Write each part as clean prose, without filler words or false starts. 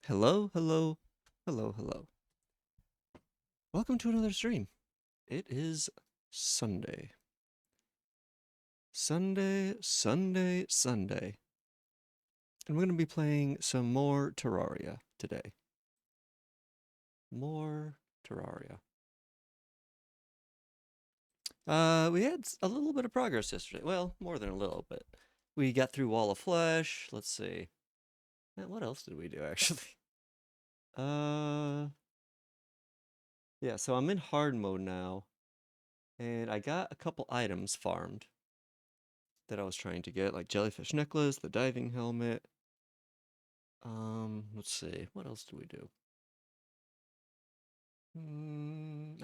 Hello, hello, hello, hello. Welcome to another stream. It is Sunday. Sunday. And we're going to be playing some more Terraria today. More Terraria. We had a little bit of progress yesterday. Well, more than a little bit. We got through Wall of Flesh. Let's see. What else did we do, actually? Yeah, so I'm in hard mode now. And I got a couple items farmed that I was trying to get, like jellyfish necklace, the diving helmet. Let's see, what else do we do?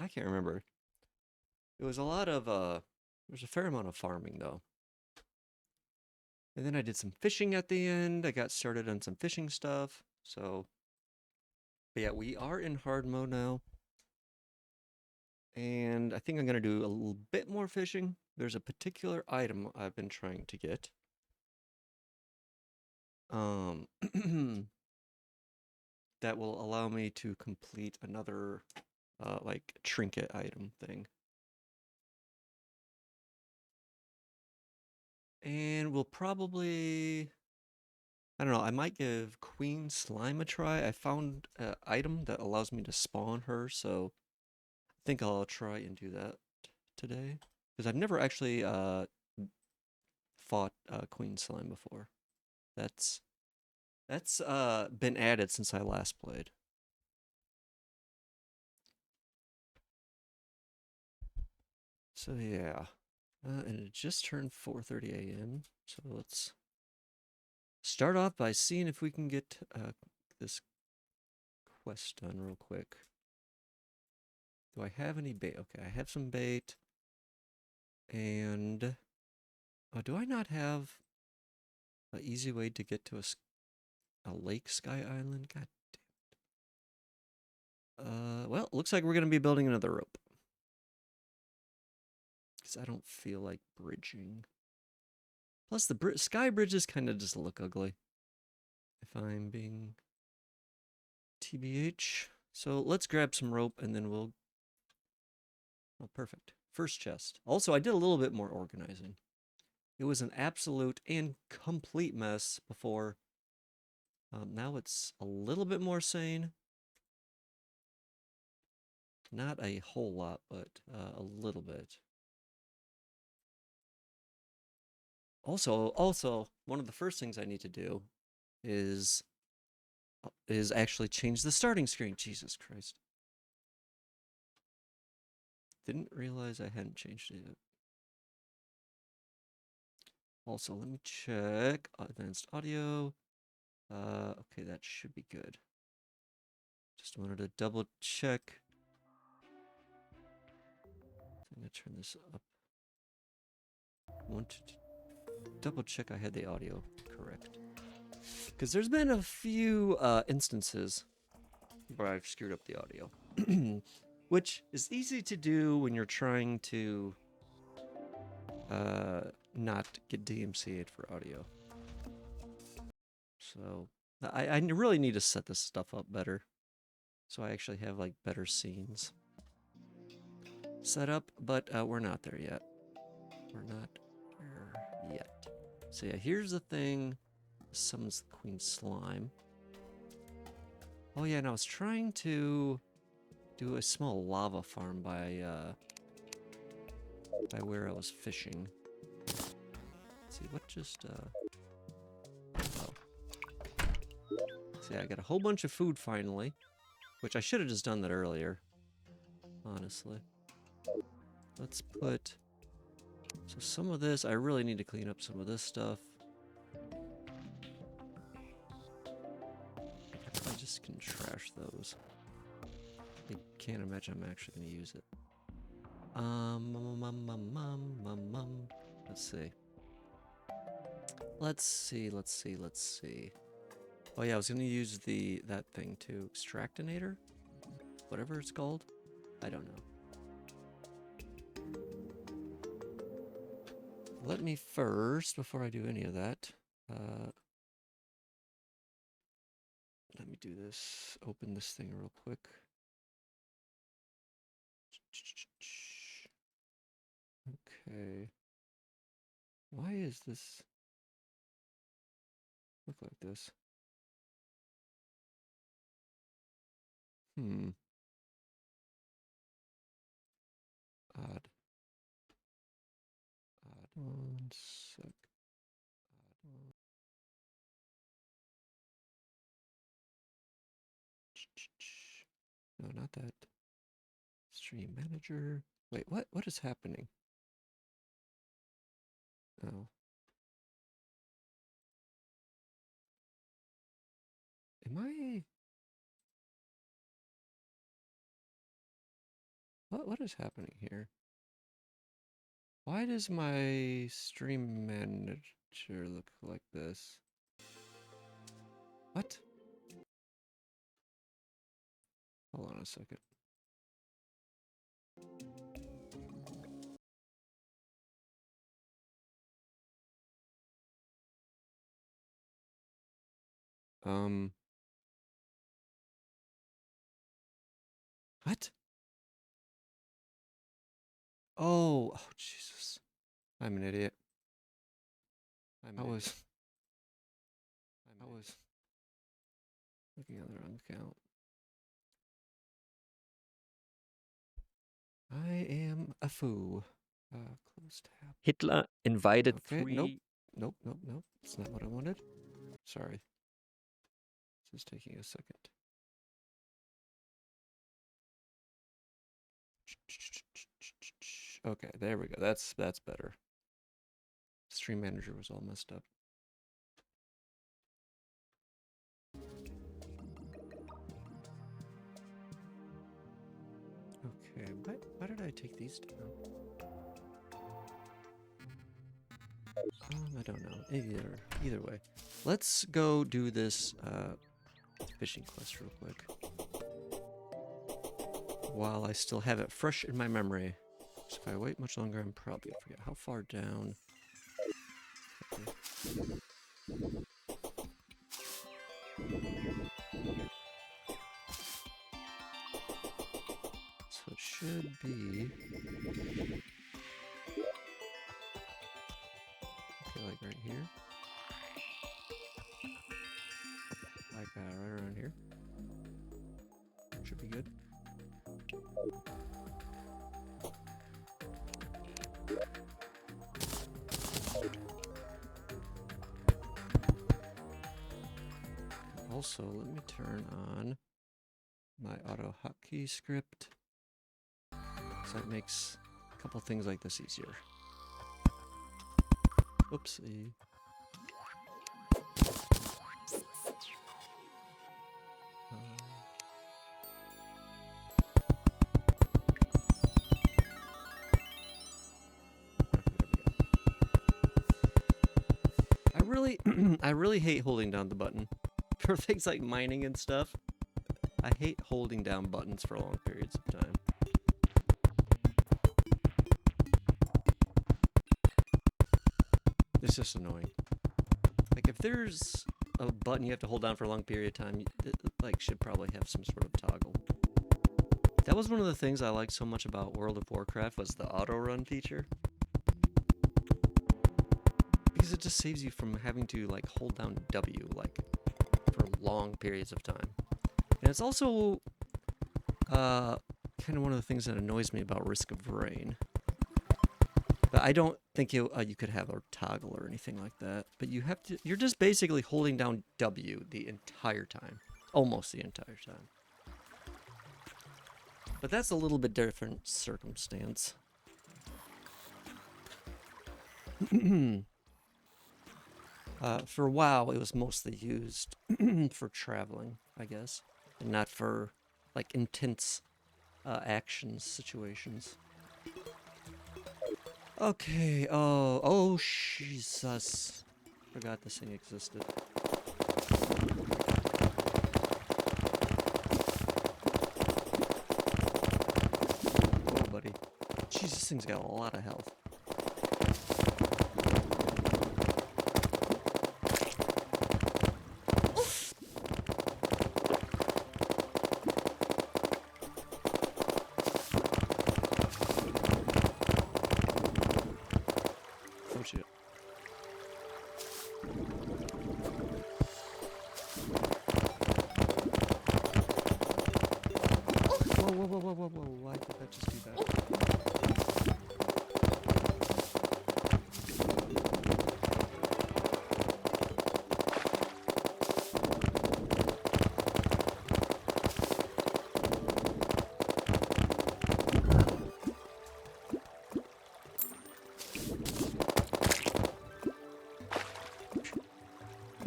I can't remember. It was a lot of, there's a fair amount of farming though. And then I did some fishing at the end. I got started on some fishing stuff. So, but yeah, we are in hard mode now. And I think I'm going to do a little bit more fishing. There's a particular item I've been trying to get. That will allow me to complete another like trinket item thing. And we'll probably, I don't know, I might give Queen Slime a try. I found an item that allows me to spawn her, so I think I'll try and do that today. Because I've never actually fought Queen Slime before. That's been added since I last played. So yeah. And it just turned 4:30 a.m. So let's start off by seeing if we can get this quest done real quick. Do I have any bait? Okay, I have some bait. And do I not have an easy way to get to a lake sky island? God damn it. Well, looks like we're going to be building another rope. Because I don't feel like bridging. Plus, the sky bridges kind of just look ugly. If I'm being TBH. So let's grab some rope and then we'll... Oh, perfect. First chest. Also, I did a little bit more organizing. It was an absolute and complete mess before. Now it's a little bit more sane. Not a whole lot, but a little bit. Also, one of the first things I need to do is actually change the starting screen. Jesus Christ. Didn't realize I hadn't changed it yet. Also, let me check advanced audio. Okay, that should be good. Just wanted to double check. I'm gonna turn this up. Want to double check I had the audio correct. Because there's been a few instances where I've screwed up the audio. Which is easy to do when you're trying to not get DMCA'd for audio. So I really need to set this stuff up better. So I actually have like better scenes set up, but we're not there yet. We're not there yet. So yeah, here's the thing. Summons the Queen Slime. Oh yeah, and I was trying to do a small lava farm by where I was fishing. Let's see, what just oh. See, I got a whole bunch of food finally, which I should have just done that earlier, honestly. Let's put, so some of this, I really need to clean up some of this stuff. I just can trash those. I can't imagine I'm actually going to use it. Let's see. Let's see. Oh yeah, I was going to use that thing too. Extractinator? Whatever it's called. I don't know. Let me first, before I do any of that, let me do this. Open this thing real quick. Okay. Why is this look like this? Odd. One sec. No, not that. Stream manager. Wait, what is happening? Oh. Am I... What is happening here? Why does my stream manager look like this? What? Hold on a second. What? Oh, Jesus. I'm an idiot. I was looking at the wrong account. I am a fool. Close tab. Hitler invited Okay, three. Nope. That's not what I wanted. Sorry. This is taking a second. Okay, there we go. That's better. Stream manager was all messed up. Okay, why did I take these down? I don't know. Either way. Let's go do this fishing quest real quick. While I still have it fresh in my memory. So if I wait much longer, I'm probably gonna forget how far down. Okay. So it should be... Okay, like right here. Like right around here. Should be good. Also, let me turn on my auto hotkey script, so that makes a couple things like this easier. Oopsie. I really hate holding down the button for things like mining and stuff. I hate holding down buttons for long periods of time. It's just annoying. Like if there's a button you have to hold down for a long period of time, it like should probably have some sort of toggle. That was one of the things I liked so much about World of Warcraft was the auto run feature. Because it just saves you from having to like hold down W like for long periods of time. And it's also kind of one of the things that annoys me about Risk of Rain. But I don't think you could have a toggle or anything like that. But you're just basically holding down W the entire time. Almost the entire time. But that's a little bit different circumstance. For WoW, it was mostly used for traveling, I guess. And not for, like, intense action situations. Okay, oh, Jesus. Forgot this thing existed. Oh, buddy. Jeez, this thing's got a lot of health.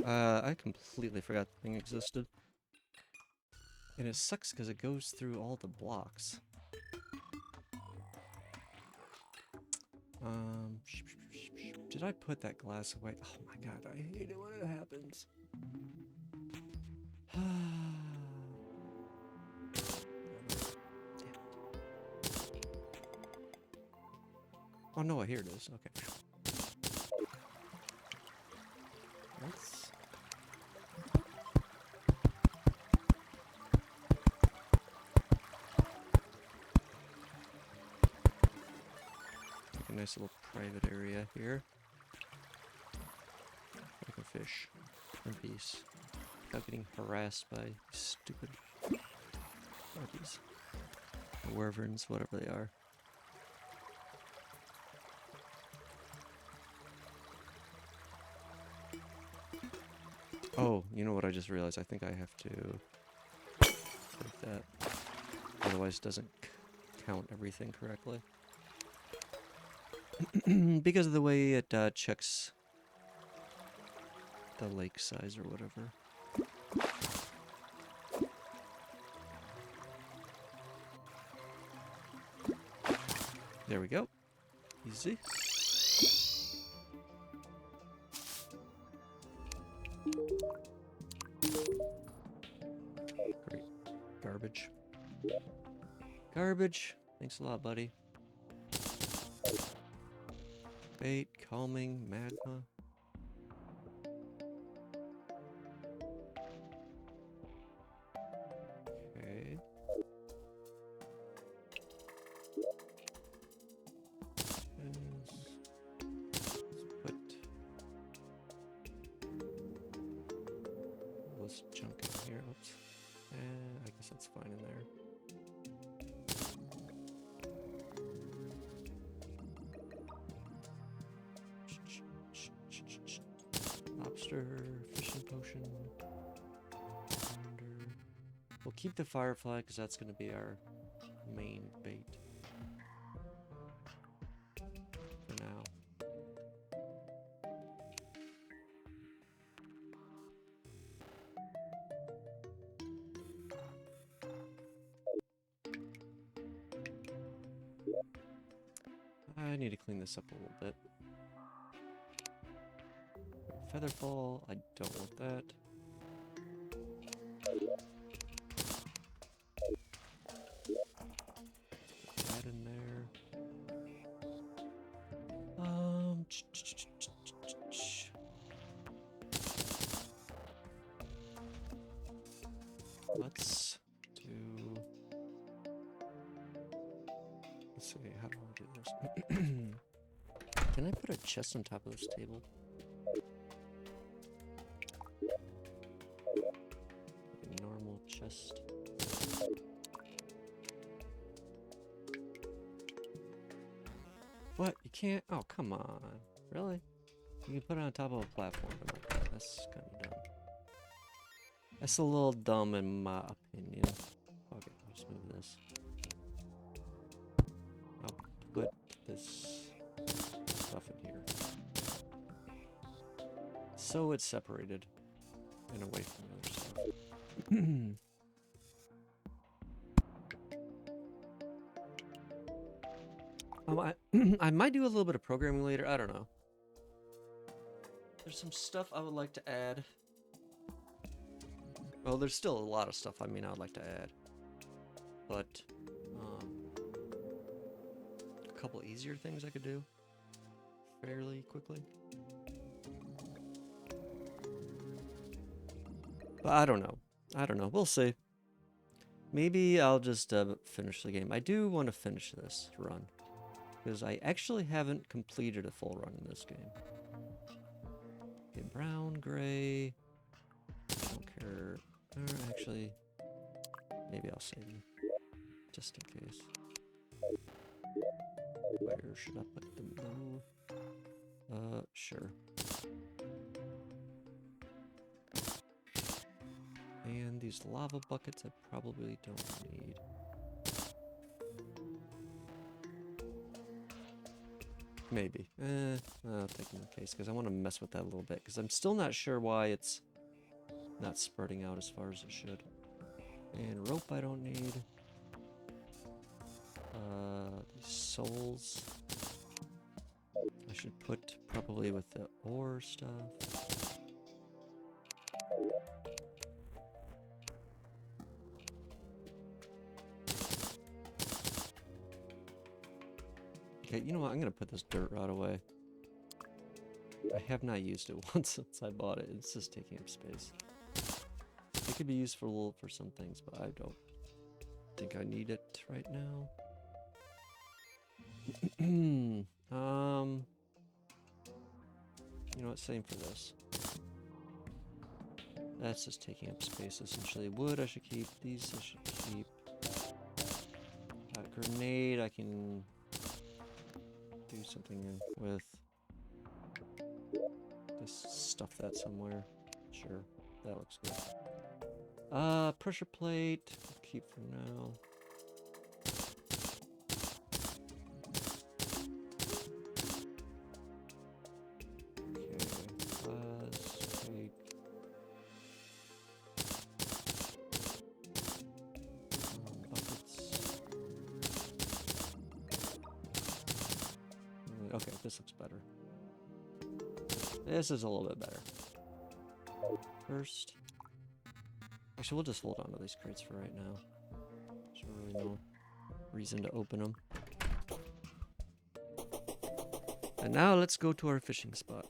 I completely forgot the thing existed. And it sucks because it goes through all the blocks. Did I put that glass away? Oh my god, I hate it when it happens. Oh no, here it is. Okay. Let's... a nice little private area here. Like a fish. In peace. Without getting harassed by stupid harpies. Or wyverns, whatever they are. Oh, you know what I just realized? I think I have to break that. Otherwise it doesn't count everything correctly. Because of the way it checks the lake size or whatever. There we go. Easy. Great. Garbage. Garbage. Thanks a lot, buddy. Bait, calming, magma. Okay. Let's put this junk in here. Oops. I guess that's fine in there. Lobster, fishing potion. We'll keep the firefly because that's going to be our main bait for now. I need to clean this up a little bit. Featherfall, I don't want that. Put that in there. Let's see, how do I do this? Can I put a chest on top of this table? A normal chest. What? You can't? Oh, come on. Really? You can put it on top of a platform. That's kind of dumb. That's a little dumb in my opinion. Okay, let's move this. I'll put this stuff in here. So it's separated and away from the other stuff. I might do a little bit of programming later. I don't know. There's some stuff I would like to add. Well, there's still a lot of stuff I would like to add. But a couple easier things I could do fairly quickly. But I don't know. I don't know. We'll see. Maybe I'll just finish the game. I do want to finish this run. Because I actually haven't completed a full run in this game. Okay, brown, gray. I don't care. Actually, maybe I'll save them. Just in case. Where should I put them though? Sure. And these lava buckets I probably don't need. Maybe. I'll take in the case because I want to mess with that a little bit because I'm still not sure why it's not spreading out as far as it should. And rope I don't need. These souls I should put probably with the ore stuff. Okay, you know what? I'm gonna put this dirt rod away. I have not used it once since I bought it. It's just taking up space. It could be useful for some things, but I don't think I need it right now. You know what? Same for this. That's just taking up space essentially. Wood I should keep. These I should keep. Grenade I can do something with. Just stuff that somewhere. Sure, that looks good. Pressure plate, keep for now. Okay, buckets. Okay, this looks better. This is a little bit better. First, actually, we'll just hold on to these crates for right now. There's really no reason to open them. And now let's go to our fishing spot.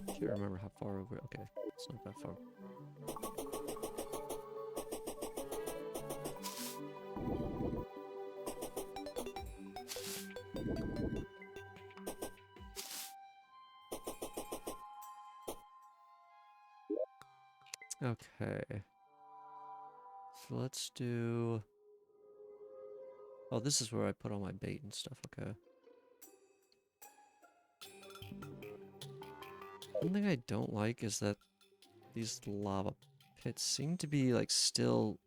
I can't remember how far over. Okay, it's not that far. Okay. So let's do... Oh, this is where I put all my bait and stuff, okay. One thing I don't like is that these lava pits seem to be, like, still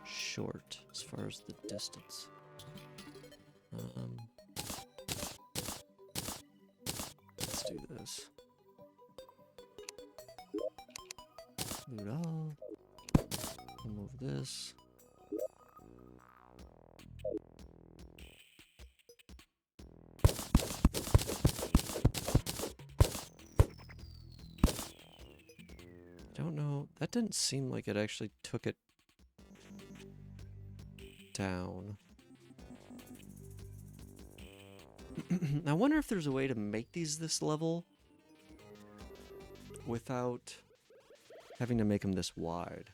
short as far as the distance. Let's do this. Move it all. Remove this. Don't know. That didn't seem like it actually took it down. I wonder if there's a way to make these this level without having to make them this wide.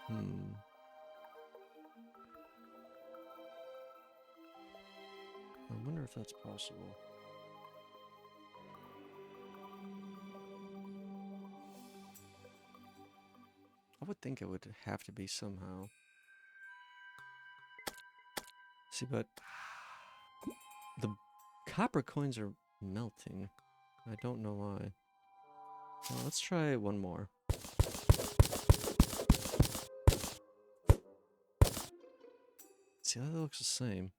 I wonder if that's possible. I would think it would have to be somehow. See, but the copper coins are melting. I don't know why. Well, let's try one more. See, that looks the same.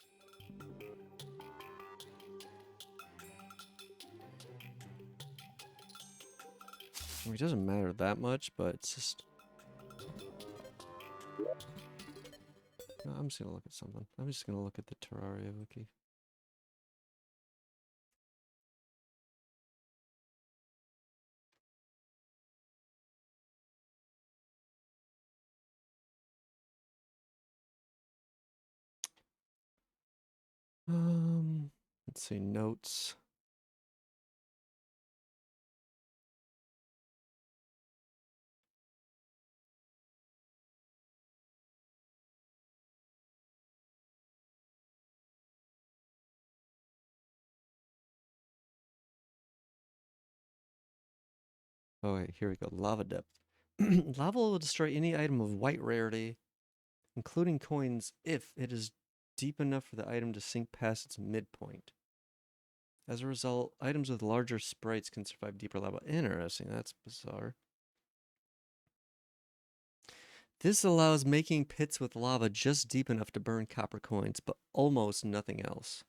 I mean, it doesn't matter that much, but it's just... No, I'm just gonna look at something. I'm just gonna look at the Terraria wiki. Let's see, notes. Oh, wait, here we go. Lava depth. Lava will destroy any item of white rarity, including coins, if it is deep enough for the item to sink past its midpoint. As a result, items with larger sprites can survive deeper lava. Interesting, that's bizarre. This allows making pits with lava just deep enough to burn copper coins, but almost nothing else.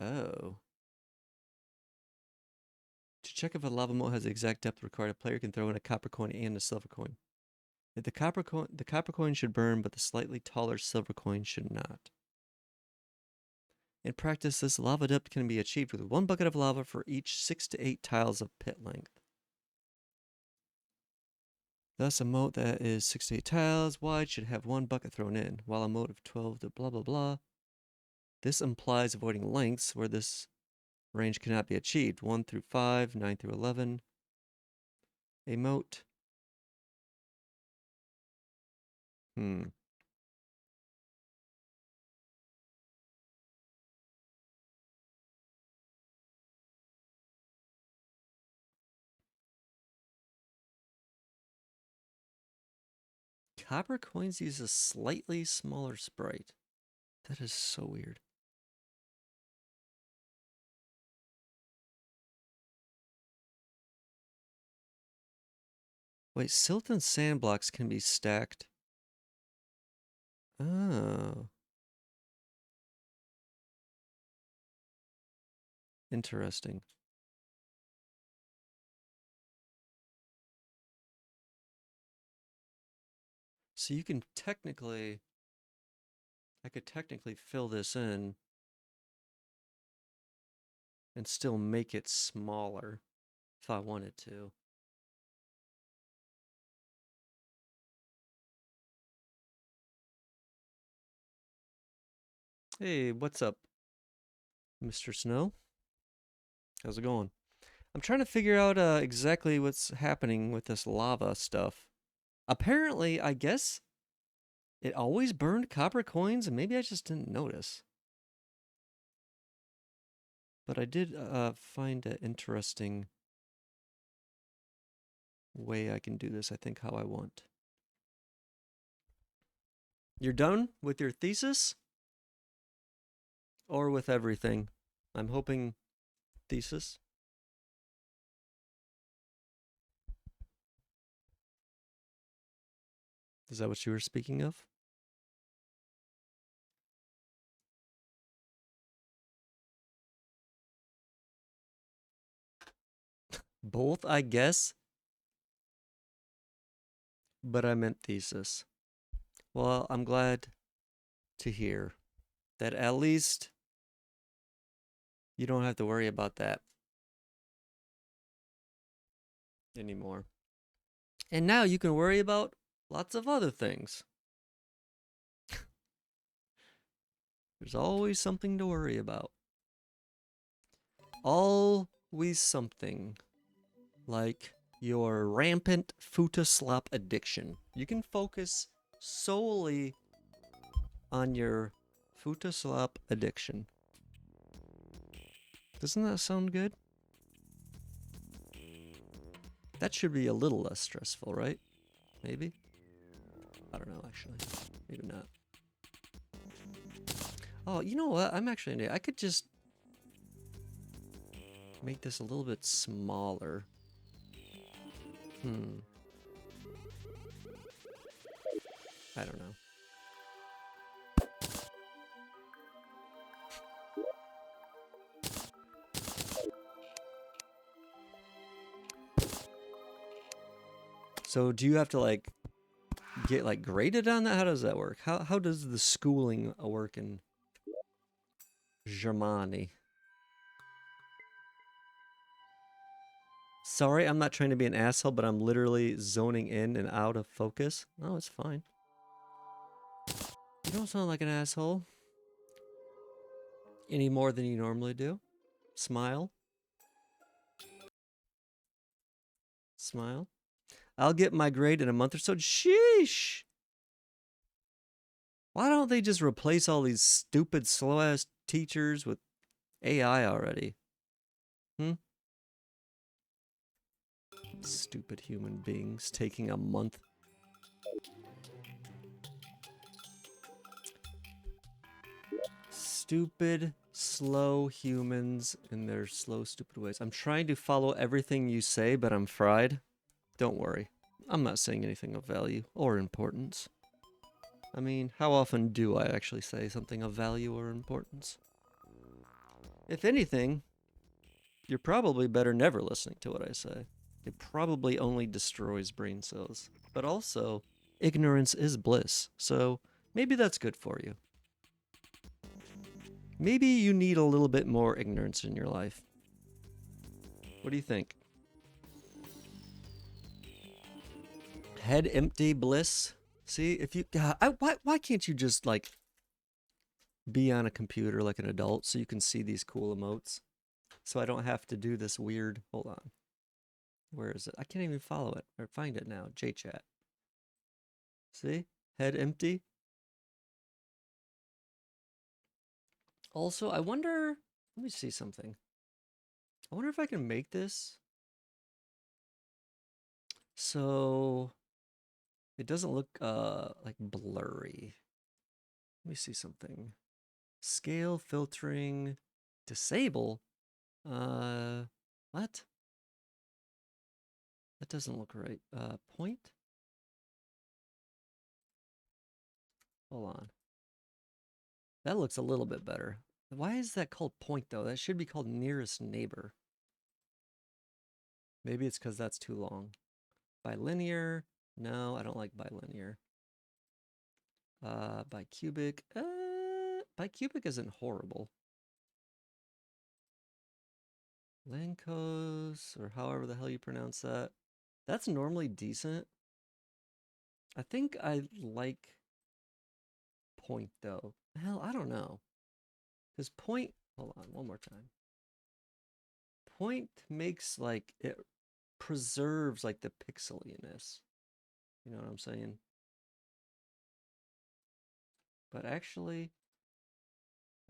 Oh. To check if a lava moat has the exact depth required, a player can throw in a copper coin and a silver coin. If the copper coin should burn, but the slightly taller silver coin should not. In practice, this lava depth can be achieved with 1 bucket of lava for each 6 to 8 tiles of pit length. Thus, a moat that is 6 to 8 tiles wide should have 1 bucket thrown in, while a moat of 12 to blah blah blah. This implies avoiding lengths where this range cannot be achieved. 1 through 5, 9 through 11. A moat. Copper coins use a slightly smaller sprite. That is so weird. Wait, silt and sand blocks can be stacked. Oh. Interesting. So you can technically, I could technically fill this in and still make it smaller if I wanted to. Hey, what's up, Mr. Snow? How's it going? I'm trying to figure out exactly what's happening with this lava stuff. Apparently, I guess it always burned copper coins, and maybe I just didn't notice. But I did find an interesting way I can do this, I think, how I want. You're done with your thesis? Or with everything? I'm hoping thesis. Is that what you were speaking of? Both, I guess. But I meant thesis. Well, I'm glad to hear that at least you don't have to worry about that anymore. And now you can worry about lots of other things. There's always something to worry about. Always something. Like your rampant futa slop addiction. You can focus solely on your futa slop addiction. Doesn't that sound good? That should be a little less stressful, right? Maybe? I don't know, actually. Maybe not. Oh, you know what? I'm actually... I could just make this a little bit smaller. I don't know. So do you have to like get like graded on that? How does that work? How does the schooling work in Germany? Sorry, I'm not trying to be an asshole, but I'm literally zoning in and out of focus. Oh, it's fine. You don't sound like an asshole any more than you normally do. Smile. Smile. I'll get my grade in a month or so. Sheesh. Why don't they just replace all these stupid, slow-ass teachers with AI already? Stupid human beings taking a month. Stupid, slow humans in their slow, stupid ways. I'm trying to follow everything you say, but I'm fried. Don't worry. I'm not saying anything of value or importance. I mean, how often do I actually say something of value or importance? If anything, you're probably better never listening to what I say. It probably only destroys brain cells. But also, ignorance is bliss, so maybe that's good for you. Maybe you need a little bit more ignorance in your life. What do you think? Head empty bliss? See, if you... why can't you just, like, be on a computer like an adult so you can see these cool emotes? So I don't have to do this weird... Hold on. Where is it? I can't even follow it or find it now. JChat. See? Head empty. Also, I wonder... Let me see something. I wonder if I can make this so it doesn't look like blurry. Let me see something. Scale filtering disable. What? That doesn't look right. Point? Hold on. That looks a little bit better. Why is that called point though? That should be called nearest neighbor. Maybe it's because that's too long. Bilinear. No, I don't like bilinear. Bicubic. Bicubic isn't horrible. Lancos, or however the hell you pronounce that. That's normally decent. I think I like point though. Hell, I don't know. Because point, hold on, one more time. Point makes like, it preserves like the pixeliness. You know what I'm saying? But actually,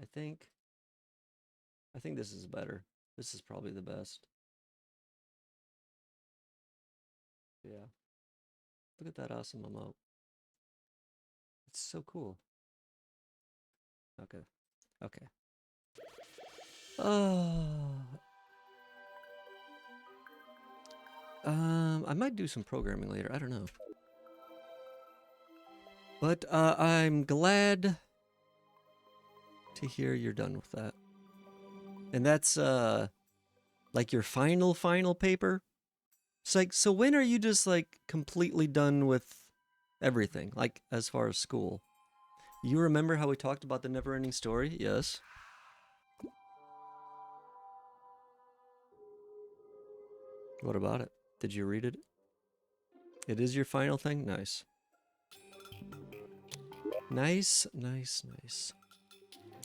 I think this is better. This is probably the best. Yeah. Look at that awesome emote. It's so cool. Okay. Okay. I might do some programming later. I don't know. But I'm glad to hear you're done with that. And that's like your final paper? It's like, so when are you just like completely done with everything? Like as far as school? You remember how we talked about the never-ending story? Yes. What about it? Did you read it? It is your final thing? Nice. Nice, nice, nice.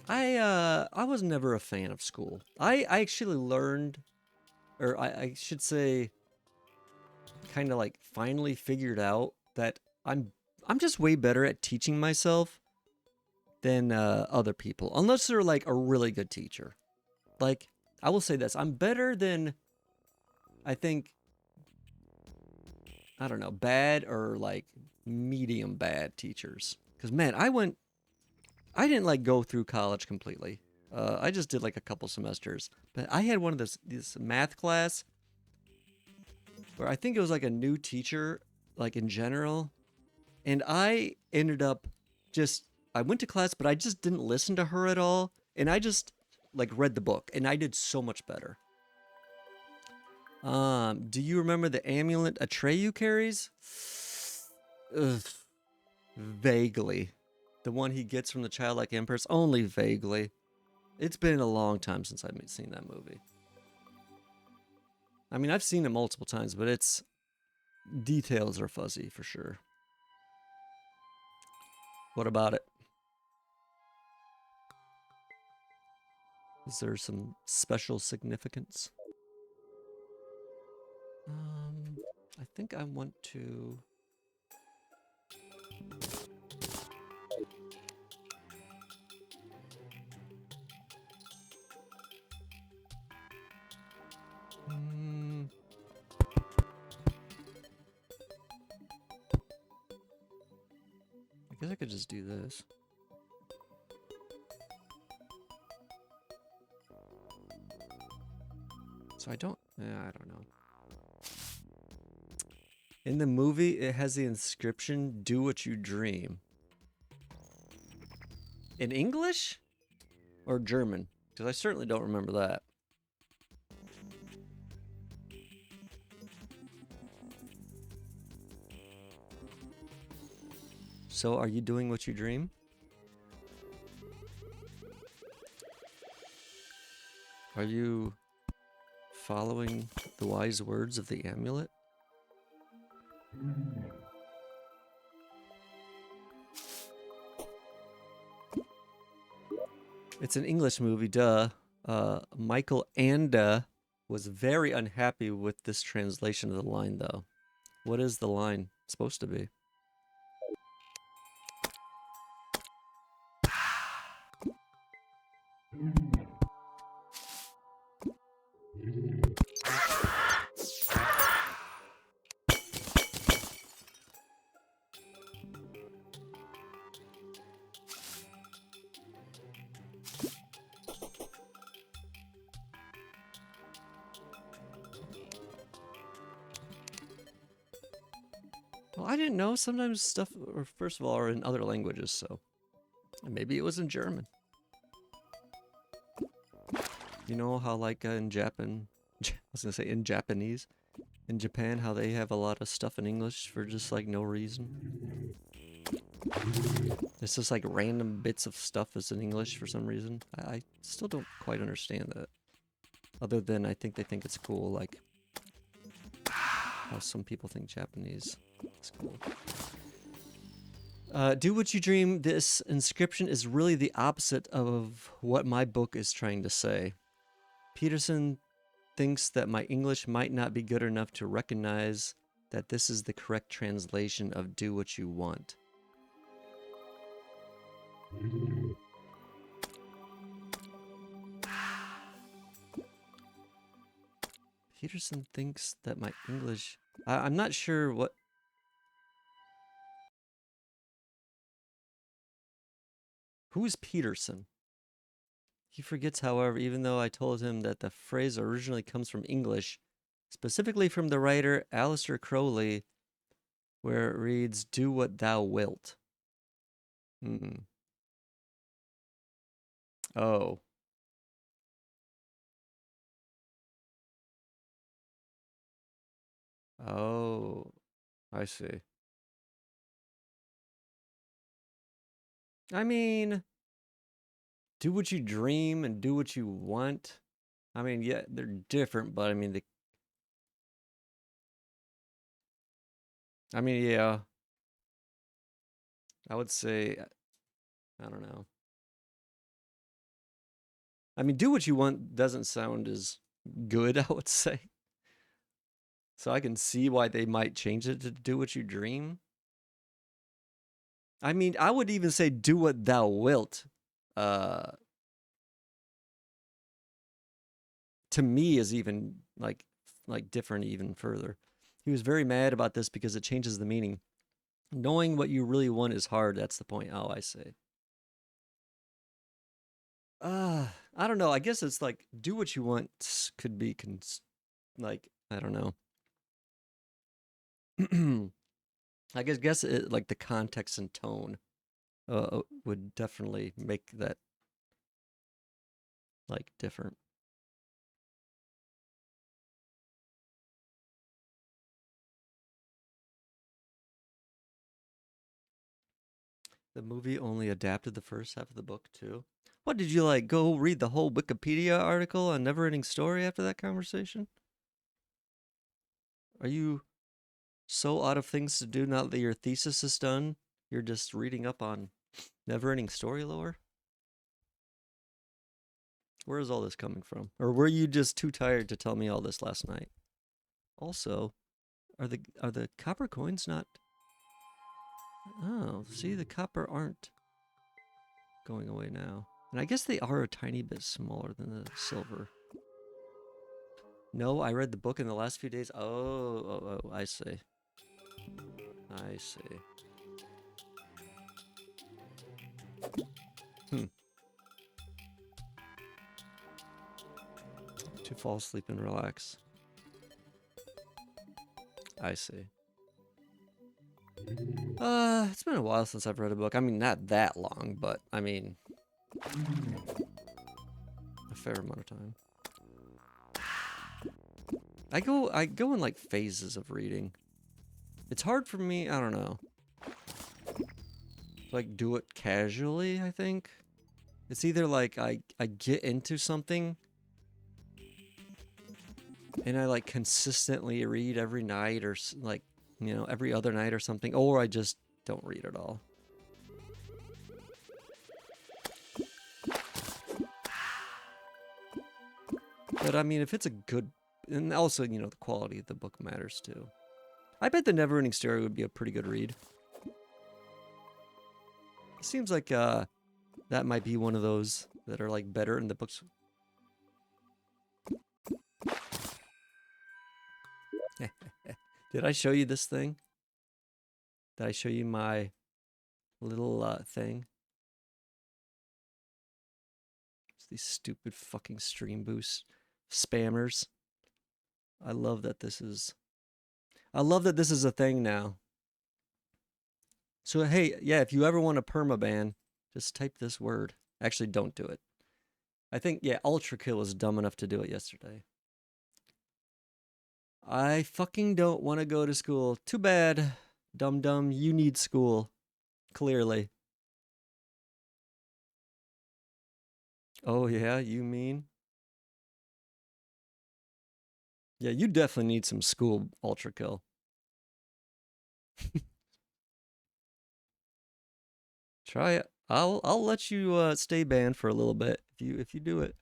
I was never a fan of school. I actually learned, or I should say, kind of like finally figured out that I'm just way better at teaching myself than other people, unless they're like a really good teacher. Like, I will say this, I'm better than, I think, I don't know, bad or like medium bad teachers. Because man, I didn't like go through college completely. I just did like a couple semesters. But I had one of this math class where I think it was like a new teacher, like in general. And I ended up I went to class, but I just didn't listen to her at all. And I just like read the book and I did so much better. Do you remember the amulet Atreyu carries? Ugh, vaguely. The one he gets from the childlike empress? Only vaguely. It's been a long time since I've seen that movie. I mean, I've seen it multiple times, but its details are fuzzy for sure. What about it? Is there some special significance? I think I want to... guess I could just do this. So I don't know. In the movie, it has the inscription, "Do what you dream." In English? Or German? Because I certainly don't remember that. So, are you doing what you dream? Are you following the wise words of the amulet? It's an English movie, duh. Michael Anda was very unhappy with this translation of the line, though. What is the line supposed to be? Well, I didn't know. Sometimes stuff, or first of all, are in other languages, so maybe it was in German. You know how, like, in Japan, I was gonna say in Japanese, in Japan, how they have a lot of stuff in English for just like no reason. It's just like random bits of stuff is in English for some reason. I still don't quite understand that. Other than I think they think it's cool, like how some people think Japanese is cool. Do what you dream. This inscription is really the opposite of what my book is trying to say. Peterson thinks that my English might not be good enough to recognize that this is the correct translation of do what you want. Peterson thinks that my English... I'm not sure what... Who is Peterson? He forgets, however, even though I told him that the phrase originally comes from English, specifically from the writer Aleister Crowley, where it reads, "Do what thou wilt." Oh. Oh. I see. I mean, do what you dream and do what you want. I mean, yeah, they're different, but I mean, yeah, I would say, I don't know. I mean, do what you want doesn't sound as good, I would say. So I can see why they might change it to do what you dream. I mean, I would even say do what thou wilt. To me is even like different even further. He was very mad about this because it changes the meaning. Knowing what you really want is hard. That's the point. Oh, I see. I don't know. I guess it's like do what you want could be like I don't know. I guess it, like the context and tone would definitely make that like different. The movie only adapted the first half of the book too. What did you like? Go read the whole Wikipedia article on Neverending Story after that conversation? Are you so out of things to do now that your thesis is done? You're just reading up on Neverending Story lore? Where is all this coming from? Or were you just too tired to tell me all this last night? Also, are the copper coins not... Oh, see, the copper aren't going away now. And I guess they are a tiny bit smaller than the silver. No, I read the book in the last few days. Oh, I see. I see. To fall asleep and relax. I see. It's been a while since I've read a book. I mean, not that long, but I mean, a fair amount of time. I go in like phases of reading. It's hard for me, I don't know. Like do it casually, I think. It's either like I get into something and I like consistently read every night or like, you know, every other night or something, or I just don't read at all. But I mean, if it's a good, and also, you know, the quality of the book matters too. I bet The Neverending Story would be a pretty good read. It seems like that might be one of those that are like better in the books. Did I show you this thing? Did I show you my little thing? It's these stupid fucking stream boost spammers. I love that this is a thing now. So hey, yeah, if you ever want a permaban, just type this word. Actually, don't do it. I think, yeah, Ultra Kill was dumb enough to do it yesterday. I fucking don't want to go to school. Too bad, dum-dum, you need school. Clearly. Oh yeah, you mean? Yeah, you definitely need some school, Ultra Kill. Try it. I'll let you stay banned for a little bit if you do it.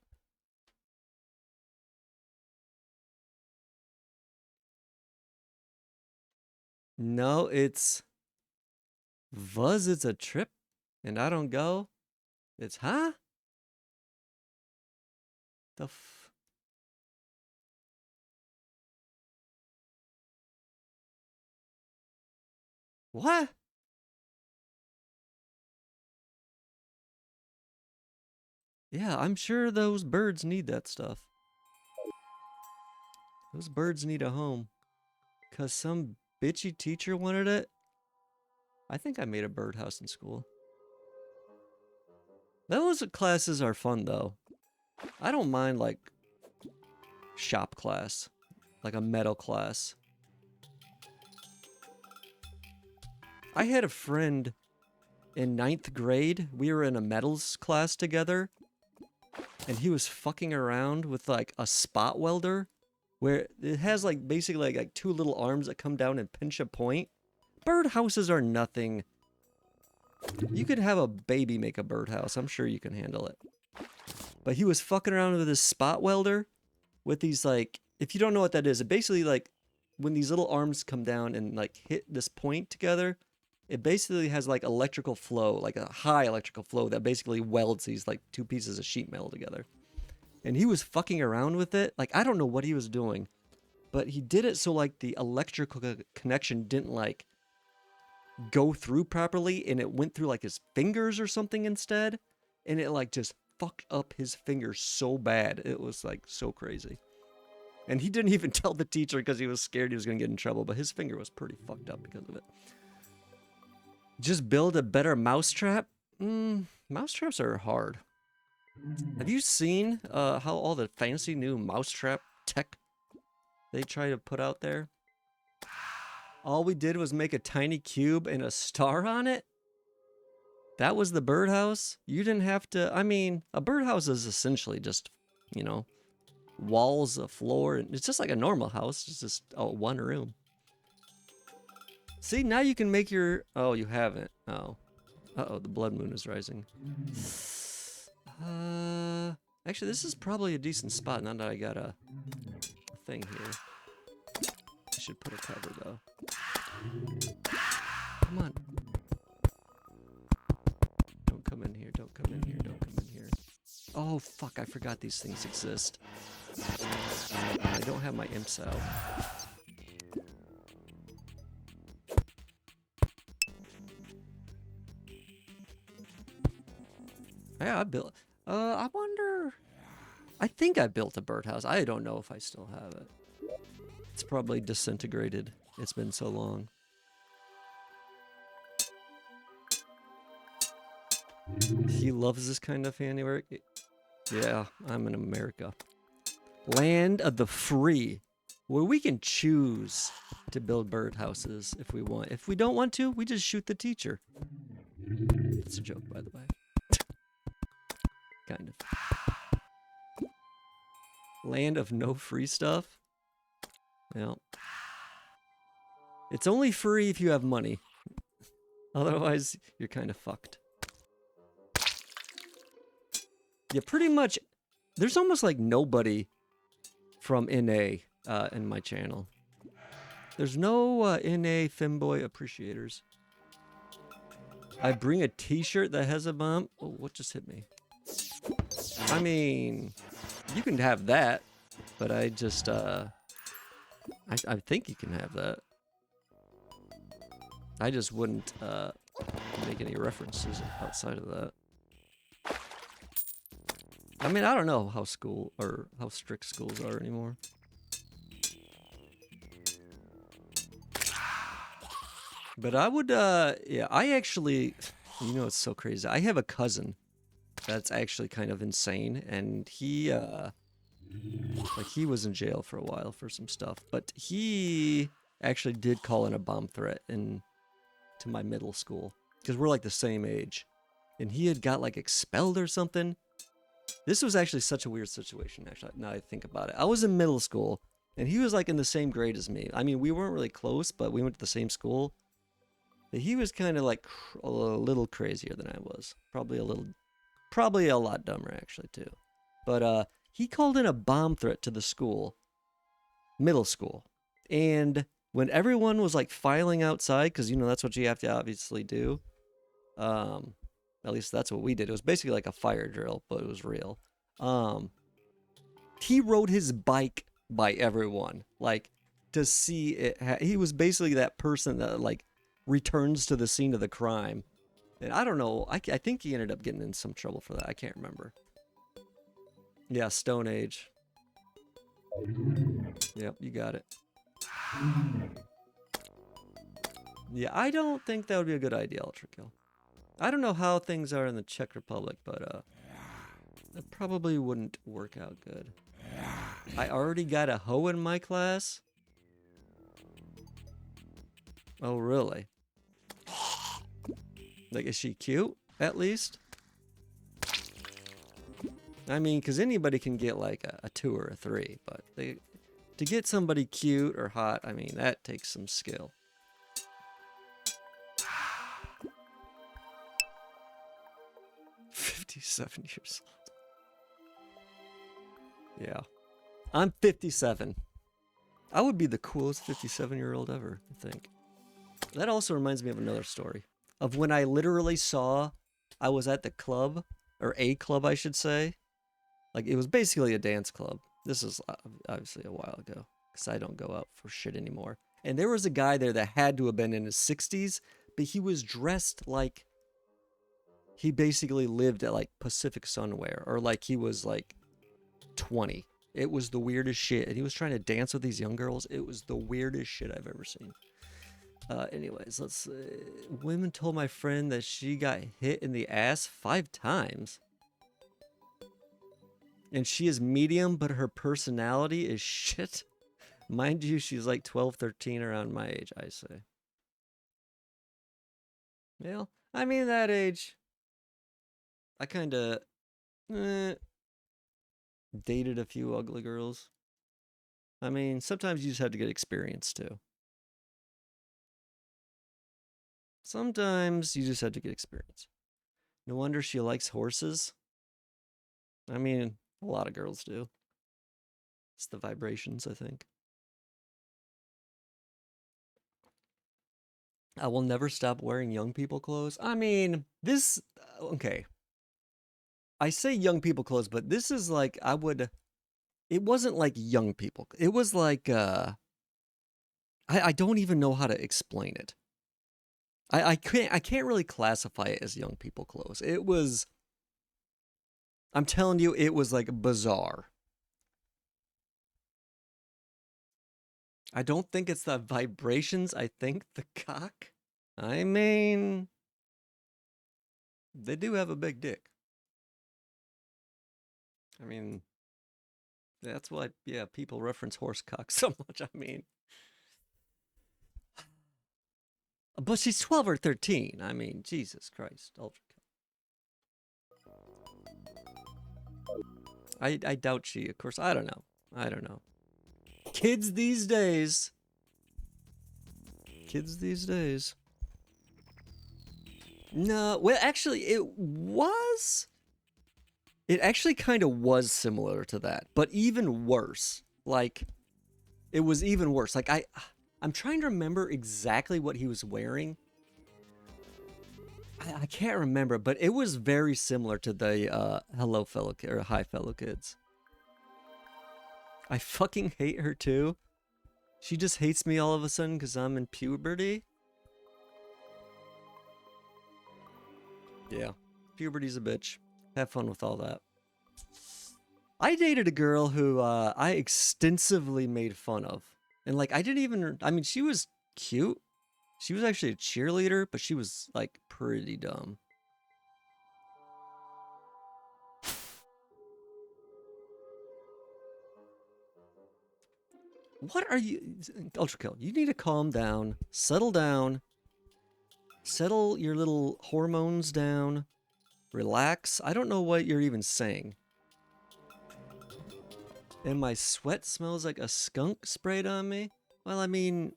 No, it's Vuz, it's a trip and I don't go. It's huh? The f What? Yeah, I'm sure those birds need that stuff. Those birds need a home. 'Cause some bitchy teacher wanted it. I think I made a birdhouse in school. Those classes are fun though. I don't mind like shop class, like a metal class. I had a friend in 9th grade. We were in a metals class together, and he was fucking around with like a spot welder, where it has like basically like two little arms that come down and pinch a point. Birdhouses are nothing. You could have a baby make a birdhouse. I'm sure you can handle it. But he was fucking around with this spot welder with these like, if you don't know what that is, it basically like when these little arms come down and like hit this point together, it basically has like electrical flow, like a high electrical flow that basically welds these like two pieces of sheet metal together. And he was fucking around with it. Like, I don't know what he was doing, but he did it so like the electrical connection didn't like go through properly, and it went through like his fingers or something instead, and it like just fucked up his fingers so bad. It was like so crazy. And he didn't even tell the teacher because he was scared he was going to get in trouble, but his finger was pretty fucked up because of it. Just build a better mousetrap? Mousetraps are hard. Have you seen how all the fancy new mousetrap tech they try to put out there? All we did was make a tiny cube and a star on it? That was the birdhouse? You didn't have to... I mean, a birdhouse is essentially just, you know, walls, a floor. It's just like a normal house. It's just one room. See, now you can make your... Oh, you haven't. Oh. Uh-oh, the blood moon is rising. Actually, this is probably a decent spot now that I got a thing here. I should put a cover, though. Come on. Don't come in here, don't come in here, don't come in here. Oh, fuck, I forgot these things exist. I don't have my imps out. Yeah, I built. I wonder. I think I built a birdhouse. I don't know if I still have it. It's probably disintegrated. It's been so long. He loves this kind of handiwork. Yeah, I'm in America. Land of the free, where we can choose to build birdhouses if we want. If we don't want to, we just shoot the teacher. It's a joke, by the way. Kind of. Land of no free stuff? Well, it's only free if you have money. Otherwise, you're kind of fucked. Yeah, pretty much. There's almost like nobody from NA in my channel. There's no NA FEMBOY appreciators. I bring a t-shirt that has a bomb. Oh, what just hit me? I mean, you can have that, but I just, I think you can have that. I just wouldn't make any references outside of that. I mean, I don't know how school or how strict schools are anymore. But I would, yeah, I actually, you know, it's so crazy. I have a cousin that's actually kind of insane, and he, like, he was in jail for a while for some stuff, but he actually did call in a bomb threat to my middle school, because we're like the same age, and he had got like expelled or something. This was actually such a weird situation, actually, now I think about it. I was in middle school, and he was like in the same grade as me. I mean, we weren't really close, but we went to the same school. But he was kind of like a little crazier than I was. Probably a lot dumber, actually, too. But he called in a bomb threat to the school, middle school. And when everyone was like filing outside, because, you know, that's what you have to obviously do. At least that's what we did. It was basically like a fire drill, but it was real. He rode his bike by everyone, like, to see it. He was basically that person that, like, returns to the scene of the crime. And I don't know. I think he ended up getting in some trouble for that. I can't remember. Yeah, Stone Age. Yep, you got it. Yeah, I don't think that would be a good idea, Ultra Kill. I don't know how things are in the Czech Republic, but it probably wouldn't work out good. I already got a hoe in my class? Oh, really? Like, is she cute, at least? I mean, because anybody can get, like, a 2 or a 3, but to get somebody cute or hot, I mean, that takes some skill. "57 years old." Yeah. I'm 57. I would be the coolest 57-year-old ever, I think. That also reminds me of another story. Of when I literally saw, I was at the club, or a club, I should say. Like, it was basically a dance club. This is obviously a while ago, because I don't go out for shit anymore. And there was a guy there that had to have been in his 60s, but he was dressed like he basically lived at, like, Pacific Sunwear, or like he was, like, 20. It was the weirdest shit. And he was trying to dance with these young girls. It was the weirdest shit I've ever seen. Anyways, let's see. Women told my friend that she got hit in the ass 5 times. And she is medium, but her personality is shit. Mind you, she's like 12, 13, around my age, I say. Well, I mean, that age, I kind of dated a few ugly girls. I mean, sometimes you just have to get experience, too. Sometimes you just have to get experience. No wonder she likes horses. I mean, a lot of girls do. It's the vibrations, I think. I will never stop wearing young people clothes. I mean, this, okay. I say young people clothes, but this is like, it wasn't like young people. It was like, I don't even know how to explain it. I can't really classify it as young people clothes. It was I'm telling you, it was like bizarre. I don't think it's the vibrations. I think the cock. I mean, they do have a big dick. I mean, that's why, yeah, people reference horse cock so much. I mean, but she's 12 or 13. I mean, Jesus Christ. Ultra. I doubt she, of course. I don't know. I don't know. Kids these days. Kids these days. No, well, actually, it was. It actually kind of was similar to that, but even worse. Like, it was even worse. Like, I'm trying to remember exactly what he was wearing. I can't remember, but it was very similar to the hello fellow kid or hi fellow kids. I fucking hate her too. She just hates me all of a sudden because I'm in puberty. Yeah, puberty's a bitch. Have fun with all that. I dated a girl who I extensively made fun of. And like, I didn't even, I mean, she was cute. She was actually a cheerleader, but she was like pretty dumb. What are you, Ultra Kill? You need to calm down, settle your little hormones down, relax. I don't know what you're even saying. And my sweat smells like a skunk sprayed on me? Well, I mean,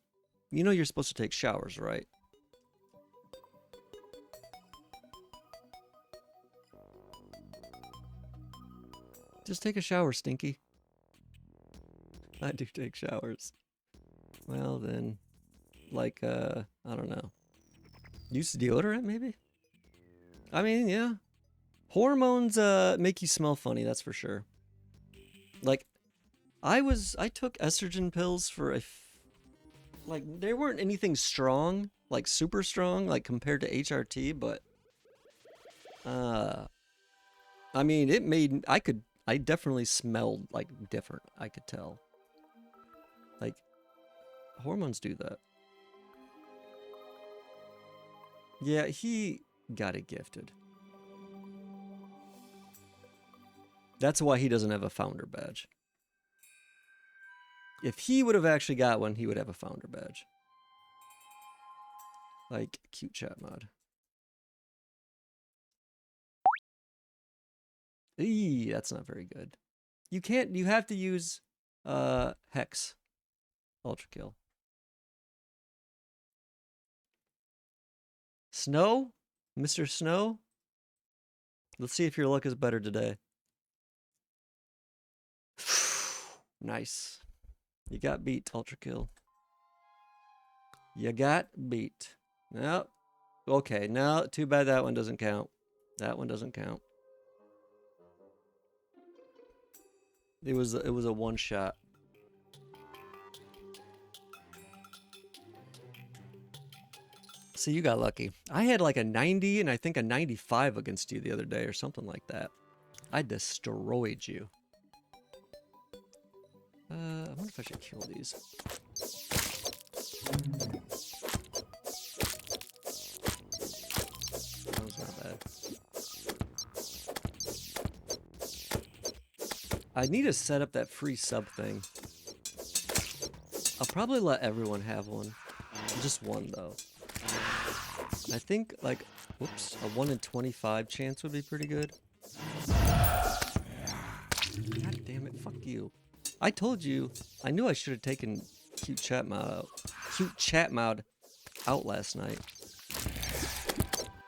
you know you're supposed to take showers, right? Just take a shower, Stinky. I do take showers. Well, then, like, I don't know. Use deodorant, maybe? I mean, yeah. Hormones, make you smell funny, that's for sure. Like, I took estrogen pills for like, they weren't anything strong, like super strong, like compared to HRT, but, I mean, it made, I definitely smelled, like, different, I could tell. Like, hormones do that. Yeah, he got it gifted. That's why he doesn't have a founder badge. If he would have actually got one, he would have a founder badge. Like, cute chat mod. Eee, that's not very good. You can't, you have to use, Hex. Ultra kill. Snow? Mr. Snow? Let's see if your luck is better today. Nice. You got beat, Ultra kill. You got beat. No. Okay, no, too bad that one doesn't count. That one doesn't count. It was a one shot. See, you got lucky. I had like a 90 and I think a 95 against you the other day or something like that. I destroyed you. I wonder if I should kill these. That was not bad. I need to set up that free sub thing. I'll probably let everyone have one. Just one, though. I think, like, whoops, a 1 in 25 chance would be pretty good. God damn it, fuck you. I told you, I knew I should have taken cute chat mod out last night.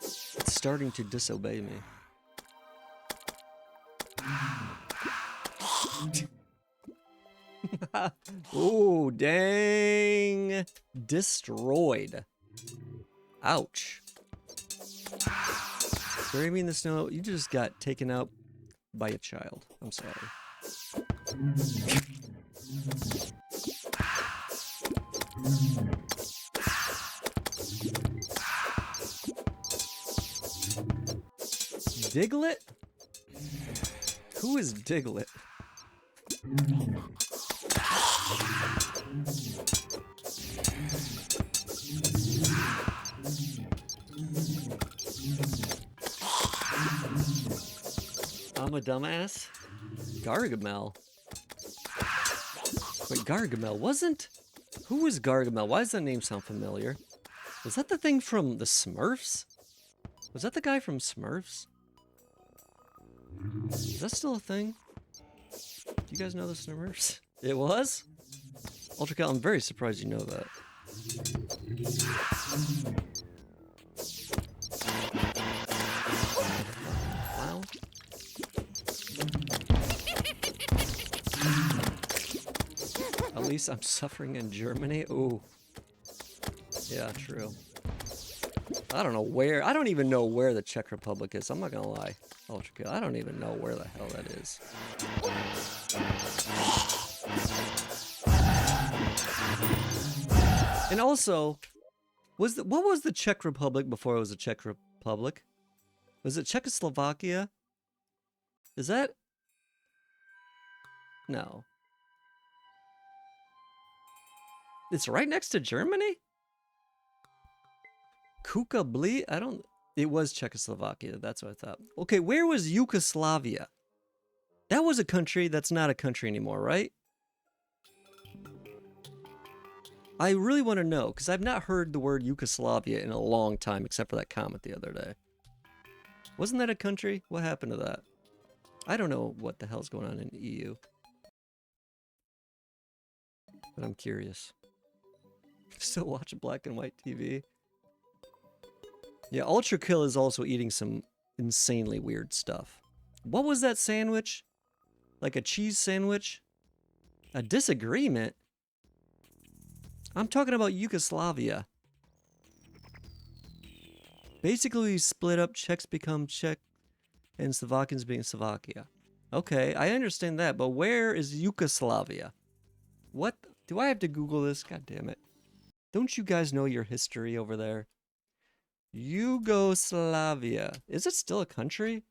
It's starting to disobey me. Oh, dang. Destroyed. Ouch. Bury me in the snow. You just got taken out by a child. I'm sorry. Diglett? Who is Diglett? I'm a dumbass? Gargamel. Wait, Gargamel wasn't? Who was Gargamel? Why does that name sound familiar? Was that the thing from the Smurfs? Was that the guy from Smurfs? Is that still a thing? Do you guys know the Smurfs? It was? Ultracal, I'm very surprised you know that. Wow. At least I'm suffering in Germany. Ooh. Yeah, true. I don't know where. I don't even know where the Czech Republic is. I'm not gonna lie. Ultrakill. I don't even know where the hell that is. And also, what was the Czech Republic before it was the Czech Republic? Was it Czechoslovakia? Is that? No. It's right next to Germany? Kukabli? I don't... It was Czechoslovakia. That's what I thought. Okay, where was Yugoslavia? That was a country that's not a country anymore, right? I really want to know, because I've not heard the word Yugoslavia in a long time, except for that comment the other day. Wasn't that a country? What happened to that? I don't know what the hell's going on in the EU. But I'm curious. Still watching black and white TV. Yeah, Ultra Kill is also eating some insanely weird stuff. What was that sandwich? Like a cheese sandwich? A disagreement? I'm talking about Yugoslavia. Basically, we split up, Czechs become Czech, and Slovakians being Slovakia. Okay, I understand that, but where is Yugoslavia? What? Do I have to Google this? God damn it. Don't you guys know your history over there? Yugoslavia. Is it still a country?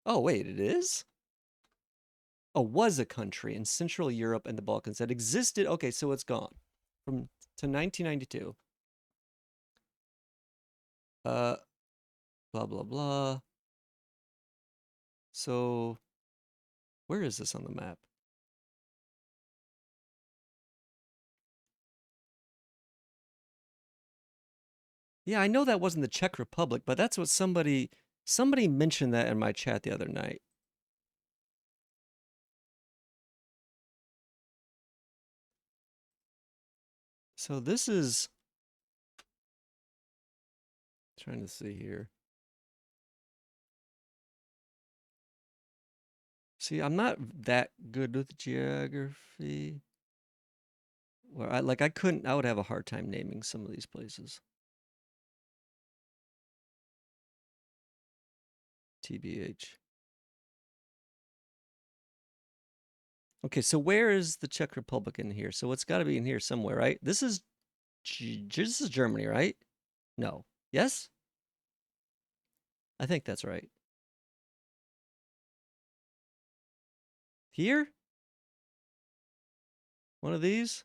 Oh, wait, it is? Oh, was a country in Central Europe and the Balkans that existed. Okay, so it's gone. To 1992. Blah, blah, blah. So, where is this on the map? Yeah, I know that wasn't the Czech Republic, but that's what somebody mentioned that in my chat the other night. So this is... Trying to see here. See, I'm not that good with geography. Where I would have a hard time naming some of these places. TBH. Okay, so where is the Czech Republic in here? So it's got to be in here somewhere, right? This is Germany, right? No. Yes? I think that's right. Here? One of these?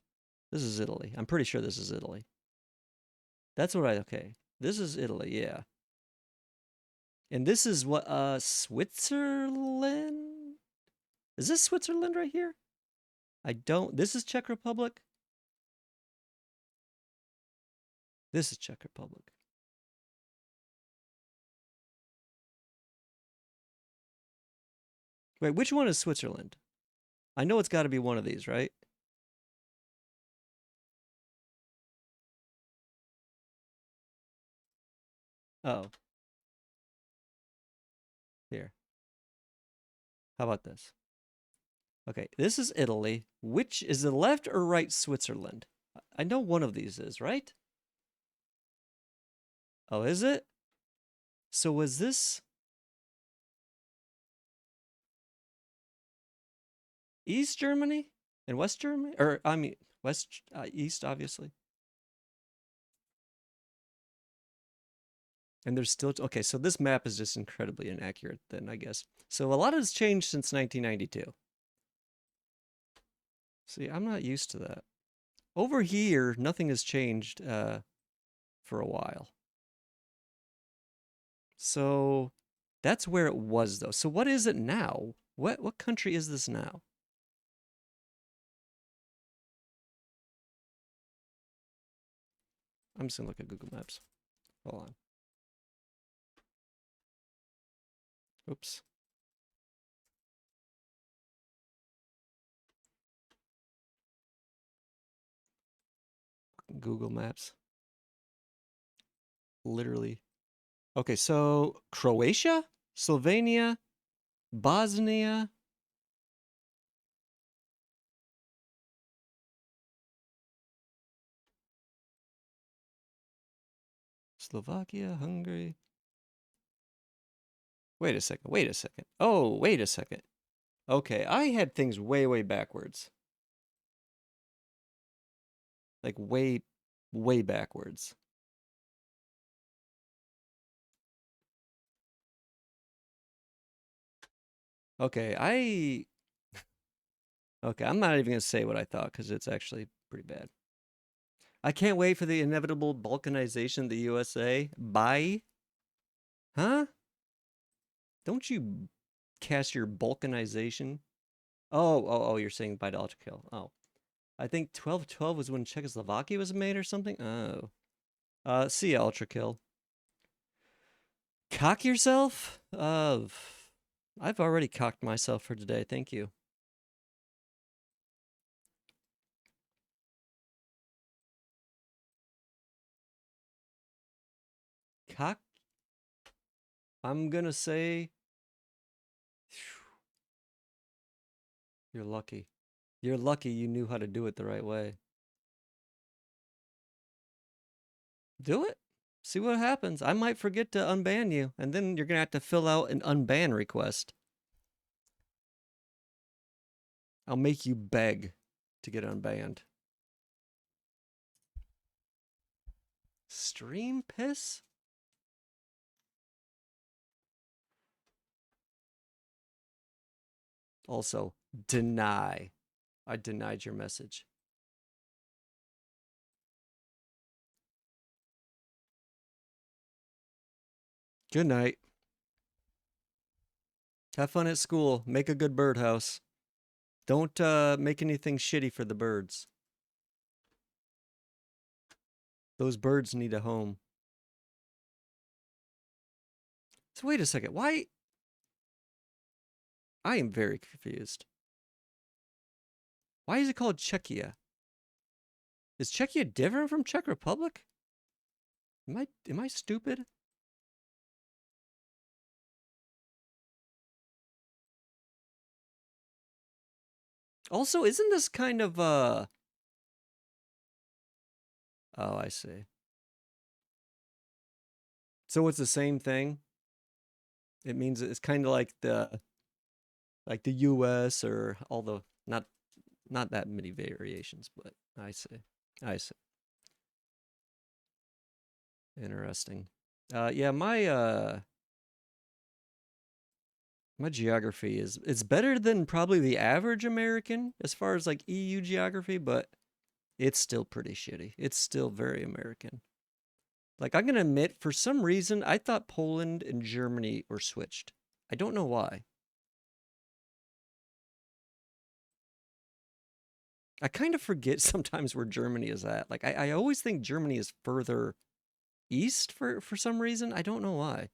This is Italy. I'm pretty sure this is Italy. That's what okay. This is Italy, yeah. And this is what, Switzerland? Is this Switzerland right here? This is Czech Republic? This is Czech Republic. Wait, which one is Switzerland? I know it's got to be one of these, right? Oh. Here. How about this? Okay, this is Italy. Which is the left or right Switzerland? I know one of these is, right? Oh, is it? So was this East Germany and West Germany? Or, I mean, West, East, obviously. And there's still okay. So this map is just incredibly inaccurate. Then I guess so. A lot has changed since 1992. See, I'm not used to that. Over here, nothing has changed for a while. So that's where it was, though. So what is it now? What country is this now? I'm just gonna look at Google Maps. Hold on. Oops. Google Maps. Literally. Okay, so Croatia, Slovenia, Bosnia. Slovakia, Hungary. Wait a second. Wait a second. Oh, wait a second. Okay, I had things way, way backwards. Like way, way backwards. Okay, okay, I'm not even gonna say what I thought because it's actually pretty bad. I can't wait for the inevitable balkanization of the USA. Bye. Huh? Don't you cast your balkanization? Oh, you're saying by Ultra kill. Oh. I think 1212 was when Czechoslovakia was made or something. Oh. See ya, Ultra kill. Cock yourself? I've already cocked myself for today. Thank you. Cock? I'm gonna say you're lucky. You're lucky you knew how to do it the right way. Do it. See what happens. I might forget to unban you, and then you're gonna have to fill out an unban request. I'll make you beg to get unbanned. Stream piss? Also, deny. I denied your message. Good night. Have fun at school. Make a good birdhouse. Don't make anything shitty for the birds. Those birds need a home. So wait a second. Why? I am very confused. Why is it called Czechia? Is Czechia different from Czech Republic? Am I stupid? Also, isn't this kind of oh, I see. So it's the same thing? It means it's kind of like the US or all the not that many variations, but I see. I see. Interesting. Yeah, my geography is it's better than probably the average American as far as like EU geography, but it's still pretty shitty. It's still very American. Like I'm gonna admit, for some reason, I thought Poland and Germany were switched. I don't know why. I kind of forget sometimes where Germany is at. Like I always think Germany is further east for some reason. I don't know why.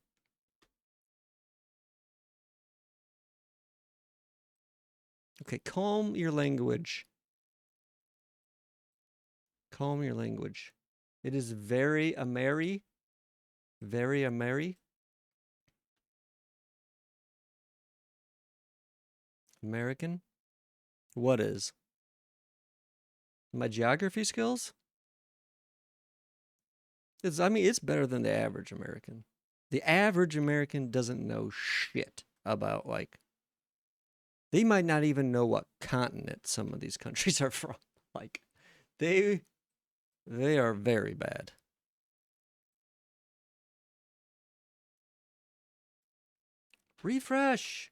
Okay, calm your language. Calm your language. It is very Ameri. Very Ameri. American. What is? My geography skills? I mean, it's better than the average American. The average American doesn't know shit about, like, they might not even know what continent some of these countries are from. Like, they they are very bad. Refresh.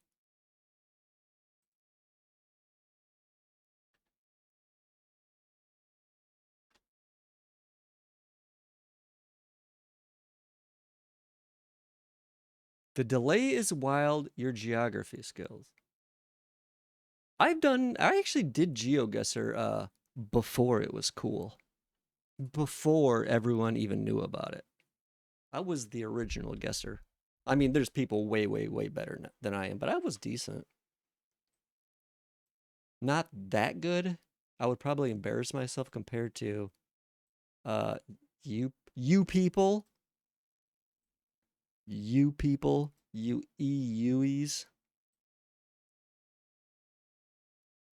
The delay is wild, your geography skills. I actually did GeoGuessr before it was cool. Before everyone even knew about it. I was the original guesser. I mean, there's people way, way, way better than I am, but I was decent. Not that good. I would probably embarrass myself compared to uh you people. You people. You EUEs.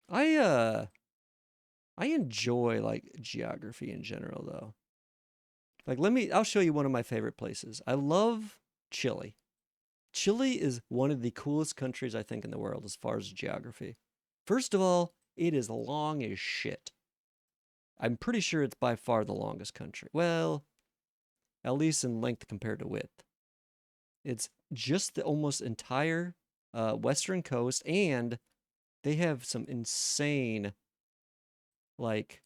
I I enjoy like geography in general though. Like I'll show you one of my favorite places. I love Chile. Chile is one of the coolest countries I think in the world as far as geography. First of all, it is long as shit. I'm pretty sure it's by far the longest country. Well, at least in length compared to width. It's just the almost entire western coast, and they have some insane, like,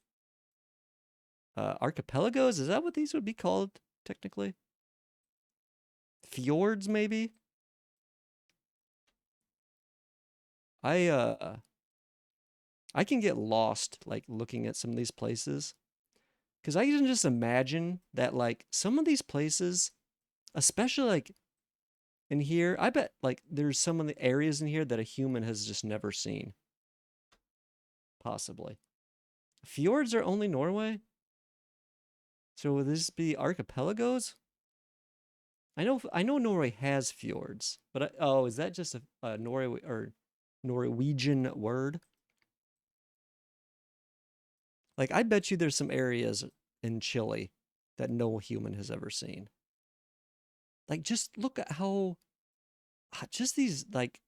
archipelagos. Is that what these would be called technically? Fjords, maybe? I uh I can get lost like looking at some of these places because I can just imagine that like some of these places, especially like in here, I bet like there's some of the areas in here that a human has just never seen. Possibly. Fjords are only Norway? So would this be archipelagos? I know Norway has fjords, but oh, is that just a Norway or Norwegian word? Like I bet you there's some areas in Chile that no human has ever seen. Like just look at how just these like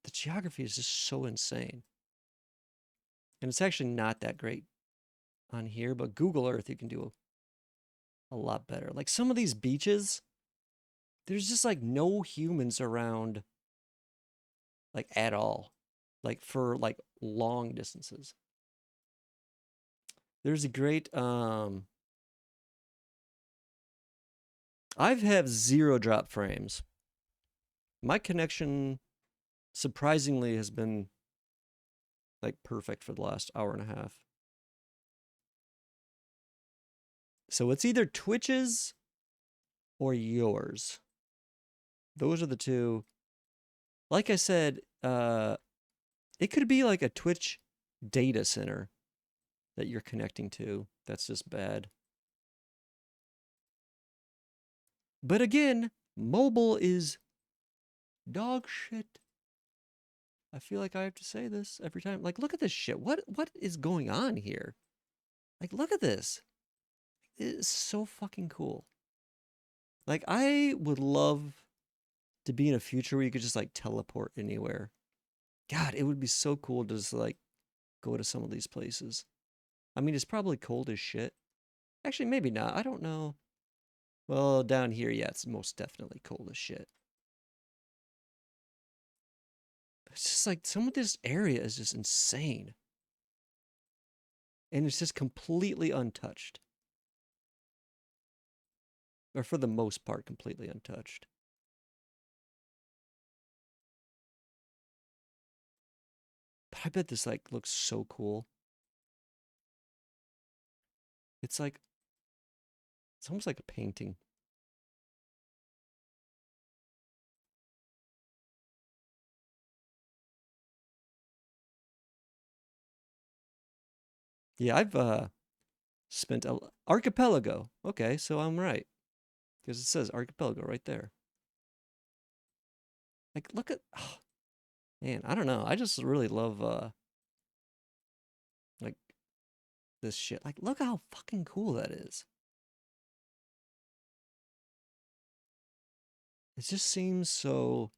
the geography is just so insane. And it's actually not that great on here, but Google Earth you can do a lot better. Like some of these beaches, there's just like no humans around like at all. Like for like long distances. There's a great I've have 0 drop frames. My connection surprisingly has been like perfect for the last hour and a half. So it's either Twitch's or yours. Those are the two. Like I said, it could be like a Twitch data center that you're connecting to. That's just bad. But again, mobile is dog shit. I feel like I have to say this every time. Like, look at this shit. What is going on here? Like, look at this. It is so fucking cool. Like, I would love to be in a future where you could just like teleport anywhere. God, it would be so cool to just like go to some of these places. I mean, it's probably cold as shit. Actually, maybe not. I don't know. Well, down here, yeah, it's most definitely cold as shit. It's just like some of this area is just insane. And it's just completely untouched. Or for the most part, completely untouched. But I bet this like looks so cool. It's like it's almost like a painting. Yeah, I've spent a archipelago. Okay, so I'm right. Because it says archipelago right there. Like look at oh, man, I don't know. I just really love like this shit. Like look how fucking cool that is. It just seems so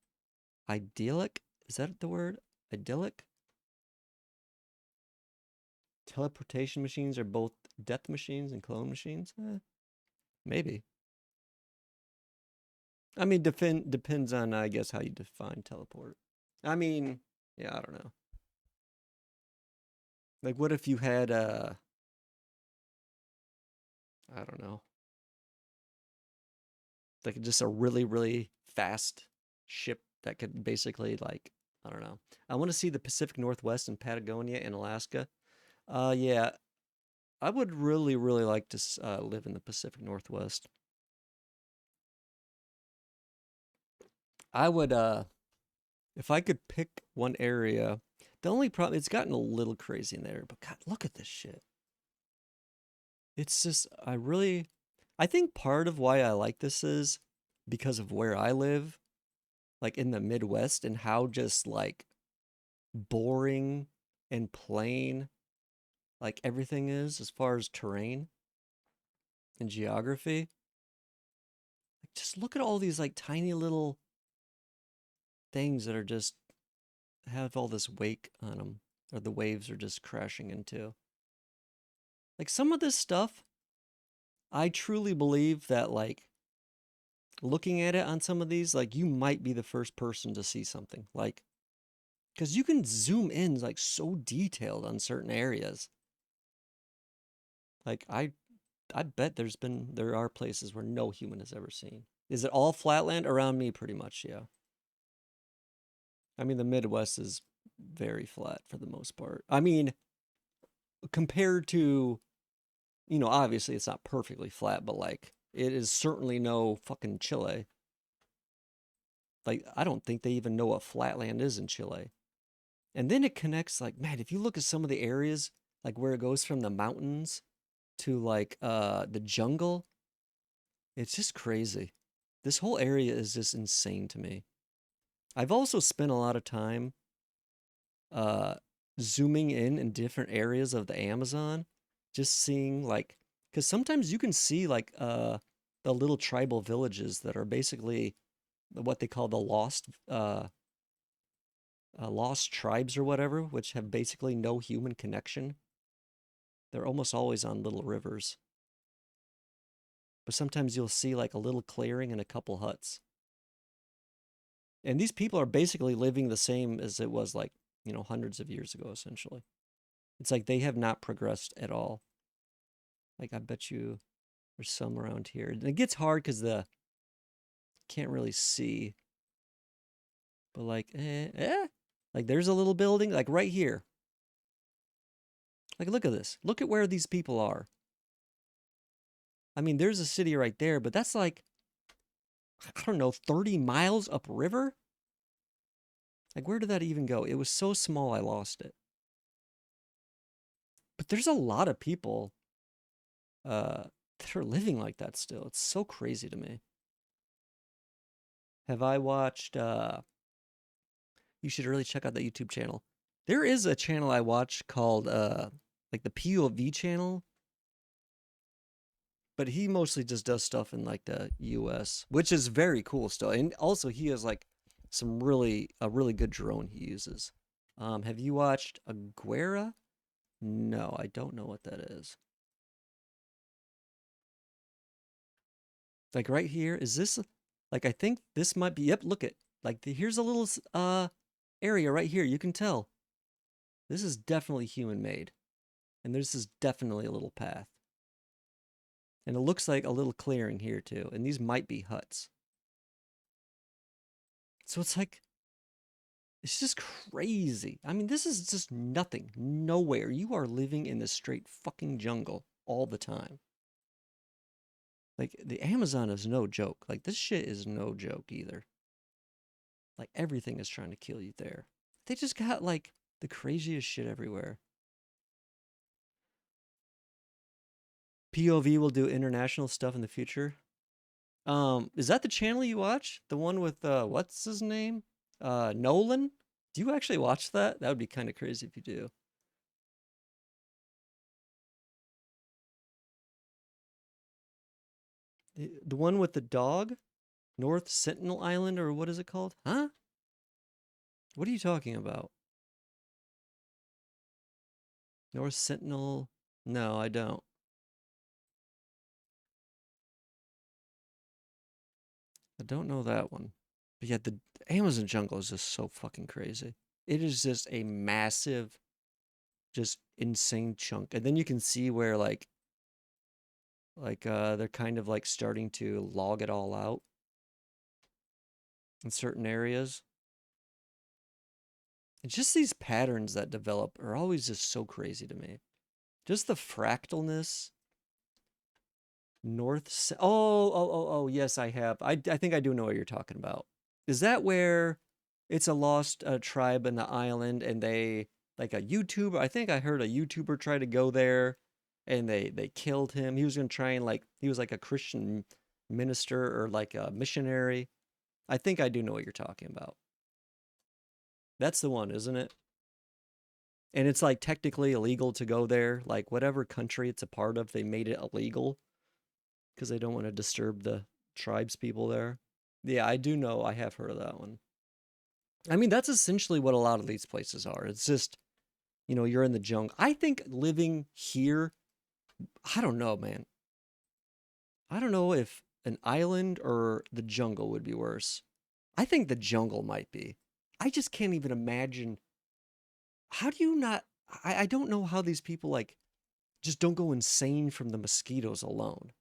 idyllic. Is that the word? Idyllic? Teleportation machines are both death machines and clone machines? Maybe. I mean, depends on, I guess, how you define teleport. I mean, yeah, I don't know. Like, what if you had, I don't know, like just a really, really fast ship that could basically, like, I don't know. I want to see the Pacific Northwest and Patagonia and Alaska. Yeah, I would really, really like to live in the Pacific Northwest. I would, if I could pick one area, the only problem, it's gotten a little crazy in there, but God, look at this shit. It's just, I think part of why I like this is because of where I live, like in the Midwest, and how just like boring and plain like everything is as far as terrain and geography. Like, just look at all these like tiny little things that are just have all this wake on them, or the waves are just crashing into. Like some of this stuff, I truly believe that like looking at it on some of these, like you might be the first person to see something. Like, because you can zoom in like so detailed on certain areas. Like I bet there are places where no human has ever seen. Is it all flatland around me? Pretty much, yeah. I mean, the Midwest is very flat for the most part. I mean, compared to, obviously it's not perfectly flat, but like it is certainly no fucking Chile. Like I don't think they even know what flatland is in Chile. And then it connects like, man, if you look at some of the areas like where it goes from the mountains to like the jungle, it's just crazy. This whole area is just insane to me. I've also spent a lot of time uh zooming in different areas of the Amazon, just seeing like, because sometimes you can see like the little tribal villages that are basically what they call the lost tribes or whatever, which have basically no human connection. They're almost always on little rivers, but sometimes you'll see like a little clearing and a couple huts. And these people are basically living the same as it was like, hundreds of years ago, essentially. It's like they have not progressed at all. Like, I bet you there's some around here. And it gets hard because the can't really see, but like, like there's a little building, like right here. Like, look at this. Look at where these people are. I mean, there's a city right there, but that's like, I don't know, 30 miles upriver? Like, where did that even go? It was so small, I lost it. But there's a lot of people that are living like that still. It's so crazy to me. Have I watched, you should really check out that YouTube channel. There is a channel I watch called, like the POV channel, but he mostly just does stuff in like the US, which is very cool still. And also he has like a really good drone he uses. Have you watched Aguera? No, I don't know what that is. Like right here, is this like, I think this might be, yep, look at like here's a little area right here. You can tell this is definitely human made. And this is definitely a little path. And it looks like a little clearing here too. And these might be huts. So it's like, it's just crazy. I mean, this is just nothing, nowhere. You are living in the straight fucking jungle all the time. Like, the Amazon is no joke. Like, this shit is no joke either. Like, everything is trying to kill you there. They just got, like, the craziest shit everywhere. POV will do international stuff in the future. Is that the channel you watch? The one with what's his name? Nolan? Do you actually watch that? That would be kind of crazy if you do. The one with the dog? North Sentinel Island, or what is it called? Huh? What are you talking about? North Sentinel? No, I don't. I don't know that one. But yeah, the Amazon jungle is just so fucking crazy. It is just a massive, just insane chunk. And then you can see where they're kind of like starting to log it all out in certain areas. And just these patterns that develop are always just so crazy to me. Just the fractalness. Oh, yes, I have. I think I do know what you're talking about. Is that where it's a lost tribe in the island and they, like a YouTuber, I think I heard a YouTuber try to go there and they killed him. He was going to try and like, he was like a Christian minister or like a missionary. I think I do know what you're talking about. That's the one, isn't it? And it's like technically illegal to go there. Like whatever country it's a part of, they made it illegal because they don't want to disturb the tribes people there. Yeah, I do know. I have heard of that one. I mean, that's essentially what a lot of these places are. It's just, you're in the jungle. I think living here, I don't know, man. I don't know if an island or the jungle would be worse. I think the jungle might be. I just can't even imagine. How do you not? I don't know how these people like just don't go insane from the mosquitoes alone.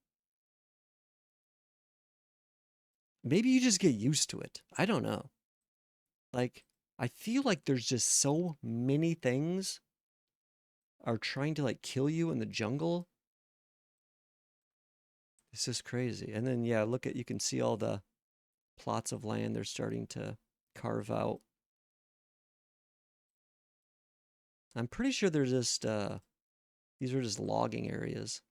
Maybe you just get used to it. I don't know. Like, I feel like there's just so many things are trying to like kill you in the jungle. It's just crazy. And then, yeah, you can see all the plots of land they're starting to carve out. I'm pretty sure they're just, these are just logging areas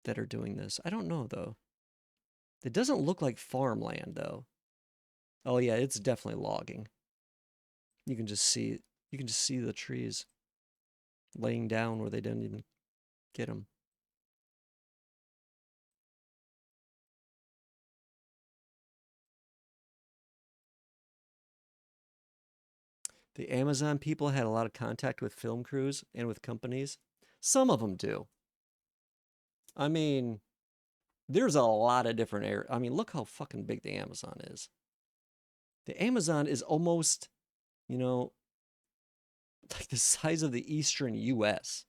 that are doing this. I don't know, though. It doesn't look like farmland, though. Oh, yeah, it's definitely logging. You can just see, the trees laying down where they didn't even get them. The Amazon people had a lot of contact with film crews and with companies. Some of them do. I mean, there's a lot of different areas. I mean, look how fucking big the Amazon is. The Amazon is almost, you know, like the size of the eastern US.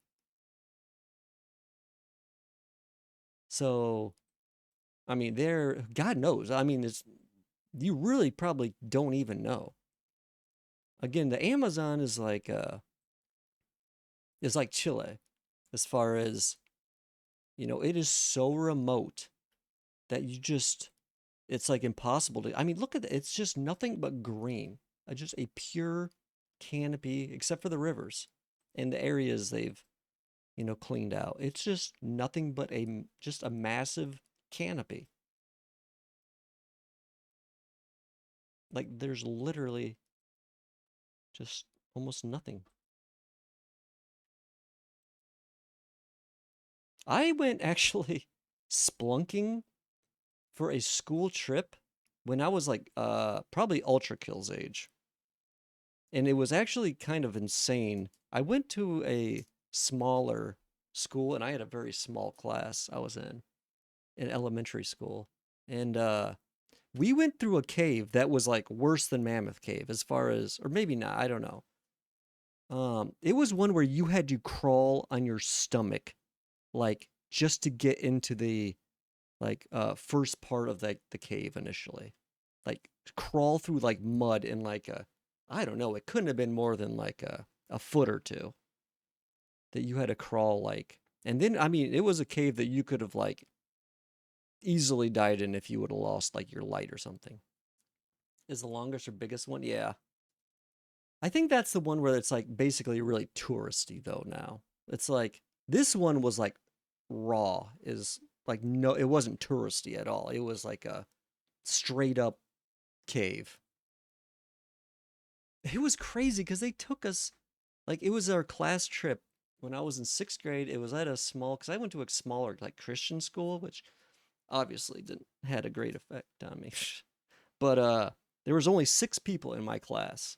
So, I mean, God knows. I mean, you really probably don't even know. Again, the Amazon is like Chile as far as, it is so remote that it's like impossible to. I mean, look at it. It's just nothing but green. Just a pure canopy, except for the rivers and the areas they've, cleaned out. It's just nothing but just a massive canopy. Like there's literally just almost nothing. I went actually splunking for a school trip when I was like probably Ultra Kills age. And it was actually kind of insane. I went to a smaller school and I had a very small class I was in elementary school. And we went through a cave that was like worse than Mammoth Cave as far as, or maybe not, I don't know. It was one where you had to crawl on your stomach, like just to get into the first part of the cave initially. Like crawl through like mud in like I don't know, it couldn't have been more than like a foot or two that you had to crawl like. And then I mean, it was a cave that you could have like easily died in if you would have lost like your light or something. Is the longest or biggest one? Yeah. I think that's the one where it's like basically really touristy though now. It's like this one was like raw is like no, it wasn't touristy at all. It was like a straight up cave. It was crazy because they took us like it was our class trip when I was in 6th grade. It was at a small because I went to a smaller like Christian school, which obviously didn't had a great effect on me. But there was only 6 people in my class.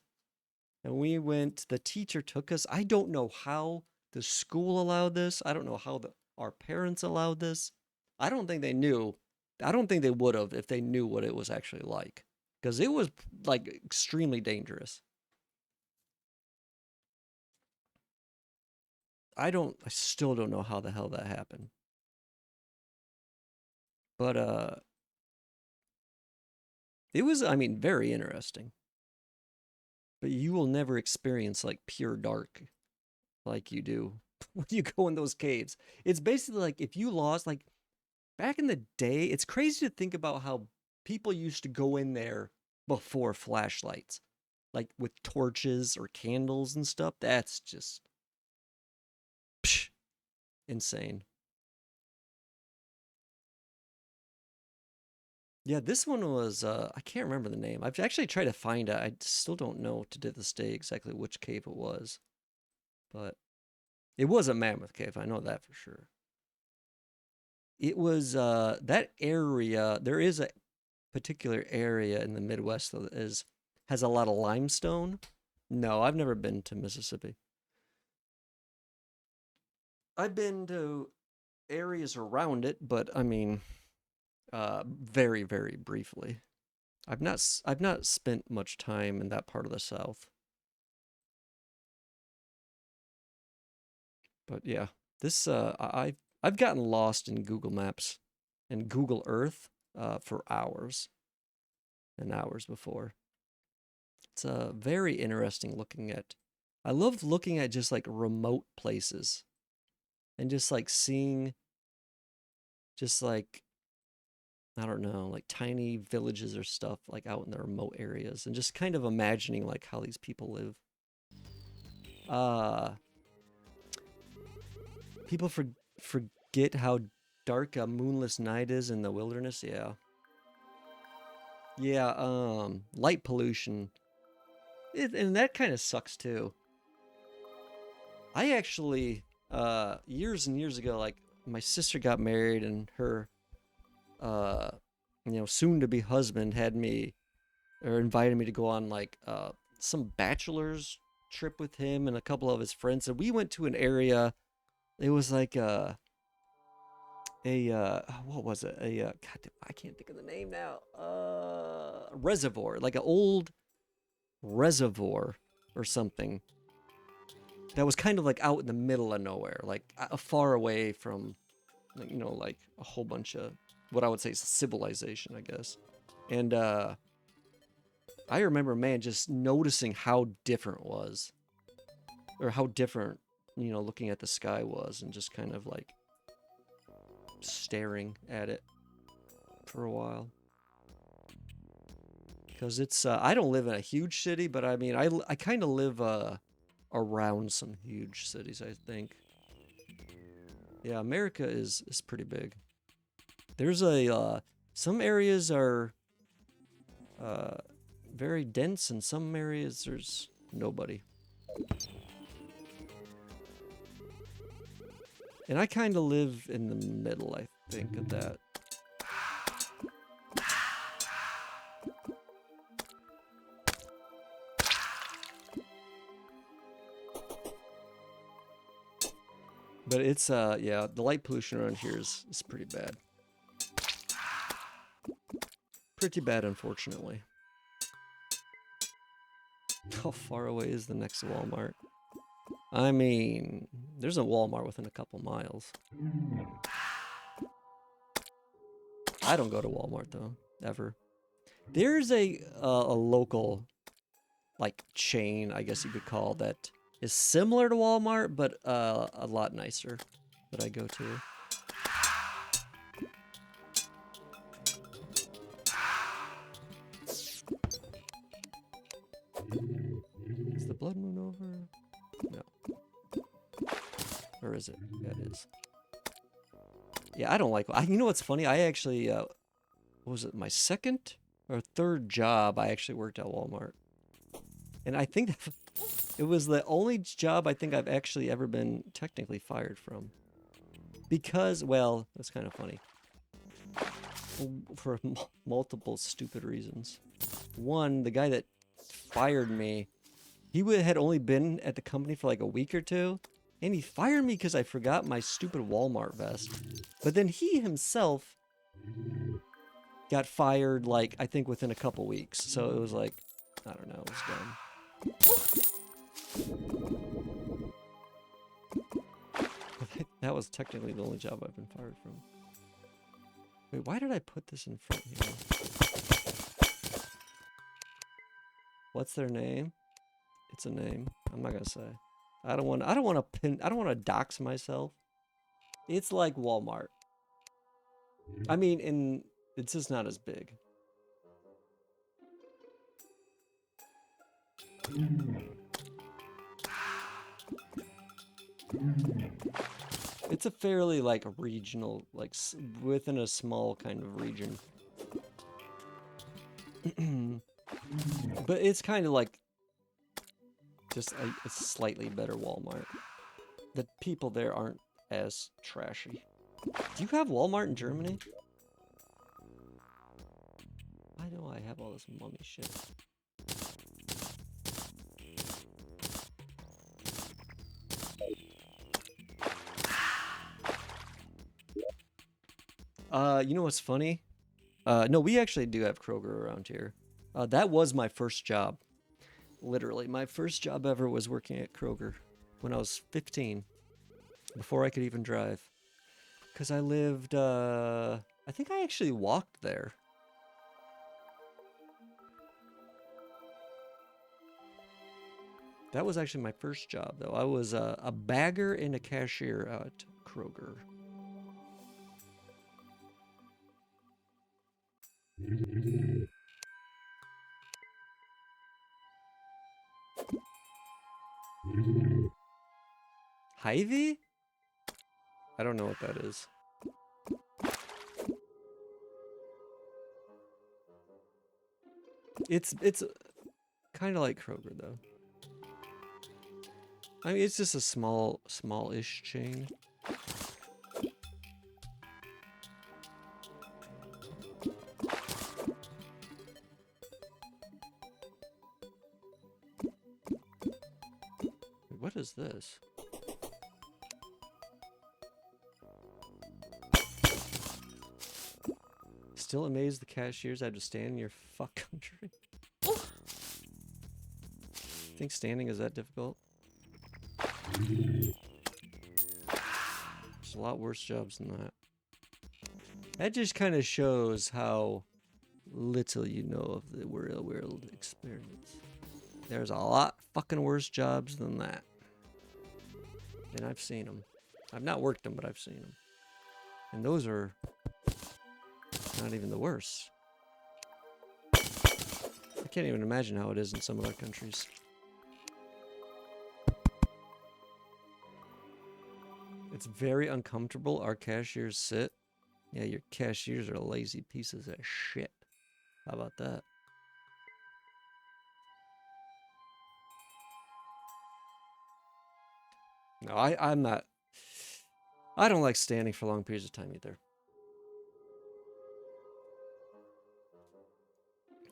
And we went, the teacher took us. I don't know how the school allowed this. I don't know how our parents allowed this. I don't think they knew I don't think they would have if they knew what it was actually like, because it was like extremely dangerous. I still don't know how the hell that happened. But it was, I mean, very interesting. But you will never experience like pure dark like you do when you go in those caves. It's basically like if you lost, like back in the day, it's crazy to think about how people used to go in there before flashlights, like with torches or candles and stuff. That's just psh, insane. Yeah, this one was I can't remember the name. I've actually tried to find it. I still don't know to this day exactly which cave it was. But it was a mammoth cave, I know that for sure. It was that area, there is a particular area in the Midwest that has a lot of limestone. No, I've never been to Mississippi. I've been to areas around it, but I mean, very, very briefly. I've not spent much time in that part of the South. But yeah, this I've gotten lost in Google Maps and Google Earth for hours and hours before. It's very interesting looking at. I love looking at just like remote places and just like seeing just like I don't know, like tiny villages or stuff like out in the remote areas and just kind of imagining like how these people live. Uh People forget how dark a moonless night is in the wilderness. Yeah. Yeah, light pollution. And that kind of sucks too. I actually years and years ago, like my sister got married and her uh soon to be husband had me or invited me to go on like some bachelor's trip with him and a couple of his friends, and we went to an area. It was like what was it? God, I can't think of the name now. Reservoir, like an old reservoir or something that was kind of like out in the middle of nowhere, like far away from, like, like a whole bunch of what I would say is civilization, I guess. And I remember, man, just noticing how different it was, or how different, looking at the sky was, and just kind of like staring at it for a while. Because it's, I don't live in a huge city, but I mean, I kind of live around some huge cities, I think. Yeah, America is pretty big. There's some areas are uh, very dense, and some areas there's nobody. And I kind of live in the middle, I think, of that. But it's, yeah, the light pollution around here is pretty bad. Pretty bad, unfortunately. How far away is the next Walmart? I mean, there's a Walmart within a couple miles. I don't go to Walmart, though, ever. There's a local, like, chain, I guess you could call, that is similar to Walmart, but a lot nicer that I go to. Is the blood moon over? No. Or is it? Yeah, it is. Yeah, I don't like... You know what's funny? I actually... what was it? My second or third job, I actually worked at Walmart. And I think it was the only job I think I've actually ever been technically fired from. Because, well, that's kind of funny. For multiple stupid reasons. One, the guy that fired me, he had only been at the company for like a week or two, and he fired me because I forgot my stupid Walmart vest. But then he himself got fired, like, I think within a couple weeks. So it was like, I don't know, it was dumb. That was technically the only job I've been fired from. Wait, why did I put this in front here? What's their name? It's a name. I'm not gonna say. I don't want to dox myself. It's like Walmart. I mean, it's just not as big. It's a fairly like regional, like within a small kind of region. But it's kind of like just a slightly better Walmart. The people there aren't as trashy. Do you have Walmart in Germany? I know I have all this mummy shit. You know what's funny? No, we actually do have Kroger around here. That was my first job. Literally, my first job ever was working at Kroger when I was 15, before I could even drive. Because I lived, I think I actually walked there. That was actually my first job, though. I was a bagger and a cashier at Kroger. Hy-Vee? I don't know what that is. It's kind of like Kroger, though. I mean, it's just a small-ish chain. What is this? Still amazed the cashiers had to stand in your fuck country. Think standing is that difficult? There's a lot worse jobs than that. That just kind of shows how little you know of the real world experience. There's a lot fucking worse jobs than that. And I've seen them. I've not worked them, but I've seen them. And those are not even the worst. I can't even imagine how it is in some other countries. It's very uncomfortable. Our cashiers sit. Yeah, your cashiers are lazy pieces of shit. How about that? No, I'm not. I don't like standing for long periods of time either.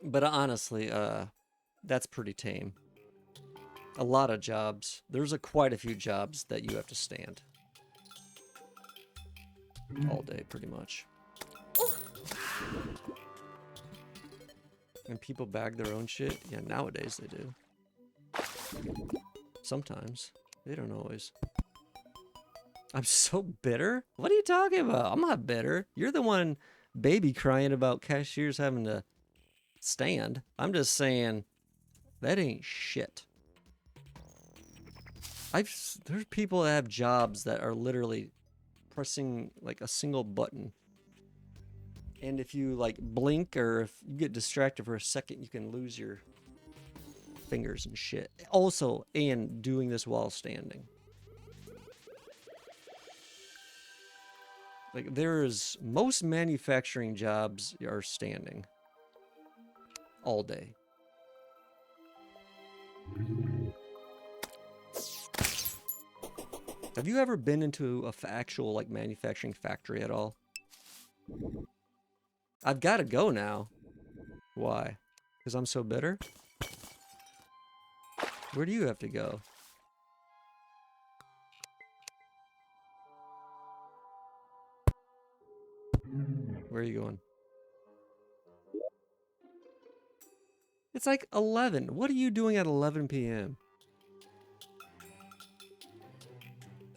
But honestly, that's pretty tame. A lot of jobs. There's quite a few jobs that you have to stand. All day, pretty much. And people bag their own shit? Yeah, nowadays they do. Sometimes. They don't always. I'm so bitter? What are you talking about? I'm not bitter. You're the one baby crying about cashiers having to stand. I'm just saying that ain't shit. There's people that have jobs that are literally pressing like a single button. And if you like blink or if you get distracted for a second, you can lose your fingers and shit. Also, and doing this while standing. Like most manufacturing jobs are standing all day. Have you ever been into a actual like manufacturing factory at all? I've got to go now. Why? Because I'm so bitter? Where do you have to go? Where are you going? It's like 11. What are you doing at 11 p.m.?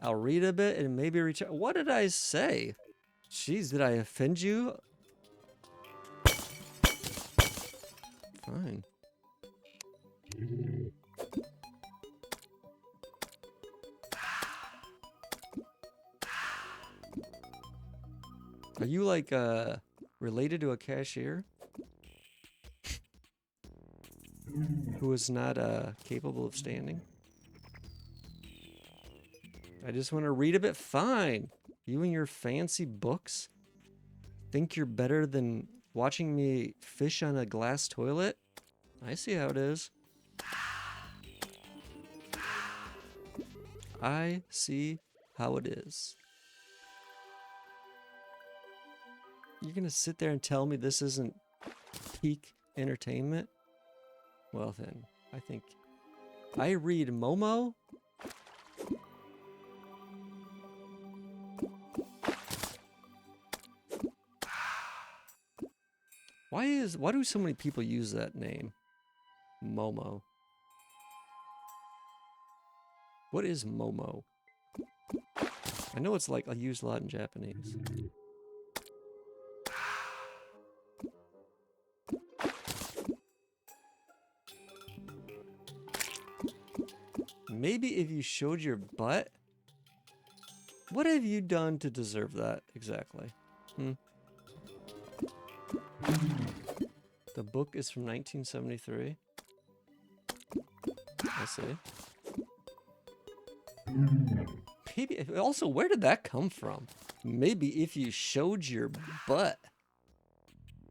I'll read a bit and maybe reach out. What did I say? Jeez, did I offend you? Fine. Are you like related to a cashier who is not capable of standing? I just want to read a bit. Fine. You and your fancy books think you're better than watching me fish on a glass toilet? I see how it is. I see how it is. You're gonna sit there and tell me this isn't peak entertainment? Well then, I think I read Momo. Why do so many people use that name? Momo. What is Momo? I know it's like used a lot in Japanese. Maybe if you showed your butt? What have you done to deserve that exactly? The book is from 1973. I see. Maybe, also, where did that come from? Maybe if you showed your butt.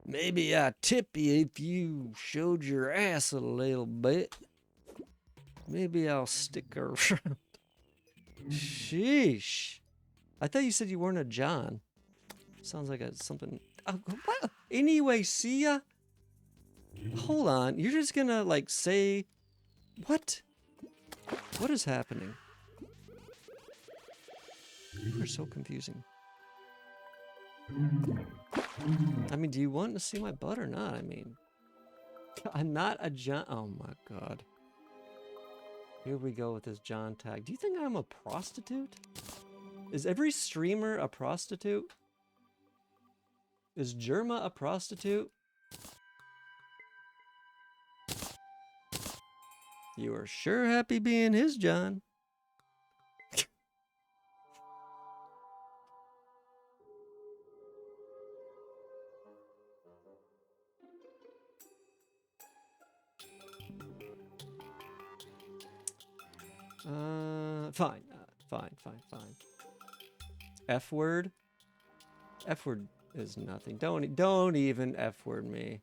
Maybe I tip you if you showed your ass a little bit. Maybe I'll stick around. Sheesh. I thought you said you weren't a John. Sounds like something. What? Anyway, see ya. Hold on. You're just gonna like say. What? What is happening? You are so confusing. I mean, do you want to see my butt or not? I mean, I'm not a John. Oh my god. Here we go with this John tag. Do you think I'm a prostitute? Is every streamer a prostitute? Is Germa a prostitute? You are sure happy being his John. Fine. Fine. F word? F word is nothing. Don't even F word me.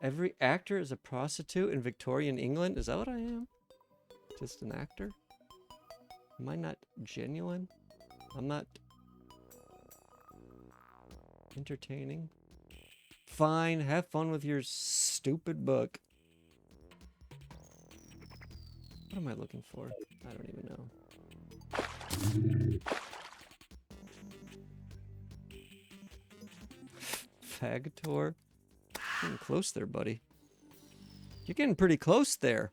Every actor is a prostitute in Victorian England? Is that what I am? Just an actor? Am I not genuine? I'm not entertaining? Fine, have fun with your stupid book. What am I looking for? I don't even know. Fagator? Getting close there, buddy. You're getting pretty close there.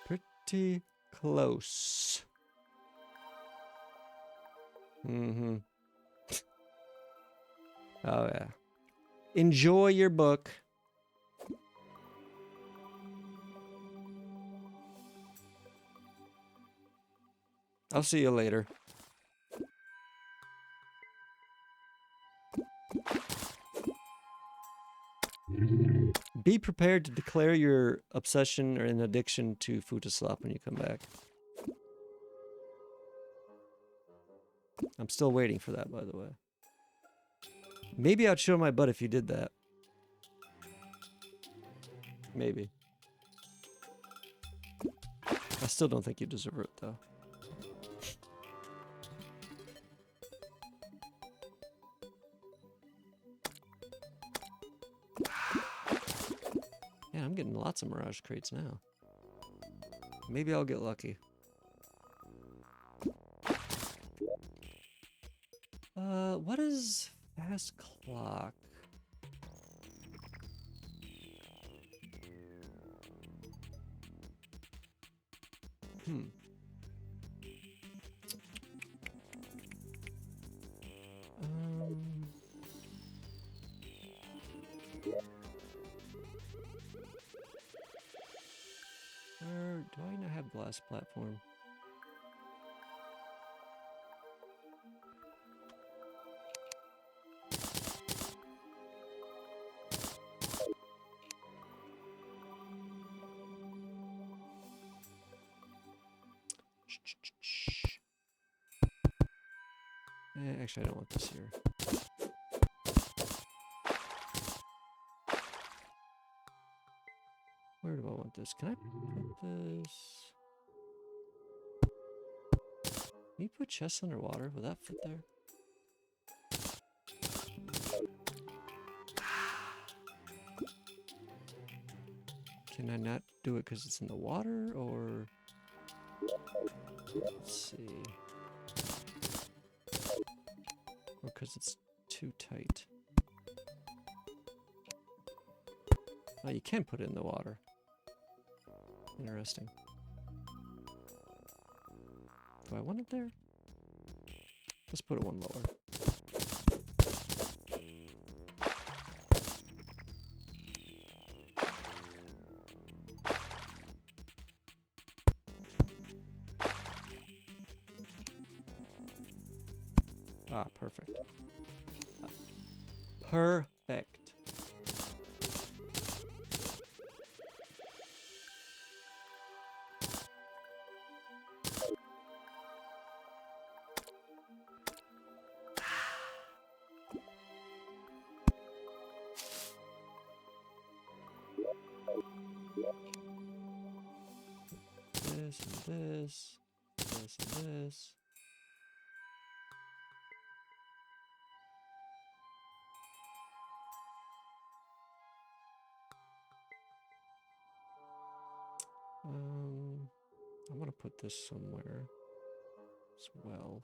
Pretty close. Mm-hmm. Oh, yeah. Enjoy your book. I'll see you later. Be prepared to declare your obsession or an addiction to Futasop when you come back. I'm still waiting for that, by the way. Maybe I'd show my butt if you did that. Maybe. I still don't think you deserve it, though. Yeah, I'm getting lots of Mirage crates now. Maybe I'll get lucky. What is Glass clock. Where do I not have glass platform? Actually, I don't want this here. Where do I want this? Can I put this? Can you put chests underwater? Will that fit there? Can I not do it because it's in the water, or... Let's see. Or because it's too tight. Oh, you can put it in the water. Interesting. Do I want it there? Let's put it one lower. Ah, perfect. Perfect. This and this. This and this. I'm gonna put this somewhere as well.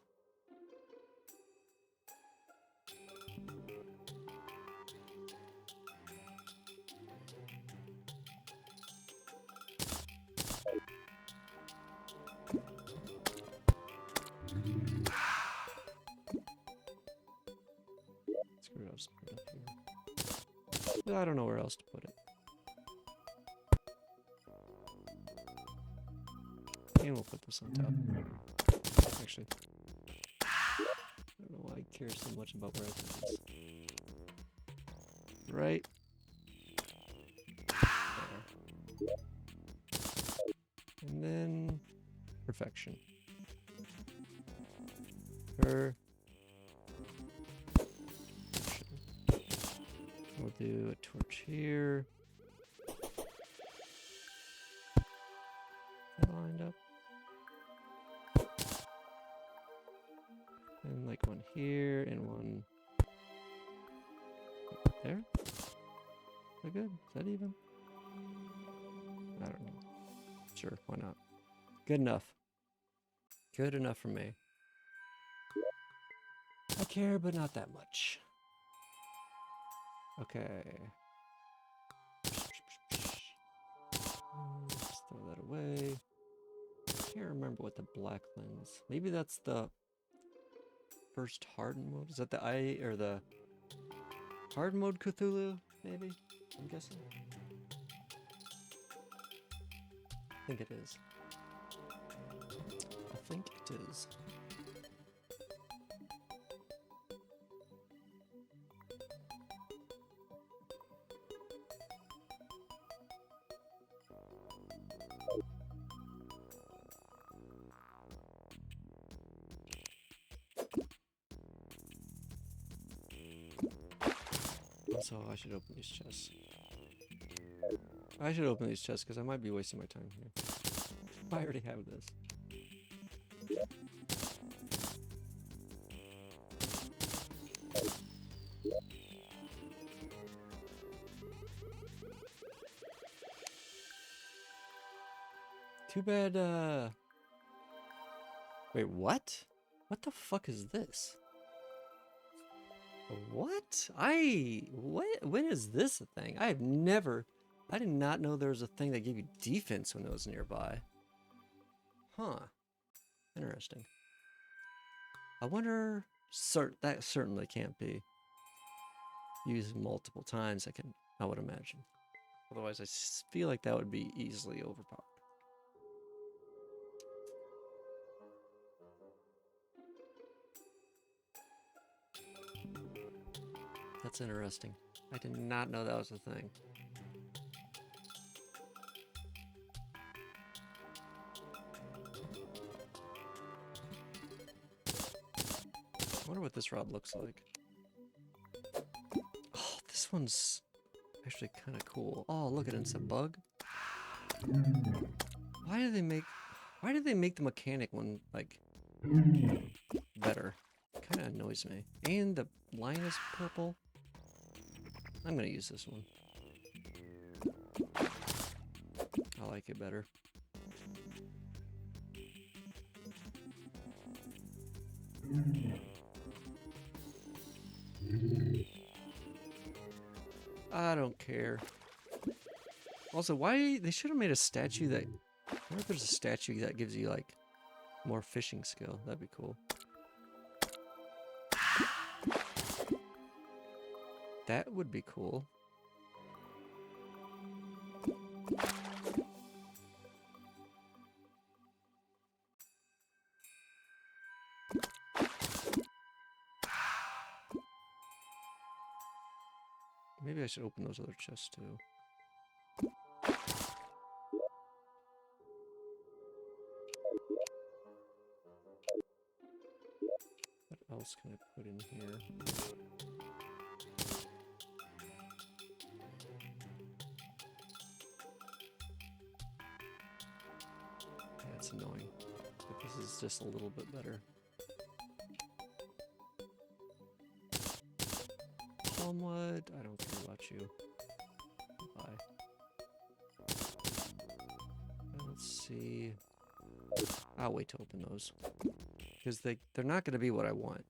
Screw it up, screw it up here. I don't know where else to put it. And we'll put this on top. Actually, I don't know why I care so much about where I put this. Right there. And then perfection. We'll do a torch here. That lined up. And like one here and one there. Is that good? Is that even? I don't know. Sure, why not? Good enough. Good enough for me. I care, but not that much. Okay. Just throw that away. I can't remember what the black lens. Maybe that's the first hard mode. Is that the eye or the hard mode Cthulhu? Maybe. I'm guessing. I think it is. I think it is. So I should open these chests. I should open these chests because I might be wasting my time here. I already have this. Too bad, Wait, what? What the fuck is this? What? When is this a thing? I did not know there was a thing that gave you defense when it was nearby. Huh. Interesting. I wonder, that certainly can't be used multiple times, I would imagine. Otherwise, I feel like that would be easily overpowered. That's interesting. I did not know that was a thing. I wonder what this rod looks like. Oh, this one's actually kind of cool. Oh, look at it, it's a bug. Why did they make the mechanic one, like, better? It kind of annoys me. And the line is purple. I'm gonna use this one. I like it better. I don't care. Also, why they should have made a statue that. I wonder if there's a statue that gives you like more fishing skill. That'd be cool. That would be cool. Maybe I should open those other chests too. What else can I put in here? Yeah, it's annoying. But this is just a little bit better. Palmwood, I don't care about you. Bye. Let's see. I'll wait to open those. Because they're not going to be what I want.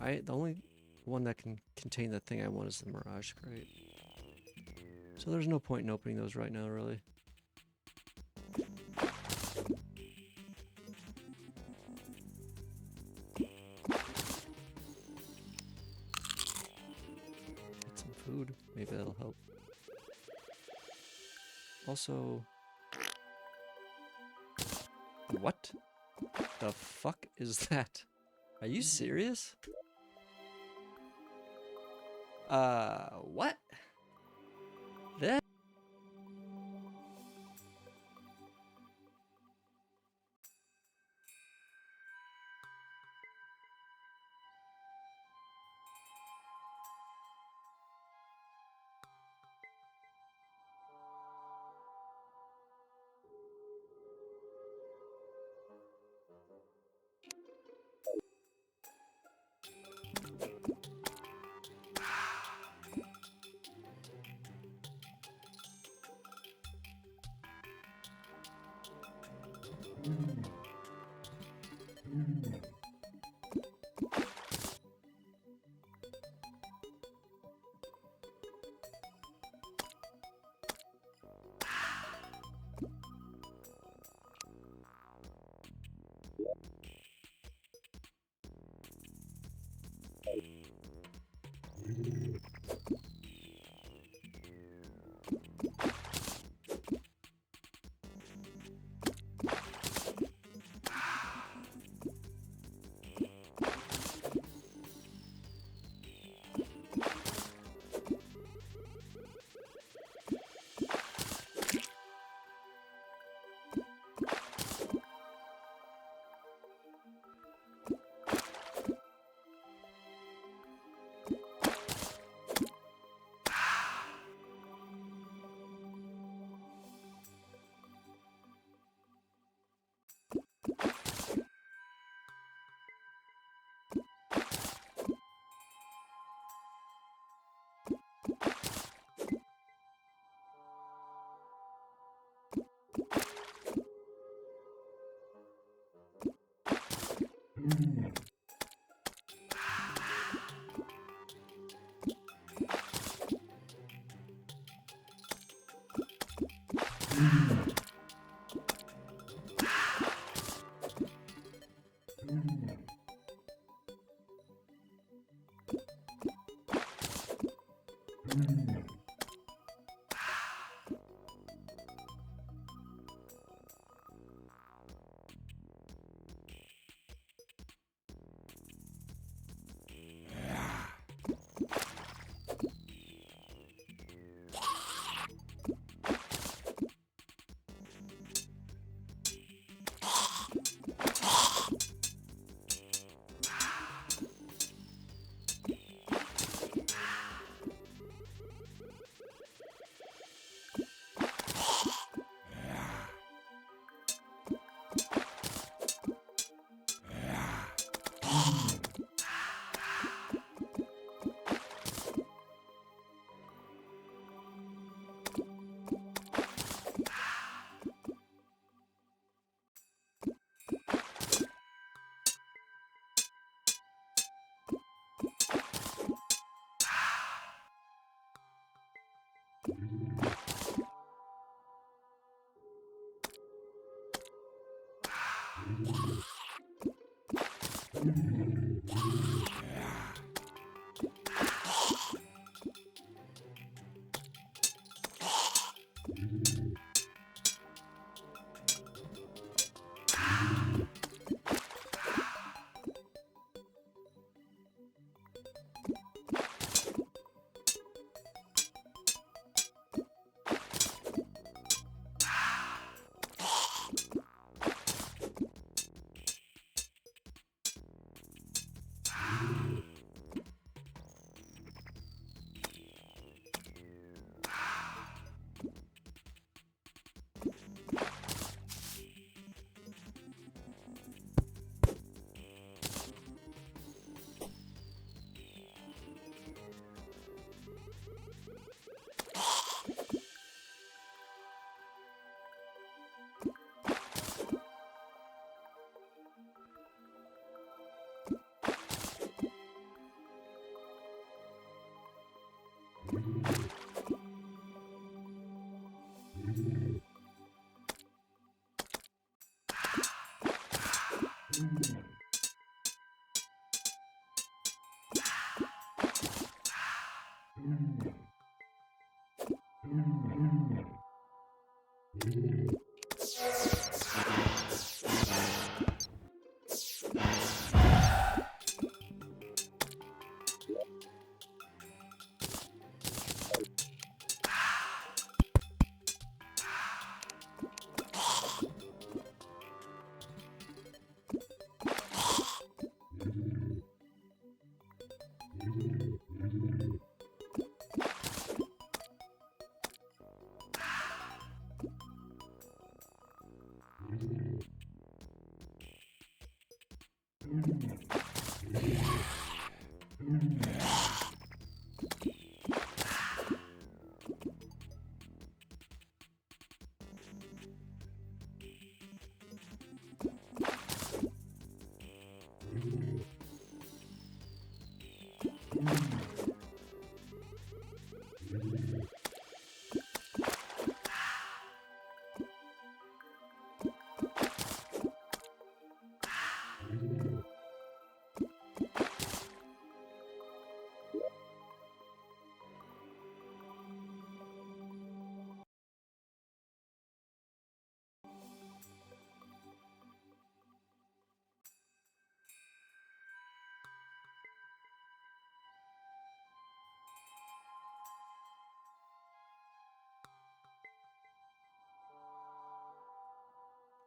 The only one that can contain the thing I want is the Mirage Crate. So there's no point in opening those right now, really. Get some food. Maybe that'll help. Also... What the fuck is that? Are you serious? What? That?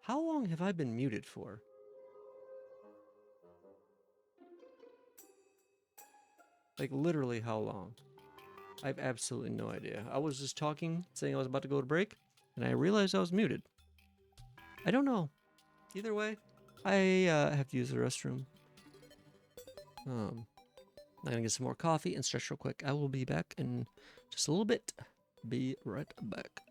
How long have I been muted for? Like, literally how long? I have absolutely no idea. I was just talking, saying I was about to go to break, and I realized I was muted. I don't know. Either way, I have to use the restroom. I'm gonna get some more coffee and stretch real quick. I will be back in just a little bit. Be right back.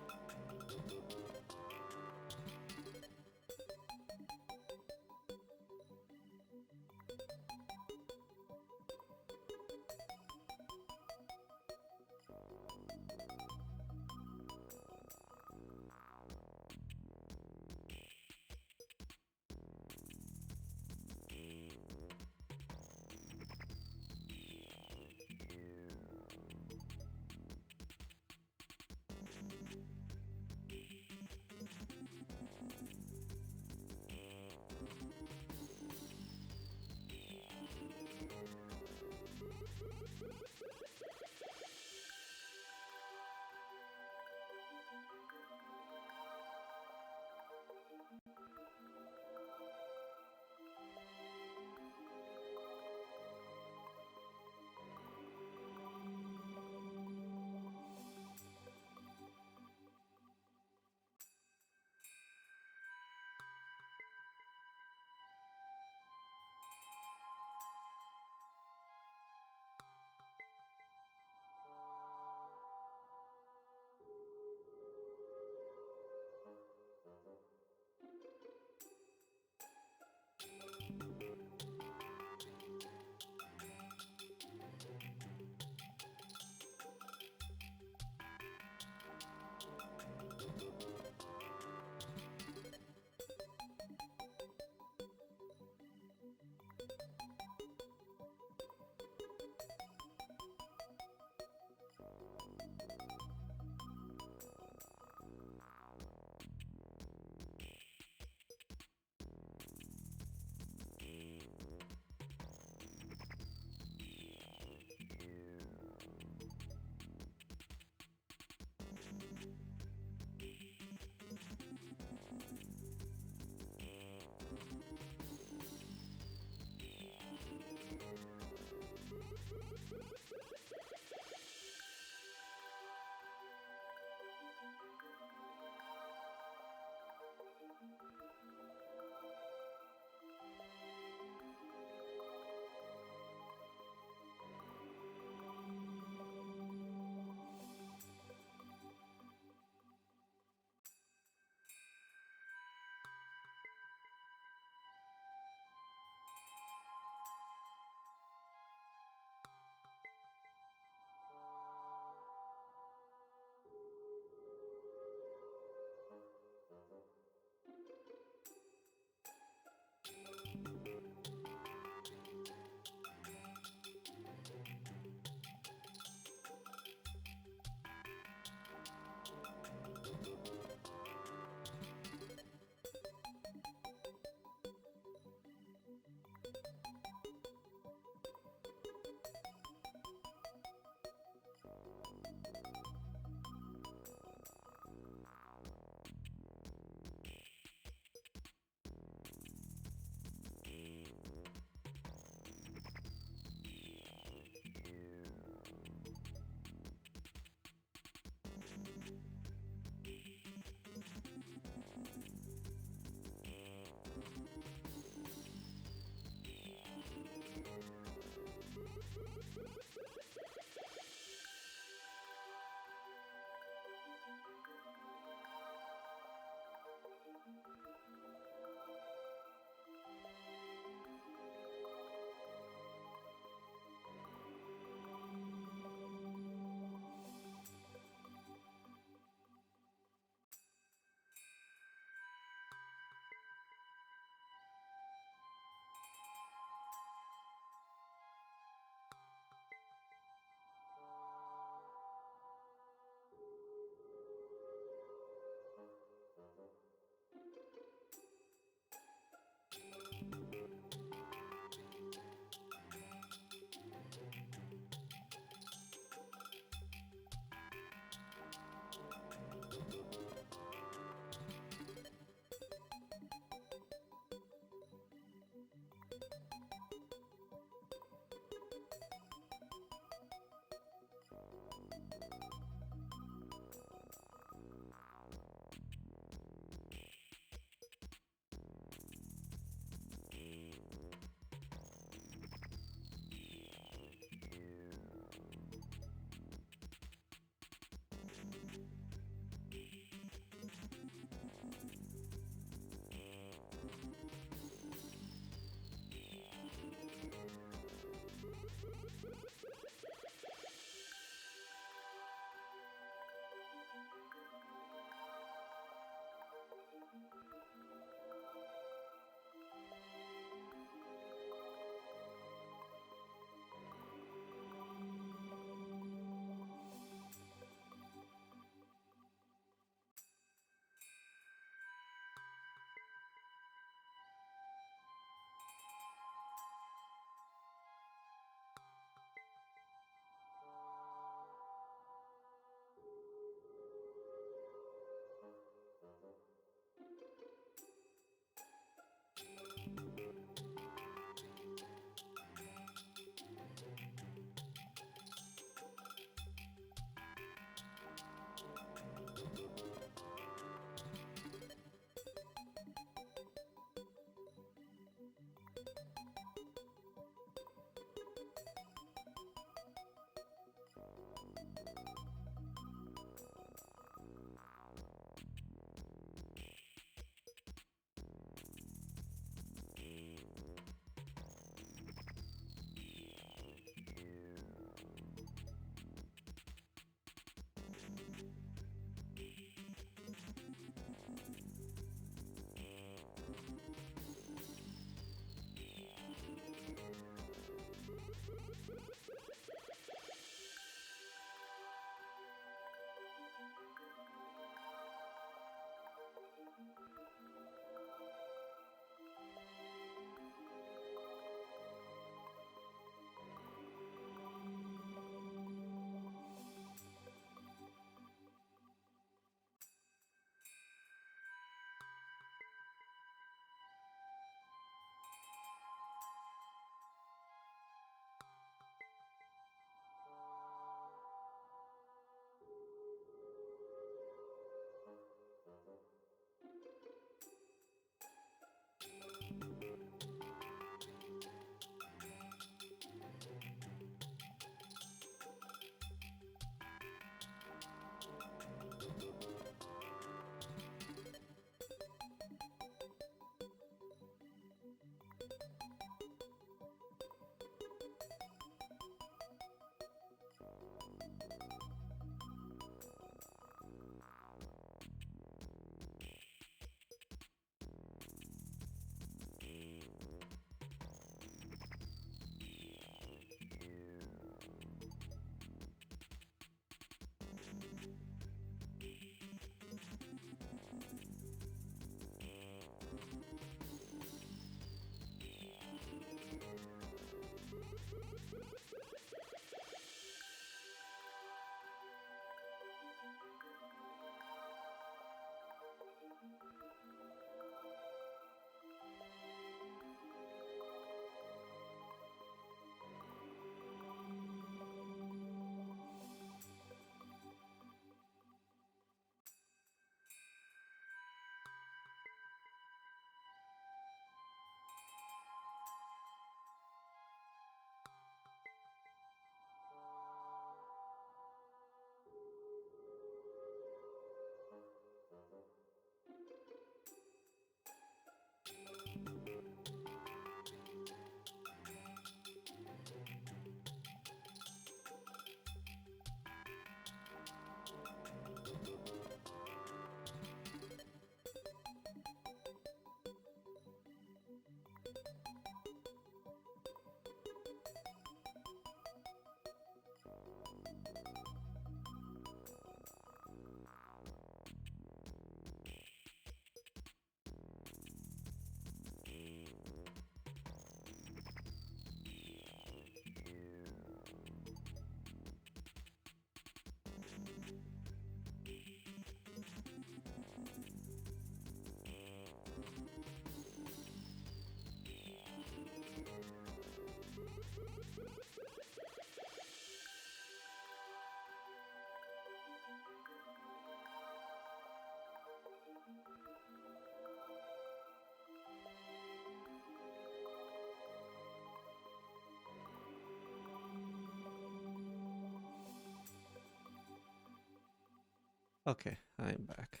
Okay, I am back.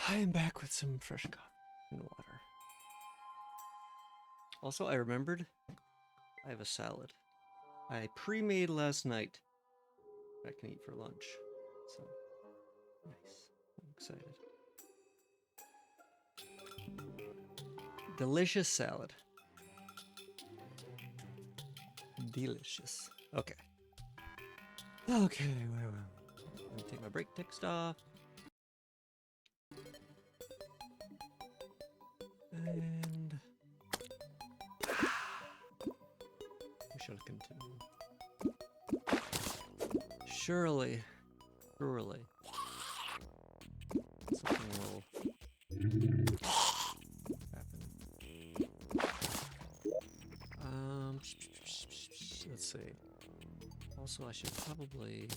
I am back with some fresh coffee and water. Also, I remembered I have a salad I pre-made last night that I can eat for lunch. So, nice. I'm excited. Delicious salad. Delicious. Okay. Okay, where am I? Let me take my break text off. And we should continue. Surely. Surely. Something will happen. Let's see. Also, I should probably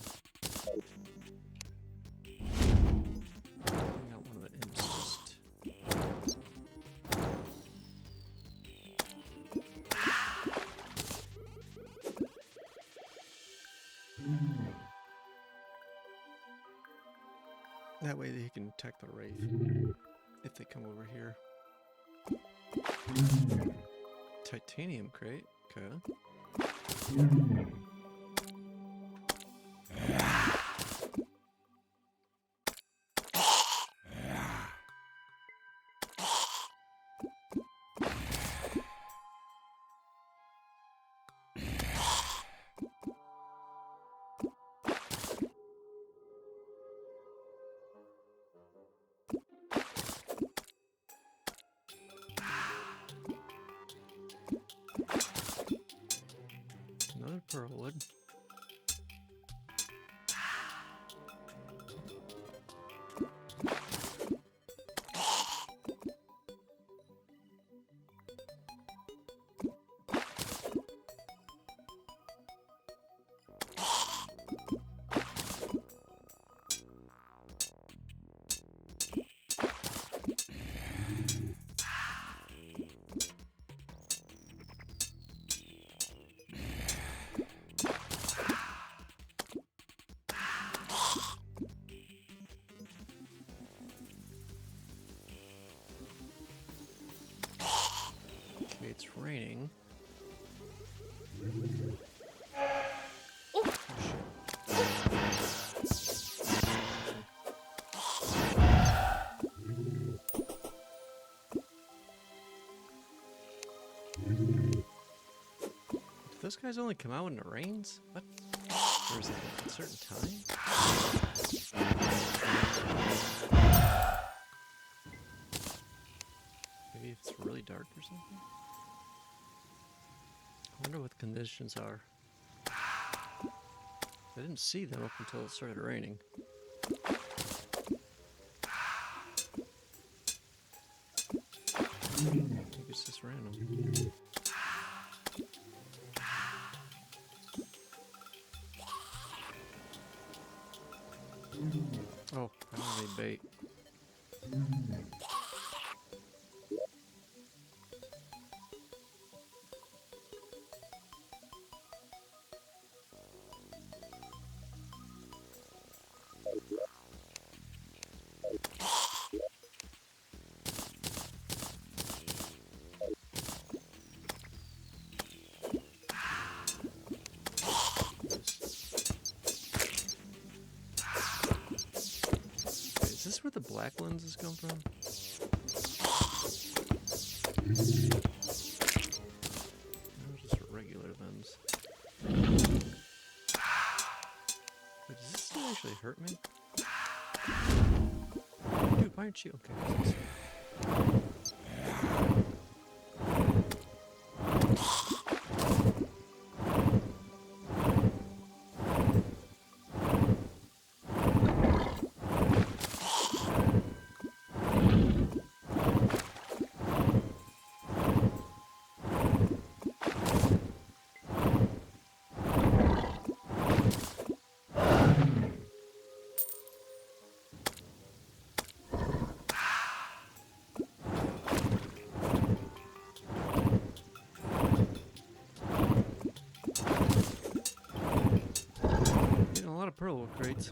bring out one of the insist. That way they can attack the Wraith if they come over here. Titanium crate, okay. Another pearlwood. It's raining. Oh, do those guys only come out when it rains? What? Or is it at a certain time? Maybe if it's really dark or something? I wonder what the conditions are. I didn't see them up until it started raining. Maybe it's just random. Oh, I don't have any bait. Is this where the black lenses come from? No, just a regular lens. Wait, does this still actually hurt me? Dude, why aren't you? Okay. Getting a lot of pearl crates.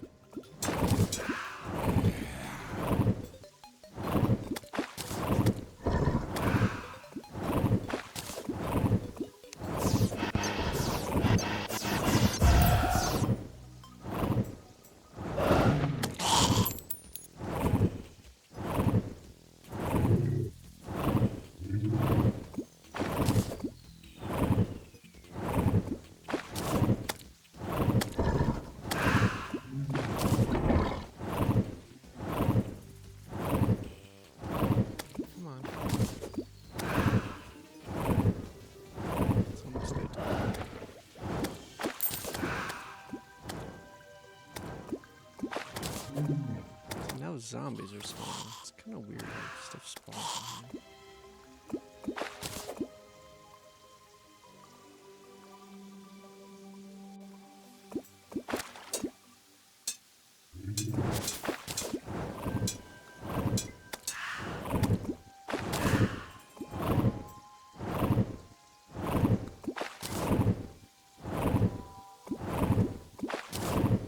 zombies are spawning. It's kind of weird how stuff spawns in here.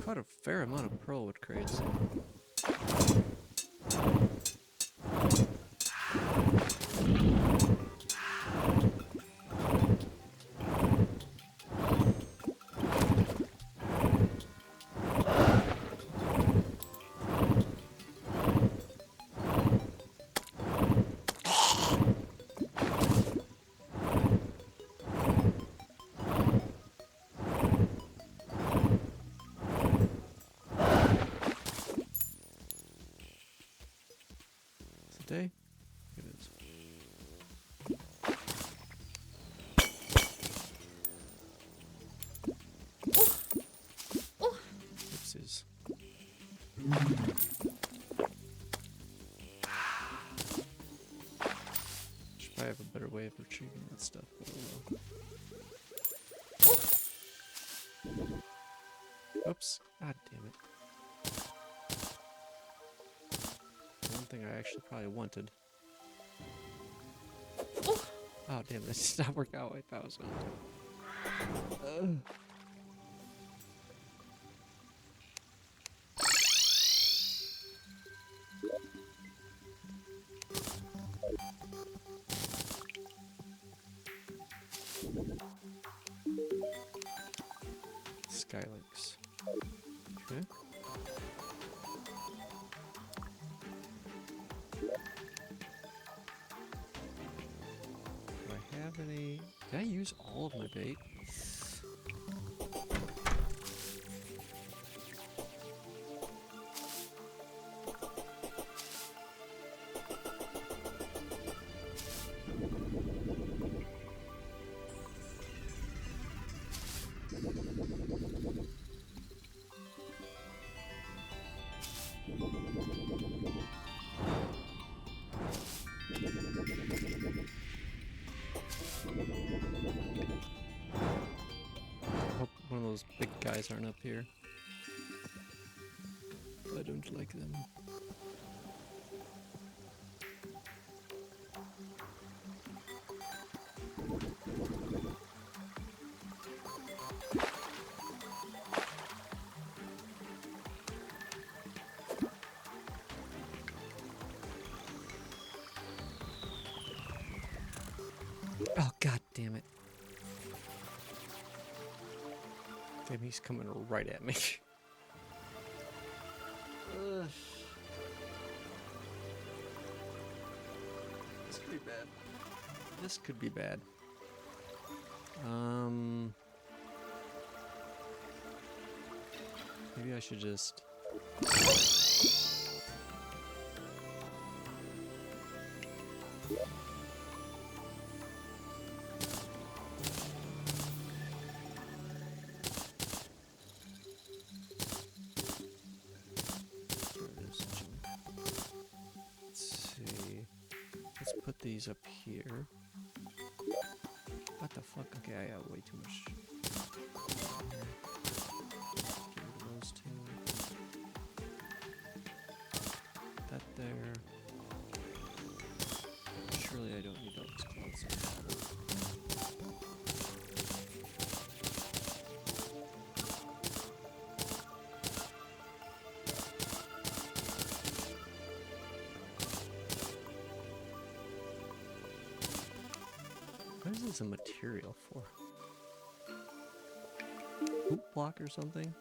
Caught a fair amount of pearlwood crates. Today? It is. Oopsies. Should probably have a better way of retrieving that stuff, but oh well. Oops. God damn it. One thing I actually probably wanted. Oh damn, that did not work out like that was going to. Skylinks. Okay. Do I have any? Did I use all of my bait? Hope one of those big guys aren't up here. I don't like them. Oh, god damn it. Damn, he's coming right at me. Ugh. This could be bad. This could be bad. Maybe I should just... Let's put these up here. What the fuck? Okay, I got way too much. Get rid of those two. That there. Surely I don't need those clothes. What is this a material for? Poop block or something?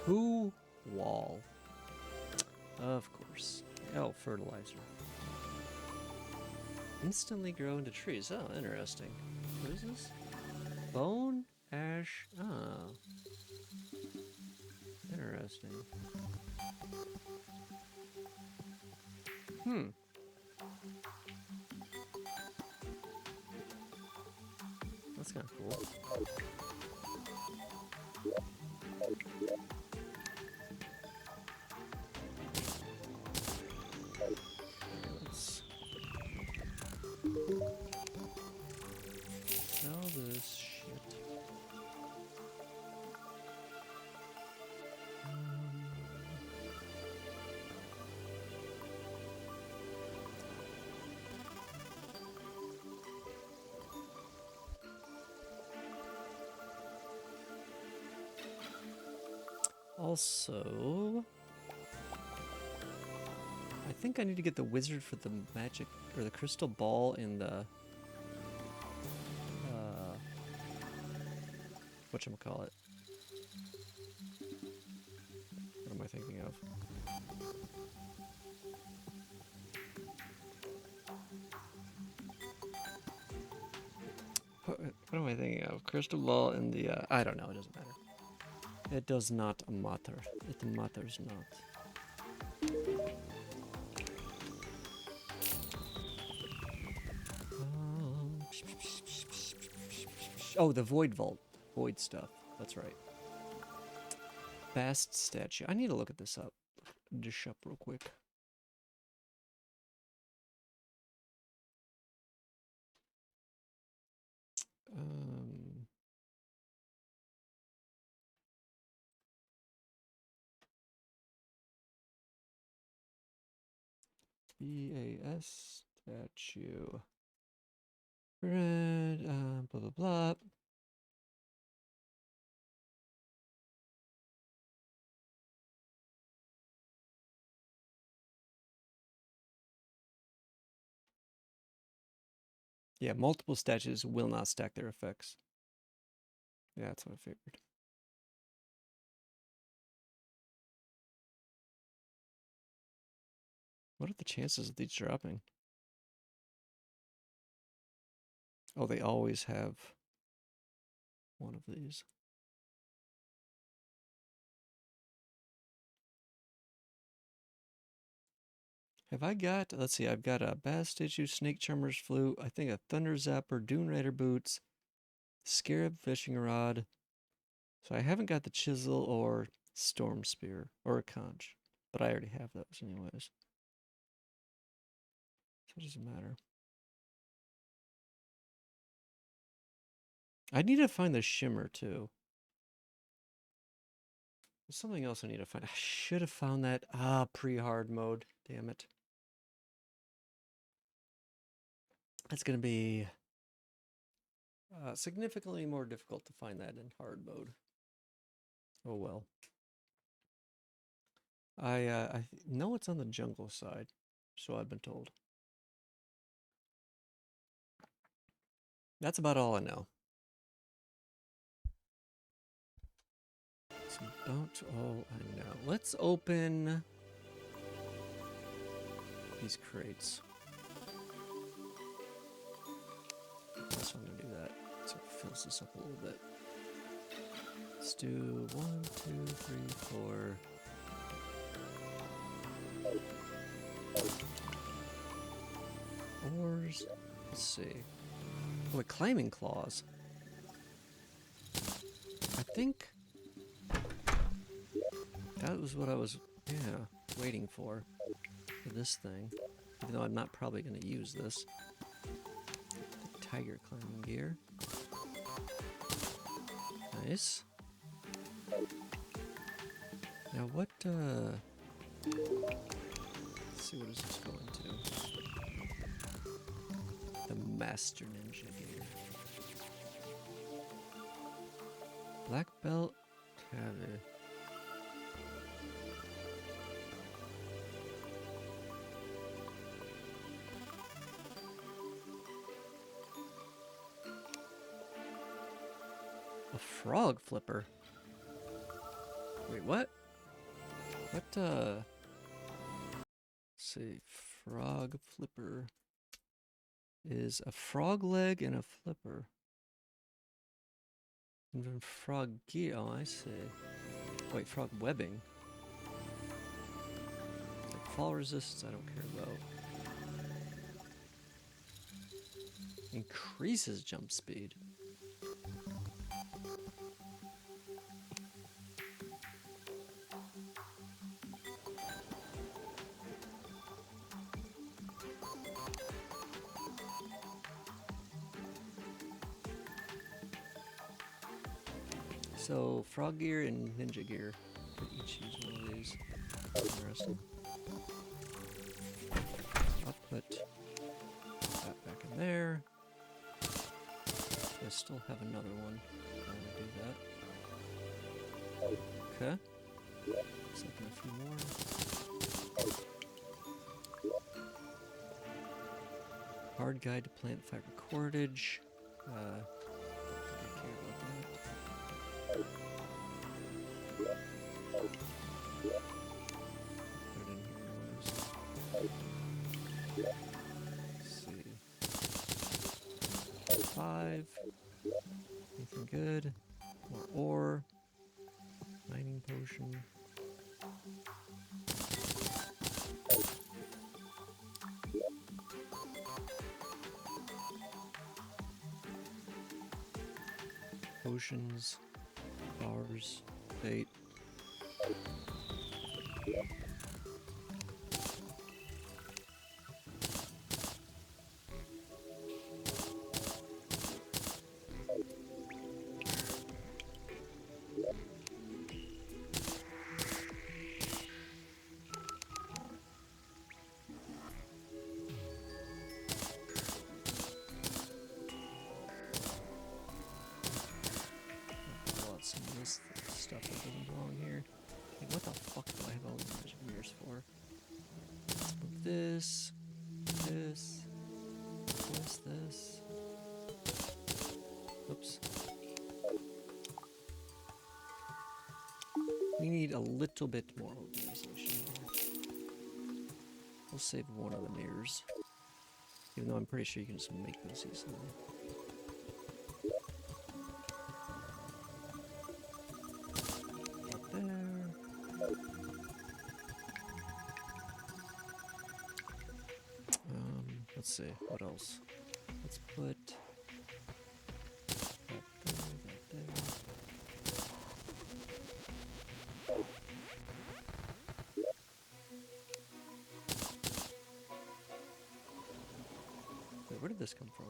Poo wall. Of course. Oh, fertilizer. Instantly grow into trees. Oh, interesting. What is this? Bone ash. Oh. Interesting. Hmm. That's kind of cool. Sell this shit. Also, I think I need to get the wizard for the magic, or the crystal ball in the, whatchamacallit. What am I thinking of? What am I thinking of? Crystal ball in the, I don't know, it doesn't matter. It does not matter. It matters not. Oh, the void vault. Void stuff. That's right. Bast statue. I need to look at this up. Dish up real quick. BAS statue. Red, blah, blah, blah. Yeah, multiple statues will not stack their effects. Yeah, that's what I figured. What are the chances of these dropping? Oh, they always have one of these. Have I got, let's see, I've got a Bass Statue, Snake Charmer's Flute, I think a Thunder Zapper, Dune Raider Boots, Scarab Fishing Rod. So I haven't got the Chisel or Storm Spear or a Conch, but I already have those anyways. So it doesn't matter. I need to find the Shimmer too. There's something else I need to find. I should have found that. Ah, pre-hard mode. Damn it. It's going to be significantly more difficult to find that in hard mode. Oh well. I know it's on the jungle side, so I've been told. That's about all I know. That's about all I know. Let's open these crates. So I'm gonna do that so it fills this up a little bit. Let's do 1, 2, 3, 4. Ores. Let's see. Oh, a climbing claws. I think that was what I was, waiting for this thing. Even though I'm not probably going to use this. The tiger climbing gear. Nice. Now what, let's see, what is this going to? The Master Ninja gear. Black belt. Heavy. A frog flipper. Wait, what? What, let's see, frog flipper is a frog leg and a flipper. And then frog gear, oh, I see. Wait, frog webbing. Like fall resistance, I don't care about. Increases jump speed. So frog gear and ninja gear. Could each use one of these. Interesting. I'll put that back in there. I still have another one. I want to do that. Okay. Looks like a few more. Hard guide to plant fiber cordage. Don't really care about that. Put it in here anyways. Let's see. 5. Anything good? More ore. Mining potion. Potions. Bars. Bait. Some of this stuff that doesn't belong here. Like, what the fuck do I have all these engineers for? Let's move this, this, this. Oops. We need a little bit more organization here. We'll save one of the mirrors. Even though I'm pretty sure you can just make those easily. Let's see, what else? Let's put that there. Wait, where did this come from?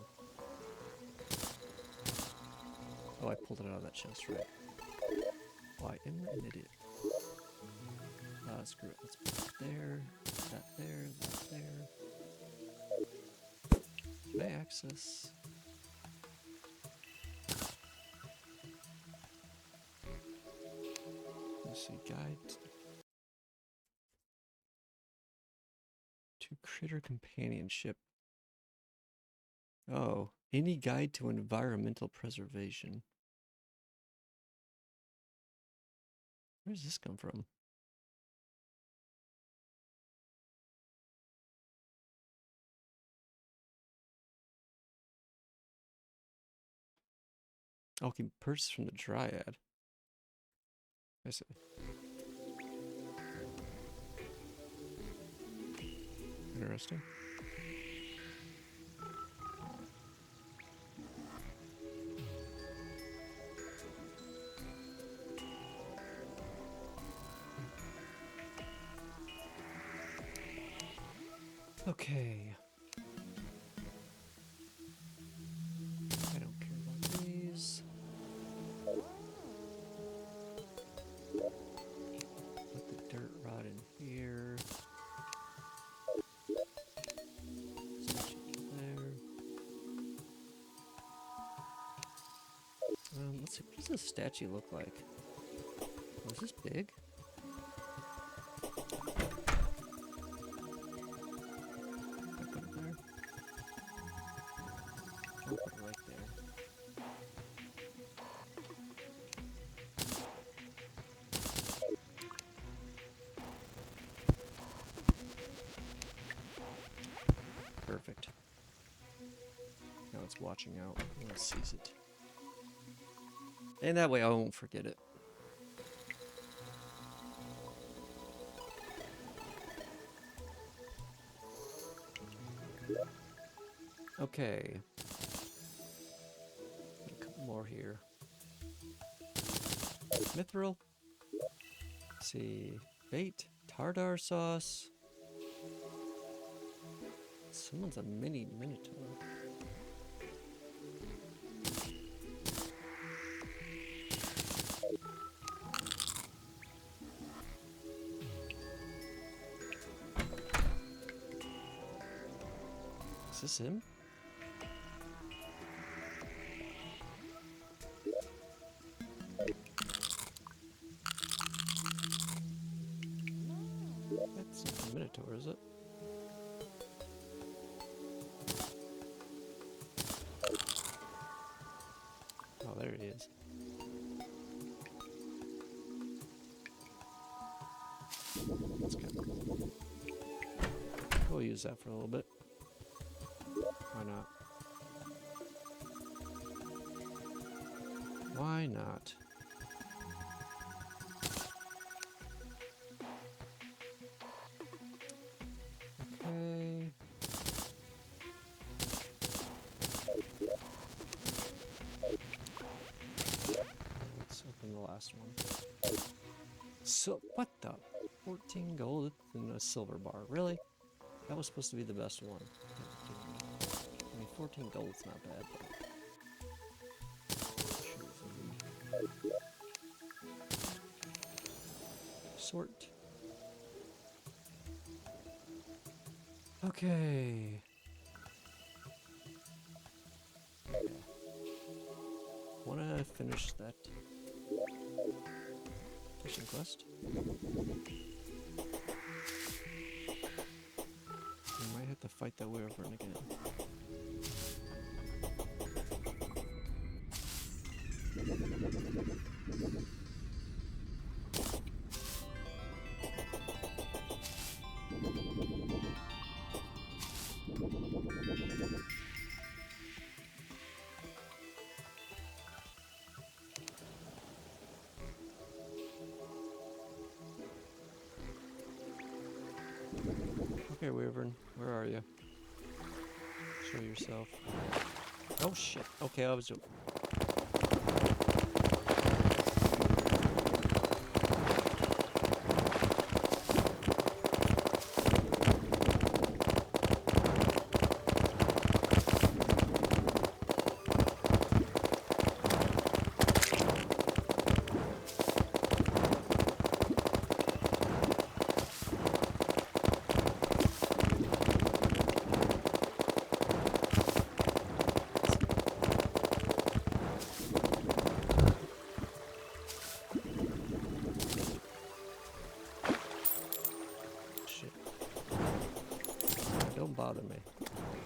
Oh, I pulled it out of that chest, right? Oh, I am an idiot. Screw it. Let's put it there, that there, that there. Can I access? Let's see, guide to critter companionship. Oh, any guide to environmental preservation. Where does this come from? Oh, can purchase from the Dryad. I see. Interesting. Okay. I don't care about these. Put the dirt rod in here. There. Let's see. What does this statue look like? Oh, is this big? Perfect. Now it's watching out. Now it sees it. And that way I won't forget it. Okay. A couple more here. Mithril. Let's see. Bait. Tartar sauce. Someone's a mini minotaur. Is this him? That's not a Minotaur, is it? Oh, there he is. That's kind of cool. We'll use that for a little bit. Why not? Why not? Okay. Let's open the last one. So, what the? 14 gold and a silver bar. Really? That was supposed to be the best one. I mean, 14 gold's not bad, but... Sort. Okay. Wanna finish that fishing quest? We might have to fight that way over and again. Okay, Wyvern, where are you? Show yourself. Oh shit. Okay, I was... Don't bother me.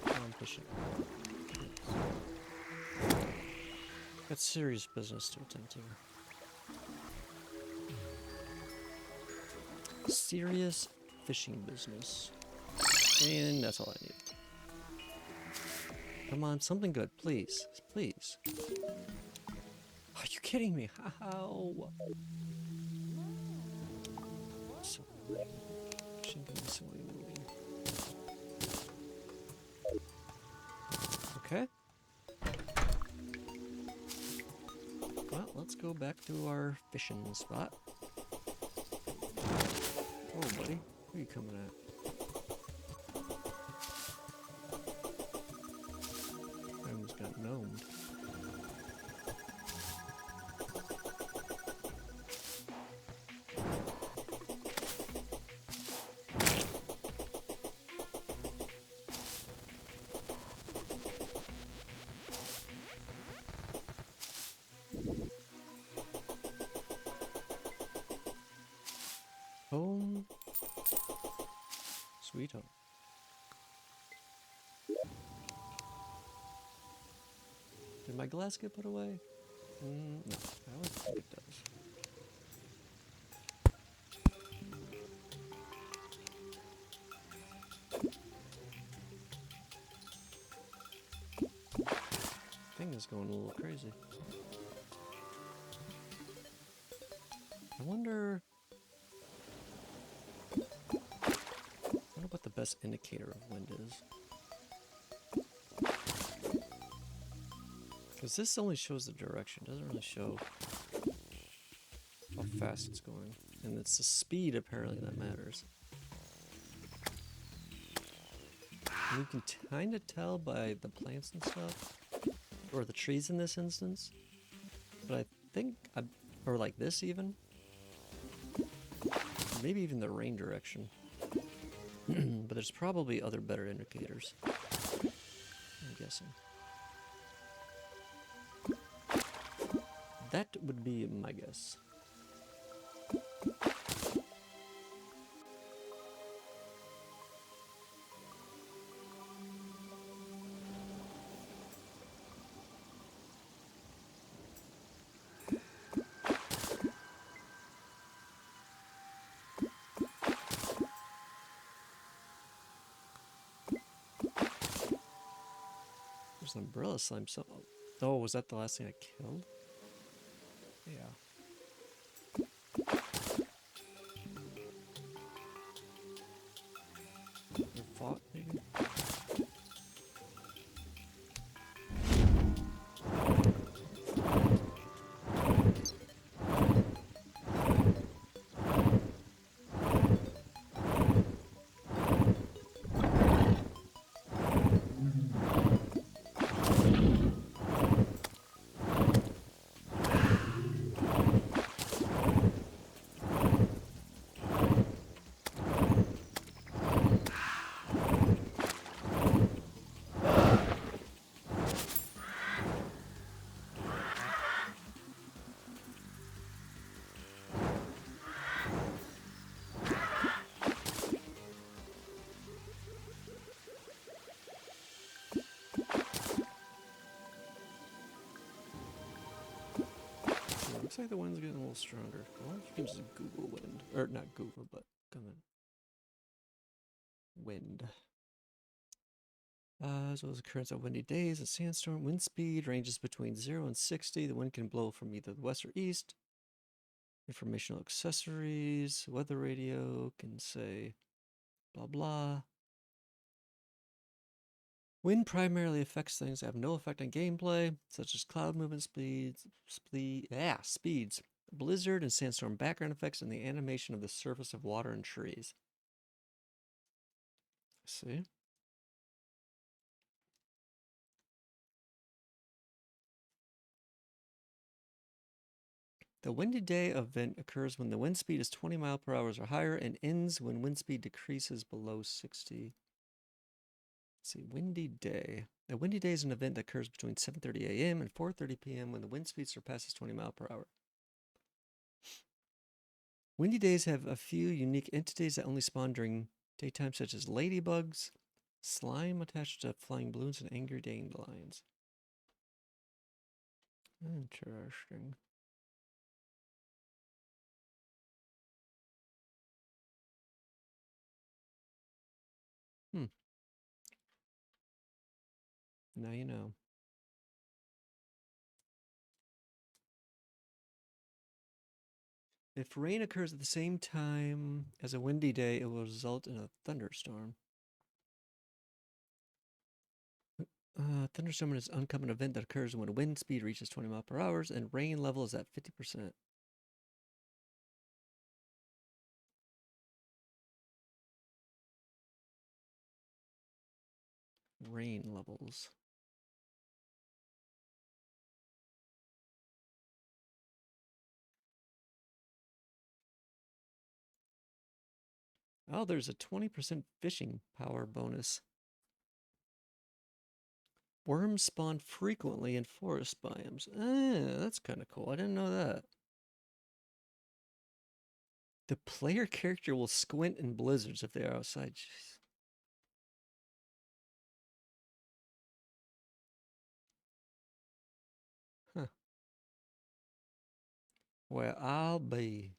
I'm pushing. Got serious business to attend to. Serious fishing business. And that's all I need. Come on, something good, please. Please. Are you kidding me? How? So fishing can be so moving. Okay. Well, let's go back to our fishing spot. Oh, buddy. Who are you coming at? I almost got gnomed. Home. Sweet home. Did my glass get put away? No, I don't think it does. Thing is going a little crazy. I wonder what the best indicator of wind is. Because this only shows the direction, doesn't really show how fast it's going. And it's the speed apparently that matters. And you can kind of tell by the plants and stuff, or the trees in this instance. But I think, or like this even, maybe even the rain direction. But there's probably other better indicators. guessing. That would be my guess. There's an umbrella slime. Oh, was that the last thing I killed? Yeah. Or fought, maybe? Looks like the wind's getting a little stronger. Well, you can just Google wind. Or not Google, but come in. Wind. As well as occurrence of windy days, a sandstorm. Wind speed ranges between 0 and 60. The wind can blow from either the west or east. Informational accessories. Weather radio can say blah blah. Wind primarily affects things that have no effect on gameplay, such as cloud movement speeds, blizzard and sandstorm background effects, and the animation of the surface of water and trees. See? The windy day event occurs when the wind speed is 20 miles per hour or higher and ends when wind speed decreases below 60. Let's see, windy day. A windy day is an event that occurs between 7:30 a.m. and 4:30 p.m. when the wind speed surpasses 20 miles per hour. Windy days have a few unique entities that only spawn during daytime, such as ladybugs, slime attached to flying balloons, and angry dandelions. Interesting. Now you know. If rain occurs at the same time as a windy day, it will result in a thunderstorm. Thunderstorm is an uncommon event that occurs when wind speed reaches 20 miles per hour and rain level is at 50%. Rain levels. Oh, there's a 20% fishing power bonus. Worms spawn frequently in forest biomes. That's kind of cool. I didn't know that. The player character will squint in blizzards if they are outside. Jeez. Huh. Well, I'll be.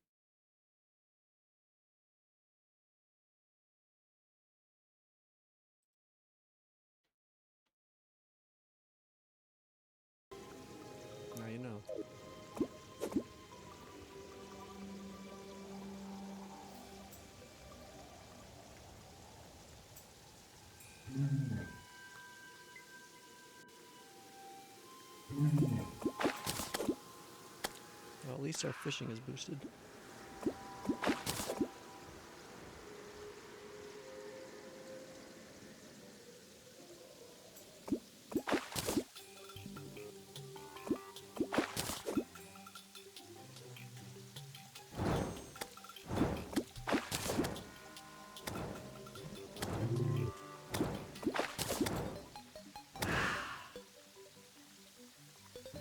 Now you know. Well, at least our fishing is boosted.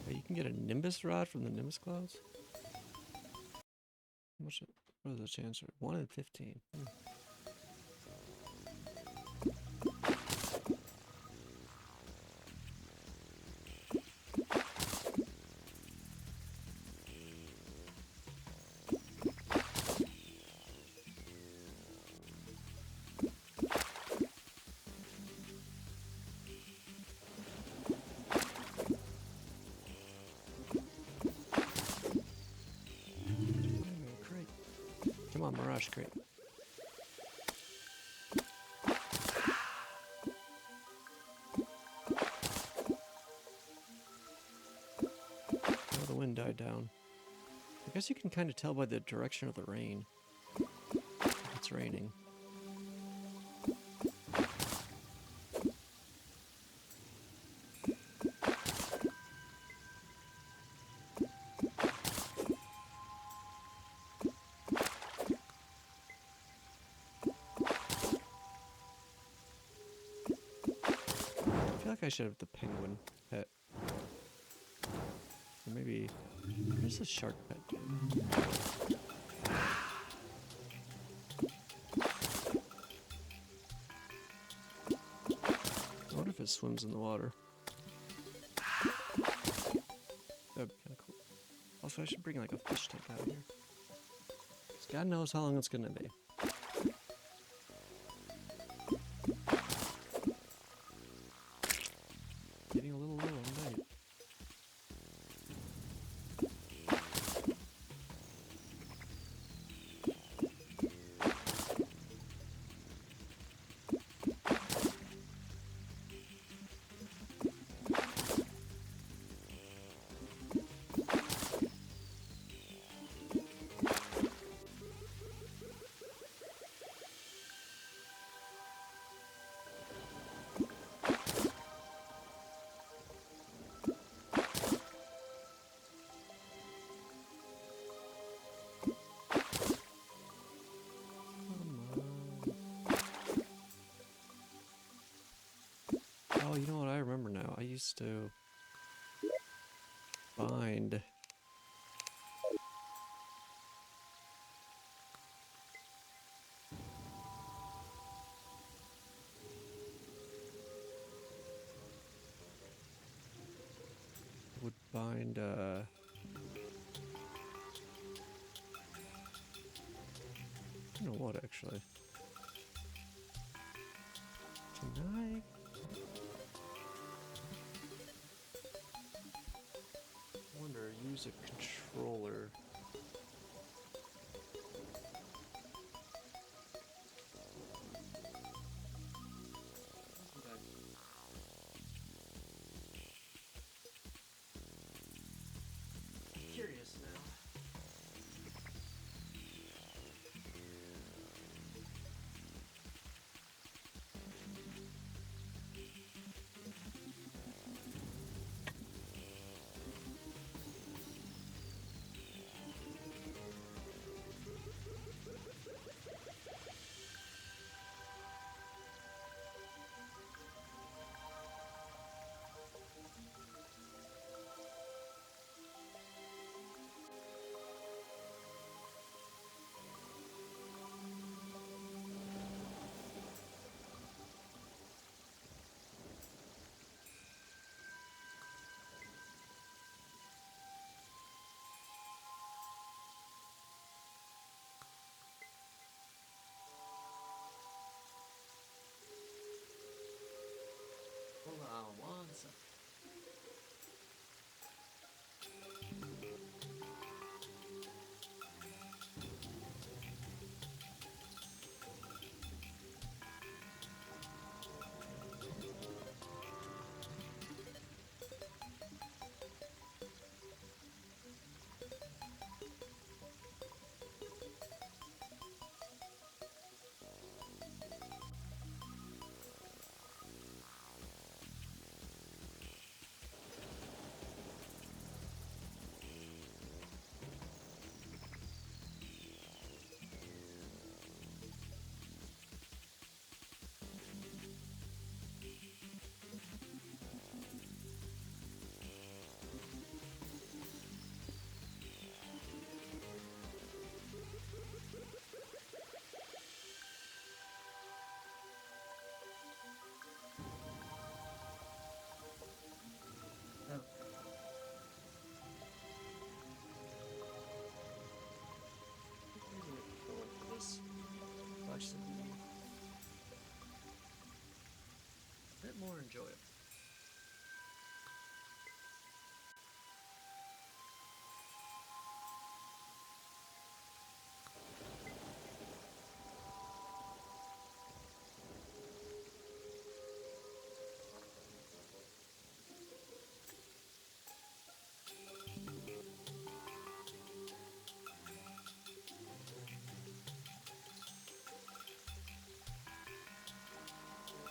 You can get a Nimbus rod from the Nimbus clouds? What is the chance? 1 in 15. Come on, Mirage Crate. Oh, the wind died down. I guess you can kind of tell by the direction of the rain. It's raining. I feel like I should have the penguin pet. Or maybe... Where's the shark pet? I wonder if it swims in the water. That'd be kind of cool. Also, I should bring like a fish tank out of here. 'Cause God knows how long it's gonna be. Getting a little low on night. Oh, you know what I remember now? I used to bind I don't know what actually. Can I? Wonder, use a controller. Curious now.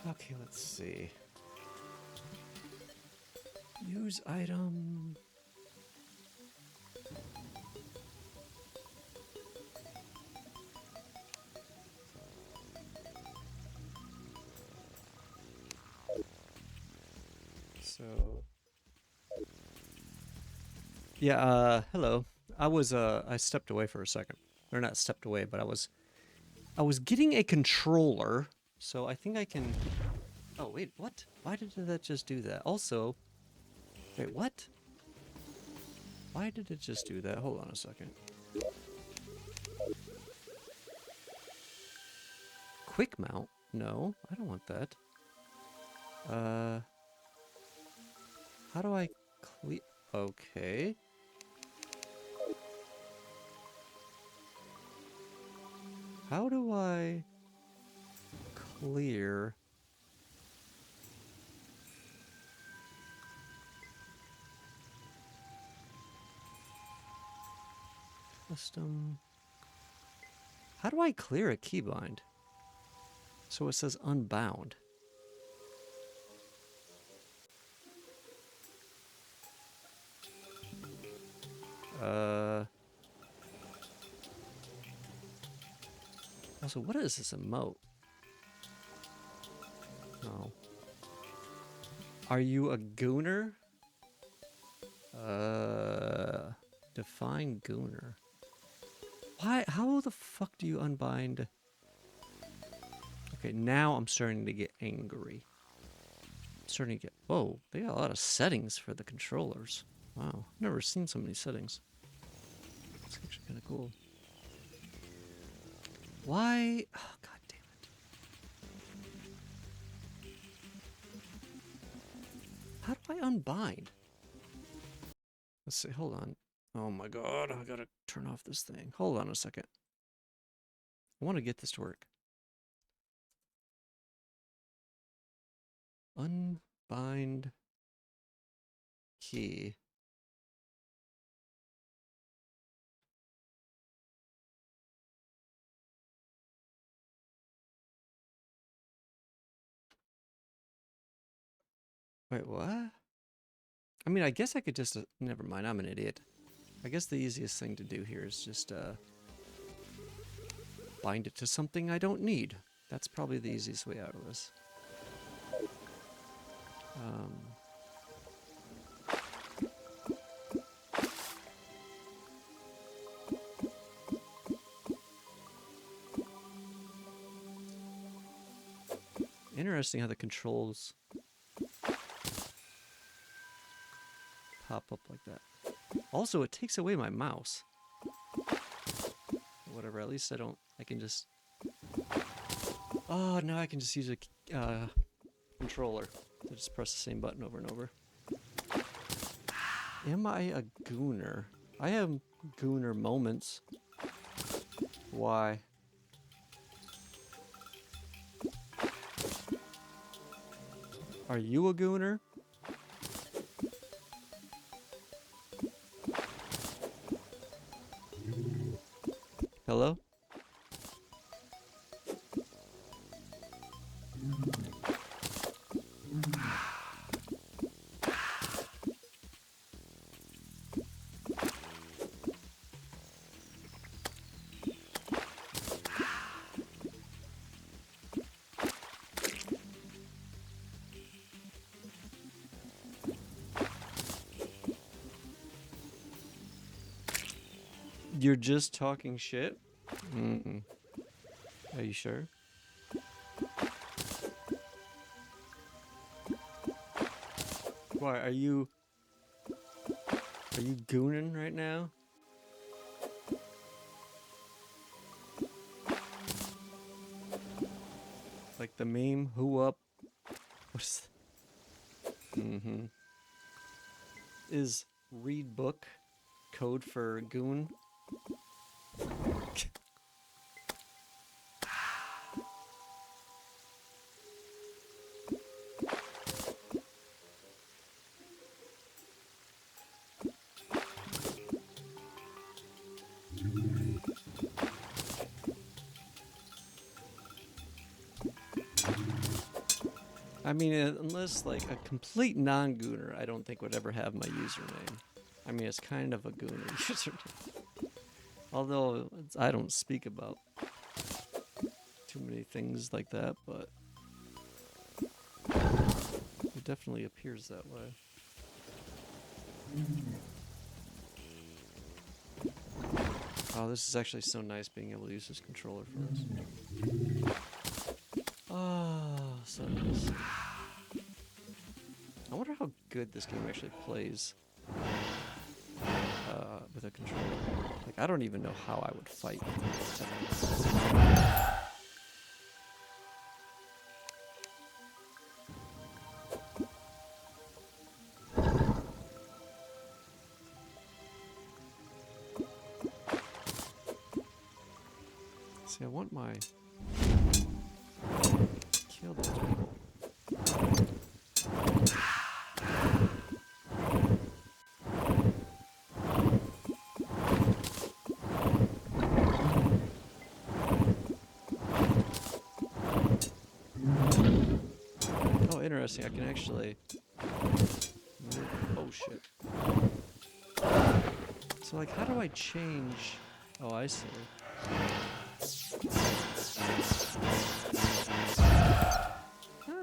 Okay, let's see. Use item. So yeah, hello. I stepped away for a second. Or not stepped away, but I was getting a controller, so I think I can. Oh, wait, what? Why did that just do that? Also, wait, what? Why did it just do that? Hold on a second. Quick mount? No, I don't want that. How do I clear? Okay. How do I clear? Custom. How do I clear a keybind? So it says unbound. Also, what is this emote? Oh. Are you a gooner? Define gooner. Why? How the fuck do you unbind? Okay, now I'm starting to get angry. I'm starting to get. Whoa, they got a lot of settings for the controllers. Wow, never seen so many settings. It's actually kind of cool. Why? Oh, god damn it. How do I unbind? Let's see, hold on. Oh my god, I gotta turn off this thing. Hold on a second. I want to get this to work. Unbind key. Wait, what? I mean, I guess I could just... never mind, I'm an idiot. I guess the easiest thing to do here is just bind it to something I don't need. That's probably the easiest way out of this. Interesting how the controls pop up like that. Also, it takes away my mouse. Whatever, at least I can just... Oh, now I can just use a controller to just press the same button over and over. Am I a gooner? I have gooner moments. Why? Are you a gooner? Hello? You're just talking shit? Mm-mm. Are you sure? Why, are you gooning right now? Like the meme, who up? What's... Mm-hmm. Is read book code for goon? I mean, unless like a complete non-gooner, I don't think would ever have my username. I mean, it's kind of a gooner username. Although I don't speak about too many things like that, but it definitely appears that way. Oh, this is actually so nice being able to use this controller for this. Oh, so nice. I wonder how good this game actually plays with a controller. Like, I don't even know how I would fight. See, I want my kill those people. Oh, interesting. I can actually. Oh shit. So, like, how do I change? Oh, I see.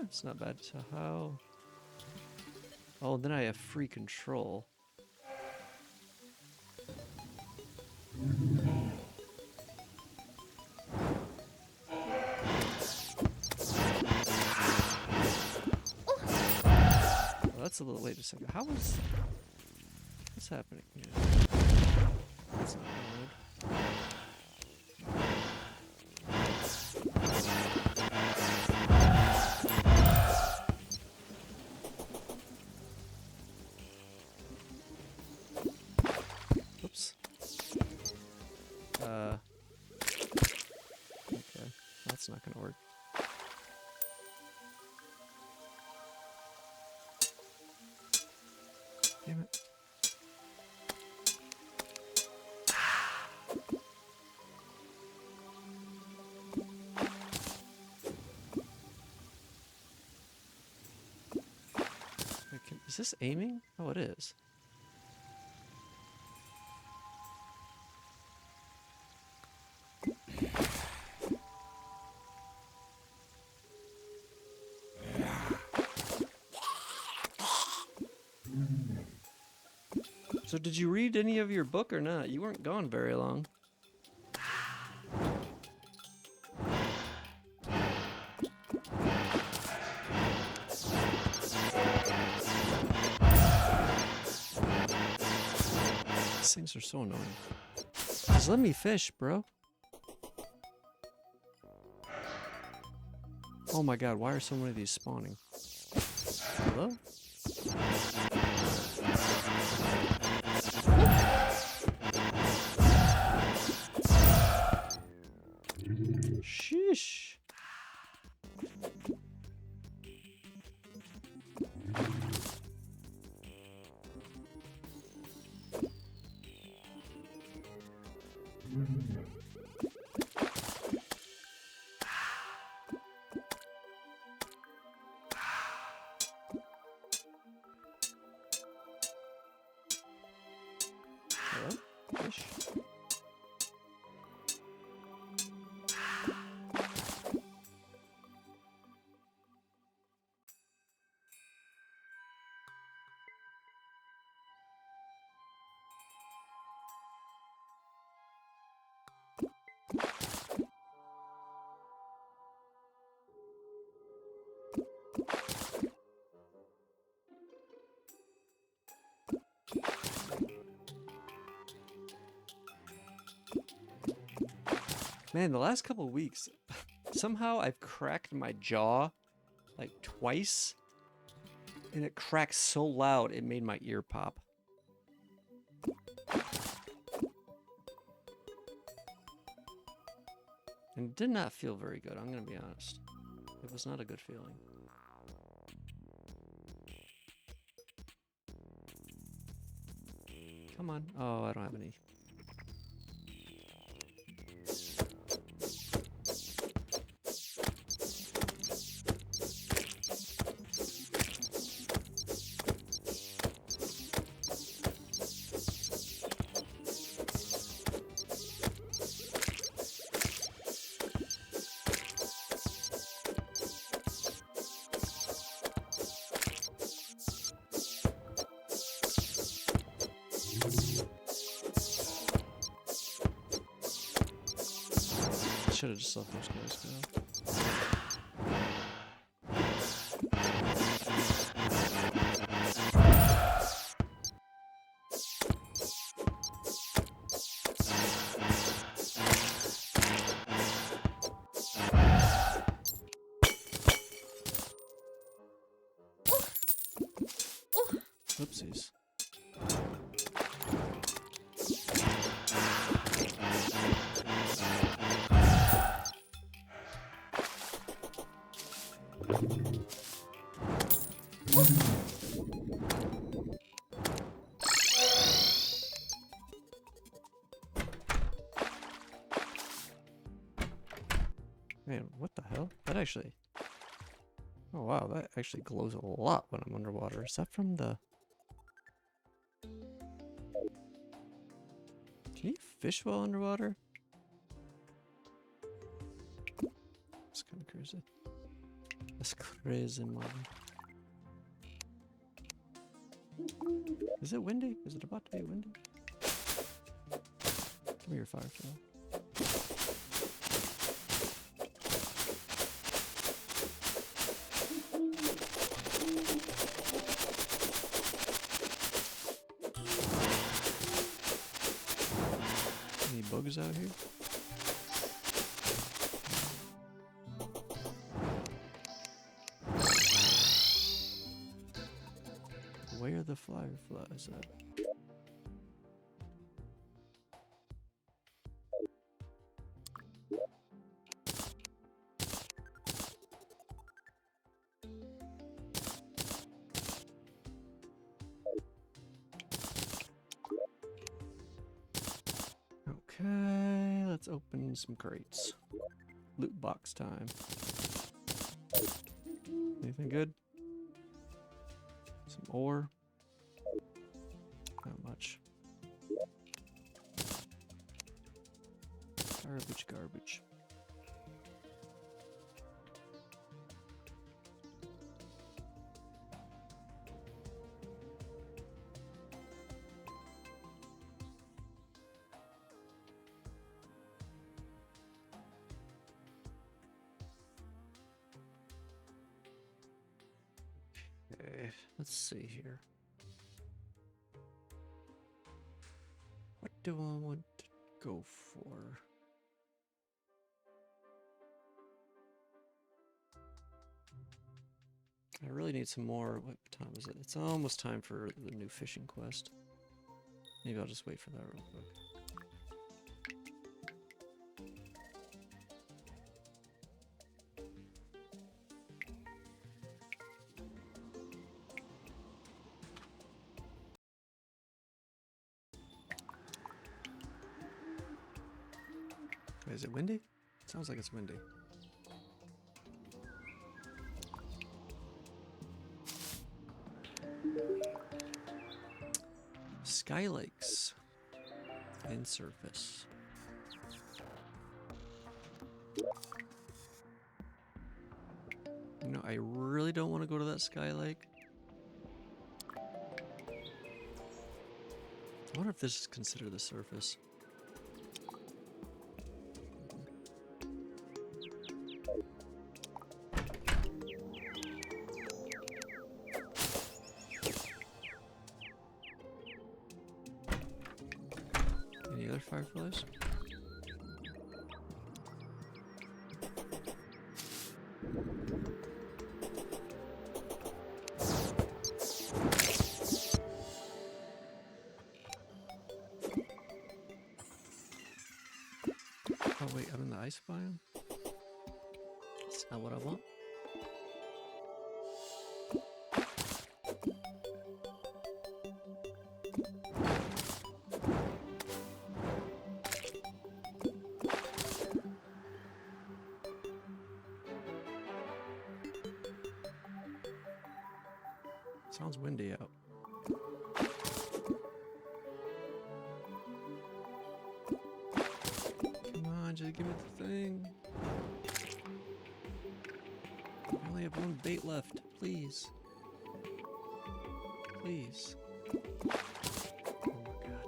It's not bad. So how? Oh, then I have free control. Well, that's a little. Wait a second. How is? What's happening here? That's not good. Oops. Okay. That's not gonna work. Damn it. Is this aiming? Oh, it is. So did you read any of your book or not? You weren't gone very long. These things are so annoying. Just let me fish, bro. Oh my god, why are so many of these spawning? Hello? Sheesh. Hello? Fish? Man, the last couple of weeks, somehow I've cracked my jaw like twice, and it cracked so loud it made my ear pop. And it did not feel very good, I'm gonna be honest. It was not a good feeling. Come on. Oh, I don't have any. should have just let those guys go. Oopsies. Man, what the hell? That actually... Oh wow, that actually glows a lot when I'm underwater. Is that from the... Can you fish while underwater? That's kind of crazy. That's crazy, man. Is it windy? Is it about to be windy? Give me your firefly. Any bugs out here? Where are the fireflies at? Okay, let's open some crates. Loot box time. Anything good? Some ore. Not much. Garbage, garbage. Okay, let's see here. What do I want to go for? I really need some more. What time is it? It's almost time for the new fishing quest. Maybe I'll just wait for that real quick. Is it windy? It sounds like it's windy. Sky lakes and surface. You know, I really don't want to go to that sky lake. I wonder if this is considered the surface. Any other fireflies? Oh wait, I'm in the ice biome? That's not what I want. Sounds windy out. Come on, just give me the thing. I only have one bait left. Please. Please. Oh my god.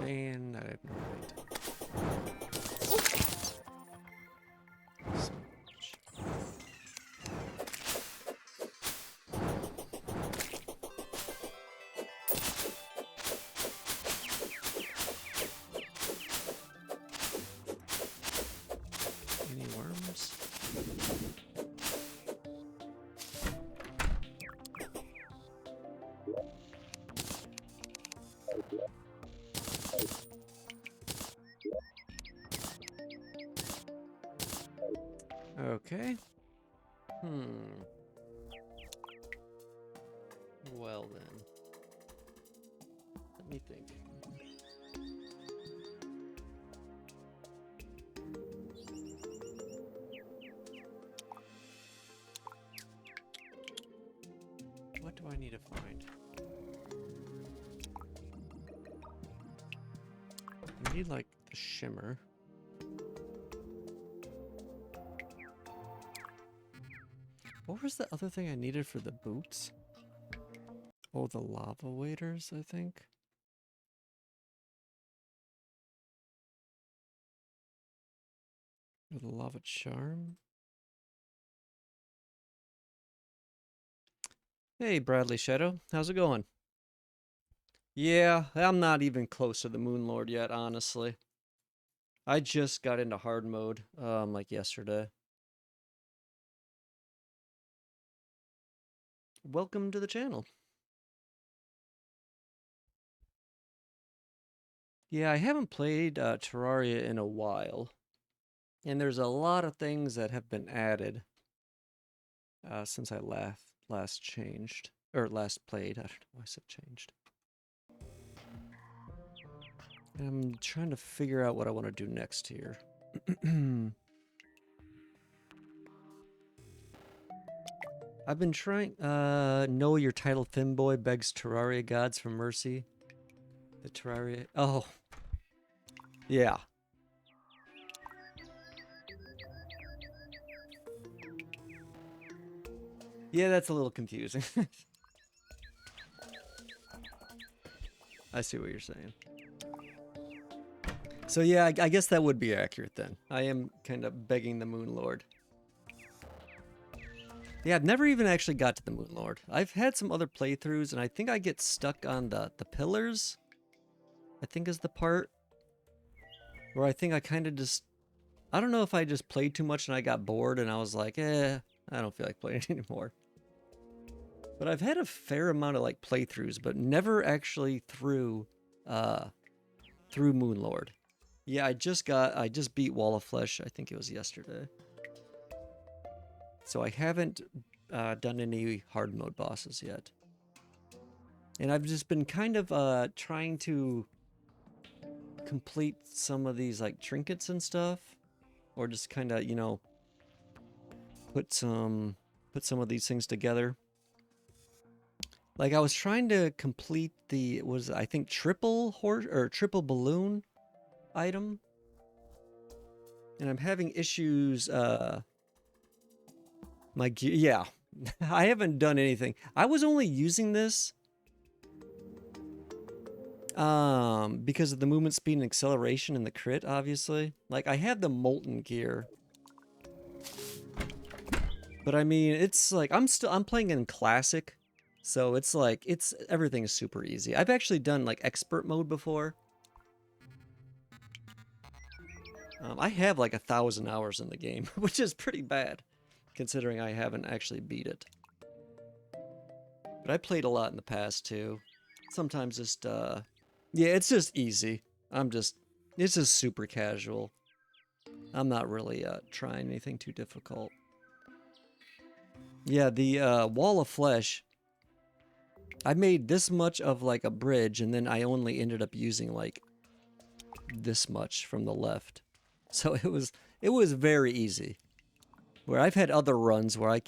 Man. Well then. Let me think. What do I need to find? I need like the shimmer. What was the other thing I needed for the boots? Oh, the lava waders, I think. Or the lava charm. Hey, Bradley Shadow. How's it going? Yeah, I'm not even close to the Moon Lord yet, honestly. I just got into hard mode, like yesterday. Welcome to the channel. Yeah, I haven't played Terraria in a while. And there's a lot of things that have been added since I last changed. Or last played. I don't know why I said changed. And I'm trying to figure out what I want to do next here. I've been trying... know your title, FEMBOY, begs Terraria gods for mercy. The Terraria... Oh. Yeah. Yeah, that's a little confusing. I see what you're saying. So yeah, I guess that would be accurate then. I am kind of begging the Moon Lord. Yeah, I've never even actually got to the Moon Lord. I've had some other playthroughs, and I think I get stuck on the pillars. I think is the part where I think I kind of just... I don't know if I just played too much and I got bored and I was like, I don't feel like playing it anymore. But I've had a fair amount of like playthroughs, but never actually through Moon Lord. Yeah, I just beat Wall of Flesh. I think it was yesterday. So I haven't done any hard mode bosses yet. And I've just been kind of trying to complete some of these like trinkets and stuff, or just kind of, you know, put some of these things together. Like I was trying to complete the I think triple horse or triple balloon item, and I'm having issues my gear. Yeah. I haven't done anything. I was only using this because of the movement speed and acceleration and the crit, obviously. Like I have the molten gear, but I mean it's like I'm playing in classic, so it's like everything is super easy. I've actually done like expert mode before. I have like 1,000 hours in the game, which is pretty bad considering I haven't actually beat it. But I played a lot in the past too. Sometimes just yeah, it's just easy. It's just super casual. I'm not really trying anything too difficult. Yeah, the Wall of Flesh, I made this much of like a bridge, and then I only ended up using like this much from the left. So it was very easy. Where I've had other runs where I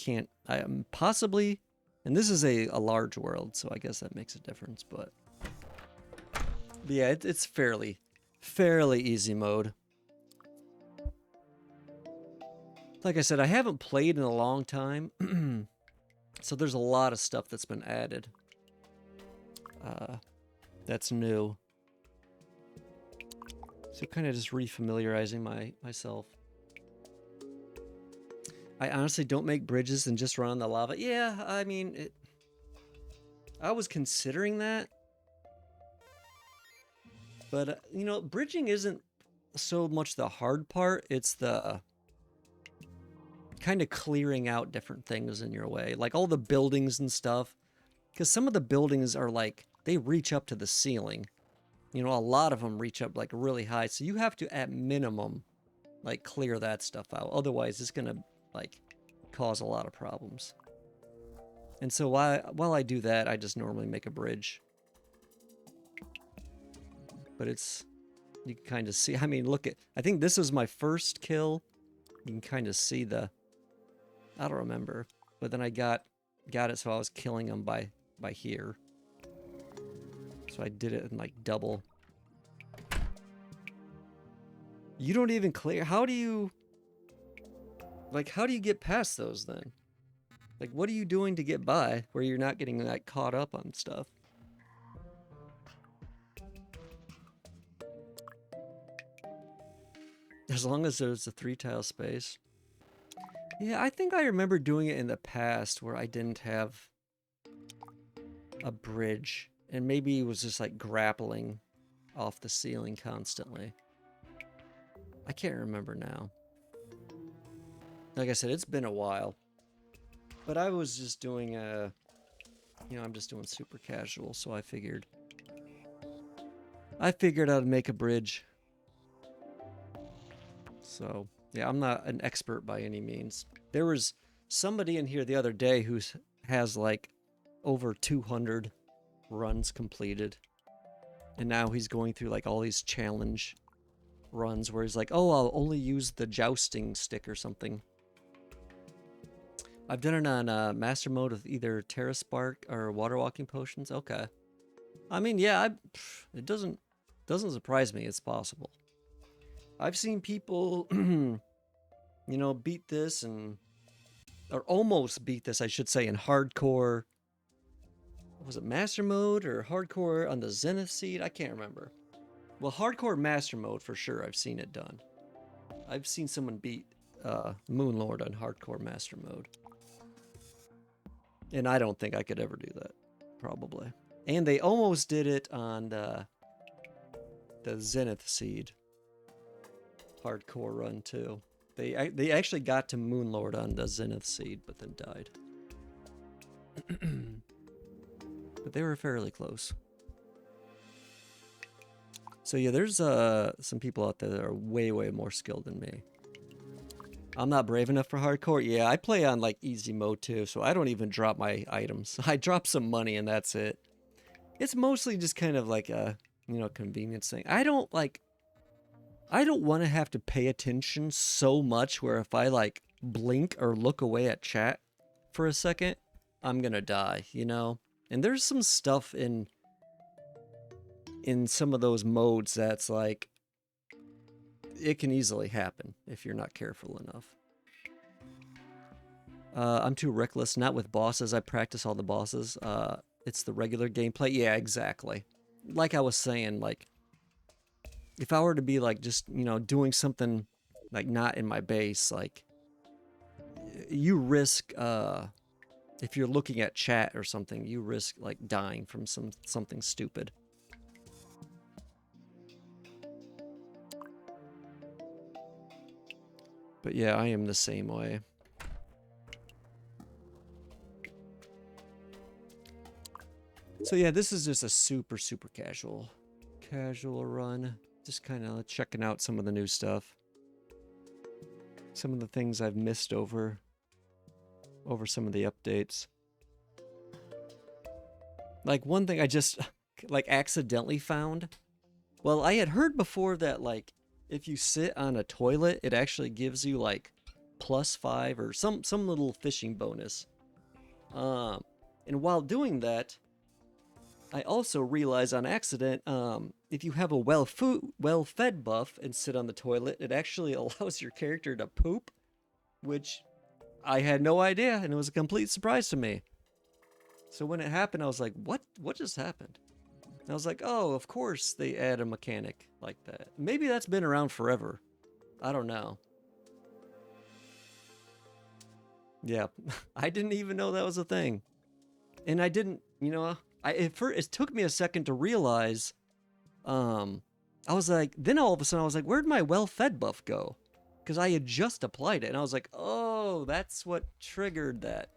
am possibly, and this is a large world, so I guess that makes a difference, but yeah, it's fairly easy mode. Like I said, I haven't played in a long time, so there's a lot of stuff that's been added. That's new. So kind of just refamiliarizing myself. I honestly don't make bridges and just run on the lava. Yeah, I mean, I was considering that. But, you know, bridging isn't so much the hard part. It's the kind of clearing out different things in your way. Like all the buildings and stuff. Because some of the buildings are like, they reach up to the ceiling. You know, a lot of them reach up like really high. So you have to, at minimum, like clear that stuff out. Otherwise, it's going to like cause a lot of problems. And so while I do that, I just normally make a bridge. But it's, you can kind of see, I mean, look at, I think this was my first kill. You can kind of see the, I don't remember. But then I got it so I was killing them by here. So I did it in like double. You don't even clear, how do you get past those then? Like, what are you doing to get by where you're not getting like caught up on stuff? As long as there's a 3-tile space. Yeah, I think I remember doing it in the past where I didn't have a bridge. And maybe it was just like grappling off the ceiling constantly. I can't remember now. Like I said, it's been a while. But I was just doing you know, I'm just doing super casual, so I figured I'd make a bridge. So, yeah, I'm not an expert by any means. There was somebody in here the other day who has like over 200 runs completed. And now he's going through like all these challenge runs where he's like, oh, I'll only use the jousting stick or something. I've done it on master mode with either Terra Spark or water walking potions. Okay. I mean, yeah, it doesn't surprise me. It's possible. I've seen people, you know, beat this or almost beat this, I should say, in hardcore. Was it master mode or hardcore on the Zenith Seed? I can't remember. Well, hardcore master mode for sure. I've seen it done. I've seen someone beat Moonlord on hardcore master mode. And I don't think I could ever do that, probably. And they almost did it on the Zenith Seed hardcore run too. They actually got to Moonlord on the Zenith Seed, but then died. But they were fairly close. So yeah, there's some people out there that are way more skilled than me. I'm not brave enough for hardcore. Yeah, I play on like easy mode too, so I don't even drop my items. I drop some money and that's it. It's mostly just kind of like a, you know, convenience thing. I don't want to have to pay attention so much where if I like blink or look away at chat for a second, I'm gonna die, you know? And there's some stuff in some of those modes that's like, it can easily happen if you're not careful enough. I'm too reckless, not with bosses. I practice all the bosses. It's the regular gameplay. Yeah, exactly. Like I was saying, like, if I were to be like just, you know, doing something like not in my base, like, you risk, if you're looking at chat or something, you risk like dying from something stupid. But yeah, I am the same way. So yeah, this is just a super casual run. Just kind of checking out some of the new stuff. Some of the things I've missed over some of the updates. Like one thing I just like accidentally found. Well, I had heard before that like if you sit on a toilet, it actually gives you like +5 or some little fishing bonus. And while doing that, I also realized on accident, if you have a well-fed buff and sit on the toilet, it actually allows your character to poop, which I had no idea, and it was a complete surprise to me. So when it happened, I was like, what just happened? And I was like, oh, of course they add a mechanic like that. Maybe that's been around forever. I don't know. Yeah, I didn't even know that was a thing. And I didn't, you know, it took me a second to realize, I was like, then all of a sudden I was like, where'd my well-fed buff go? Because I had just applied it, and I was like, oh, that's what triggered that.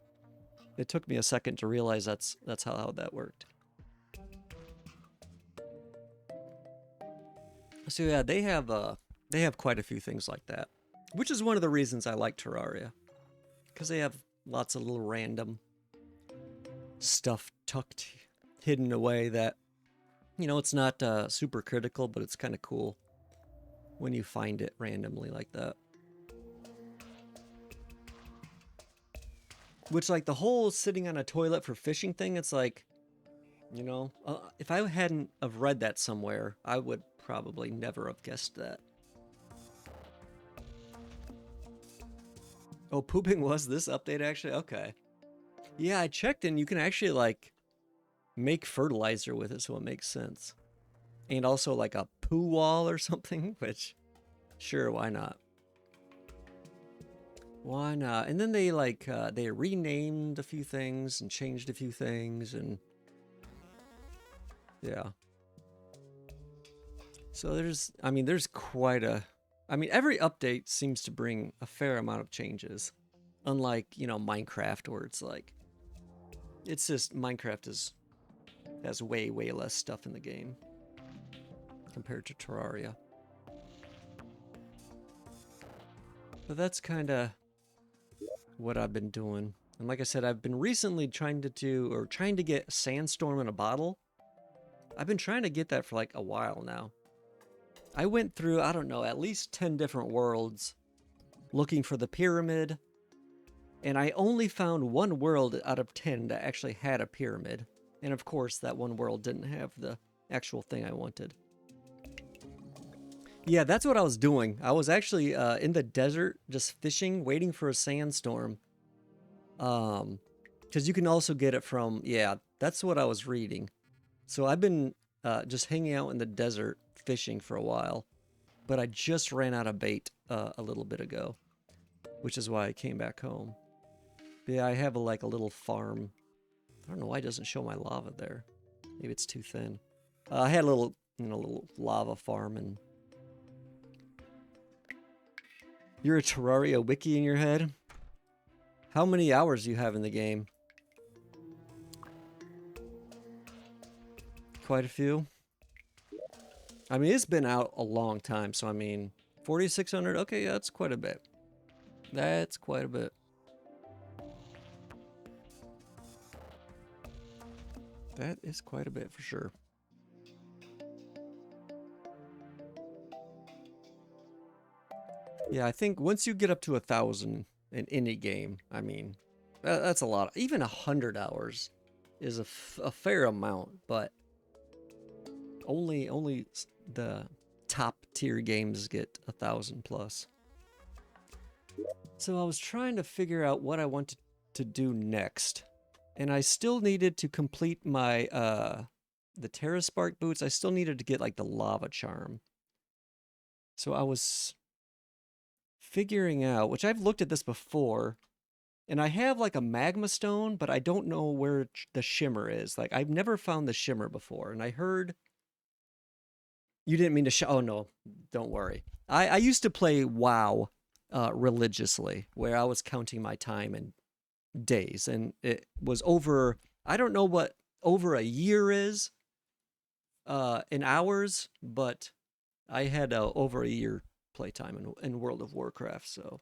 It took me a second to realize that's how that worked. So yeah, they have quite a few things like that, which is one of the reasons I like Terraria, because they have lots of little random stuff tucked, hidden away that, you know, it's not super critical, but it's kind of cool when you find it randomly like that. Which, like, the whole sitting on a toilet for fishing thing, it's like, you know, if I hadn't have read that somewhere, I would probably never have guessed that. Oh, pooping was this update actually? Okay. Yeah, I checked and you can actually, like, make fertilizer with it, so it makes sense. And also, like, a poo wall or something, which, sure, why not? Why not? And then they, like, they renamed a few things and changed a few things, and yeah. So there's, I mean, there's quite a, I mean, every update seems to bring a fair amount of changes. Unlike, you know, Minecraft, where it's like, it's just, Minecraft has way, way less stuff in the game compared to Terraria. But that's kind of what I've been doing. And like I said, I've been recently trying to get Sandstorm in a bottle. I've been trying to get that for like a while now. I went through, I don't know, at least 10 different worlds looking for the pyramid. And I only found one world out of 10 that actually had a pyramid. And of course, that one world didn't have the actual thing I wanted. Yeah, that's what I was doing. I was actually in the desert, just fishing, waiting for a sandstorm. Because you can also get it from, yeah, that's what I was reading. So I've been just hanging out in the desert, fishing for a while. But I just ran out of bait a little bit ago, which is why I came back home. But yeah, I have like a little farm. I don't know why it doesn't show my lava there. Maybe it's too thin. I had a little, you know, little lava farm, and you're a Terraria wiki in your head. How many hours do you have in the game? Quite a few. I mean, it's been out a long time, so I mean, 4,600. Okay, yeah, that's quite a bit. That's quite a bit. That is quite a bit for sure. Yeah, I think once you get up to 1,000 in any game, I mean, that's a lot. Even 100 hours is a fair amount, but only the top tier games get 1,000 plus. So I was trying to figure out what I wanted to do next, and I still needed to complete my the Terra Spark boots. I still needed to get like the lava charm. So I was figuring out, which I've looked at this before, and I have like a magma stone, but I don't know where the shimmer is. Like, I've never found the shimmer before, and I heard you didn't mean to oh no, don't worry. I used to play WoW religiously, where I was counting my time in days, and it was over, I don't know what over a year is in hours, but I had over a year playtime in World of Warcraft, so.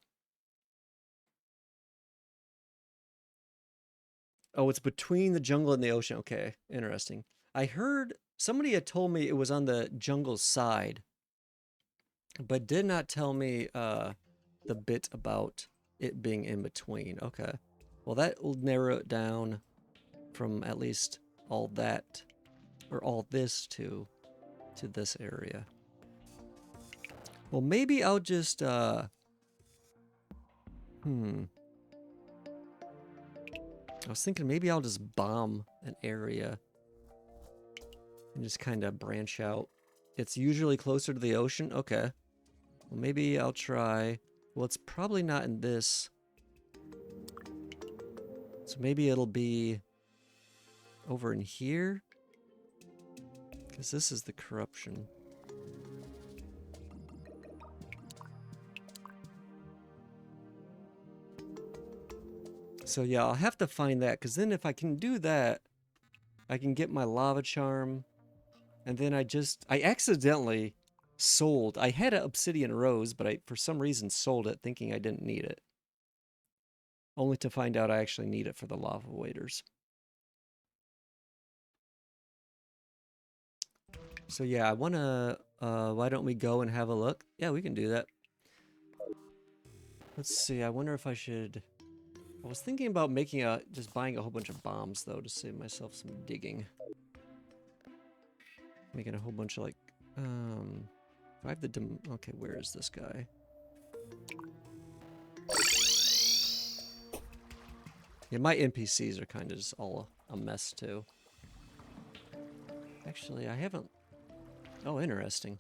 Oh, it's between the jungle and the ocean. Okay, interesting. I heard somebody had told me it was on the jungle side, but did not tell me the bit about it being in between. Okay. Well, that will narrow it down from at least all that, or all this to this area. Well, maybe I'll just, I was thinking maybe I'll just bomb an area and just kind of branch out. It's usually closer to the ocean. Okay. Well, maybe I'll try. Well, it's probably not in this. So maybe it'll be over in here. Because this is the corruption. So yeah, I'll have to find that, because then if I can do that, I can get my lava charm. And then I accidentally sold. I had an obsidian rose, but I, for some reason, sold it thinking I didn't need it. Only to find out I actually need it for the lava waders. So yeah, I wanna, why don't we go and have a look? Yeah, we can do that. Let's see, I wonder if I should, I was thinking about making just buying a whole bunch of bombs though to save myself some digging. Making a whole bunch of like, do I have the okay, where is this guy? Yeah, my NPCs are kind of just all a mess too. Actually, I haven't, oh, interesting.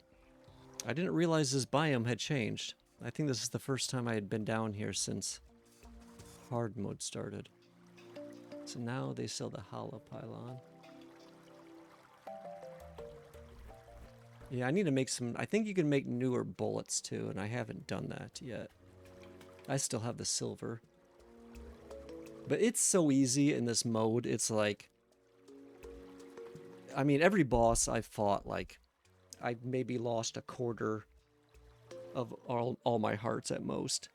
I didn't realize this biome had changed. I think this is the first time I had been down here since hard mode started. So now they sell the hollow pylon. Yeah, I need to make some, I think you can make newer bullets too, and I haven't done that yet. I still have the silver. But it's so easy in this mode, it's like, I mean, every boss I fought, like, I maybe lost a quarter of all my hearts at most.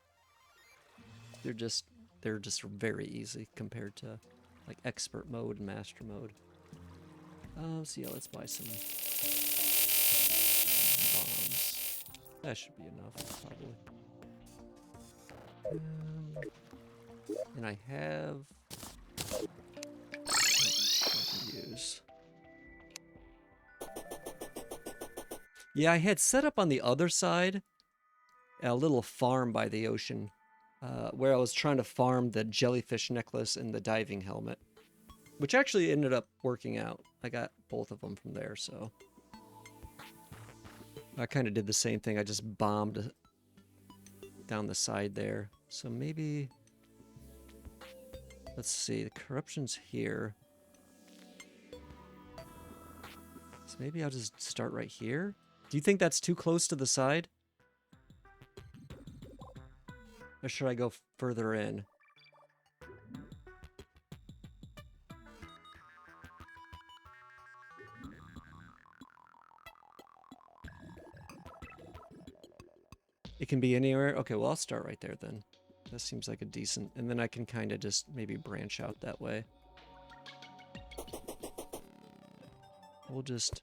They're just very easy compared to like expert mode and master mode. So yeah, let's buy some bombs. That should be enough, probably. And I have I can use. Yeah, I had set up on the other side a little farm by the ocean. Where I was trying to farm the jellyfish necklace and the diving helmet, which actually ended up working out. I got both of them from there, so I kind of did the same thing. I just bombed down the side there. So maybe, let's see, the corruption's here. So maybe I'll just start right here. Do you think that's too close to the side? Or should I go further in? It can be anywhere? Okay, well, I'll start right there then. That seems like a decent... And then I can kind of just maybe branch out that way. We'll just...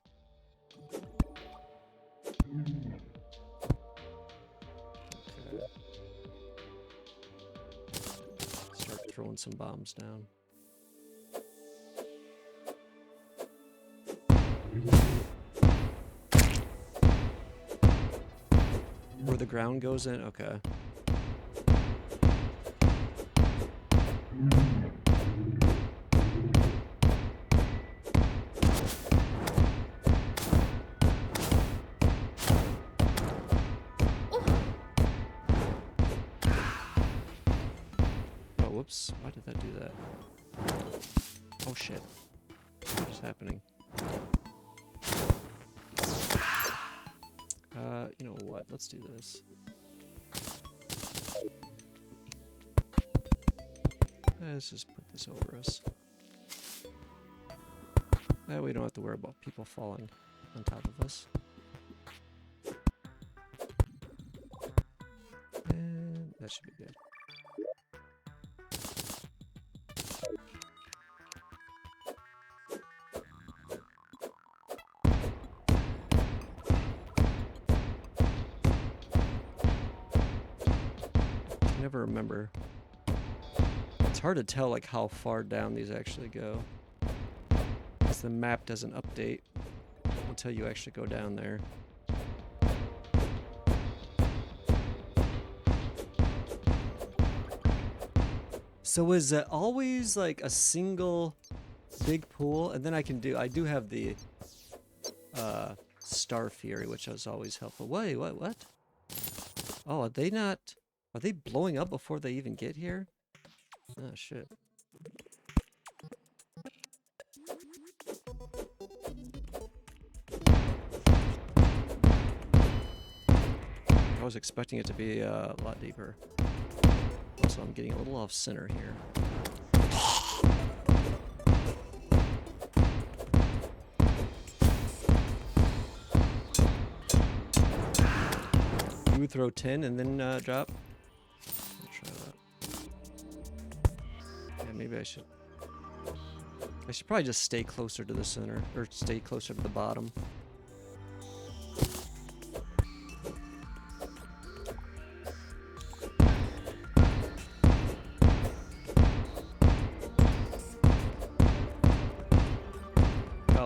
Okay. Start throwing some bombs down. Where the ground goes in? Okay. Oh, whoops. Why did that do that? Oh, shit. What is happening? You know what? Let's do this. Let's just put this over us. That way we don't have to worry about people falling on top of us. And that should be good. I never remember. It's hard to tell like how far down these actually go, because the map doesn't update until you actually go down there. So is it always like a single big pool? And then I do have the Star Fury, which is always helpful. Wait, what? Oh, are they blowing up before they even get here? Oh, shit. I was expecting it to be a lot deeper. Also, I'm getting a little off center here. You would throw 10 and then drop? I'll try that. Yeah, maybe I should probably just stay closer to the center, or stay closer to the bottom.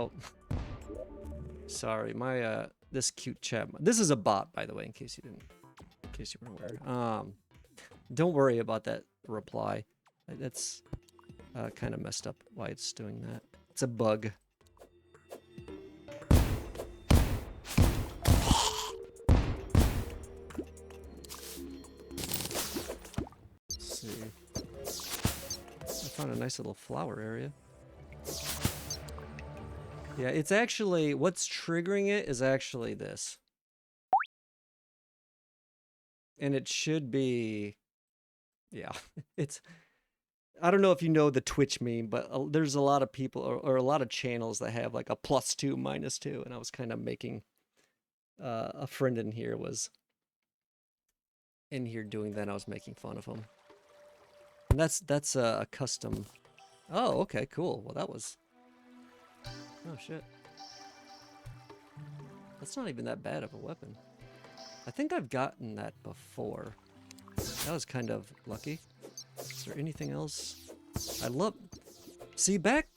out. Sorry, my this cute chat. This is a bot, by the way, in case you weren't aware. Don't worry about that reply. That's kind of messed up why it's doing that. It's a bug. Let's see. I found a nice little flower area. Yeah, it's actually, what's triggering it is actually this. And it should be, yeah, it's, I don't know if you know the Twitch meme, but there's a lot of people or a lot of channels that have like a +2, -2. And I was kind of making, a friend in here was in here doing that. And I was making fun of him. And that's a custom. Oh, okay, cool. Well, that was, oh shit. That's not even that bad of a weapon. I think I've gotten that before. That was kind of lucky. Is there anything else? I love... See, back...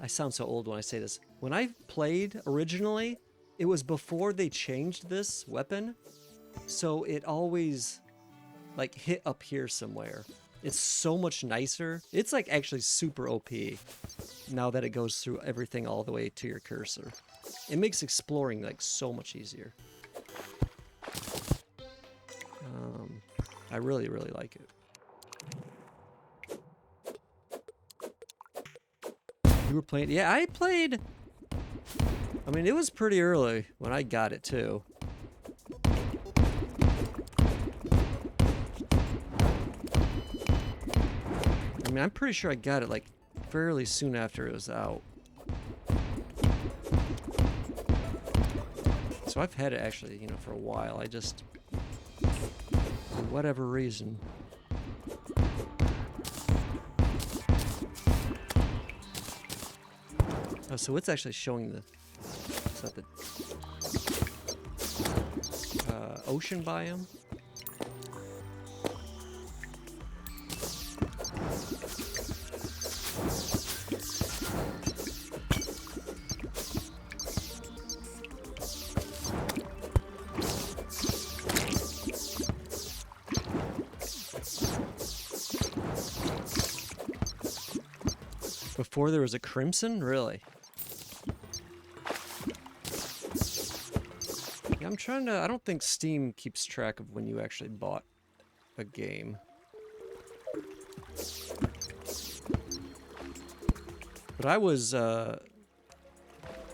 I sound so old when I say this. When I played originally, it was before they changed this weapon. So it always, like, hit up here somewhere. It's so much nicer. It's, like, actually super OP now that it goes through everything all the way to your cursor. It makes exploring, like, so much easier. I really, really like it. You were playing? Yeah, I played... I mean, it was pretty early when I got it, too. I mean, I'm pretty sure I got it, like, fairly soon after it was out. So I've had it, actually, you know, for a while. I just... for whatever reason. Oh, so it's actually showing the... Is that the... ocean biome? Before there was a crimson? Really? Yeah, I'm trying to... I don't think Steam keeps track of when you actually bought a game. But I was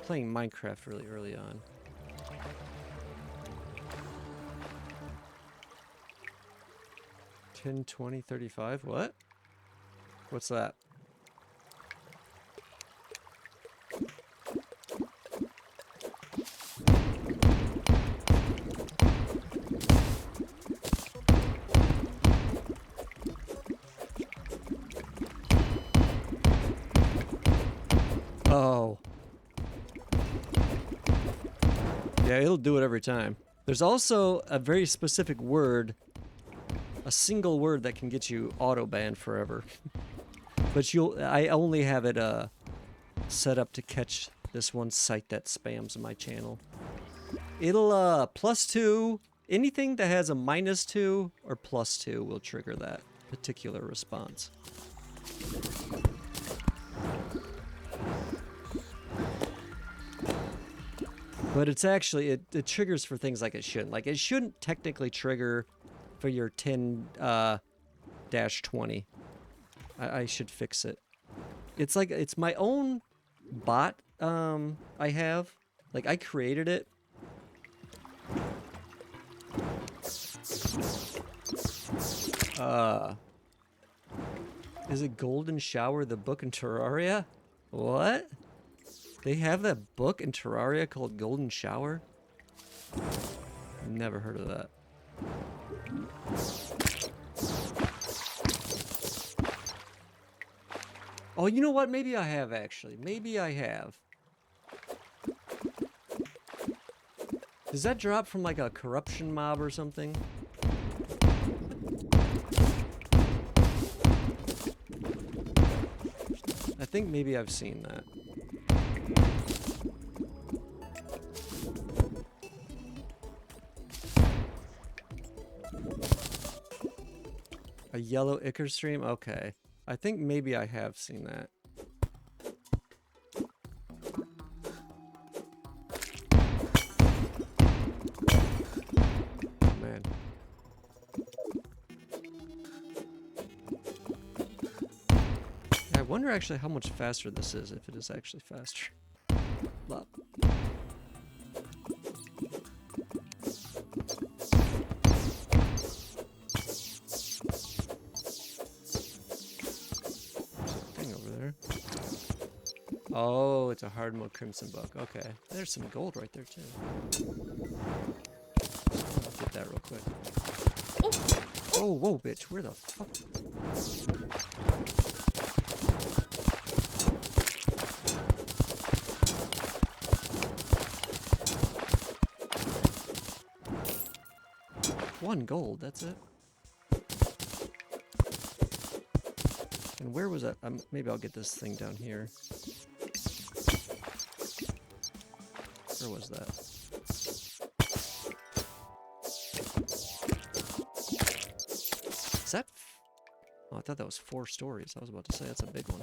playing Minecraft really early on. $10, $20, $35? What? What's that? Oh. Yeah, it'll do it every time. There's also a very specific word, a single word that can get you auto-banned forever. But I only have it set up to catch this one site that spams my channel. It'll +2, anything that has a -2 or +2 will trigger that particular response. But it's actually, it triggers for things like it shouldn't. Like, it shouldn't technically trigger for your 10-20. I should fix it. It's like, it's my own bot I have. Like, I created it. Is it Golden Shower, the book in Terraria? What? They have that book in Terraria called Golden Shower? Never heard of that. Oh, you know what? Maybe I have, actually. Maybe I have. Does that drop from, like, a corruption mob or something? I think maybe I've seen that. A yellow ichor stream? Okay. I think maybe I have seen that. Oh, man. I wonder actually how much faster this is, if it is actually faster. Love. Thing over there. Oh, it's a hard mode crimson bug. Okay. There's some gold right there too. I'll get that real quick. Oh, whoa, bitch. Where the fuck? One gold, that's it. And where was that? Maybe I'll get this thing down here. Where was that? Is that? Oh, I thought that was 4 stories. I was about to say that's a big one.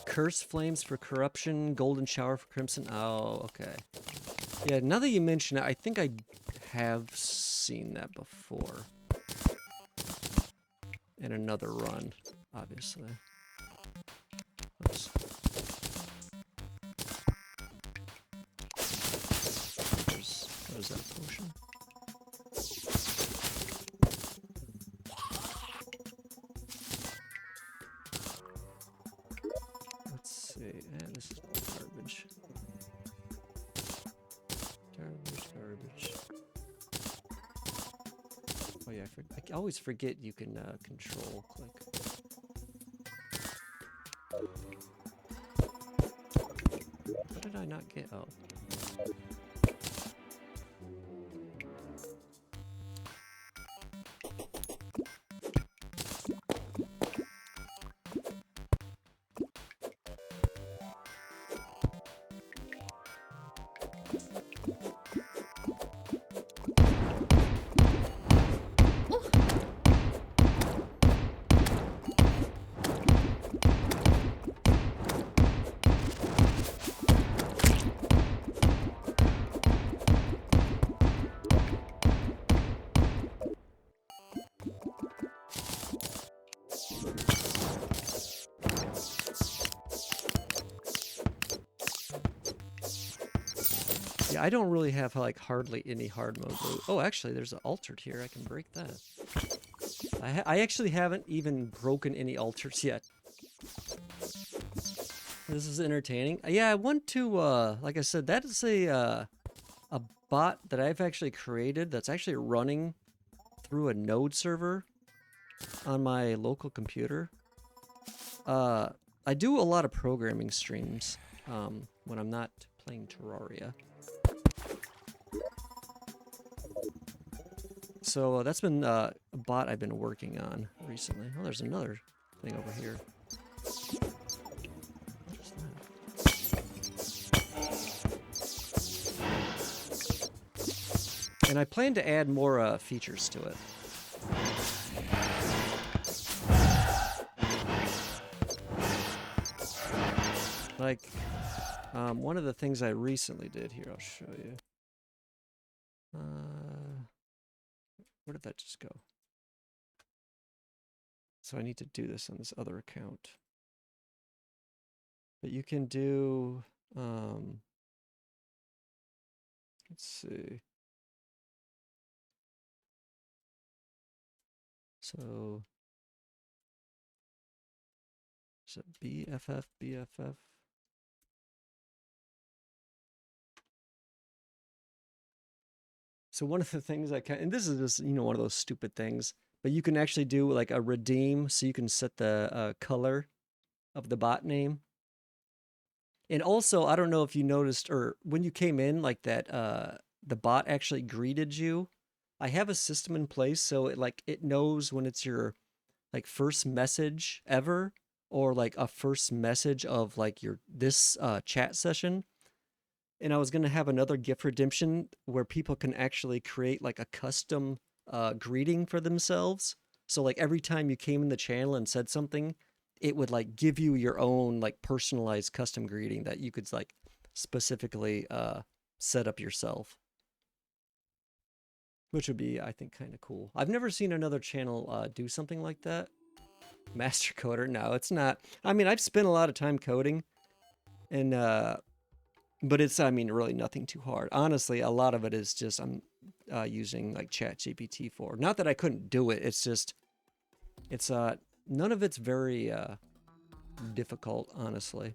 Curse flames for corruption, golden shower for crimson. Oh, okay. Yeah, now that you mention it, I think I have seen that before. In another run, obviously. Oops. What is that potion? Let's see. This is garbage. Garbage. Oh yeah, I always forget you can control click. What did I not get? Oh. Yeah, I don't really have like hardly any hard mode loot. Oh, actually, there's an altered here. I can break that. I actually haven't even broken any altars yet. This is entertaining. Yeah, I want to, like I said, that is a bot that I've actually created that's actually running through a node server on my local computer. I do a lot of programming streams when I'm not playing Terraria. So that's been a bot I've been working on recently. Oh, there's another thing over here. And I plan to add more features to it. Like, one of the things I recently did here, I'll show you. Where did that just go? So I need to do this on this other account. But you can do, let's see. So, is it BFF? So one of the things I can, and this is just, one of those stupid things, but you can actually do like a redeem, so you can set the color of the bot name. And also, I don't know if you noticed, or when you came in, like that, the bot actually greeted you. I have a system in place, so it knows when it's your like first message ever, or like a first message of like this chat session. And I was gonna have another gift redemption where people can actually create like a custom greeting for themselves. So like every time you came in the channel and said something, it would like give you your own like personalized custom greeting that you could like specifically set up yourself, which would be, I think, kind of cool. I've never seen another channel do something like that. Master coder? No, it's not. I mean, I've spent a lot of time coding, and but it's, I mean, really nothing too hard. Honestly, a lot of it is just I'm using like ChatGPT for. Not that I couldn't do it. It's just it's none of it's very difficult, honestly.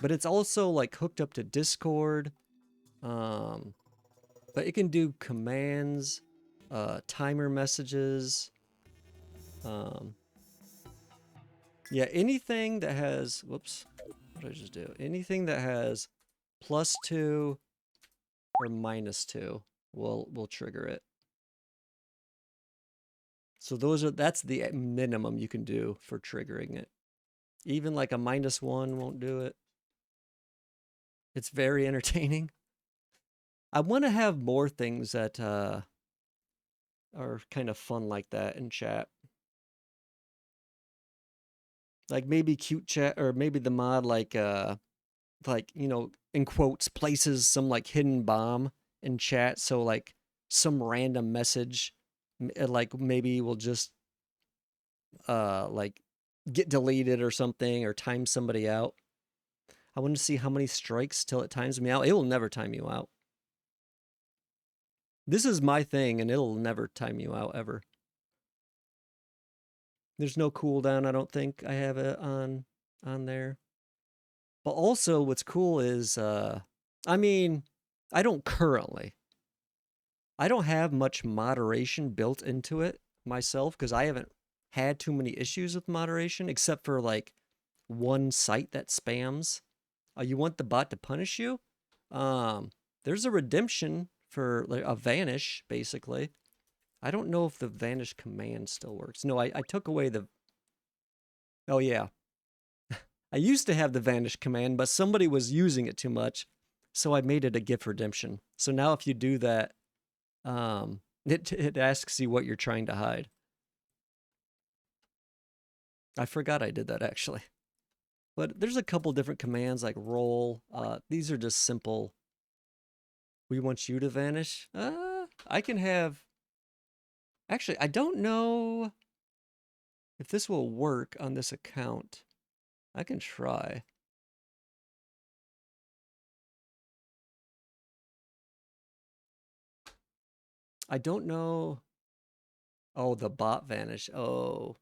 But it's also like hooked up to Discord. But it can do commands, timer messages. Yeah, anything that has, whoops, what did I just do? Anything that has +2 or -2 will trigger it. So that's the minimum you can do for triggering it. Even like a -1 won't do it. It's very entertaining. I want to have more things that are kind of fun like that in chat. Like maybe cute chat, or maybe the mod like you know, in quotes, places some like hidden bomb in chat, so like some random message like maybe will just like get deleted or something, or time somebody out. I want to see how many strikes till it times me out. It will never time you out. This is my thing, and it'll never time you out ever. There's no cooldown, I don't think I have it on there. But also what's cool is I mean, I don't currently. I don't have much moderation built into it myself because I haven't had too many issues with moderation, except for like one site that spams. You want the bot to punish you? There's a redemption for like a vanish, basically. I don't know if the vanish command still works. No, I took away the... Oh, yeah. I used to have the vanish command, but somebody was using it too much, so I made it a gift redemption. So now if you do that, it asks you what you're trying to hide. I forgot I did that, actually. But there's a couple different commands like roll. These are just simple. We want you to vanish. I can have... Actually, I don't know if this will work on this account. I can try. I don't know. Oh, the bot vanish. Oh.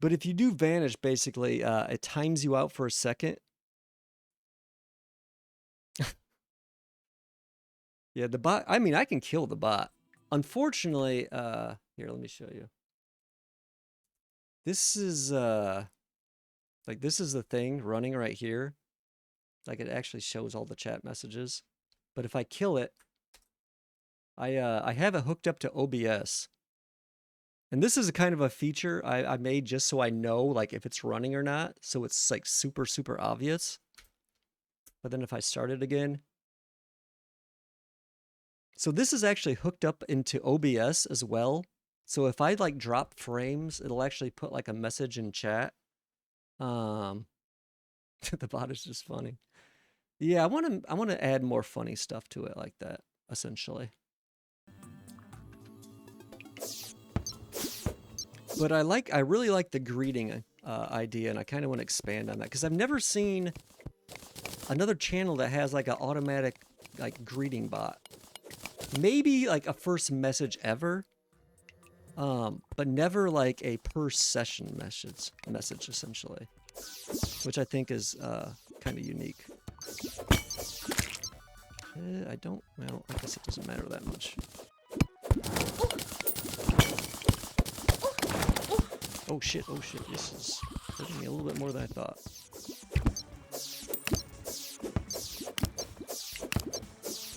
But if you do vanish, basically, it times you out for a second. Yeah, the bot, I mean, I can kill the bot. Unfortunately, here, let me show you. This is, like, this is the thing running right here. Like, it actually shows all the chat messages. But if I kill it, I have it hooked up to OBS. And this is a kind of a feature I made just so I know, like, if it's running or not. So it's, like, super, super obvious. But then if I start it again... So this is actually hooked up into OBS as well. So if I like drop frames, it'll actually put like a message in chat. The bot is just funny. Yeah, I want to add more funny stuff to it like that, essentially. But I really like the greeting idea, and I kind of want to expand on that because I've never seen another channel that has like an automatic like greeting bot. Maybe like a first message ever, but never like a per session message essentially, which I think is kind of unique. Well, I guess it doesn't matter that much. Oh shit, this is hurting me a little bit more than I thought.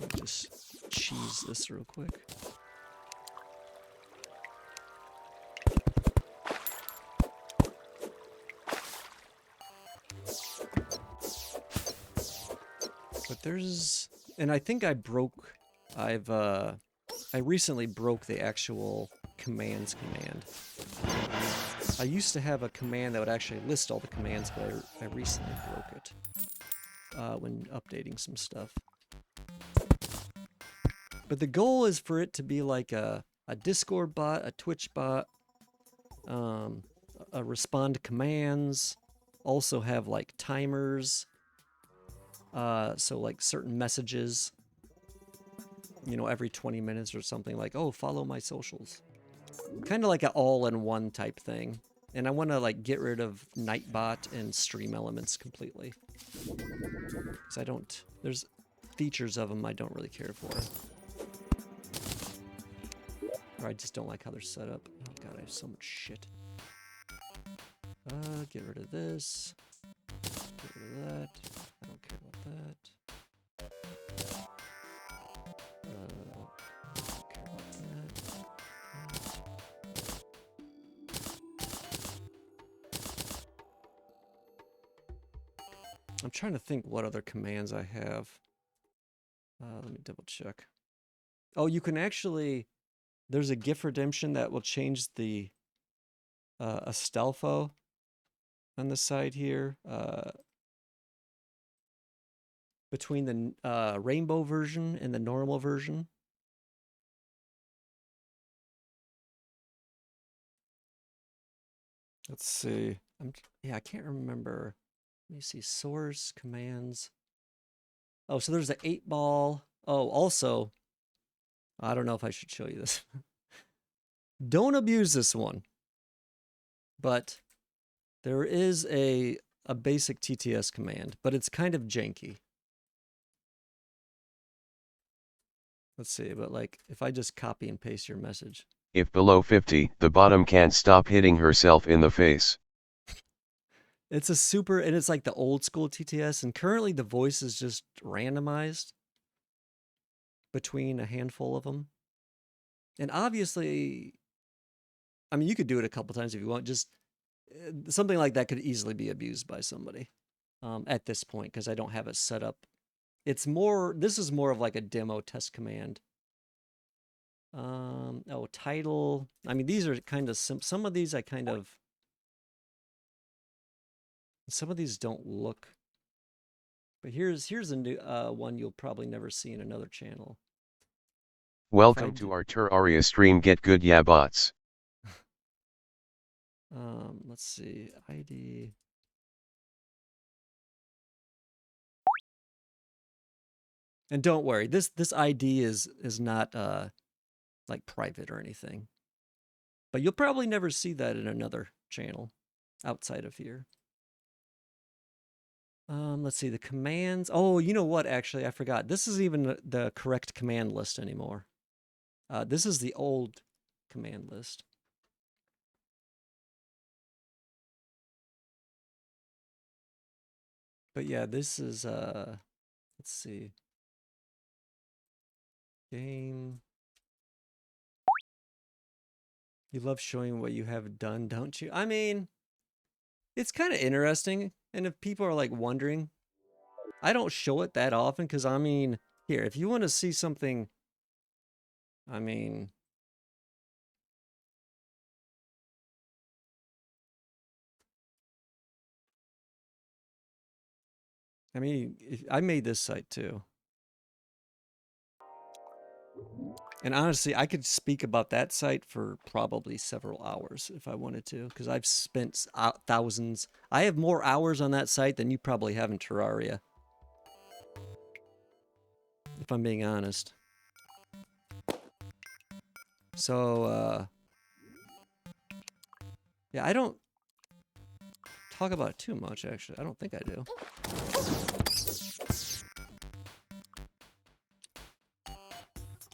Let me just cheese this real quick. But there's, and I think I recently broke the actual commands command. I used to have a command that would actually list all the commands, but I recently broke it when updating some stuff. But the goal is for it to be like a Discord bot, a Twitch bot, a respond to commands, also have like timers, so like certain messages, you know, every 20 minutes or something, like, oh, follow my socials. Kind of like an all-in-one type thing. And I want to like get rid of Nightbot and stream elements completely. Because I don't, there's features of them I don't really care for. Or I just don't like how they're set up. Oh god, I have so much shit. Get rid of this. Get rid of that. I don't care about that. I don't care about that. I'm trying to think what other commands I have. Let me double check. Oh, you can actually, there's a GIF redemption that will change the Astolfo on the side here. Between the rainbow version and the normal version. Let's see. I can't remember. Let me see. Source, commands. Oh, so there's the 8-ball. Oh, also, I don't know if I should show you this. Don't abuse this one. But there is a basic TTS command, but it's kind of janky. Let's see, but like, if I just copy and paste your message. If below 50, the bottom can't stop hitting herself in the face. It's a super, and it's like the old school TTS, and currently the voice is just randomized between a handful of them. And obviously, I mean, you could do it a couple times if you want, just something like that could easily be abused by somebody at this point, because I don't have it set up. It's more, this is more of like a demo test command. Oh, title. I mean, these are kind of some of these I kind of, some of these don't look. But here's a new one you'll probably never see in another channel. Welcome to our Terraria stream. Get good, yeah, bots. Let's see, ID. And don't worry, this ID is not like private or anything. But you'll probably never see that in another channel outside of here. Let's see, the commands. Oh, you know what, actually, I forgot. This isn't even the correct command list anymore. This is the old command list. But yeah, this is, let's see. Game. You love showing what you have done, don't you? I mean, it's kind of interesting. And if people are like wondering, I don't show it that often because, I mean, here, if you want to see something, I mean, I made this site too. And honestly, I could speak about that site for probably several hours if I wanted to, because I've spent thousands. I have more hours on that site than you probably have in Terraria, if I'm being honest. So, yeah, I don't talk about it too much, actually. I don't think I do.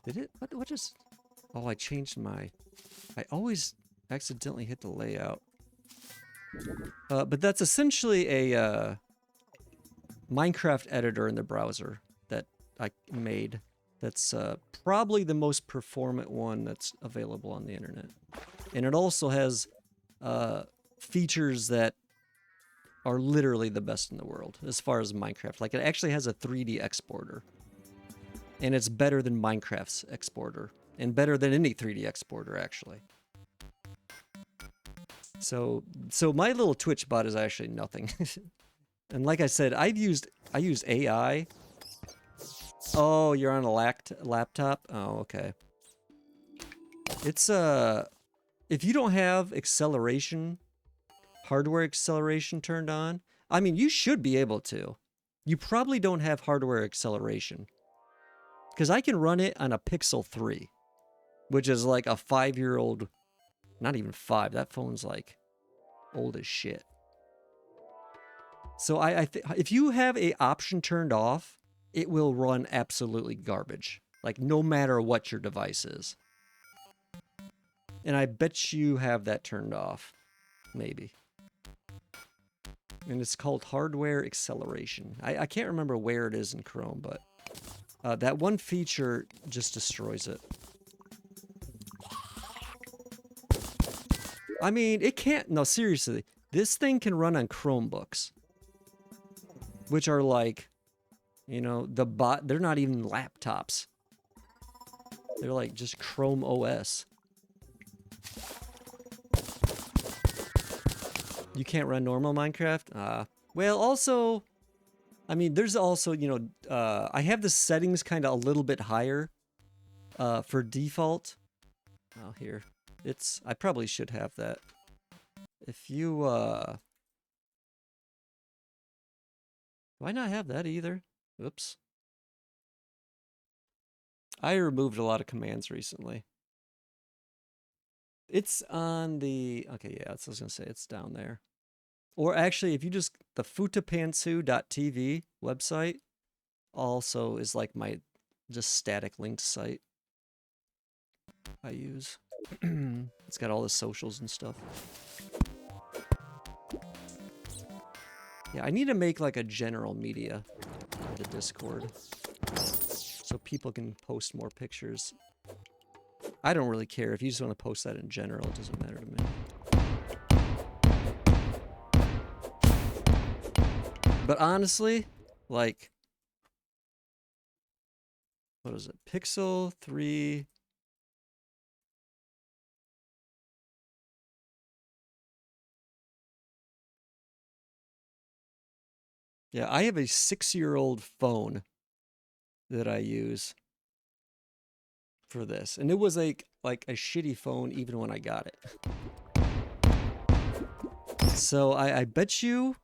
Did it? What just... Oh, I changed my... I always accidentally hit the layout. But that's essentially a Minecraft editor in the browser that I made. That's probably the most performant one that's available on the internet. And it also has features that are literally the best in the world as far as Minecraft. Like, it actually has a 3D exporter. And it's better than Minecraft's exporter. And better than any 3D exporter, actually. So my little Twitch bot is actually nothing. And like I said, I use AI. Oh, you're on a laptop? Oh, okay. It's if you don't have acceleration, hardware acceleration turned on, I mean, you should be able to. You probably don't have hardware acceleration. Because I can run it on a Pixel 3, which is like a 5-year-old, not even 5, that phone's like old as shit. So if you have a option turned off, it will run absolutely garbage. Like, no matter what your device is. And I bet you have that turned off. Maybe. And it's called hardware acceleration. I can't remember where it is in Chrome, but that one feature just destroys it. I mean, it can't... No, seriously. This thing can run on Chromebooks. Which are like, you know, they're not even laptops. They're like just Chrome OS. You can't run normal Minecraft? Well, also, I mean, there's also, you know, I have the settings kind of a little bit higher for default. Oh, here. I probably should have that. If you, do I not have that either? Oops. I removed a lot of commands recently. It's on the... Okay, yeah, that's what I was going to say. It's down there. Or actually, if you just... The futapantsu.tv website also is like my just static linked site I use. It's got all the socials and stuff. Yeah, I need to make like a general media for the Discord so people can post more pictures. I don't really care. If you just want to post that in general, it doesn't matter to me. But honestly, like, what is it? Pixel 3. Yeah, I have a 6-year-old phone that I use for this. And it was like a shitty phone even when I got it. So I bet you...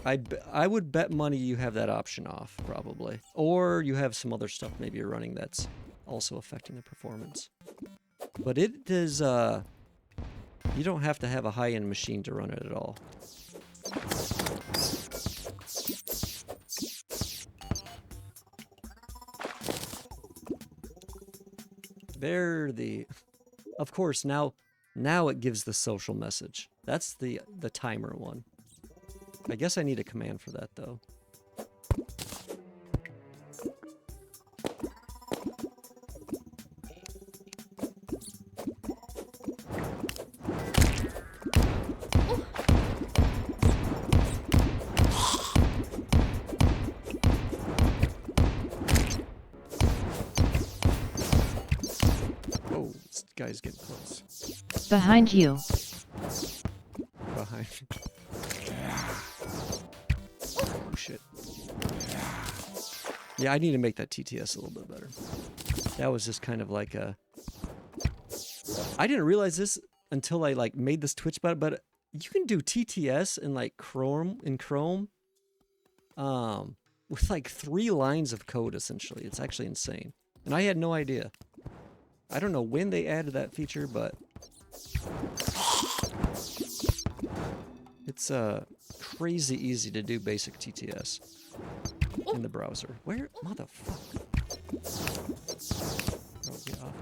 I would bet money you have that option off, probably. Or you have some other stuff maybe you're running that's also affecting the performance. But it is, you don't have to have a high-end machine to run it at all. Of course, now it gives the social message. That's the timer one. I guess I need a command for that, though. Oh, this guy's getting close. Behind you. Behind. Oh, shit. Yeah, I need to make that TTS a little bit better. That was just kind of like a... I didn't realize this until I like made this Twitch bot, but you can do TTS in like Chrome, with like 3 lines of code essentially. It's actually insane. And I had no idea. I don't know when they added that feature, but it's crazy easy to do basic TTS in the browser. Where? Motherfucker. Oh, get off.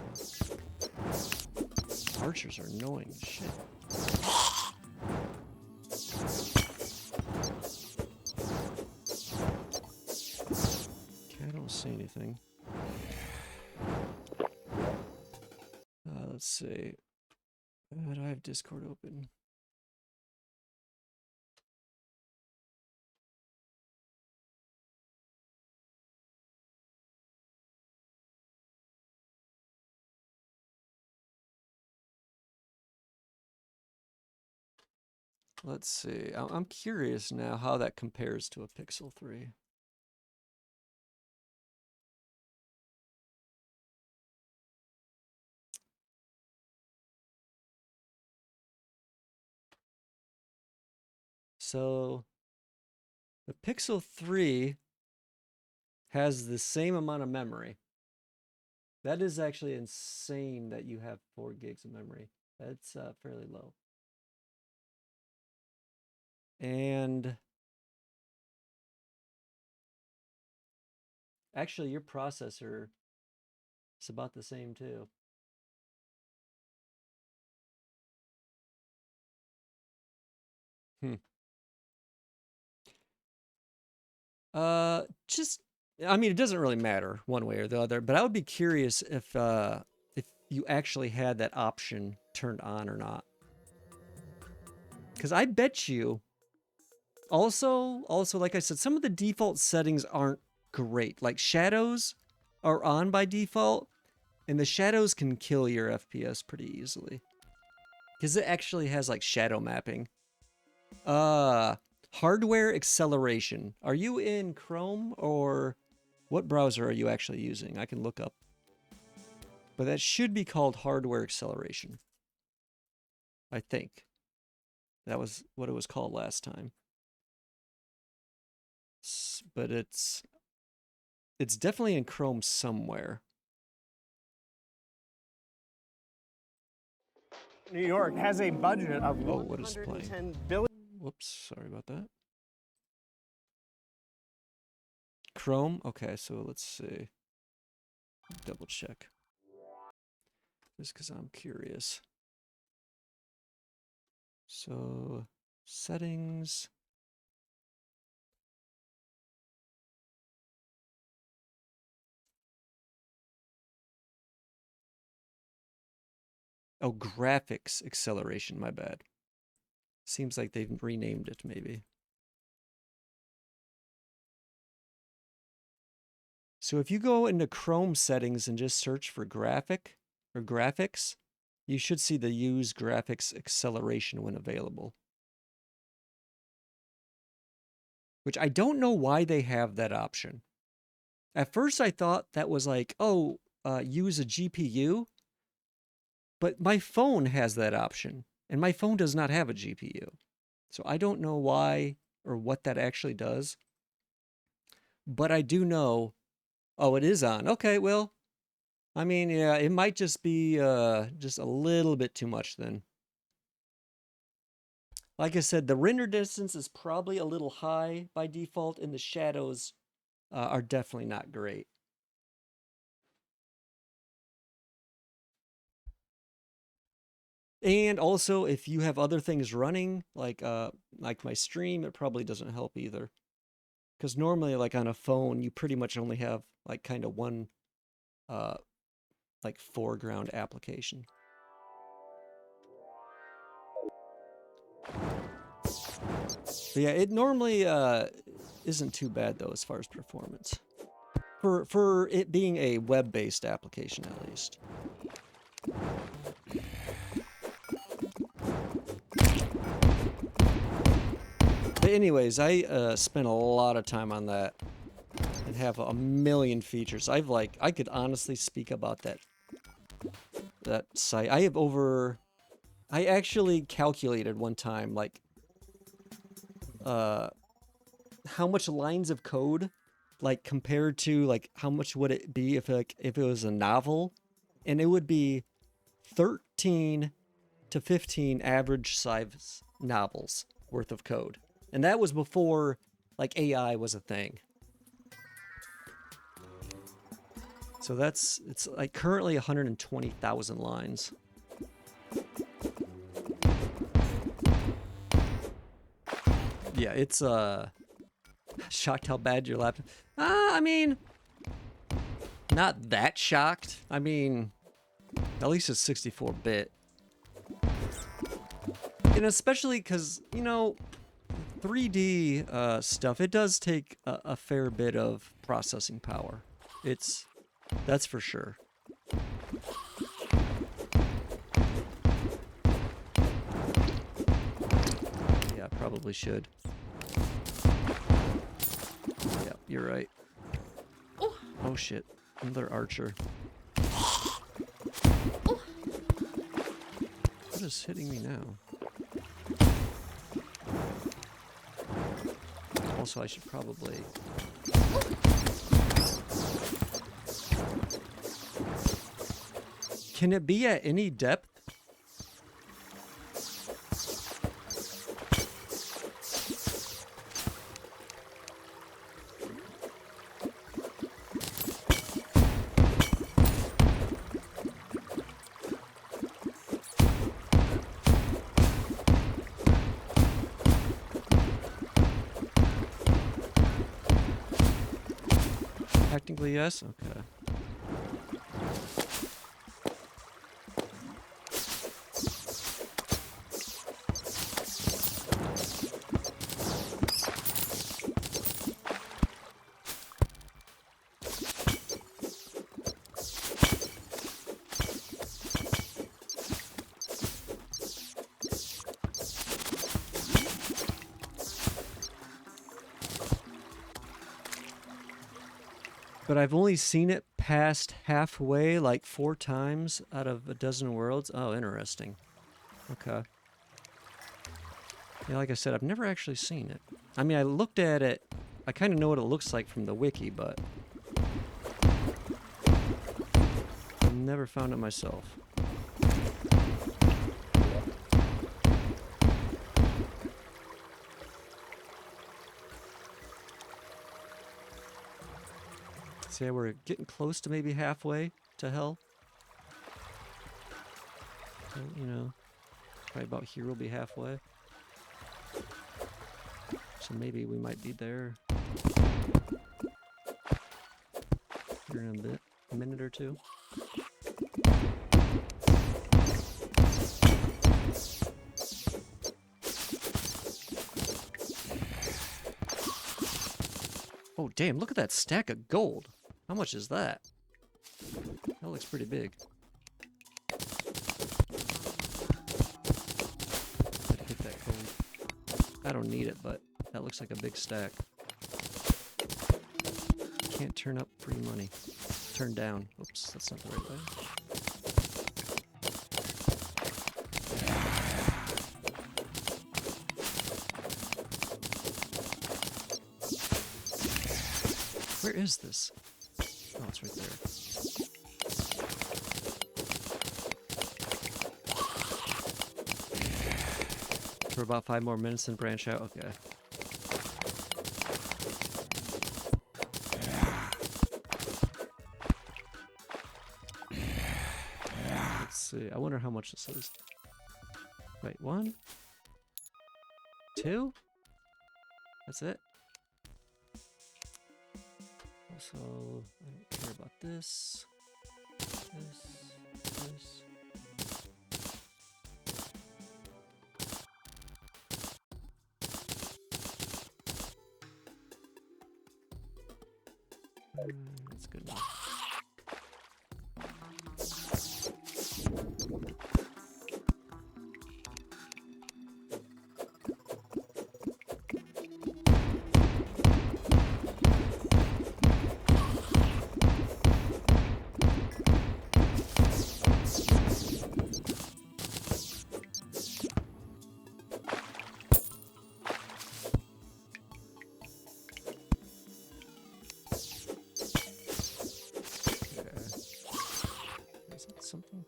Archers are annoying as shit. Okay, I don't see anything. Let's see. Do I have Discord open? Let's see. I'm curious now how that compares to a Pixel 3. So the Pixel 3 has the same amount of memory. That is actually insane that you have 4 gigs of memory. That's fairly low. And actually, your processor is about the same too. Hmm. Just, I mean, it doesn't really matter one way or the other, but I would be curious if you actually had that option turned on or not. Because I bet you, also, like I said, some of the default settings aren't great. Like shadows are on by default, and the shadows can kill your FPS pretty easily. Because it actually has like shadow mapping. Hardware acceleration. Are you in Chrome or what browser are you actually using? I can look up. But that should be called hardware acceleration. I think. That was what it was called last time. But it's definitely in Chrome somewhere. New York has a budget of what is playing? $110 billion. Whoops, sorry about that. Chrome? Okay, so let's see. Double check. Just because I'm curious. So, settings. Oh, graphics acceleration, my bad. Seems like they've renamed it, maybe. So if you go into Chrome settings and just search for graphic or graphics, you should see the use graphics acceleration when available. Which I don't know why they have that option. At first I thought that was like, oh, use a GPU. But my phone has that option, and my phone does not have a GPU. So I don't know why or what that actually does. But I do know, oh, it is on. Okay, well, I mean, yeah, it might just be just a little bit too much then. Like I said, the render distance is probably a little high by default, and the shadows are definitely not great. And also, if you have other things running, like my stream, it probably doesn't help either. Because normally, like on a phone, you pretty much only have like kind of one, like foreground application. But yeah, it normally isn't too bad though as far as performance. For it being a web-based application, at least. But anyways, I spent a lot of time on that and have a million features. I could honestly speak about that site. I actually calculated one time, like, how much lines of code, like, compared to, like, how much would it be if it was a novel? And it would be 13 to 15 average size novels worth of code. And that was before, like, AI was a thing. So it's like currently 120,000 lines. Yeah, it's shocked how bad your laptop. I mean, not that shocked. I mean, at least it's 64-bit. And especially because, you know, 3D stuff, it does take a fair bit of processing power. That's for sure. probably should. Yeah, you're right. Oh shit. Another archer. What is hitting me now? Also, I should probably... Can it be at any depth? Technically, yes? Okay. But I've only seen it past halfway like 4 times out of a dozen worlds. Oh, interesting. Okay. Yeah, like I said, I've never actually seen it. I mean, I looked at it. I kind of know what it looks like from the wiki, but I've never found it myself. So yeah, we're getting close to maybe halfway to hell. So, you know, right about here we'll be halfway. So maybe we might be there here in a minute or two. Oh damn, look at that stack of gold. How much is that? That looks pretty big. I'd hit that gold. I don't need it, but that looks like a big stack. Can't turn up free money. Turn down. Oops, that's not the right way. Where is this? Oh, it's right there. For about 5 more minutes and branch out? Okay. Let's see. I wonder how much this is. Wait, 1? 2? That's it? Also, I don't care about this. This. That's good enough. Something.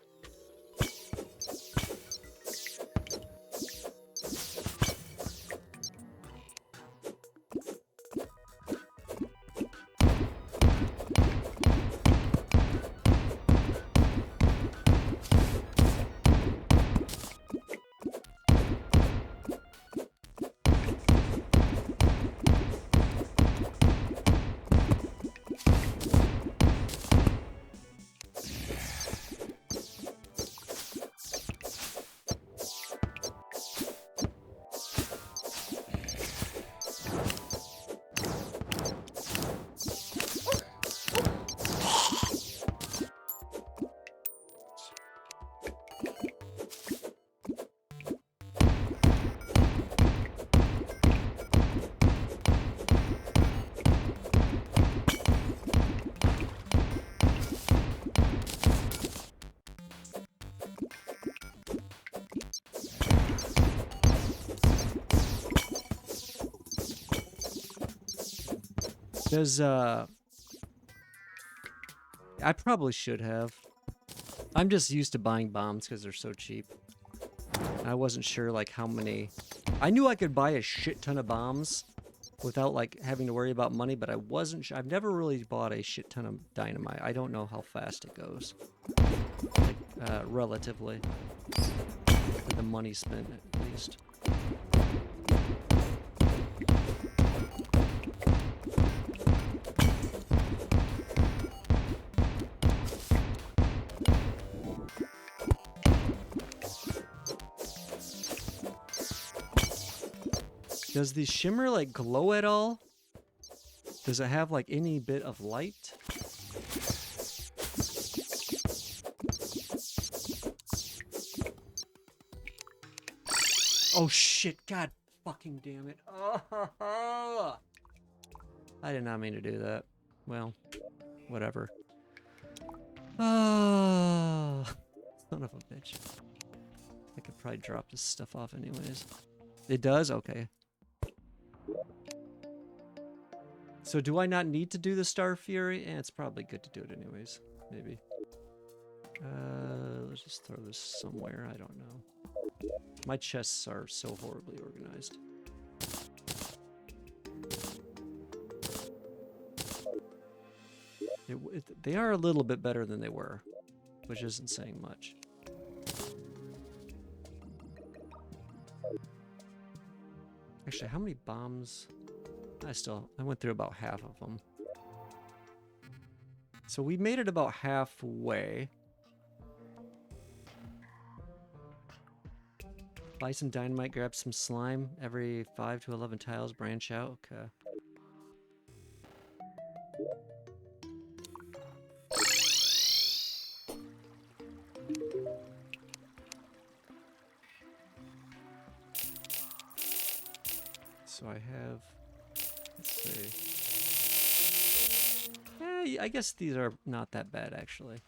Does, I probably should have. I'm just used to buying bombs because they're so cheap. I wasn't sure, like, how many... I knew I could buy a shit ton of bombs without, like, having to worry about money, but I wasn't sure. I've never really bought a shit ton of dynamite. I don't know how fast it goes. Like, relatively. For the money spent, at least. Does the shimmer, like, glow at all? Does it have, like, any bit of light? Oh, shit. God fucking damn it. Oh, I did not mean to do that. Well, whatever. Oh, son of a bitch. I could probably drop this stuff off anyways. It does? Okay. So do I not need to do the Star Fury? It's probably good to do it anyways. Maybe. Let's just throw this somewhere. I don't know. My chests are so horribly organized. They are a little bit better than they were, which isn't saying much. Actually, how many bombs? I went through about half of them. So we made it about halfway. Buy some dynamite, grab some slime. Every 5 to 11 tiles, branch out. Okay. So I have, let's see. I guess these are not that bad, actually.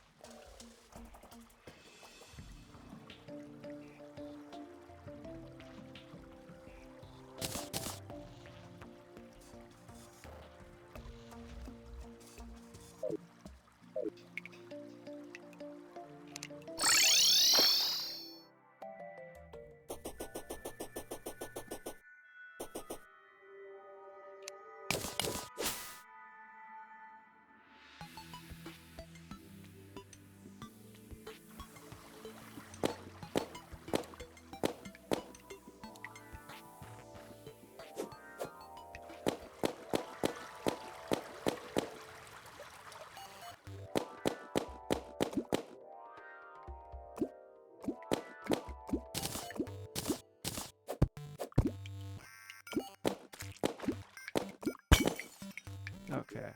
Okay.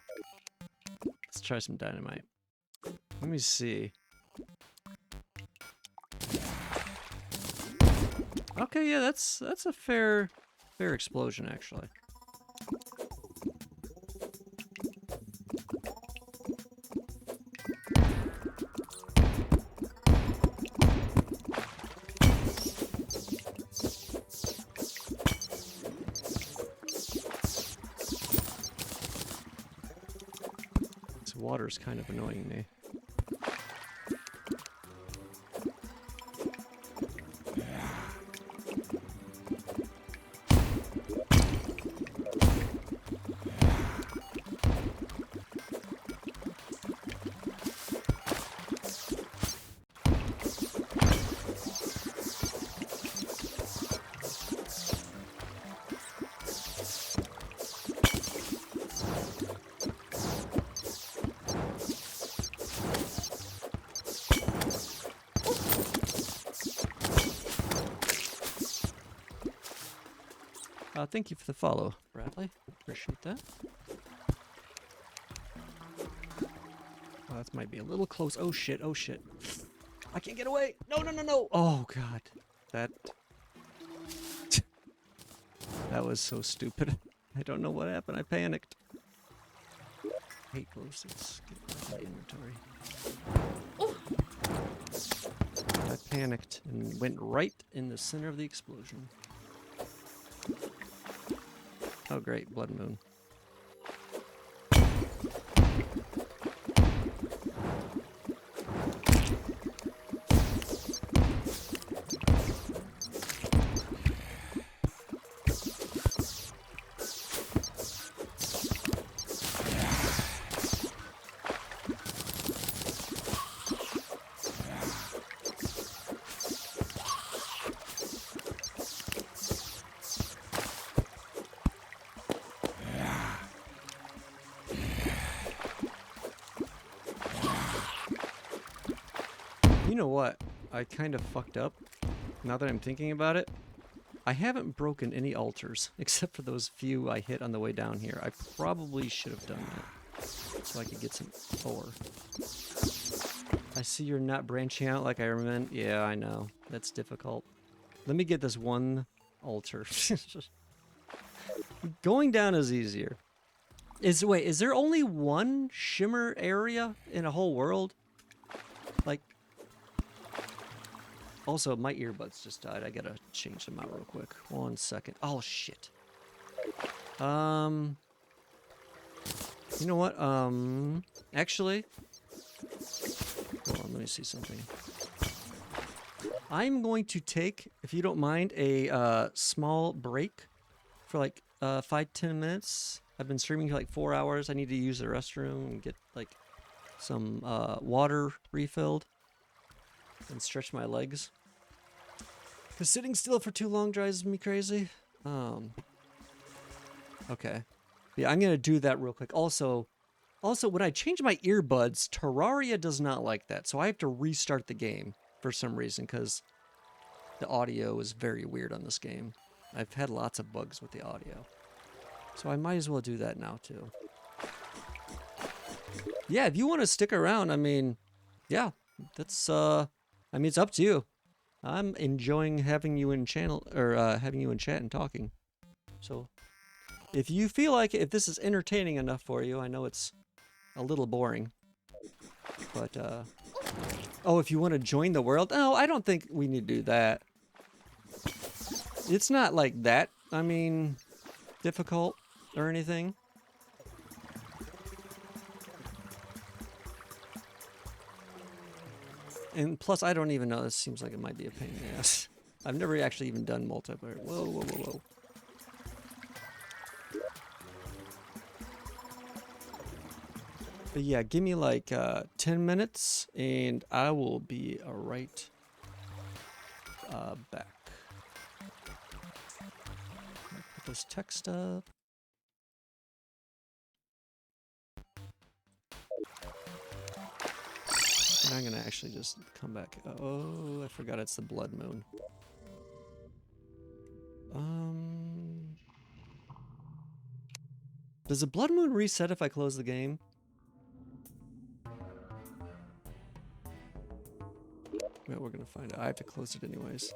Let's try some dynamite. Let me see. Okay, yeah, that's a fair explosion, actually. This water's kind of annoying me. Thank you for the follow, Bradley. Appreciate that. Oh, that might be a little close. Oh shit, oh shit. I can't get away. No, no, no, no. Oh god. That that was so stupid. I don't know what happened. I panicked. Hate glow sticks. Get my inventory. I panicked and went right in the center of the explosion. Oh great, blood moon. know what? I kind of fucked up. Now that I'm thinking about it, I haven't broken any altars except for those few I hit on the way down here. I probably should have done that so I could get some ore. I see you're not branching out like I remember. Yeah, I know. That's difficult. Let me get this one altar. Going down is easier. Wait, is there only one shimmer area in a whole world? Like, also, my earbuds just died. I gotta change them out real quick. 1 second. Oh, shit. You know what? Actually, hold on, let me see something. I'm going to take, if you don't mind, a small break for like 5-10 minutes. I've been streaming for like 4 hours. I need to use the restroom and get like some water refilled and stretch my legs. Because sitting still for too long drives me crazy. Okay. Yeah, I'm going to do that real quick. Also, when I change my earbuds, Terraria does not like that. So I have to restart the game for some reason because the audio is very weird on this game. I've had lots of bugs with the audio. So I might as well do that now too. Yeah, if you want to stick around, I mean, yeah, that's, I mean, it's up to you. I'm enjoying having you in channel, or having you in chat and talking. So if you feel like if this is entertaining enough for you, I know it's a little boring. But, oh, if you want to join the world? No, I don't think we need to do that. It's not like that, I mean, difficult or anything. And plus, I don't even know. This seems like it might be a pain in the ass. I've never actually even done multiplayer. Whoa, whoa, whoa, whoa. But yeah, give me like 10 minutes and I will be right back. Put this text up. And I'm gonna actually just come back. Oh, I forgot it's the blood moon. Does the blood moon reset if I close the game? Well, we're gonna find out. I have to close it anyways.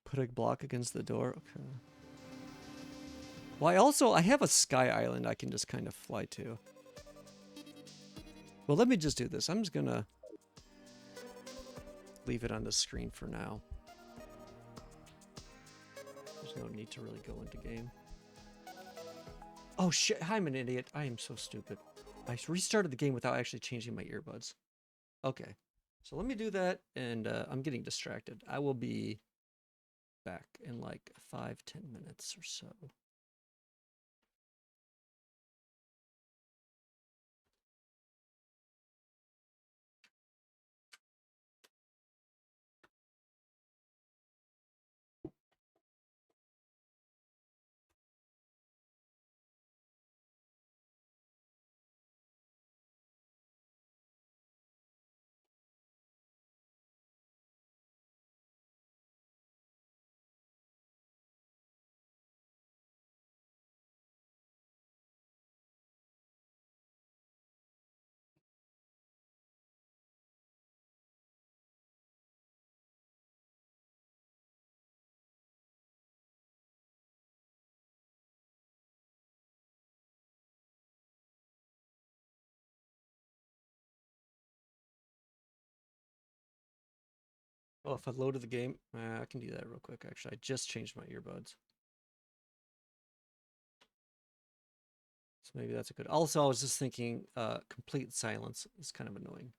Put a block against the door. Okay. Well, I have a sky island I can just kind of fly to. Well, let me just do this. I'm just gonna leave it on the screen for now. There's no need to really go into game. Oh shit, I'm an idiot. I am so stupid. I restarted the game without actually changing my earbuds. Okay, so let me do that, and I'm getting distracted. I will be back in like 5-10 minutes or so. Oh, if I loaded the game, I can do that real quick, actually. I just changed my earbuds. So maybe that's a good... Also, I was just thinking complete silence is kind of annoying.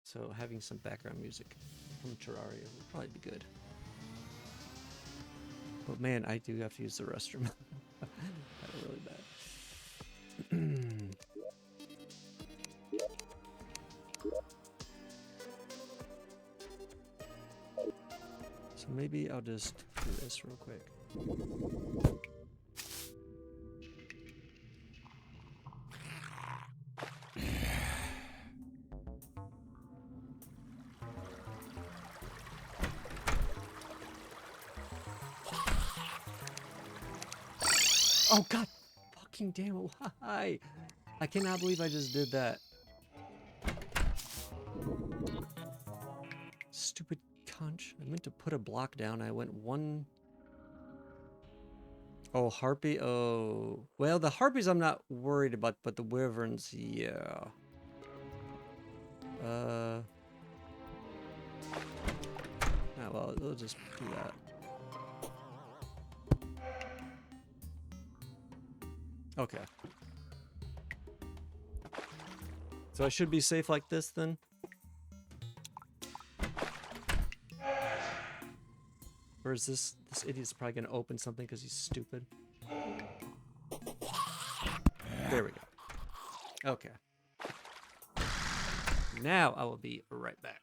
So having some background music from Terraria would probably be good. But man, I do have to use the restroom. Really bad. So maybe I'll just do this real quick. Oh god! Fucking damn it, why? I cannot believe I just did that. Stupid conch. I meant to put a block down. I went one... Oh, harpy? Oh. Well, the harpies I'm not worried about, but the wyverns, yeah. Ah, well, we'll just do that. Okay. So I should be safe like this then? Or is this idiot's probably gonna open something because he's stupid? There we go. Okay. Now I will be right back.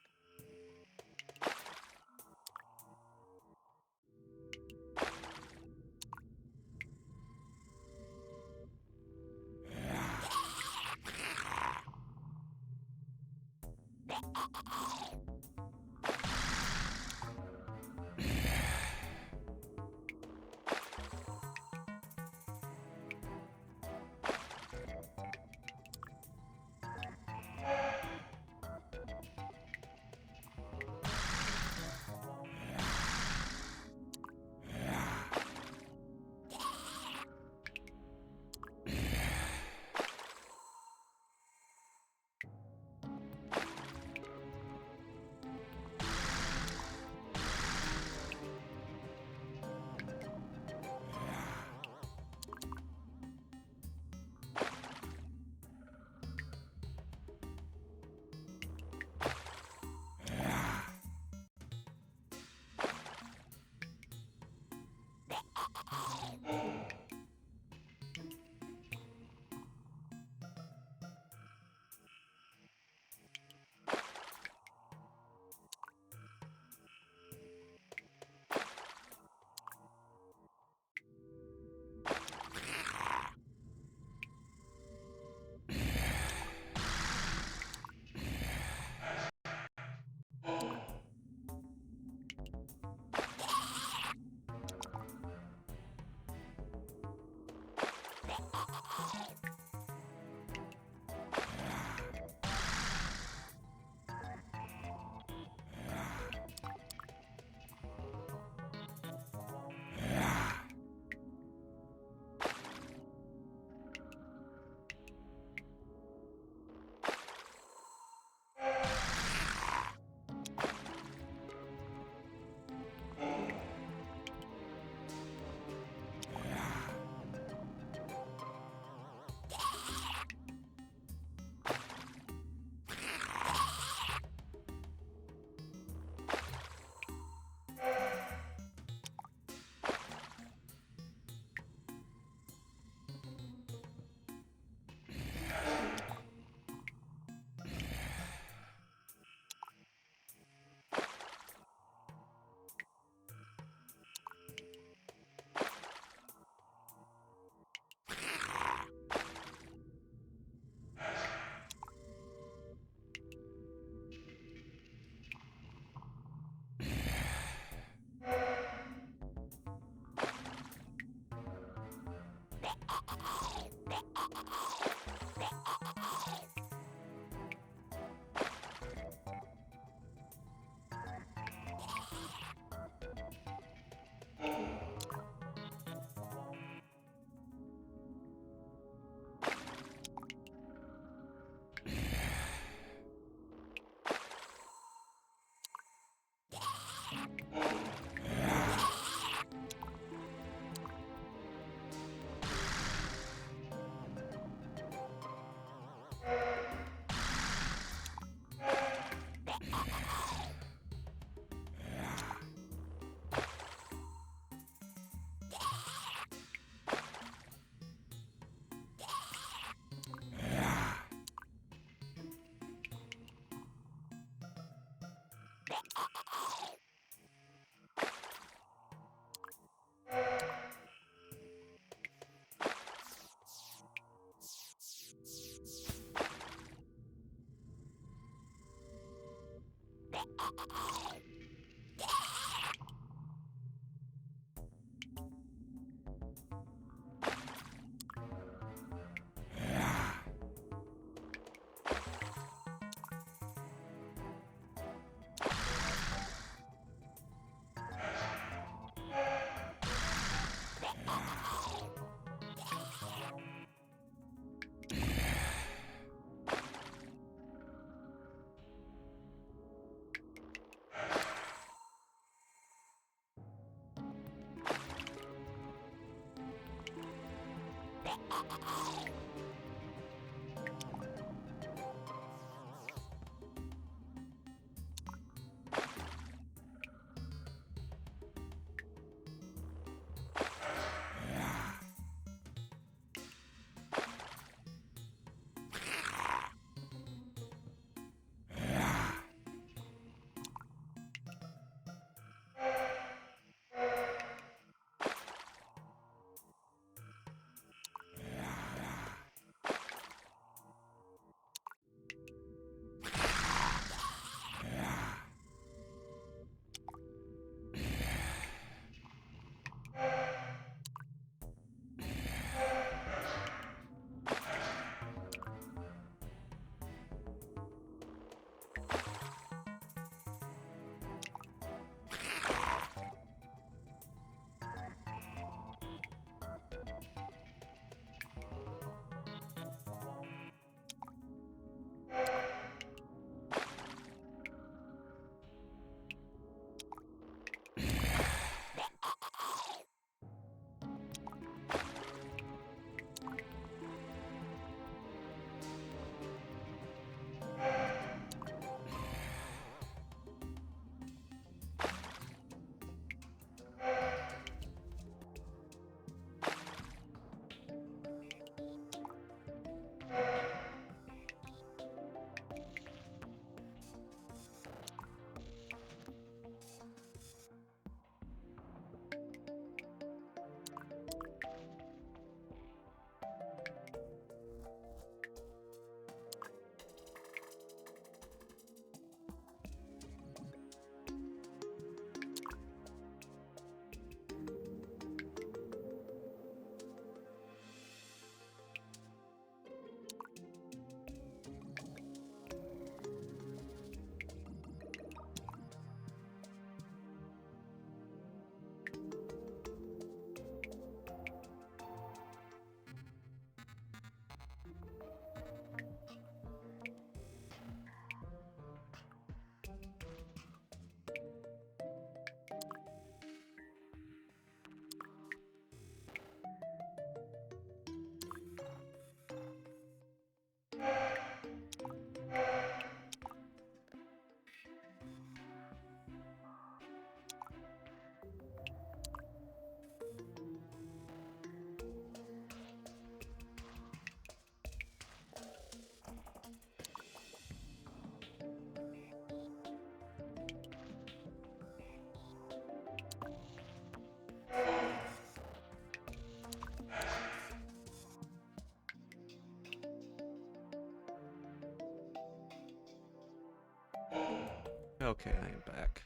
Okay, I am back.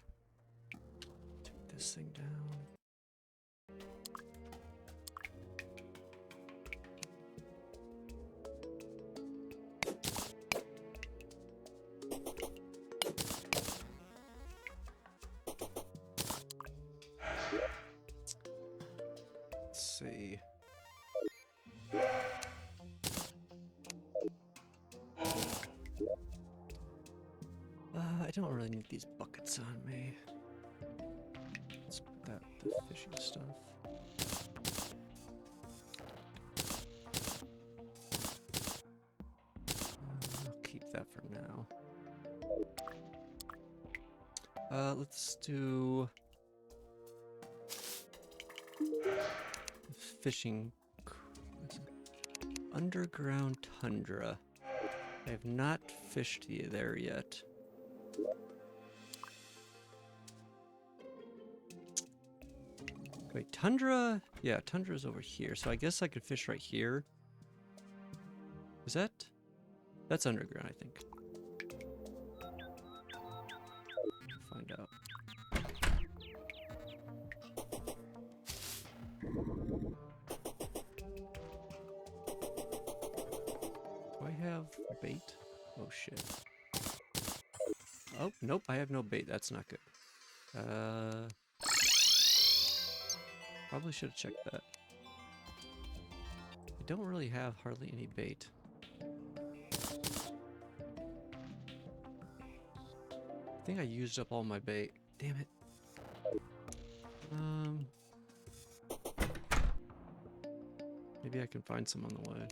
Take this thing down. Let's see. I don't really need these buckets on me. Let's put that with the fishing stuff. I'll keep that for now. Let's do fishing. Underground tundra. I have not fished there yet. Wait, tundra? Yeah, tundra's over here. So I guess I could fish right here. Is that? That's underground, I think. Find out. Do I have bait? Oh shit. Oh, nope, I have no bait. That's not good. Probably should have checked that. I don't really have hardly any bait. I think I used up all my bait. Damn it. Maybe I can find some on the way.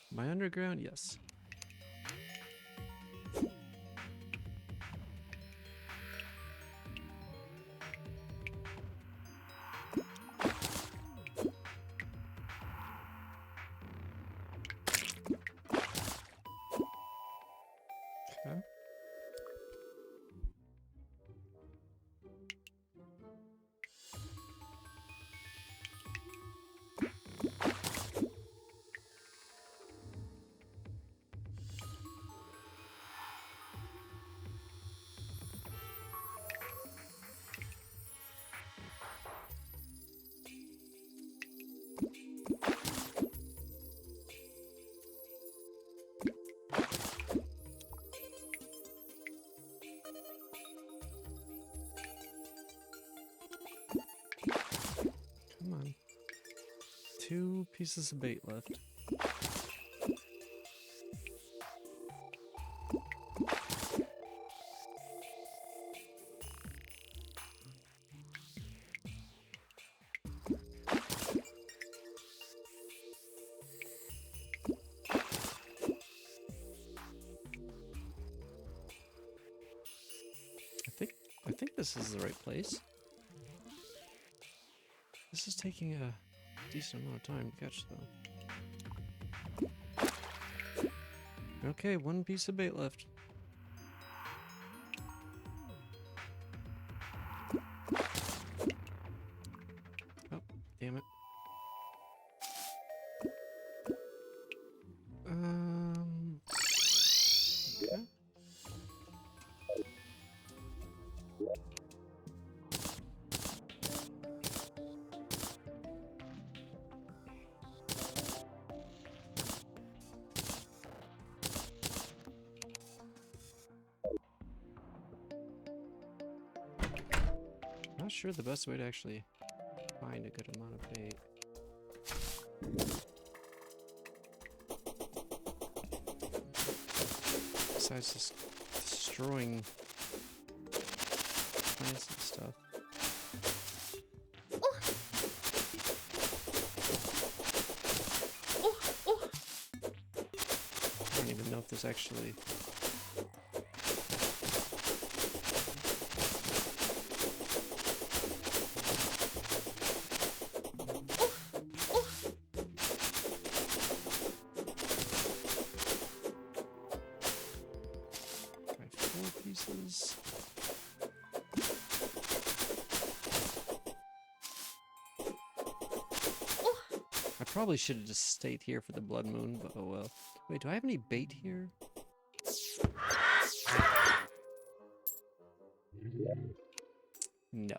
Am I underground? Yes. Okay. Come on. 2 pieces of bait left. I think this is the right place. This is taking a decent amount of time to catch, though. Okay, 1 piece of bait left. Oh, damn it. Okay. Not sure the best way to actually find a good amount of bait. Besides just destroying plants and stuff. I don't even know if this actually... Got 4 pieces. I probably should have just stayed here for the blood moon, but oh well. Wait, do I have any bait here? No.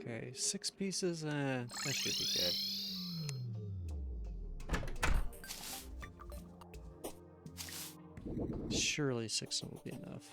Okay, 6 pieces, that should be good. Surely 6 will be enough.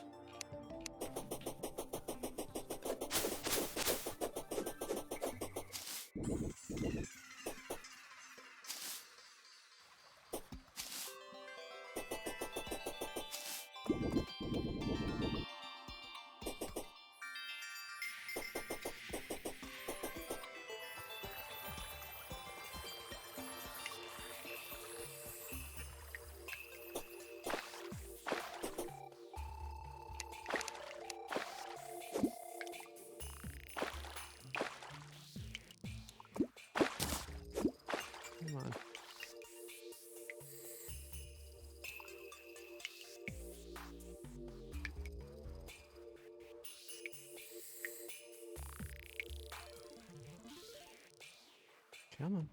Come on.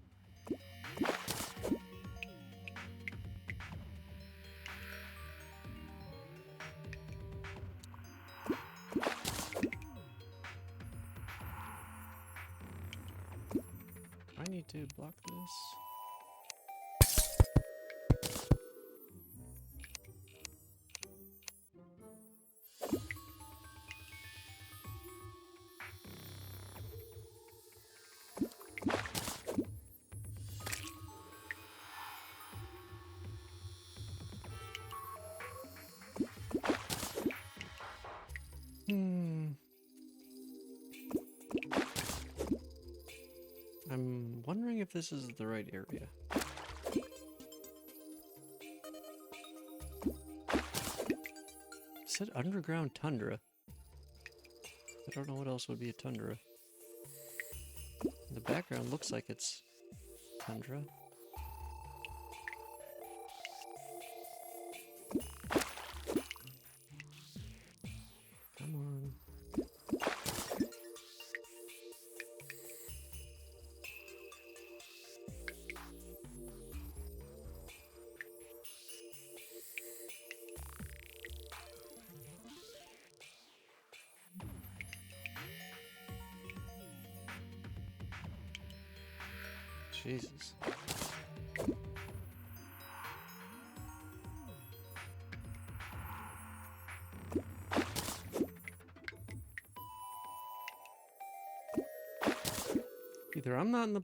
I need to block this. I'm wondering if this is the right area. It said underground tundra. I don't know what else would be a tundra. The background looks like it's tundra. Come on. Jesus. Either I'm not in the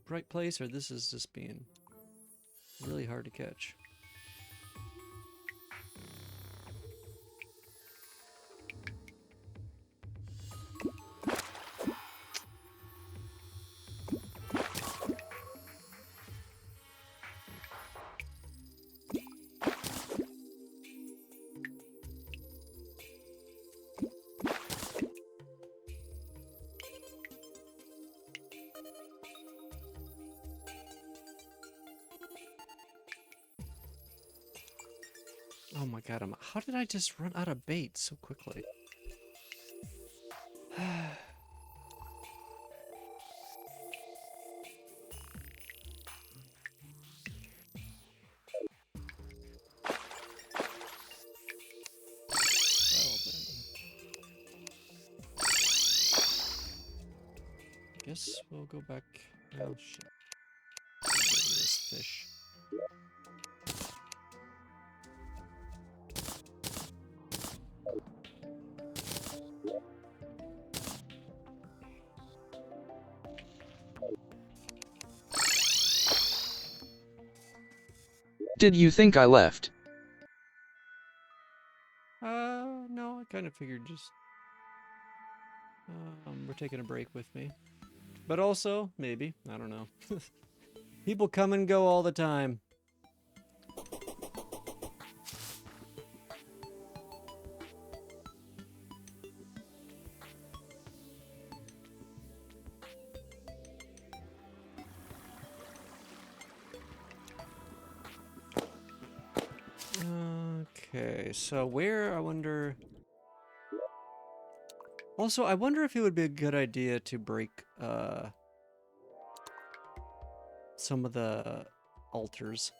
right place, or this is just being really hard to catch. Oh my god, how did I just run out of bait so quickly? Well then. Guess we'll go back. Oh shit. Get rid of this fish. Did you think I left? No, I kind of figured just we're taking a break with me. But also, maybe, I don't know. People come and go all the time. Okay, so where, I wonder... Also, I wonder if it would be a good idea to break, some of the altars.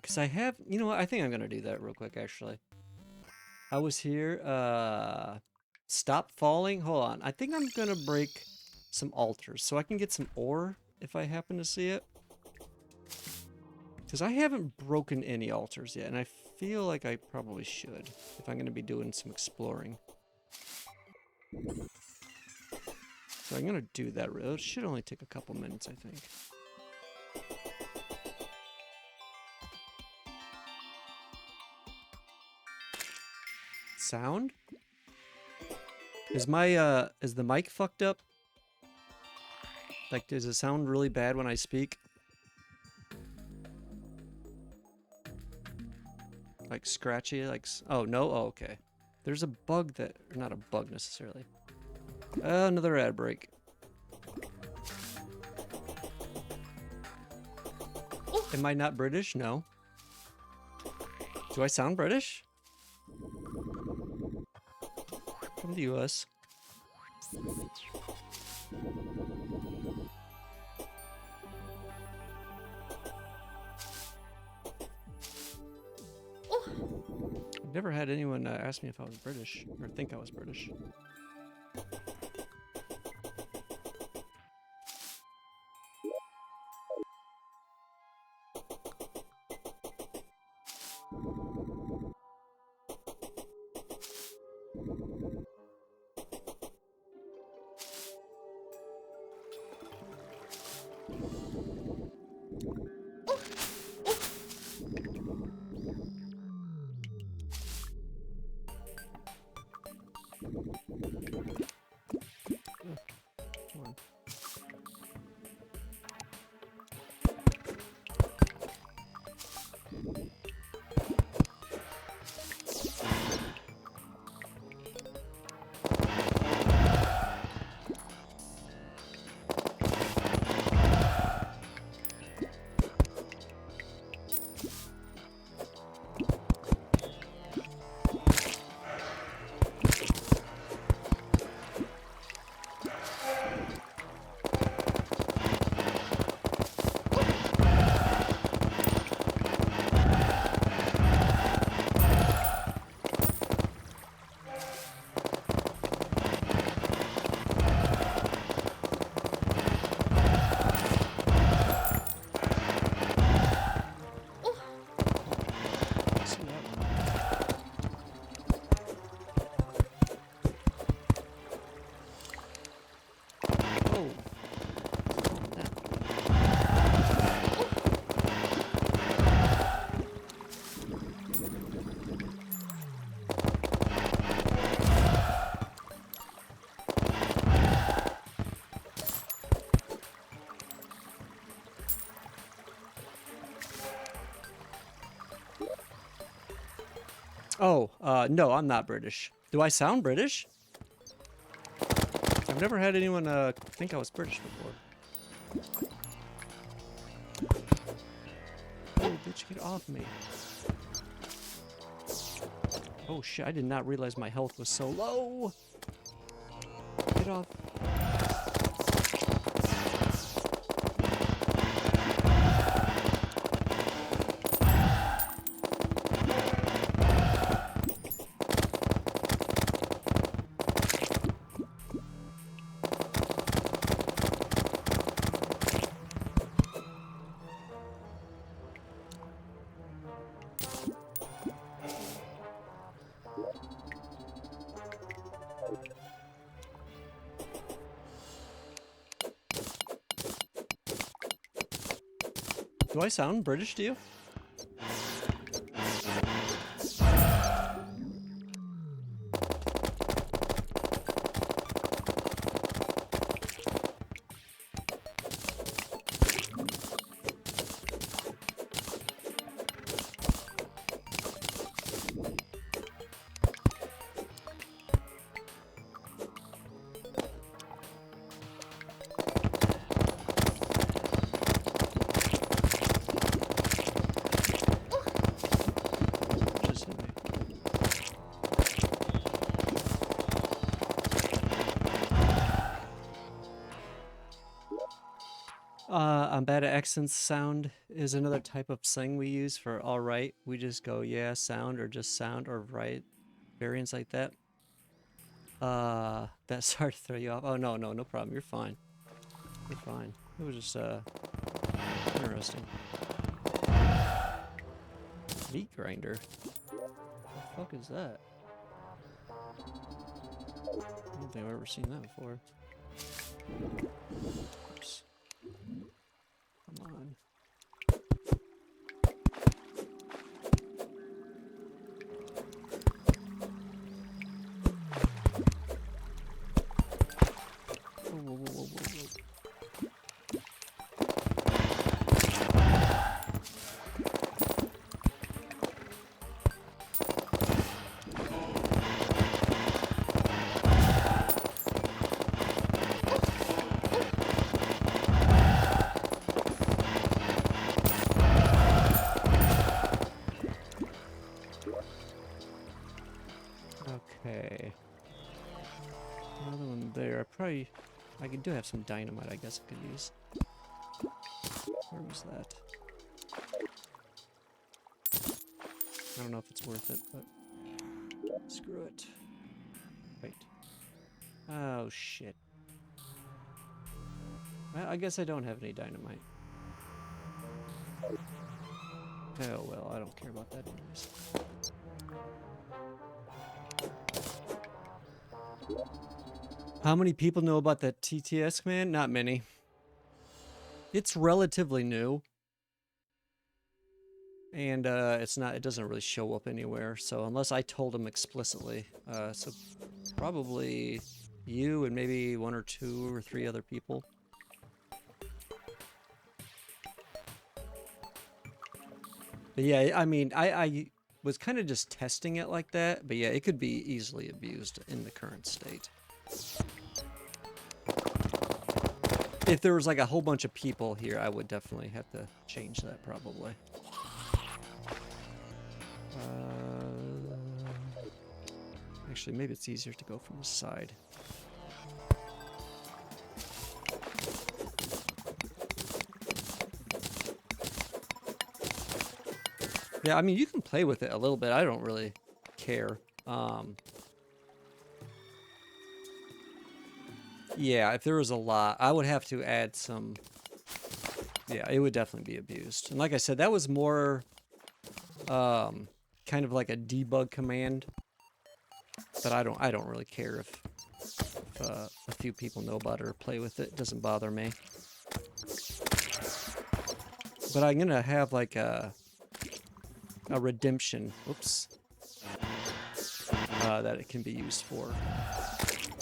Because I have... You know what? I think I'm going to do that real quick, actually. I was here, stop falling. Hold on. I think I'm going to break some altars so I can get some ore if I happen to see it. Because I haven't broken any altars yet, and I feel like I probably should if I'm going to be doing some exploring. So I'm going to do that. It should only take a couple minutes, I think. Sound? Is my, is the mic fucked up? Like, does it sound really bad when I speak? Like scratchy, like, oh no, oh, okay. There's a bug that, or not a bug necessarily. Another ad break. Am I not British? No. Do I sound British? From the US. I've never had anyone ask me if I was British or think I was British. Come on. See that one. Oh. Calm down. Oh, no, I'm not British. Do I sound British? I've never had anyone think I was British before. Oh, bitch, get off me. Oh shit, I did not realize my health was so low. Get off. Do I sound British to you? Just hit me. I'm bad at accents. Sound is another type of slang we use for all right. We just go yeah, sound, or just sound, or right. Variants like that. That's hard to throw you off. Oh no, no, no problem. You're fine. You're fine. It was just interesting. Meat grinder. What the fuck is that? I don't think I've ever seen that before. Oops. Come on. Whoa, whoa, whoa, whoa, whoa, whoa. Okay. Another one there. I probably I do have some dynamite, I guess I could use. Where was that? I don't know if it's worth it, but screw it. Wait. Oh, shit. Well, I guess I don't have any dynamite. Oh, well, I don't care about that anyways. How many people know about that TTS command? Not many. It's relatively new. And it doesn't really show up anywhere. So unless I told them explicitly. So probably you and maybe 1 or 2 or 3 other people. But yeah, I mean, I was kind of just testing it like that. But yeah, it could be easily abused in the current state. If there was like a whole bunch of people here, I would definitely have to change that probably. Actually, maybe it's easier to go from the side. Yeah, I mean, you can play with it a little bit. I don't really care. Yeah, if there was a lot, I would have to add some... Yeah, it would definitely be abused. And like I said, that was more kind of like a debug command. But I don't really care if a few people know about it or play with it. It doesn't bother me. But I'm gonna have like a redemption, oops, that it can be used for.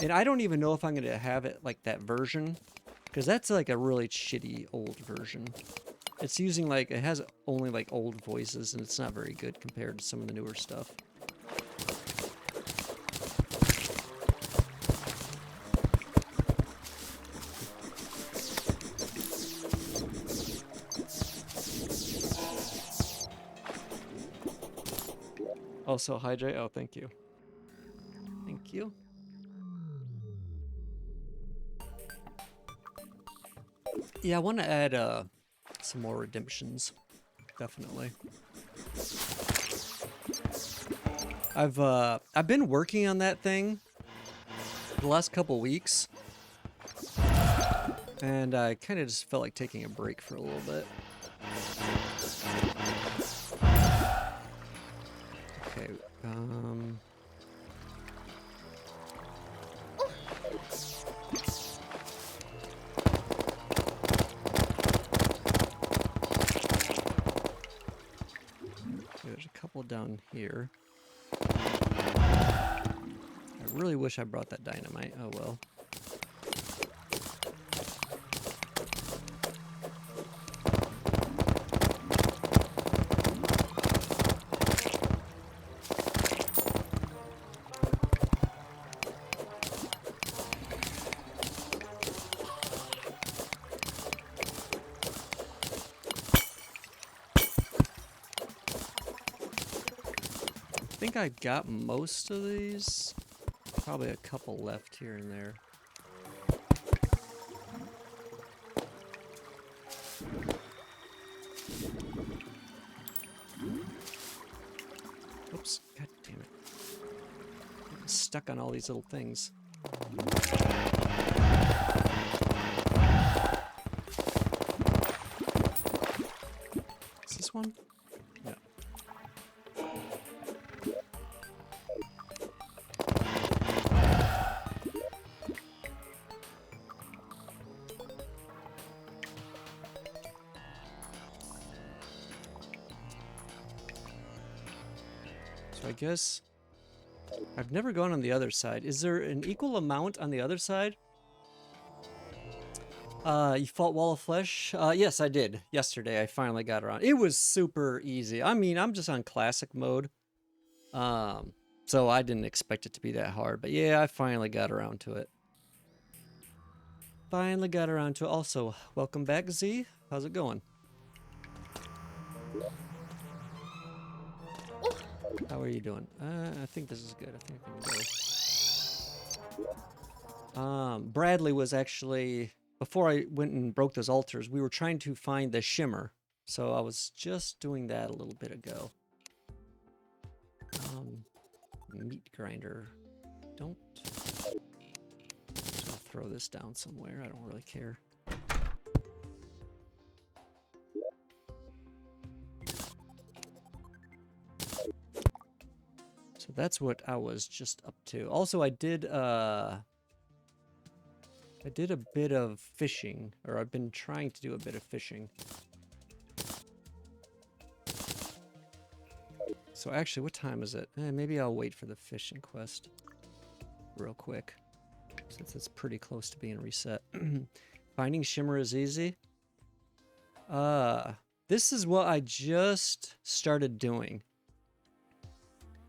And I don't even know if I'm gonna have it like that version, because that's like a really shitty old version. It's using like, it has only like old voices, and it's not very good compared to some of the newer stuff. Also, hydrate. Oh, thank you. Thank you. Yeah, I want to add some more redemptions. Definitely. I've been working on that thing the last couple weeks, and I kind of just felt like taking a break for a little bit. Okay. There's a couple down here. I really wish I brought that dynamite. Oh well. I think I got most of these. Probably a couple left here and there. Oops, god damn it. I'm stuck on all these little things. Is this one? No. So I guess I've never gone on the other side. Is there an equal amount on the other side? You fought Wall of Flesh? Yes, I did. Yesterday, I finally got around. It was super easy. I mean, I'm just on classic mode. So I didn't expect it to be that hard. But yeah, I finally got around to it. Finally got around to it. Also, welcome back, Z. How's it going? How are you doing? I think this is good. I think I can go. Bradley was actually, before I went and broke those altars, we were trying to find the shimmer. So I was just doing that a little bit ago. Meat grinder. Don't. I'll throw this down somewhere. I don't really care. So that's what I was just up to. Also, I did a bit of fishing, or I've been trying to do a bit of fishing. So actually, what time is it? Maybe I'll wait for the fishing quest real quick, since it's pretty close to being reset. Finding shimmer is easy. This is what I just started doing.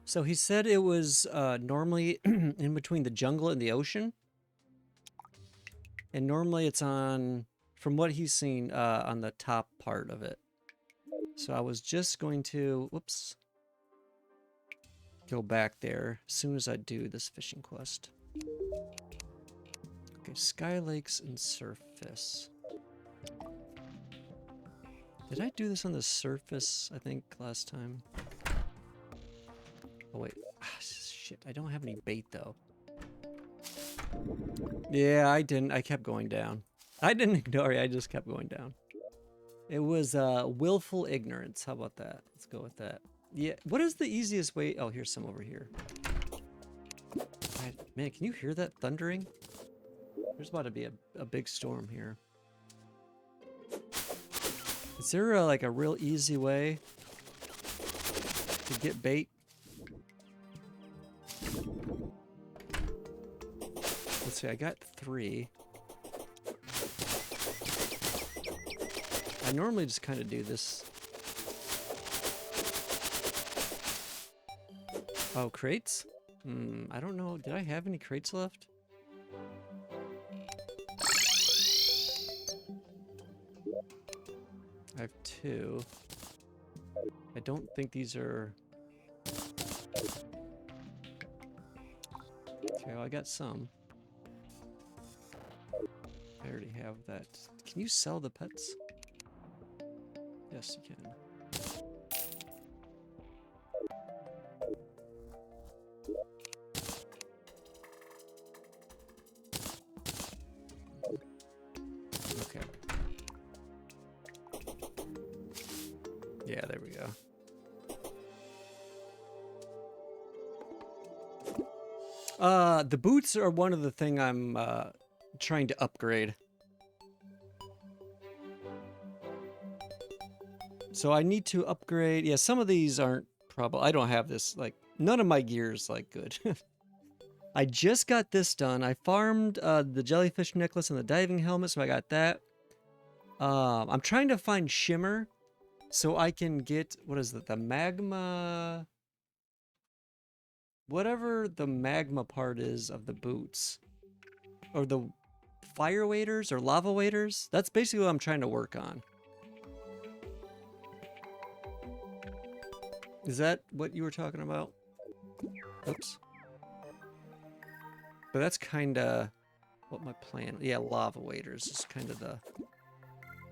So he said it was normally in between the jungle and the ocean. And normally it's on, from what he's seen, on the top part of it. So I was just going to, whoops, go back there as soon as I do this fishing quest. Okay, Sky Lakes and Surface. Did I do this on the surface, I think, last time? Oh, wait. Shit, I don't have any bait, though. Yeah, I didn't. I kept going down. I didn't ignore it. I just kept going down. It was willful ignorance. How about that? Let's go with that. Yeah. What is the easiest way? Oh, here's some over here. Man, can you hear that thundering? There's about to be a big storm here. Is there like a real easy way to get bait? Let's see, I got 3. I normally just kind of do this. Oh, crates? I don't know. Did I have any crates left? I have 2. I don't think these are... Okay, well, I got some. I already have that. Can you sell the pets? Yes, you can. Okay. Yeah, there we go. The boots are one of the thing I'm trying to upgrade. So I need to upgrade. Yeah, some of these aren't probably. I don't have this. Like, none of my gear's like good. I just got this done. I farmed the jellyfish necklace and the diving helmet, so I got that. I'm trying to find shimmer so I can get, what is it, the magma... Whatever the magma part is of the boots. Or the fire waders or lava waders. That's basically what I'm trying to work on. Is that what you were talking about? Oops. But that's kind of what my plan... Yeah, lava waders is kind of the...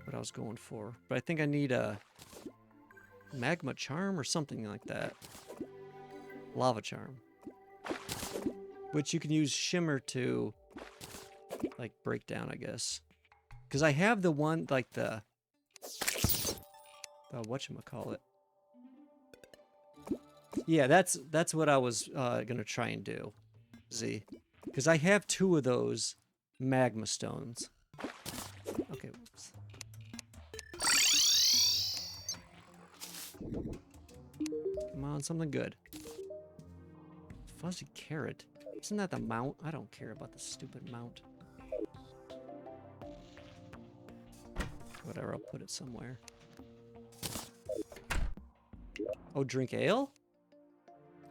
what I was going for. But I think I need a magma charm or something like that. Lava charm. Which you can use shimmer to, like, break down, I guess. Because I have the one, like, the whatchamacallit. Yeah, that's what I was gonna try and do. Z. Because I have 2 of those magma stones. Okay, whoops. Come on, something good. Fuzzy carrot. Isn't that the mount? I don't care about the stupid mount. Whatever, I'll put it somewhere. Oh, drink ale?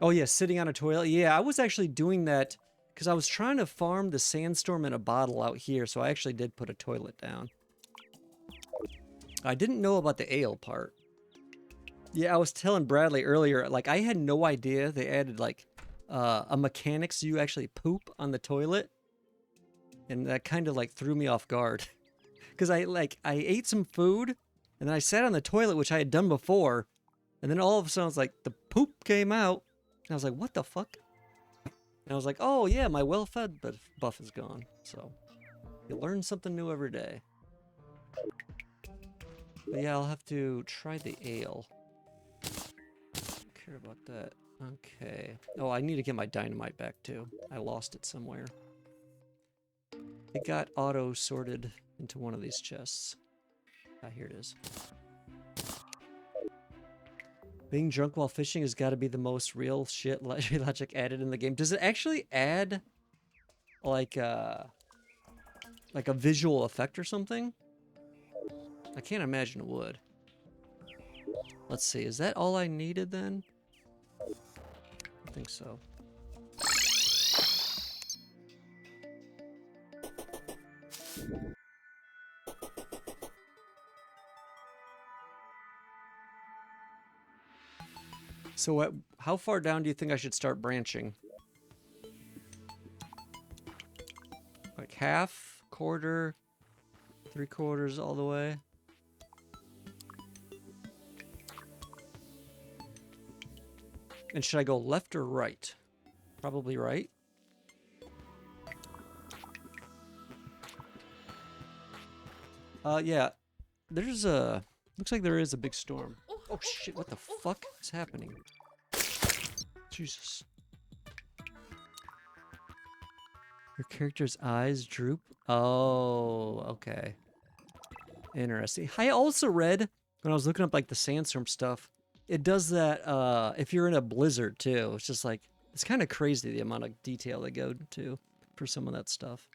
Oh yeah, sitting on a toilet. Yeah, I was actually doing that because I was trying to farm the sandstorm in a bottle out here, so I actually did put a toilet down. I didn't know about the ale part. Yeah, I was telling Bradley earlier, like, I had no idea they added, like, a mechanic so you actually poop on the toilet. and that kind of like threw me off guard. Because I ate some food, and then I sat on the toilet, which I had done before, and then all of a sudden, it's like the poop came out, and I was like, "What the fuck?" And I was like, "Oh yeah, my well-fed buff is gone." So you learn something new every day. But yeah, I'll have to try the ale. Don't care about that. Okay. Oh, I need to get my dynamite back too. I lost it somewhere. It got auto sorted into one of these chests. Ah, here it is. Being drunk while fishing has got to be the most real shit logic added in the game. Does it actually add like a visual effect or something? I can't imagine it would. Let's see. Is that all I needed then? I think so. So how far down do you think I should start branching? Like half, quarter, 3/4 all the way? And should I go left or right? Probably right. Yeah. There's a... Looks like there is a big storm. Oh shit, what the fuck is happening? Jesus. Your character's eyes droop? Oh, okay. Interesting. I also read, when I was looking up like the sandstorm stuff, it does that if you're in a blizzard too. It's just like, it's kind of crazy the amount of detail they go to for some of that stuff.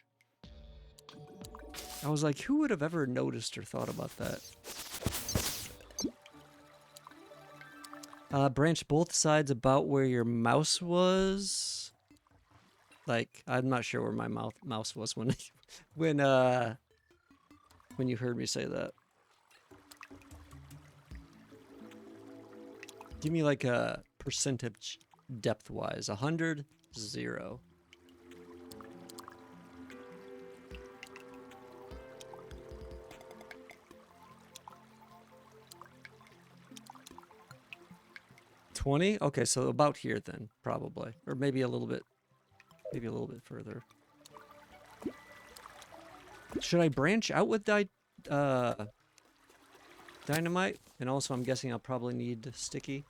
I was like, who would have ever noticed or thought about that? Branch both sides about where your mouse was. Like, I'm not sure where my mouse was when when you heard me say that. Give me like a percentage depth-wise. 100, 0. $20? Okay, so about here then, probably. Or maybe a little bit further. Should I branch out with dynamite? And also, I'm guessing I'll probably need sticky.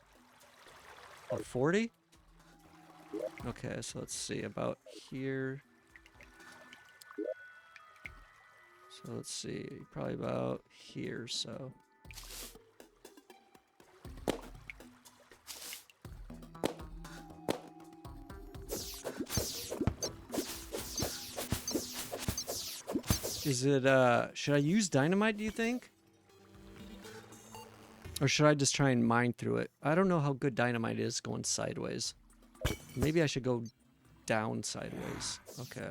Oh, 40? Okay, so let's see, about here. So let's see, probably about here, so. Is it, should I use dynamite, do you think? Or should I just try and mine through it? I don't know how good dynamite is going sideways. Maybe I should go down sideways. Okay.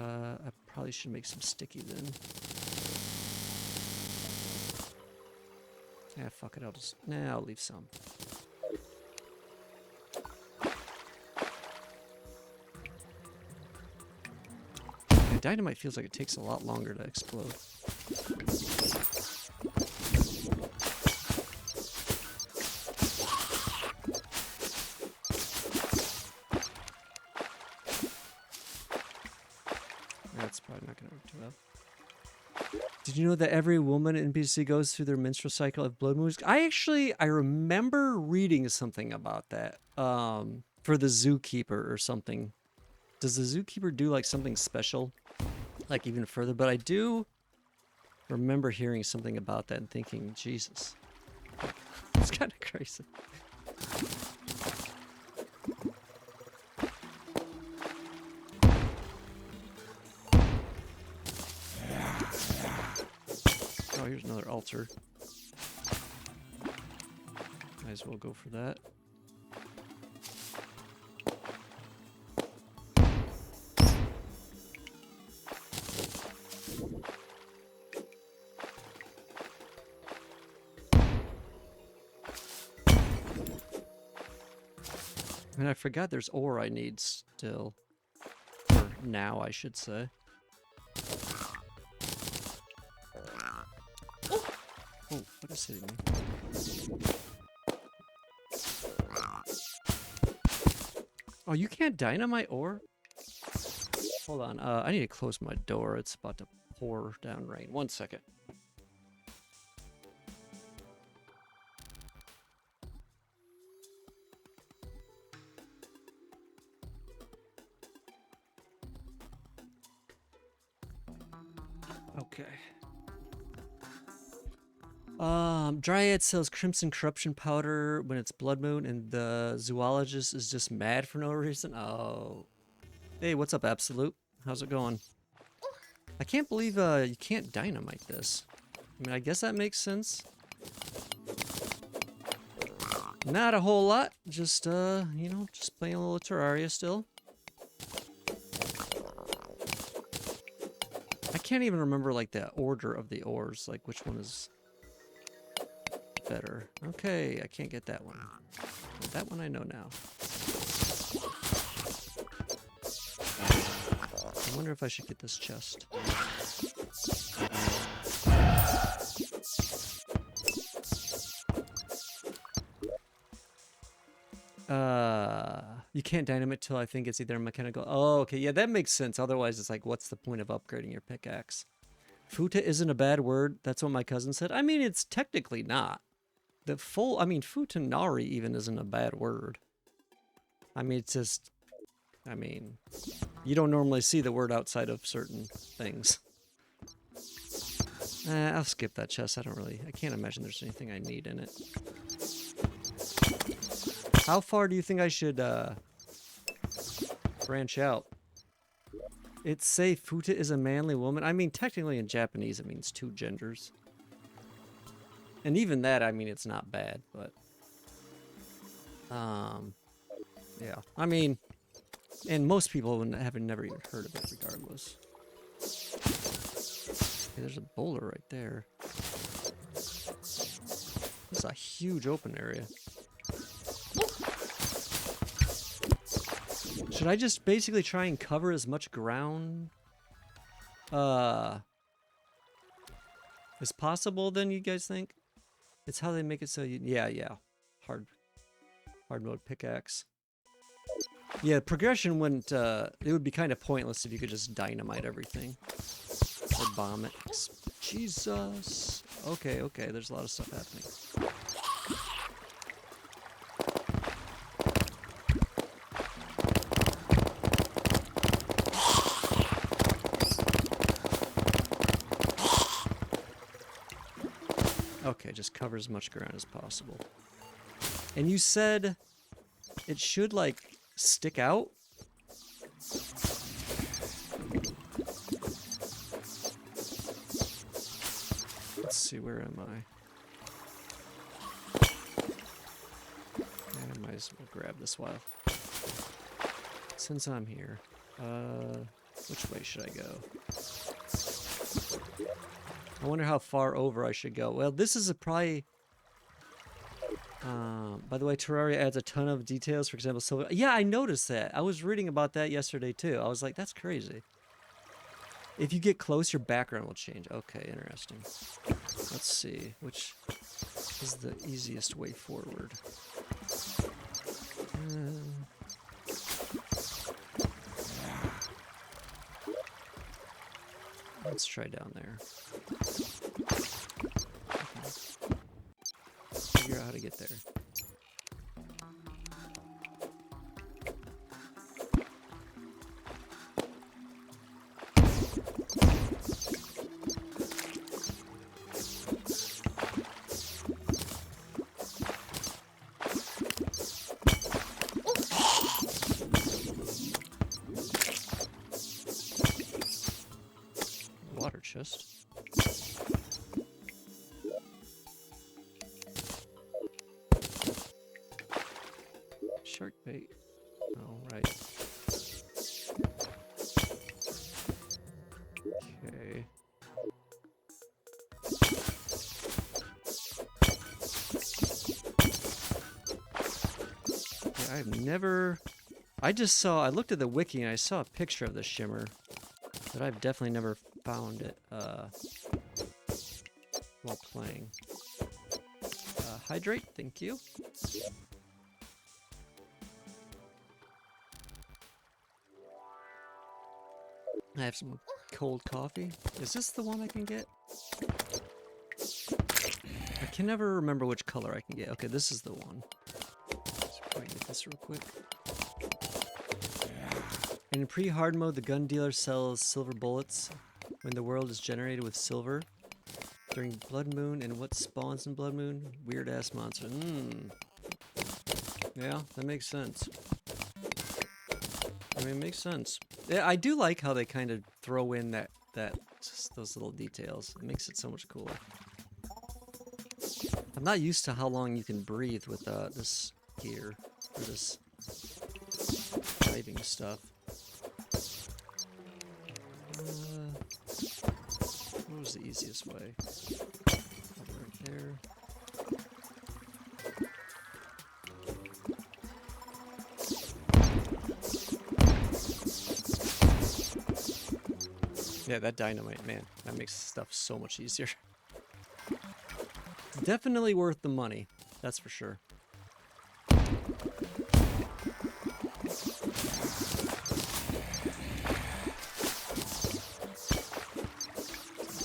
I probably should make some sticky then. Yeah, fuck it, I'll leave some. Yeah, dynamite feels like it takes a lot longer to explode. That's probably not going to work too well. Did you know that every woman in BC goes through their menstrual cycle of blood moons? I remember reading something about that. For the zookeeper or something. Does the zookeeper do like something special? Like even further? But I do remember hearing something about that and thinking, Jesus. It's kind of crazy. Oh, here's another altar. Might as well go for that. And I forgot there's ore I need still. now, I should say. Oh, what is hitting me? Oh, you can't dynamite ore? Hold on, I need to close my door. It's about to pour down rain. 1 second. Okay. Dryad sells crimson corruption powder when it's blood moon, and the zoologist is just mad for no reason. Oh. Hey, what's up, Absolute? How's it going? I can't believe you can't dynamite this. I mean, I guess that makes sense. Not a whole lot. Just, you know, just playing a little Terraria still. I can't even remember, like, the order of the ores. Like, which one is better. Okay, I can't get that one. But that one I know now. I wonder if I should get this chest. You can't dynamite till I think it's either mechanical. Oh, okay, yeah, that makes sense. Otherwise, it's like, what's the point of upgrading your pickaxe? Futa isn't a bad word. That's what my cousin said. I mean, it's technically not. The full, I mean, futanari even isn't a bad word. I mean, it's just, I mean, you don't normally see the word outside of certain things. I'll skip that chest. I can't imagine there's anything I need in it. How far do you think I should branch out? It's say Futa is a manly woman. I mean, technically in Japanese it means two genders. And even that, I mean, it's not bad, but... yeah. I mean, and most people have never even heard of it regardless. Okay, there's a boulder right there. It's a huge open area. Should I just basically try and cover as much ground as possible then, you guys think? It's how they make it so you... Yeah. Hard mode pickaxe. Yeah, progression wouldn't... it would be kind of pointless if you could just dynamite everything. Or bomb it. Jesus. Okay, there's a lot of stuff happening. Okay, just cover as much ground as possible. And you said it should, like, stick out? Let's see, where am I? I might as well grab this while. Since I'm here. Which way should I go? I wonder how far over I should go. Well, this is probably... by the way, Terraria adds a ton of details. For example, so yeah, I noticed that. I was reading about that yesterday too. I was like, that's crazy. If you get close, your background will change. Okay, interesting. Let's see, which is the easiest way forward. Let's try down there. Okay. Figure out how to get there. Water chest. Shark bait. All right. Okay. Yeah, I looked at the wiki and I saw a picture of the shimmer, but I've definitely never found it while playing. Hydrate, thank you. I have some cold coffee. Is this the one I can get? I can never remember which color I can get. Okay, this is the one. Let's probably get this real quick. In pre-hard mode, the gun dealer sells silver bullets when the world is generated with silver. During Blood Moon, and what spawns in Blood Moon? Weird ass monster. Yeah, that makes sense. I mean, it makes sense. Yeah, I do like how they kind of throw in just those little details. It makes it so much cooler. I'm not used to how long you can breathe with this gear, or this diving stuff. What was the easiest way? Right there. Yeah, that dynamite, man, that makes stuff so much easier. Definitely worth the money, that's for sure.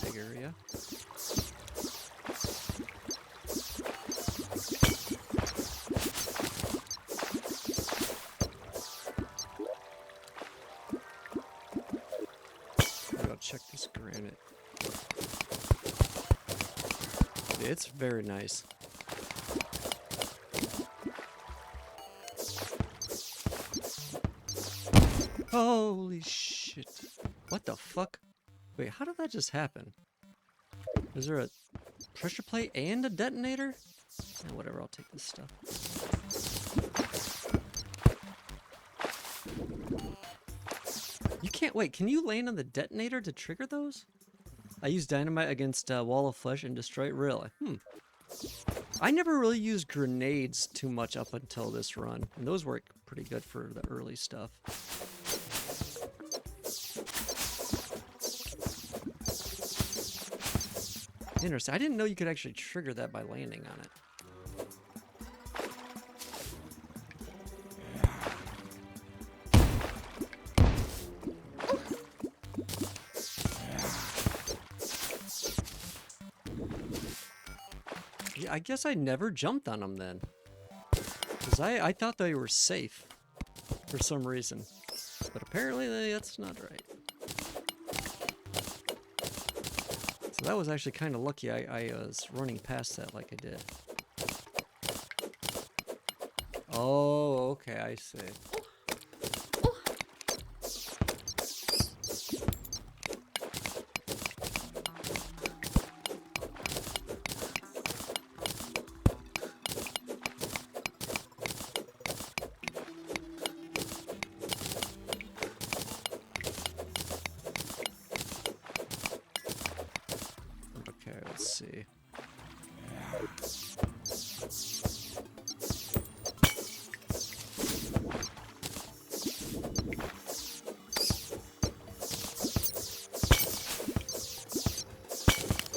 Big area. Check this granite. It's very nice. Holy shit. What the fuck? Wait, how did that just happen? Is there a pressure plate and a detonator? Yeah, whatever, I'll take this stuff. You can't wait. Can you land on the detonator to trigger those? I use dynamite against a wall of flesh and destroy it. Really? I never really used grenades too much up until this run, and those work pretty good for the early stuff. Interesting. I didn't know you could actually trigger that by landing on it. I guess I never jumped on them then. Because I thought they were safe for some reason. But apparently that's not right. So that was actually kind of lucky I was running past that like I did. Oh, okay, I see.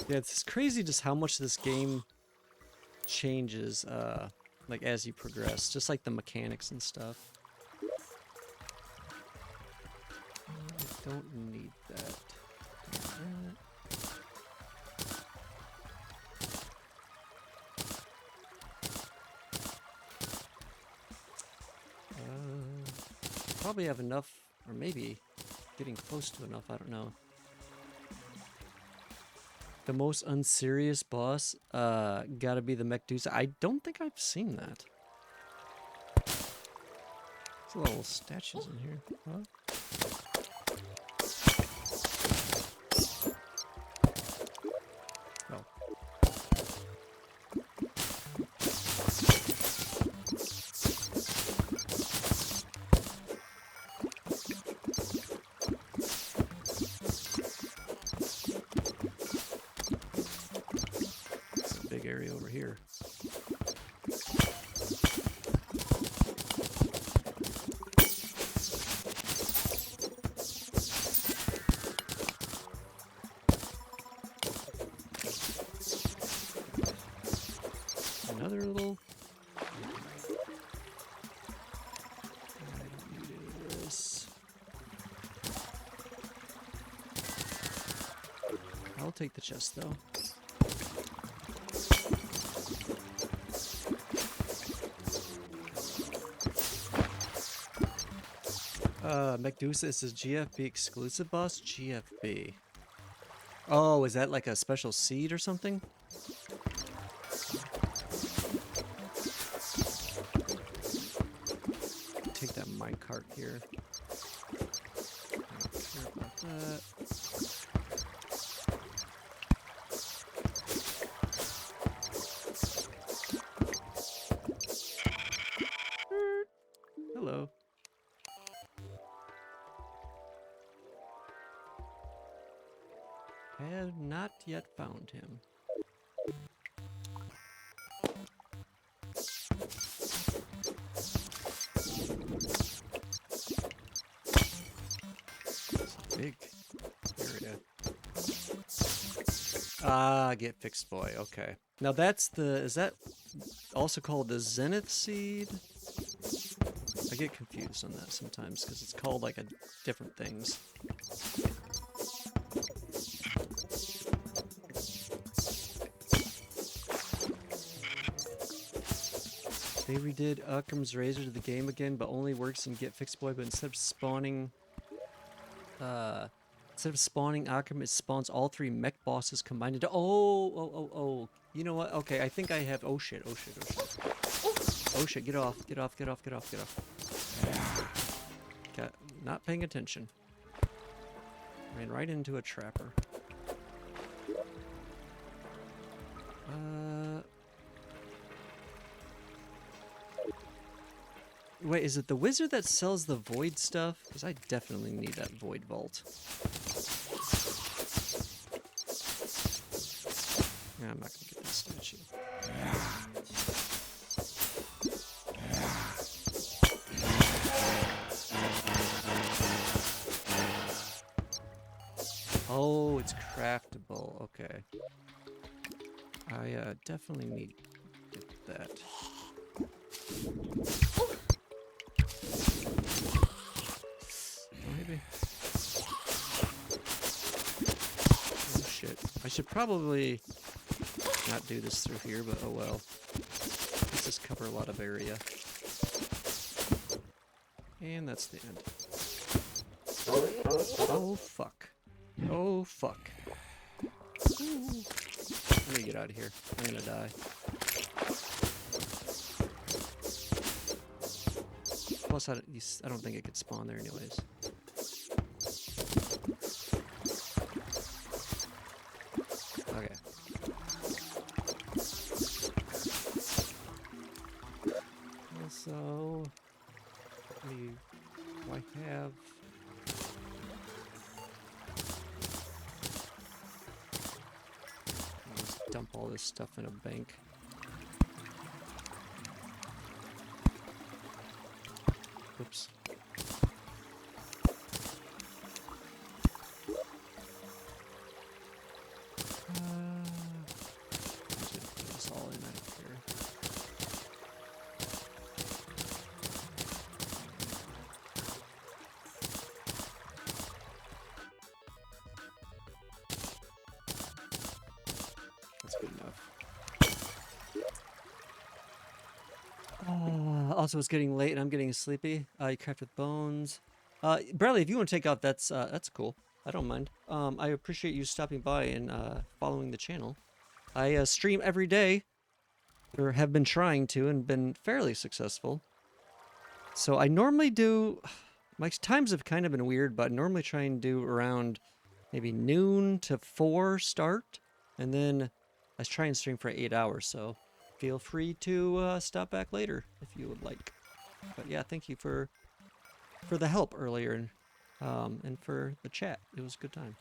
Yeah, it's crazy just how much this game changes, like as you progress, just like the mechanics and stuff. I don't need that. Probably have enough, or maybe getting close to enough, I don't know. The most unserious boss, gotta be the Medusa. I don't think I've seen that. There's a little statues in here. Huh? Oh. Area over here. I'll take the chest though. Medusa is a GFB exclusive boss? GFB. Oh, is that like a special seed or something? Take that minecart here. I don't care about that. Hello. I have not yet found him. It's a big area. Ah, get fixed boy. Okay. Now that's the, is that also called the Zenith seed? I get confused on that sometimes because it's called like a different things. They redid Occam's Razor to the game again, but only works in Get Fixed Boy. But instead of spawning Occam, it spawns all three mech bosses combined into. Oh. You know what? Okay, I think I have. Oh shit! Oh shit! Get off! Get off! Got not paying attention. Ran right into a trapper. Wait, is it the wizard that sells the void stuff? Because I definitely need that void vault. Yeah, I'm not gonna get this statue. Oh, it's craftable. Okay. I definitely need that. Maybe. Oh shit. I should probably not do this through here, but oh well. Let's just cover a lot of area. And that's the end. Oh fuck. Oh fuck. Ooh. Let me get out of here. I'm gonna die. Plus, I don't think it could spawn there anyways. Okay. Also, do I have... I'll just dump all this stuff in a bank. Oops. Put this all in right here. That's good enough. Also, it's getting late and I'm getting sleepy. You craft with bones. Bradley, if you want to take out, that's cool. I don't mind. I appreciate you stopping by and following the channel. I stream every day, or have been trying to, and been fairly successful. So I normally do. My times have kind of been weird, but I normally try and do around maybe noon to 4 start, and then I try and stream for 8 hours. So feel free to stop back later if you would like. But yeah, thank you for the help earlier and for the chat. It was a good time.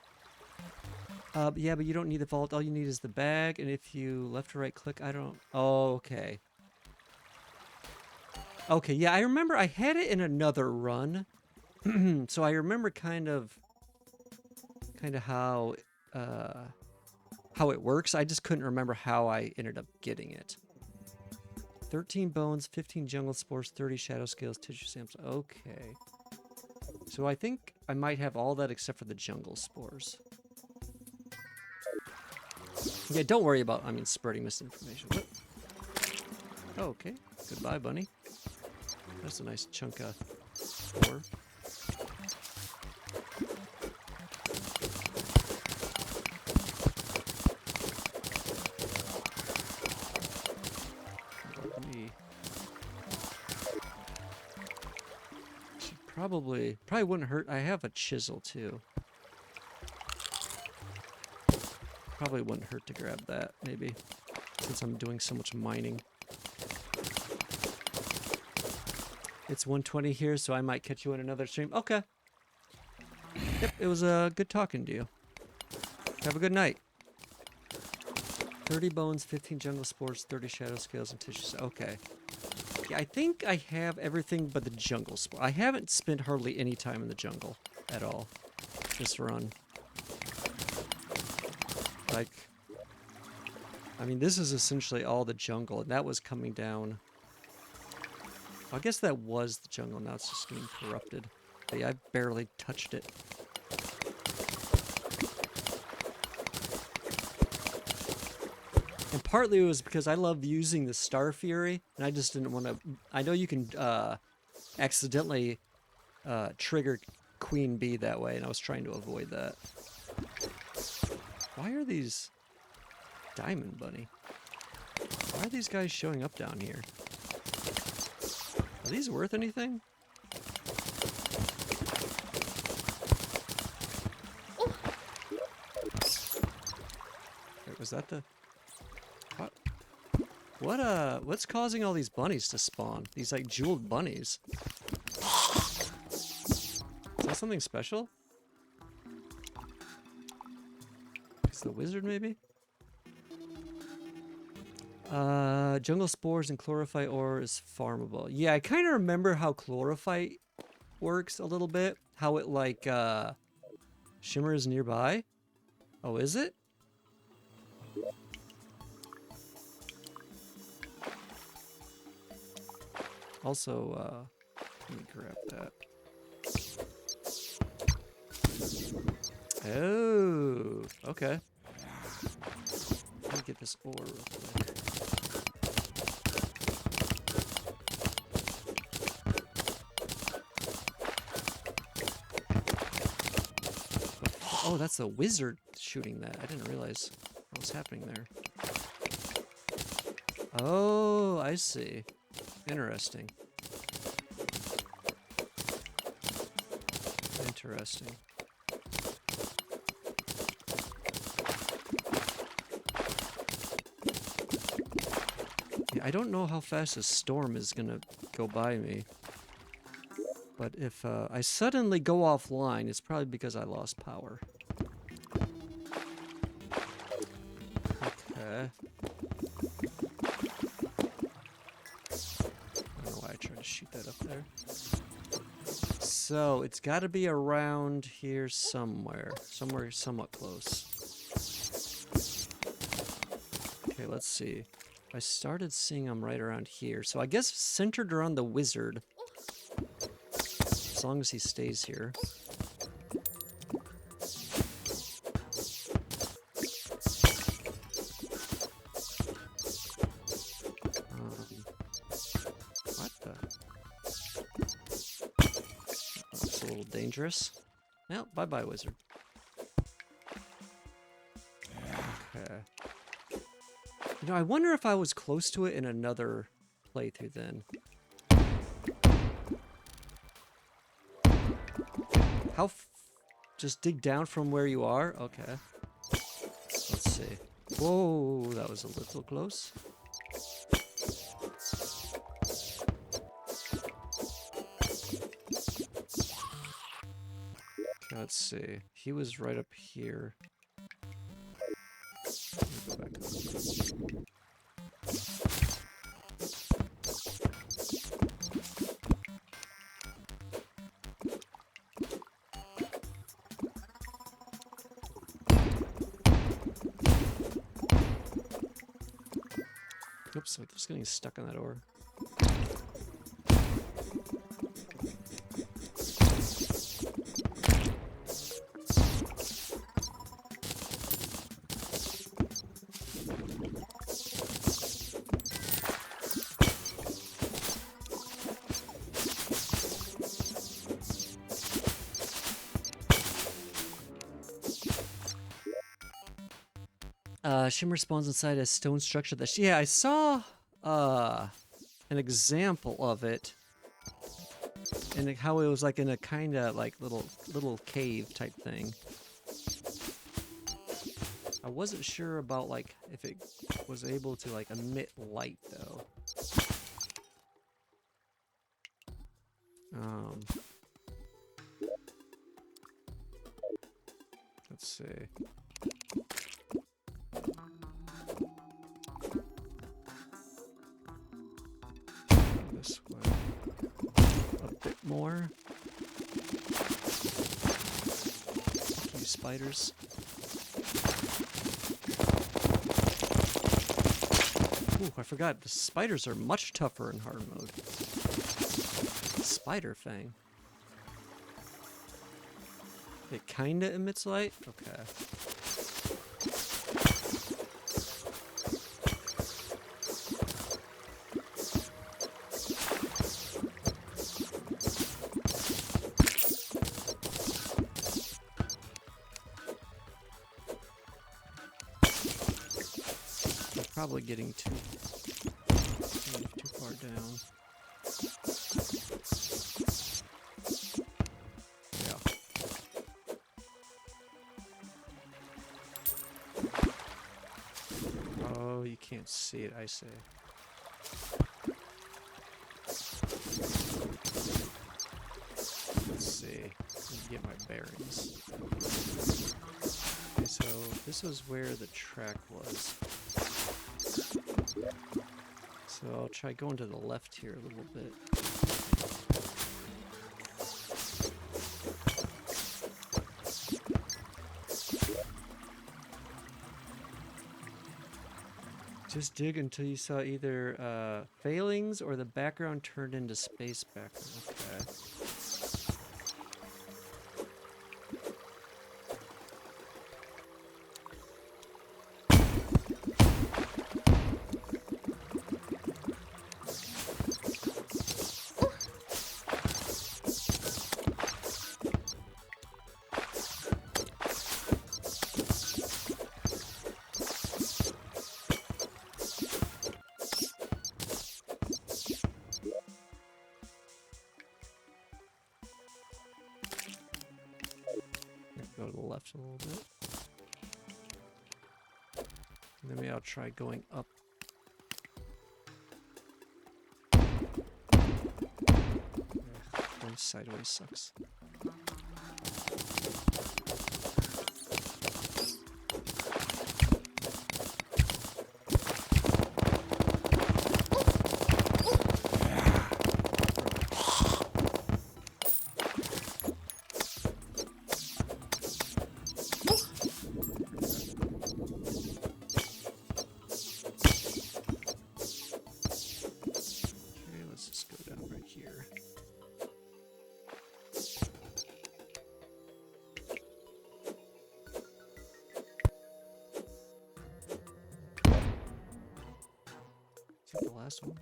Yeah, but you don't need the vault. All you need is the bag, and if you left or right click, I don't... Oh, okay. Okay, yeah, I remember I had it in another run. So I remember kind of how it works. I just couldn't remember how I ended up getting it. 13 bones, 15 jungle spores, 30 shadow scales, tissue samples. Okay. So I think I might have all that except for the jungle spores. Yeah, don't worry about, spreading misinformation. What? Oh, okay. Goodbye, bunny. That's a nice chunk of ore. Me. Probably wouldn't hurt. I have a chisel too. Probably wouldn't hurt to grab that, maybe, since I'm doing so much mining. It's 1:20 here, so I might catch you in another stream. Okay. Yep, it was good talking to you. Have a good night. 30 bones, 15 jungle spores, 30 shadow scales, and tissues. Okay. Yeah, I think I have everything but the jungle spore. I haven't spent hardly any time in the jungle at all this run. Like, this is essentially all the jungle, and that was coming down. I guess that was the jungle, now it's just getting corrupted. But yeah, I barely touched it. And partly it was because I love using the Star Fury, and I just didn't want to... I know you can accidentally trigger Queen Bee that way, and I was trying to avoid that. Why are these... Diamond Bunny? Why are these guys showing up down here? Are these worth anything? Wait, was that the... what's causing all these bunnies to spawn? These, like, jeweled bunnies. Is that something special? It's the wizard, maybe? Jungle spores and chlorophyte ore is farmable. Yeah, I kind of remember how chlorophyte works a little bit. How it, like, shimmers nearby. Oh, is it? Also, let me grab that. Oh, okay. Let me get this ore real quick. Oh, that's the wizard shooting that. I didn't realize what was happening there. Oh, I see. Interesting. Interesting. Yeah, I don't know how fast a storm is gonna go by me. But if I suddenly go offline, it's probably because I lost power. Okay. I don't know why I tried to shoot that up there. So, it's got to be around here somewhere. Somewhere somewhat close. Okay, let's see. I started seeing them right around here. So I guess centered around the wizard. As long as he stays here. What the? That's a little dangerous. Well, bye-bye, wizard. Okay. You know, I wonder if I was close to it in another playthrough then. How just dig down from where you are? Okay. Let's see. Whoa, that was a little close. Okay, let's see. He was right up here. Let me go back up. Oops, I'm just getting stuck on that ore. Shimmer spawns inside a stone structure that yeah, I saw an example of it. And how it was like in a kind of like little cave type thing. I wasn't sure about like if it was able to like emit light though. Let's see. This way. A bit more. You spiders. Ooh, I forgot. The spiders are much tougher in hard mode. Spider fang. It kinda emits light? Okay. I'm probably getting too far down. You can't see it, I say. Let's see. Let me get my bearings. Okay, so this was where the track was. So I'll try going to the left here a little bit. Just dig until you saw either failings or the background turned into space background. Okay. Go to the left a little bit. And then maybe I'll try going up. Going sideways sucks. The last one.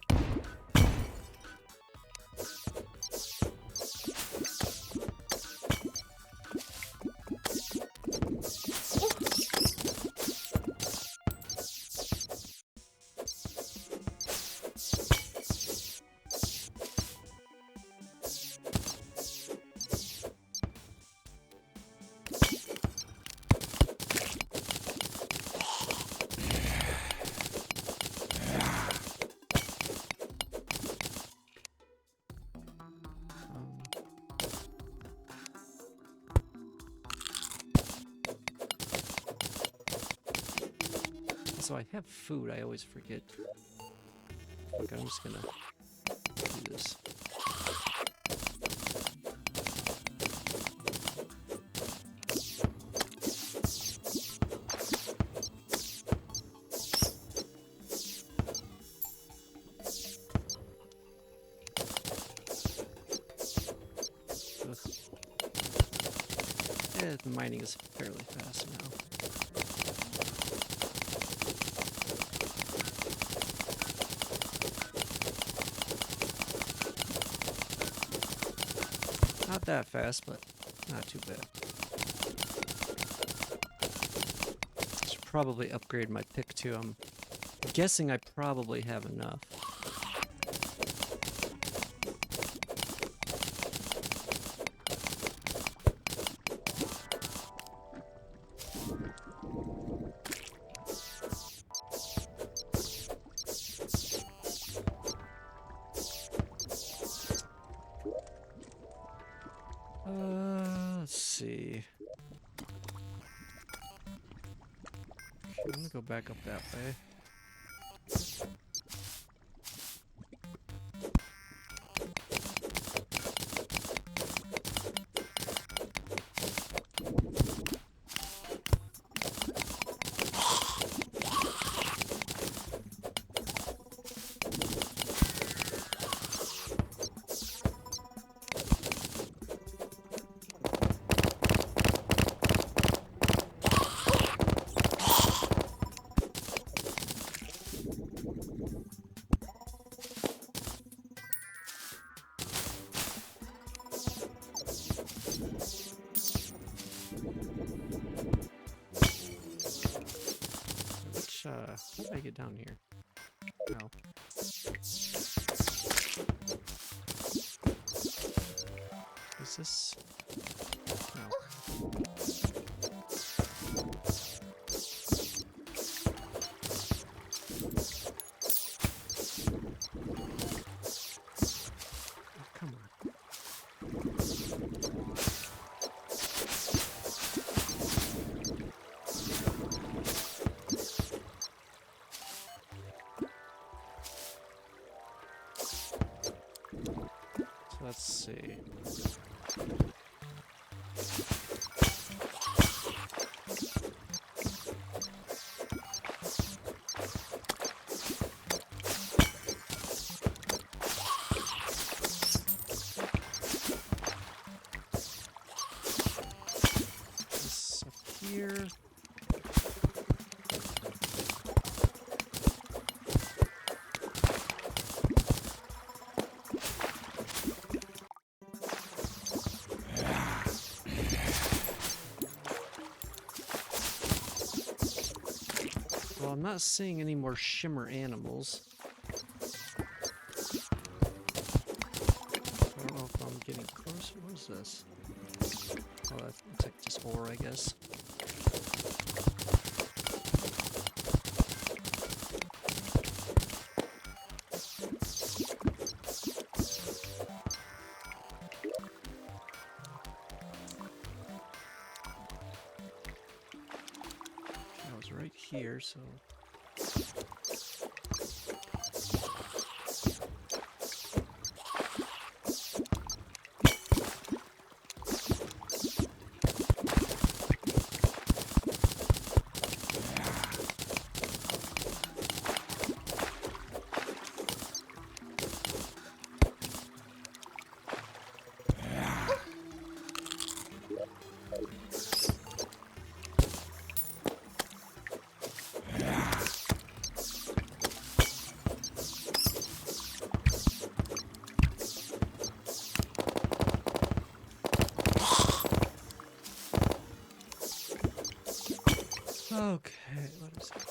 So I have food, I always forget. Look, I'm just gonna do this. Yeah, the mining is fairly fast now. Not that fast, but not too bad. Should probably upgrade my pick too. I'm guessing I probably have enough. Let's see. I'm gonna go back up that way. How did I get down here? No. Is this? No. Oh, come on. Let's see. This up here. Well, I'm not seeing any more shimmer animals. I don't know if I'm getting closer. What is this? Oh, that's like just ore, I guess. I was right here, so... Okay, what is it?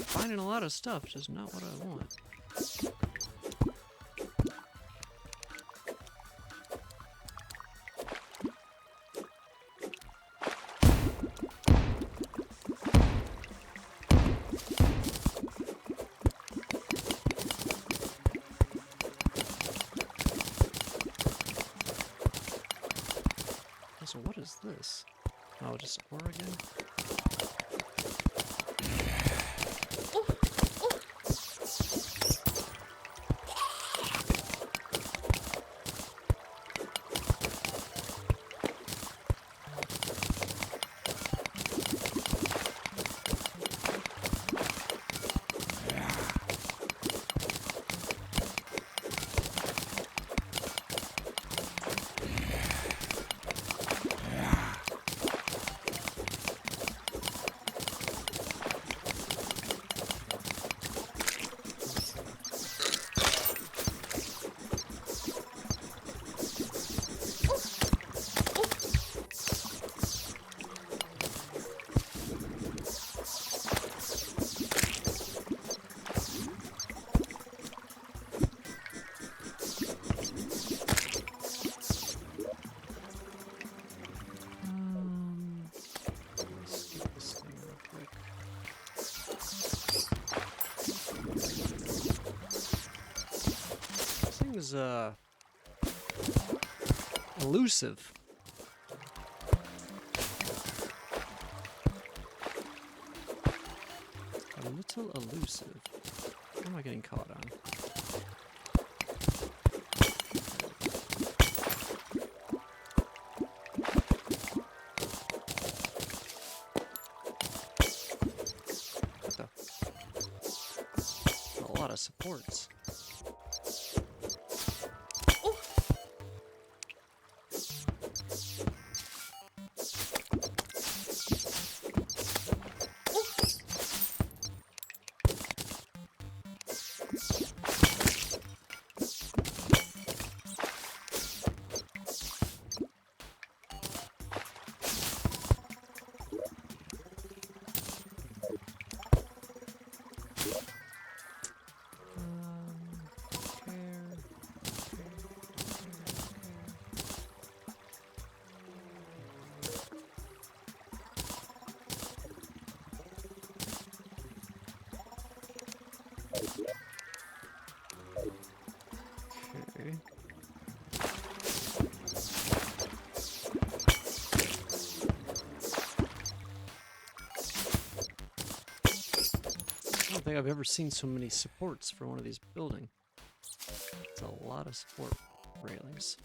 Finding a lot of stuff, just not what I want. So what is this? Oh, just ore again? song's elusive. A little elusive. What am I getting caught on? What the? A lot of supports. Okay. I don't think I've ever seen so many supports for one of these buildings. It's a lot of support railings,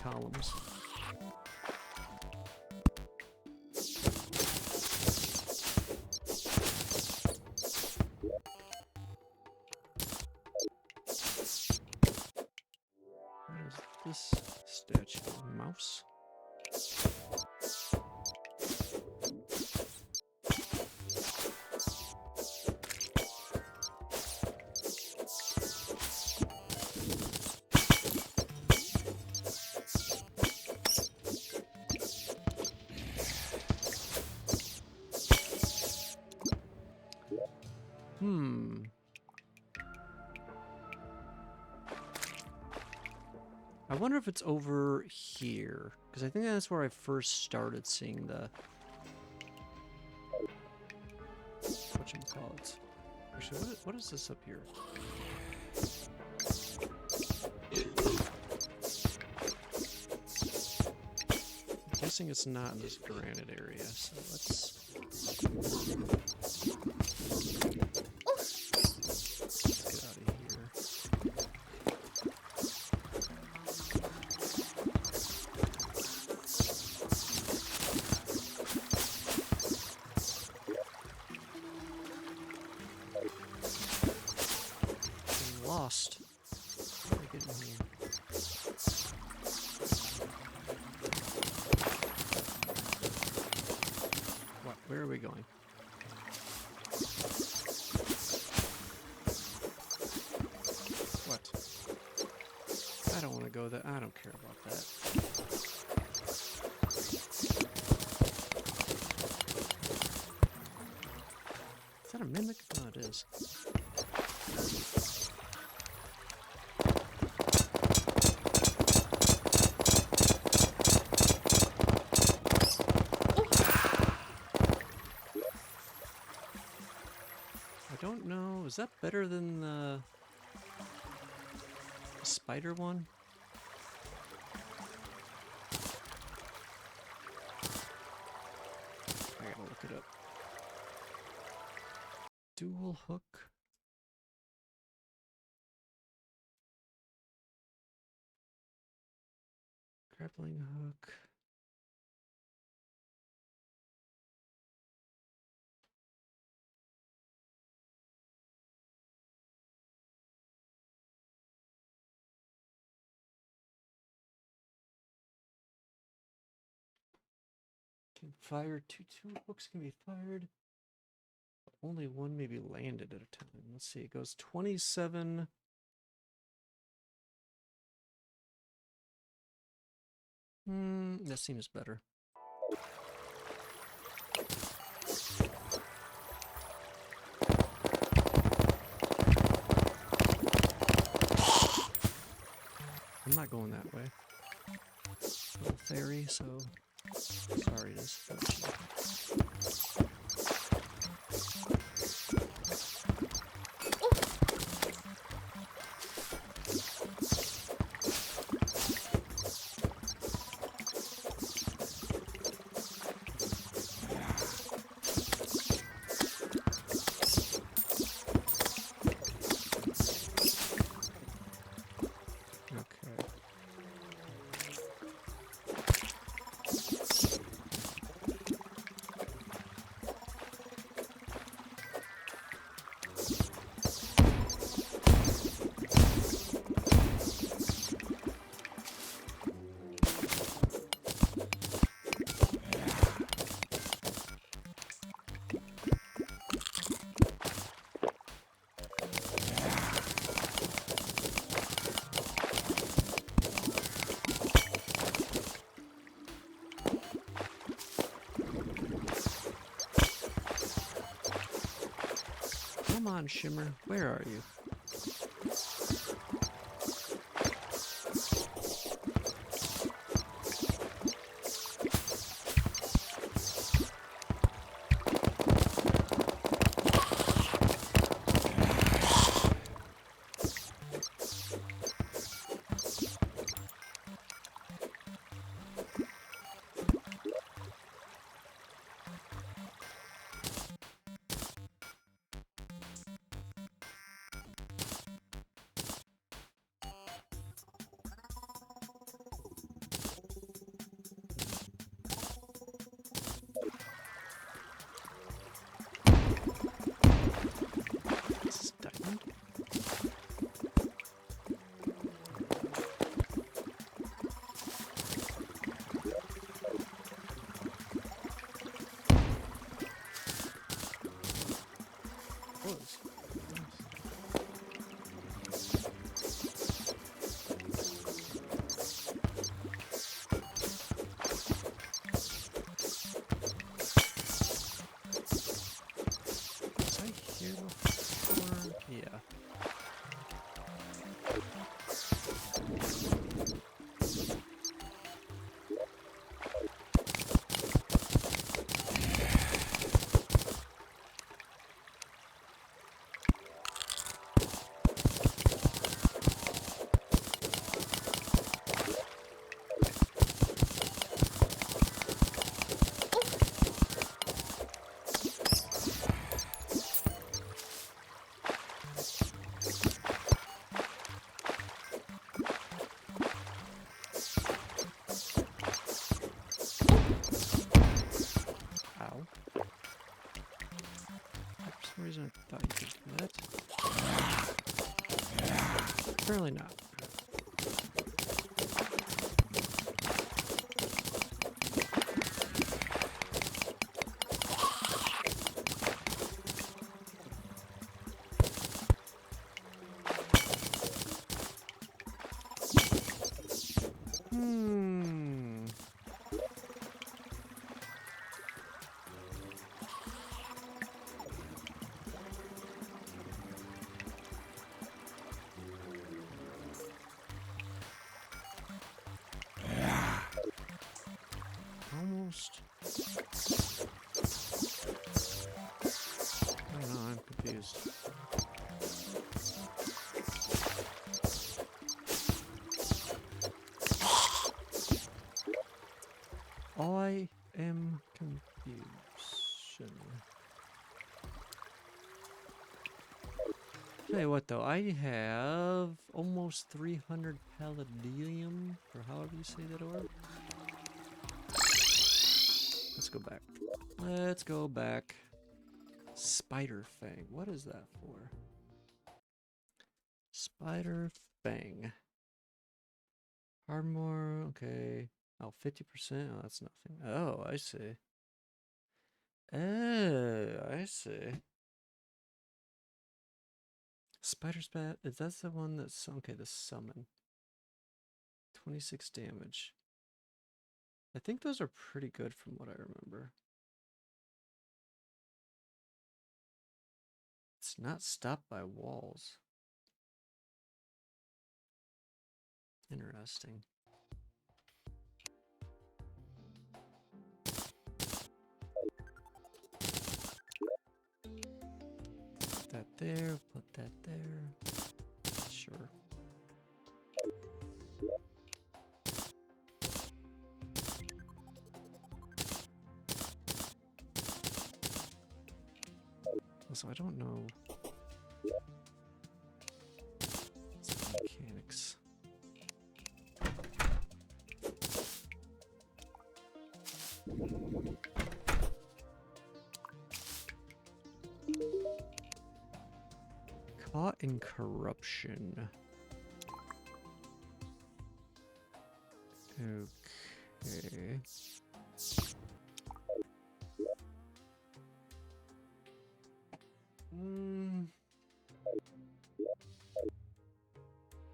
columns. What is this statue? Mouse? I wonder if it's over here, because I think that's where I first started seeing the whatchamacallit. Actually, what is this up here? I'm guessing it's not in this granite area, so let's get out of here. Lost. How do I get in here? What? Where are we going? What? I don't want to go there. I don't care about that. Is that a mimic? No, it is. I don't know. Is that better than the spider one? I gotta look it up. Dual hook. Grappling hook. Can fire two hooks can be fired. Only one may be landed at a time. Let's see, it goes 27. That seems better. I'm not going that way. Little fairy, so sorry it is. on, Shimmer. Where are you? This is diamond. Close. Was I here before? Yeah. Ow. For some reason I thought you could do that. Apparently not. Hmm. Almost. I don't know, I'm confused. I am confusion. Tell you what though, I have almost 300 palladium, or however you say that orb. Let's go back. Let's go back. Spider Fang. What is that for? Spider Fang. Armor, okay. Oh, 50%? Oh, that's nothing. Oh, I see. Oh, I see. Spider Spat, is that the one that's, okay, the summon. 26 damage. I think those are pretty good from what I remember. It's not stopped by walls. Interesting. Put that there, put that there. Sure. So I don't know mechanics. Caught in corruption. Okay.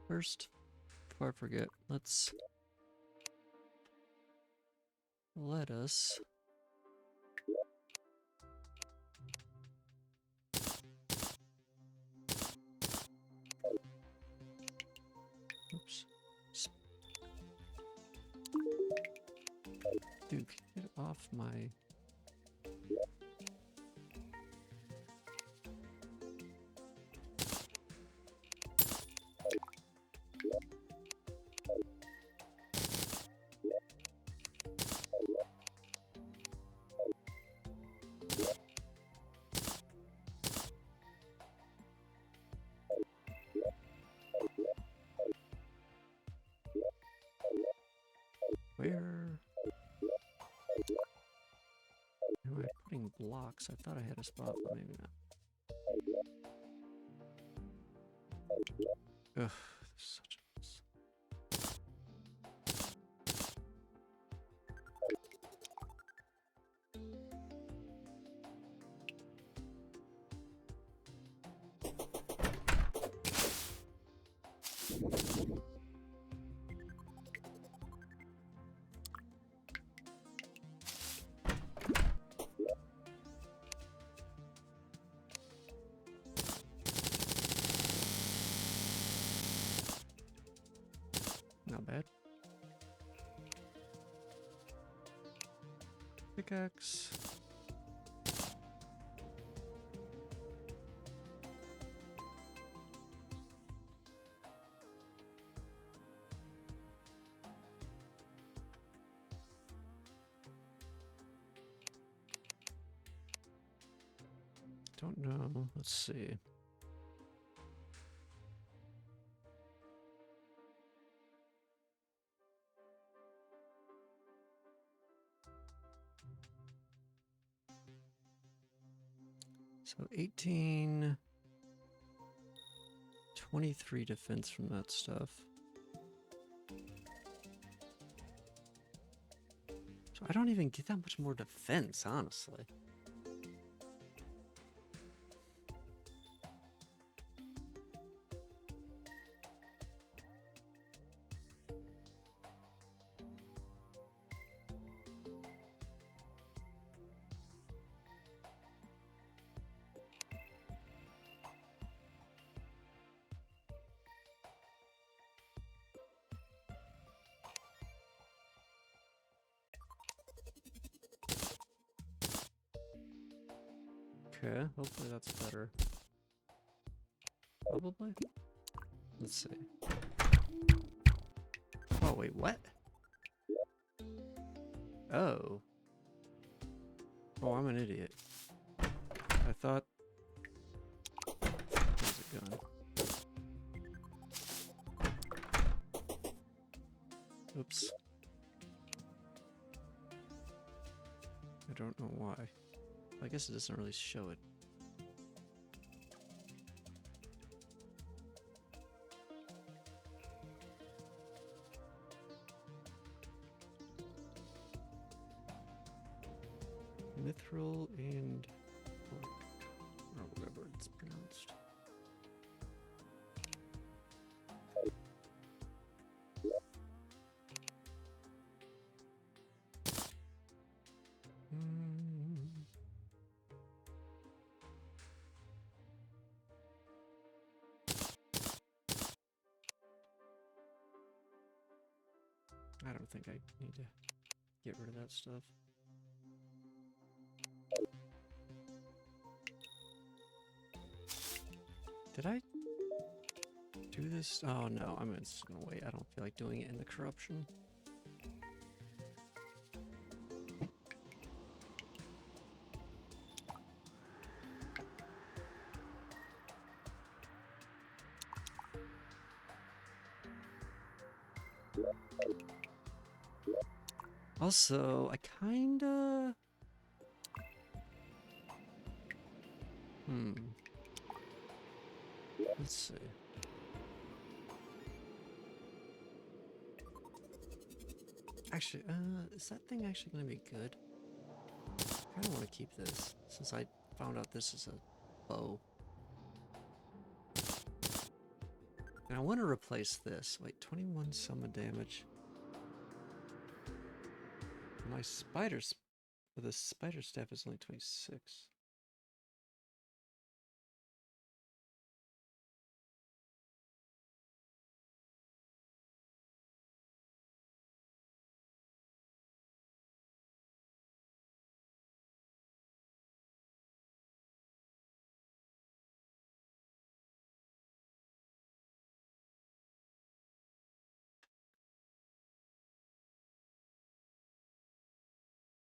First, before I forget, let us off my... Where am I putting blocks? I thought I had a spot, but maybe not. Ugh, this is such a mess. Not bad. Pickaxe. Don't know. Let's see. So 18, 23 defense from that stuff. So I don't even get that much more defense, honestly. Okay, hopefully that's better. Probably. Let's see. Oh, wait, what? Oh. Oh, I'm an idiot. I thought... There's a gun. Oops. I don't know why. I guess it doesn't really show it. Mithril and or whatever it's pronounced. I don't think I need to get rid of that stuff. Did I do this? Oh no, I'm just gonna wait. I don't feel like doing it in the corruption. Also, I kinda... Let's see. Actually, is that thing actually gonna be good? I kinda wanna keep this, since I found out this is a bow. And I wanna replace this. Wait, 21 summon damage. My spiders... The spider staff is only 26.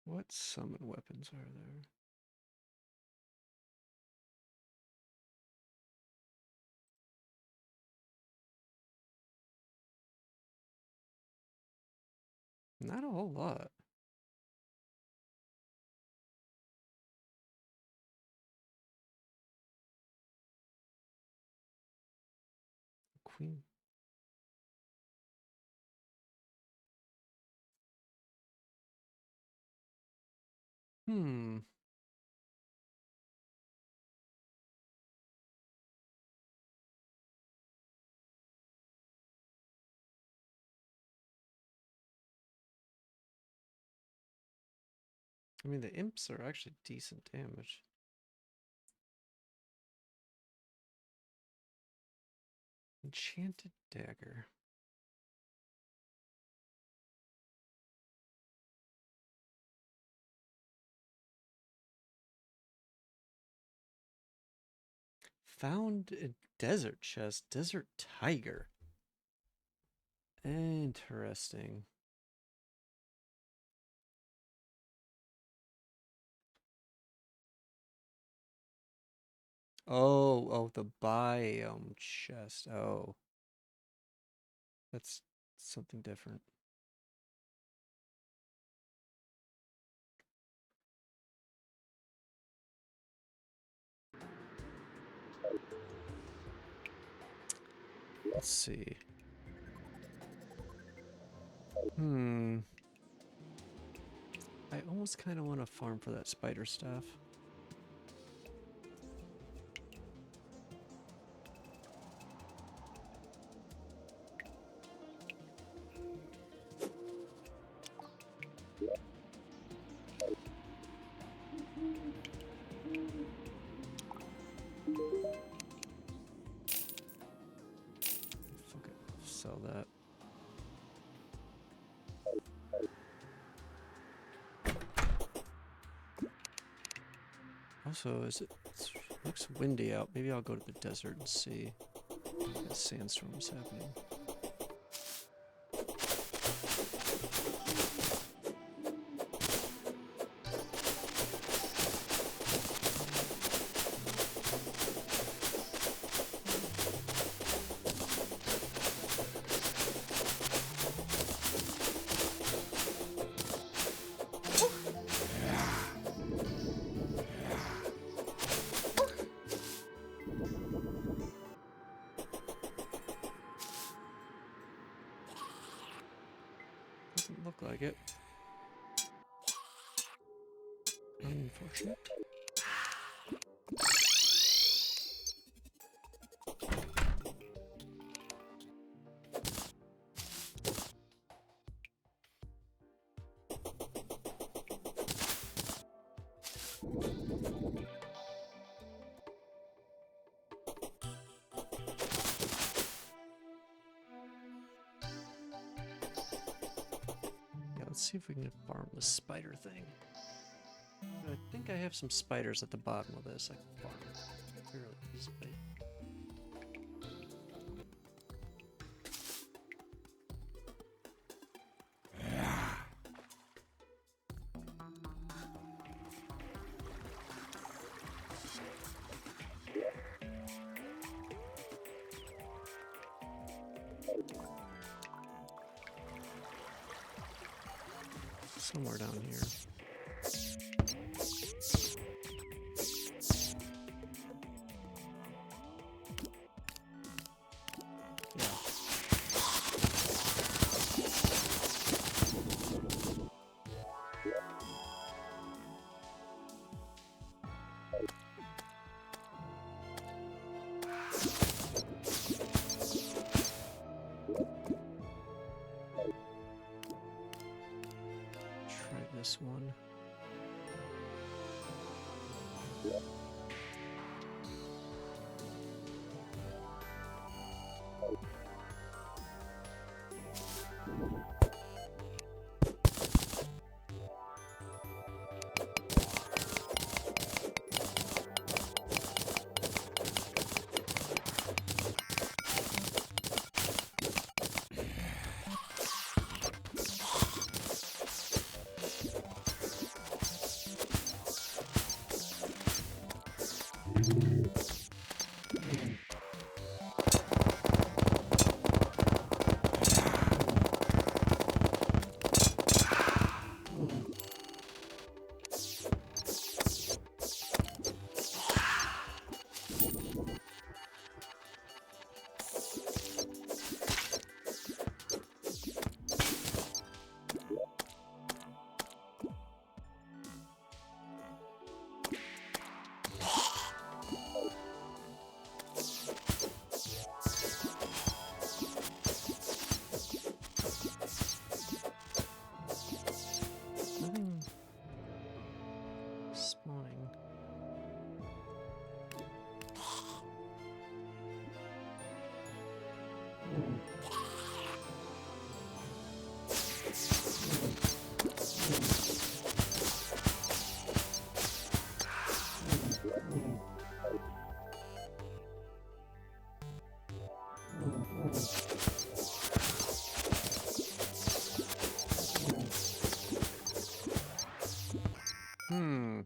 What summon weapons are there? Not a whole lot. Queen. Hmm. I mean, the imps are actually decent damage. Enchanted dagger. Found a desert chest. Desert tiger. Interesting. Oh, the biome chest. Oh. That's something different. Let's see. I almost kind of want to farm for that spider staff. Fuck it. Sell that. Also, it looks windy out. Maybe I'll go to the desert and see if a sandstorm is happening. Doesn't look like it. Unfortunate. Yeah, let's see if we can farm the spider thing. I think I have some spiders at the bottom of this. I can farm fairly easily. Somewhere down here. Yeah. Try this one. Hmm.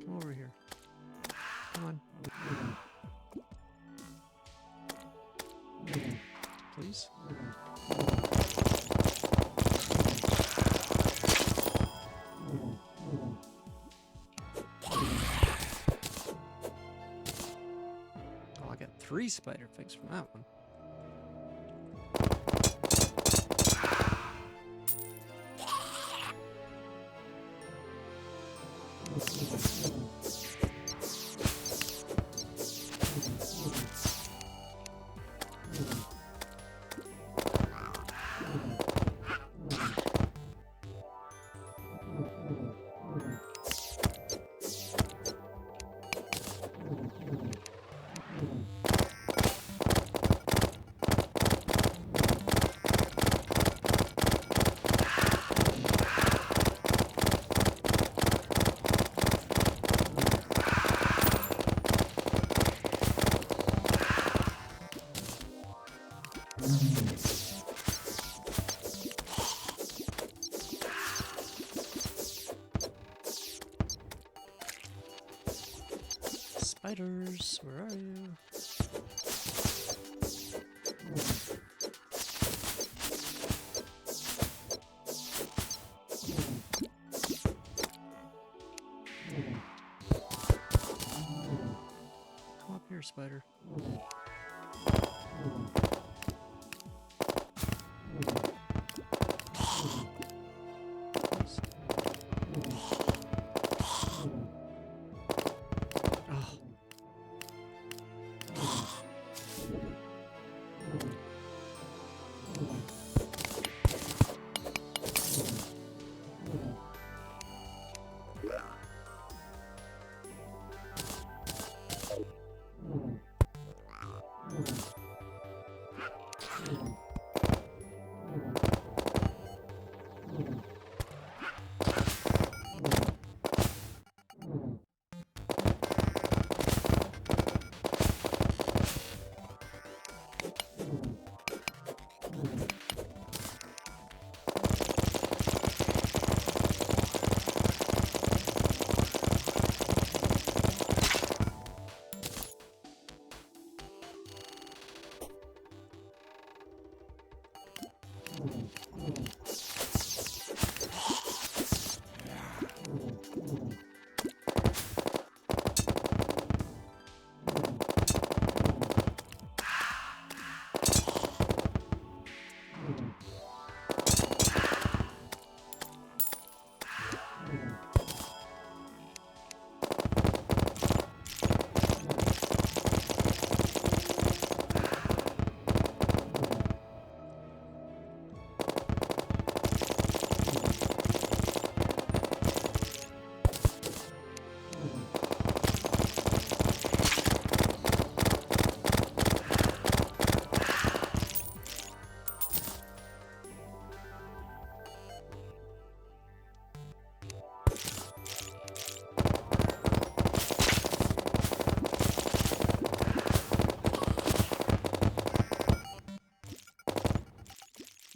Come over here. Come on. Please. Oh, I got 3 spider figs from that one. Spiders, where are you? Come up here, spider. Oh.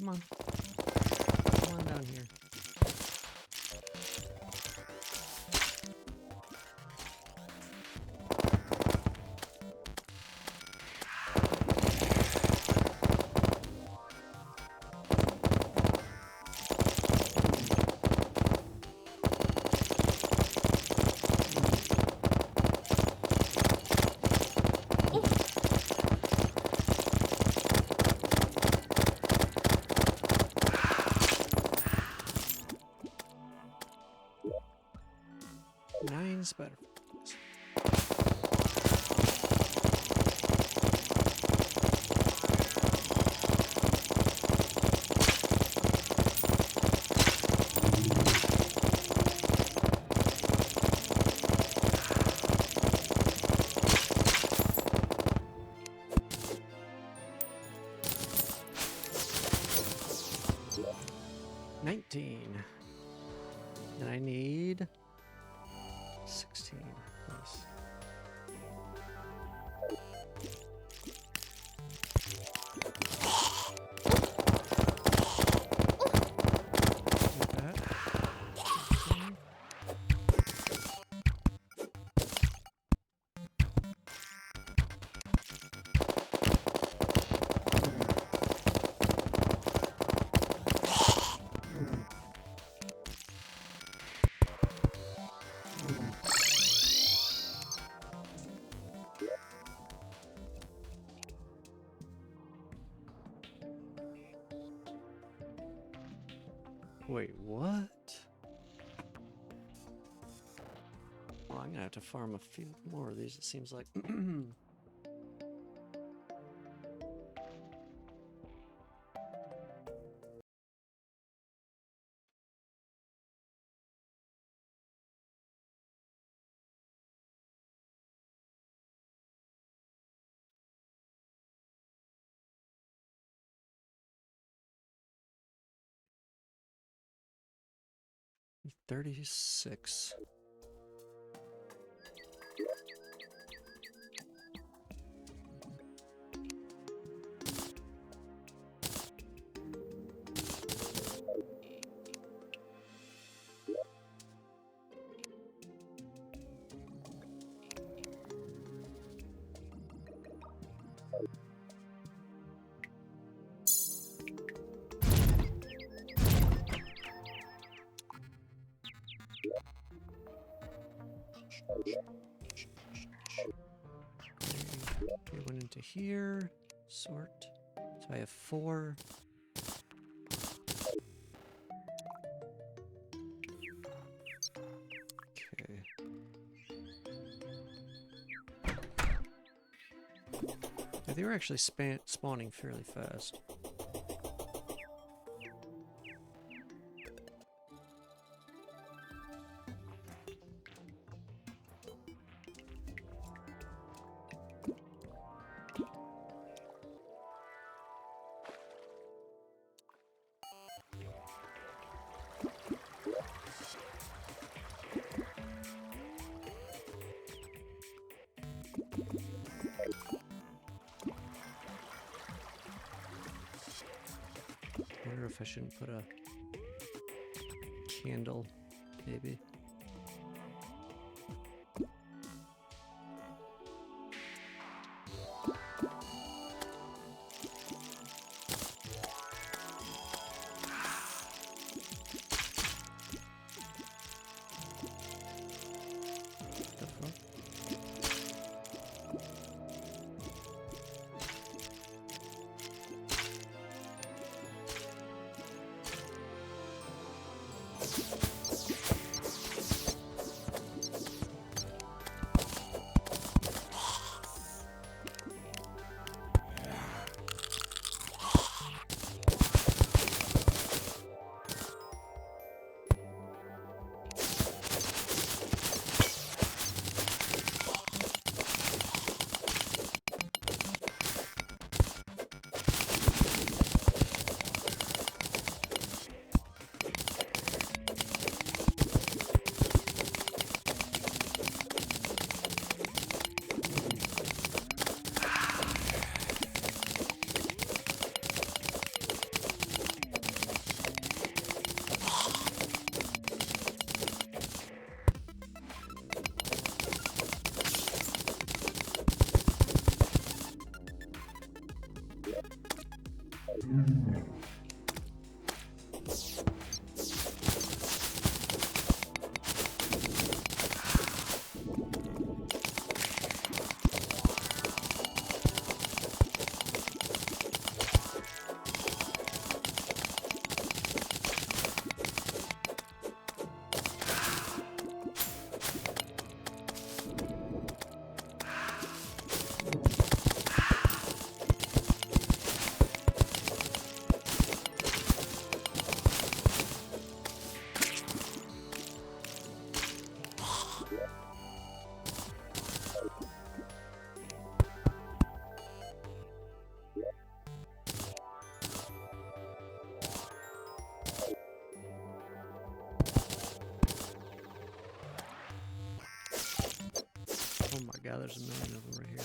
Come on. Come on down here. Nine spider. 19. And I need 16. Nice. Like that. 16. Wait, what? Well, I'm gonna have to farm a few more of these, it seems like. 36. Okay, went into here. Sort. So I have 4. Okay. Yeah, they were actually spawning fairly fast. I wonder if I shouldn't put a candle, maybe. The fuck? there's a million of them right here.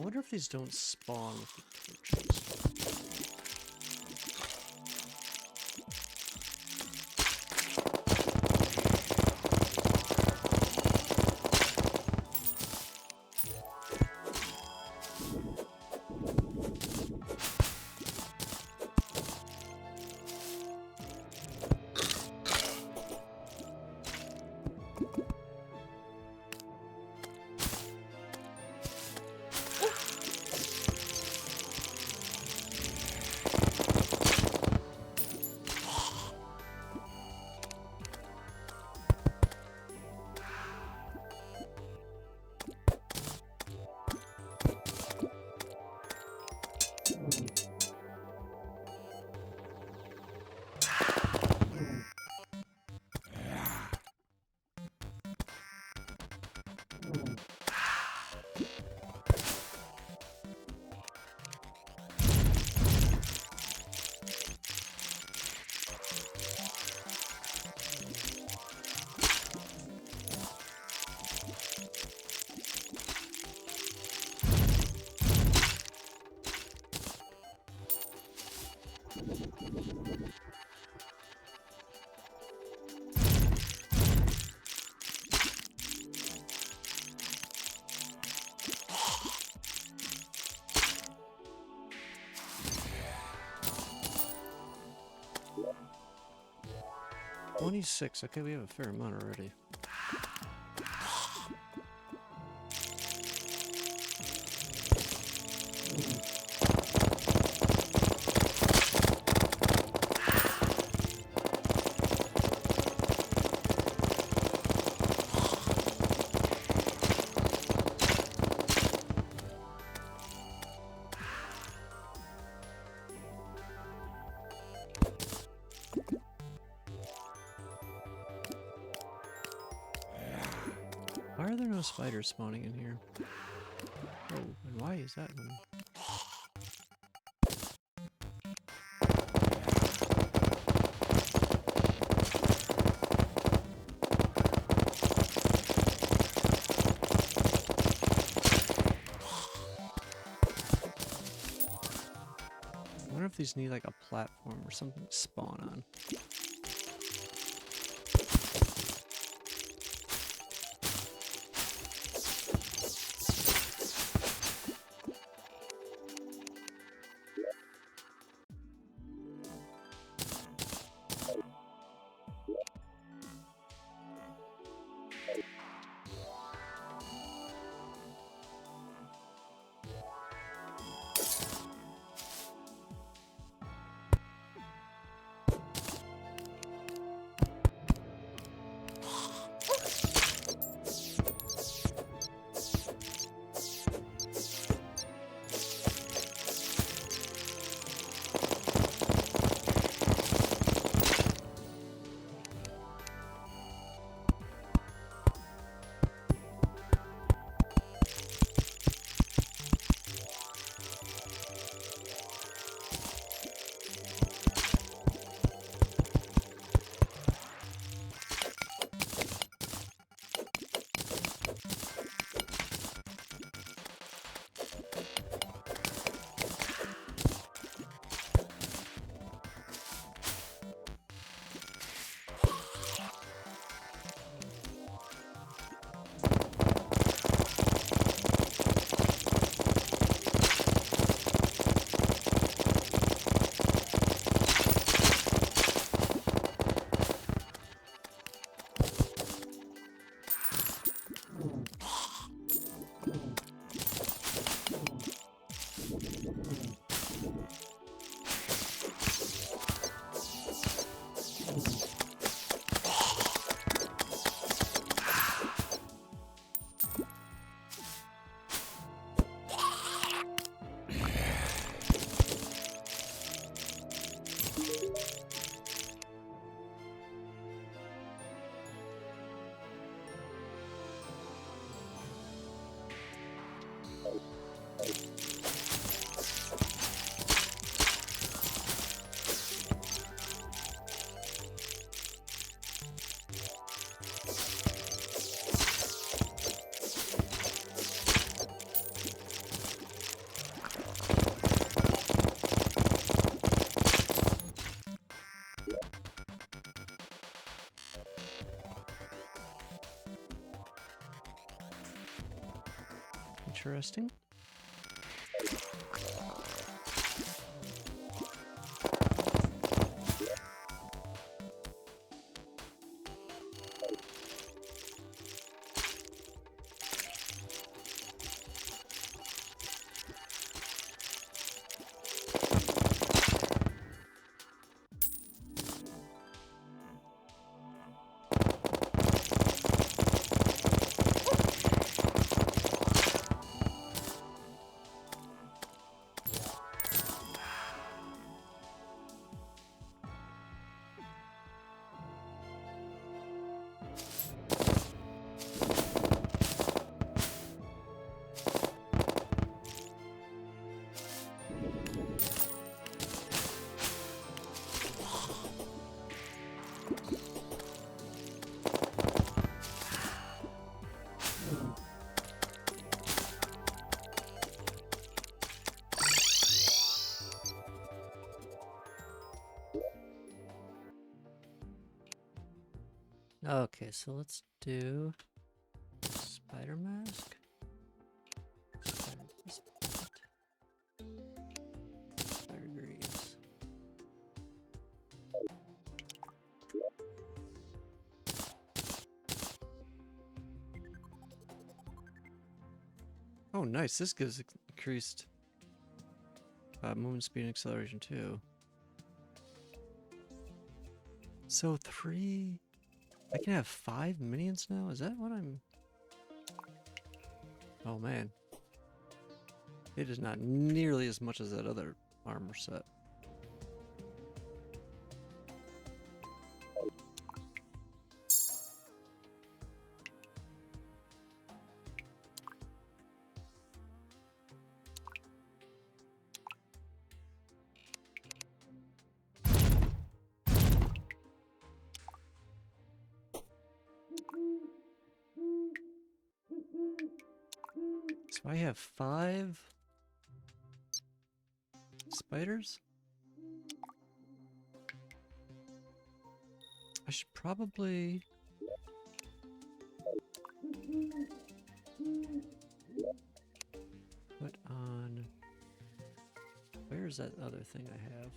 I wonder if these don't spawn with the torches. 26. Okay, we have a fair amount already. Why are there no spiders spawning in here? Oh, and why is that one? I wonder if these need like a platform or something to spawn on. Interesting. Okay, so let's do spider mask. Spider greaves. Oh, nice. This gives increased movement speed and acceleration too. So 3... I can have 5 minions now? Is that what I'm... Oh man. It is not nearly as much as that other armor set. So I have 5 spiders? I should probably... put on... Where's that other thing I have?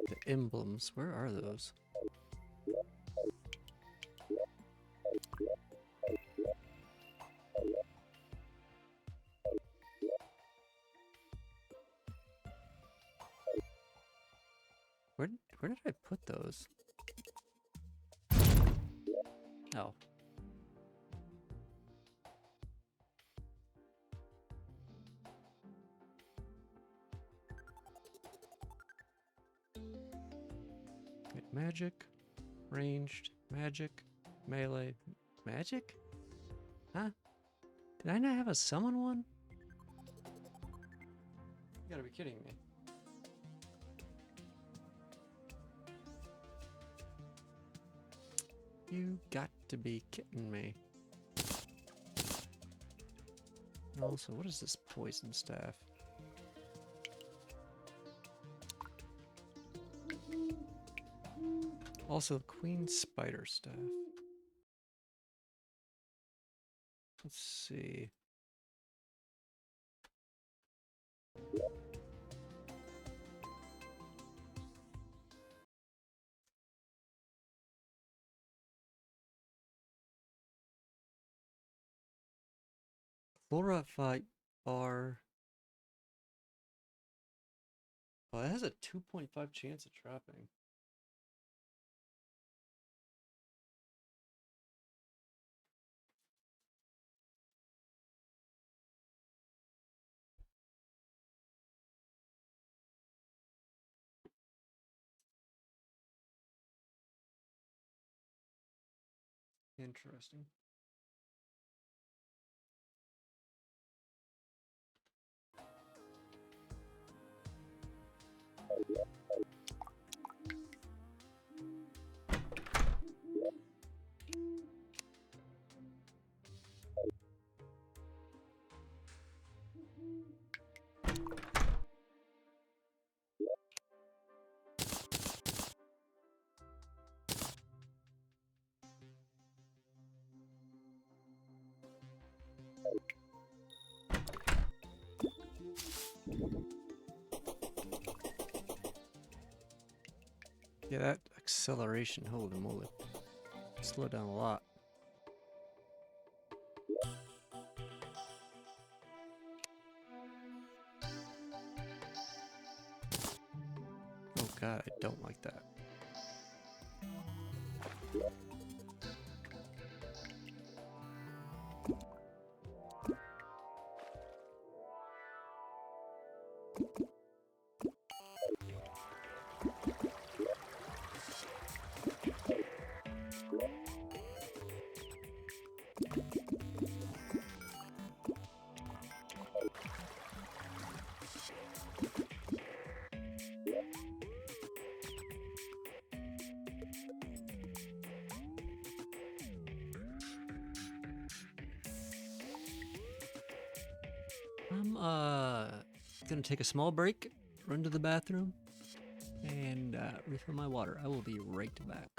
The emblems, where are those? Where did I put those? Oh. Wait, magic, ranged, magic, melee, magic? Huh? Did I not have a summon one? You gotta be kidding me. You got to be kidding me. And also, what is this poison staff? Also, queen spider staff. Let's see. Chlorophyte bar. Oh, it has a 2.5 chance of dropping. Interesting. Yeah, that acceleration, holy moly. Slowed down a lot. Oh god, I don't like that. I'm gonna take a small break, run to the bathroom, and refill my water. I will be right back.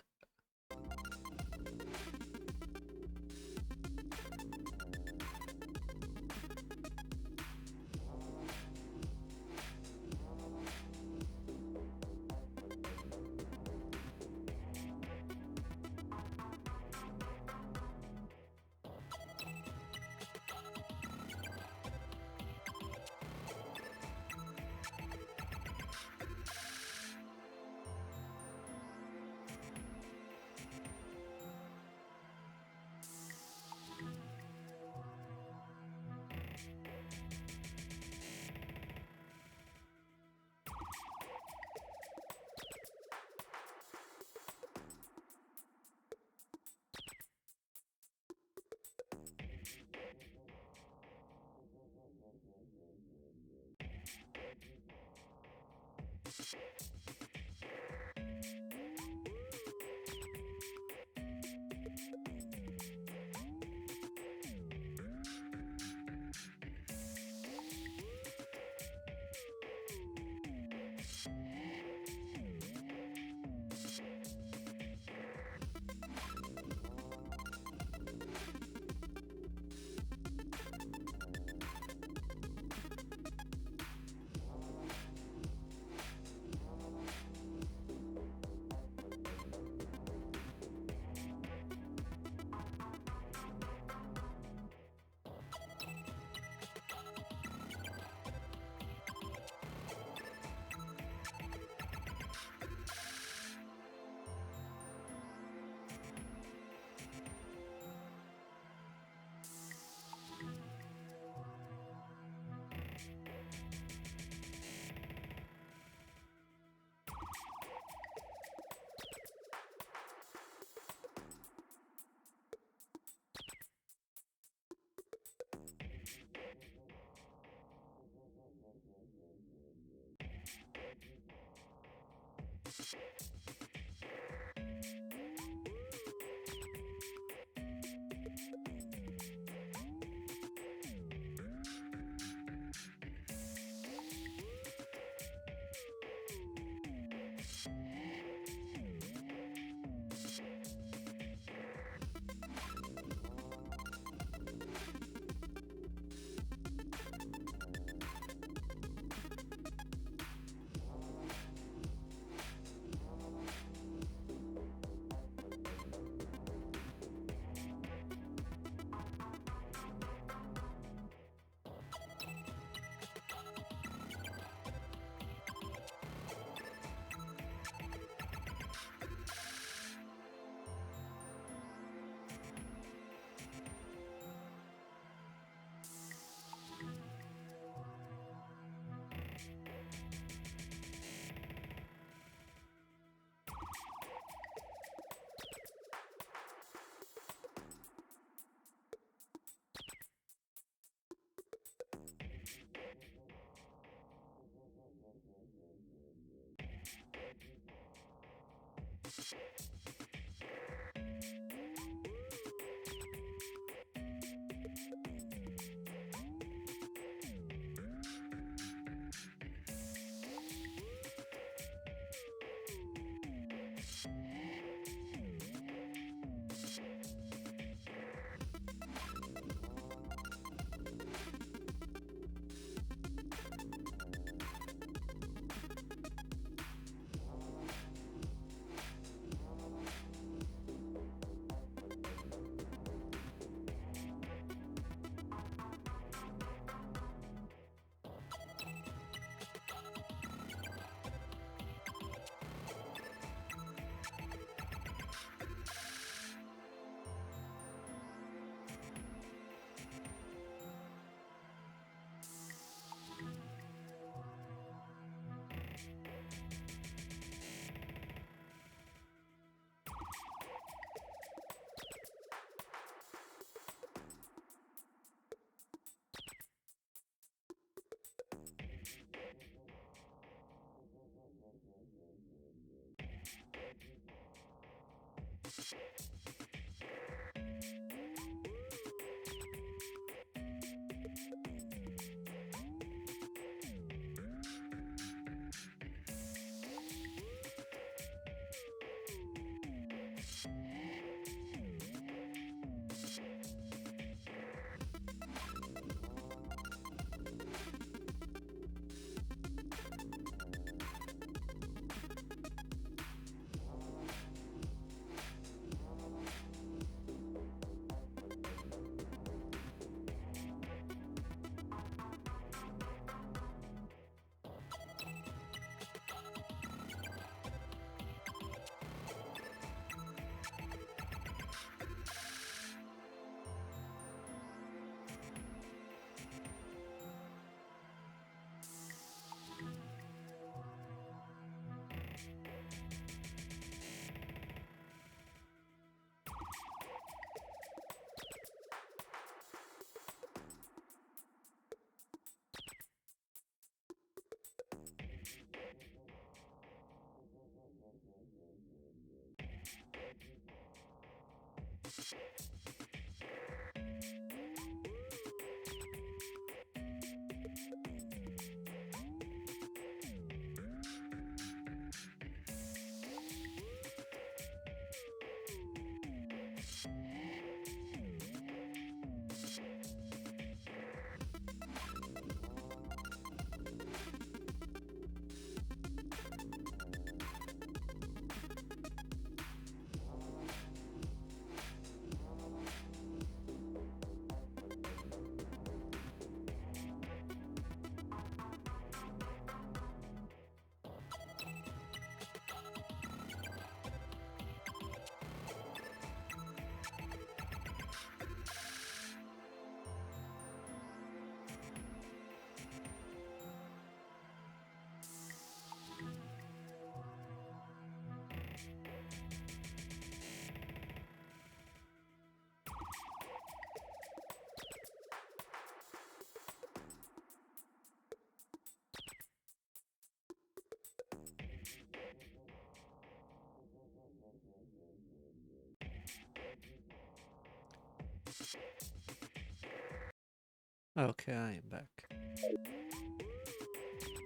Okay, I am back.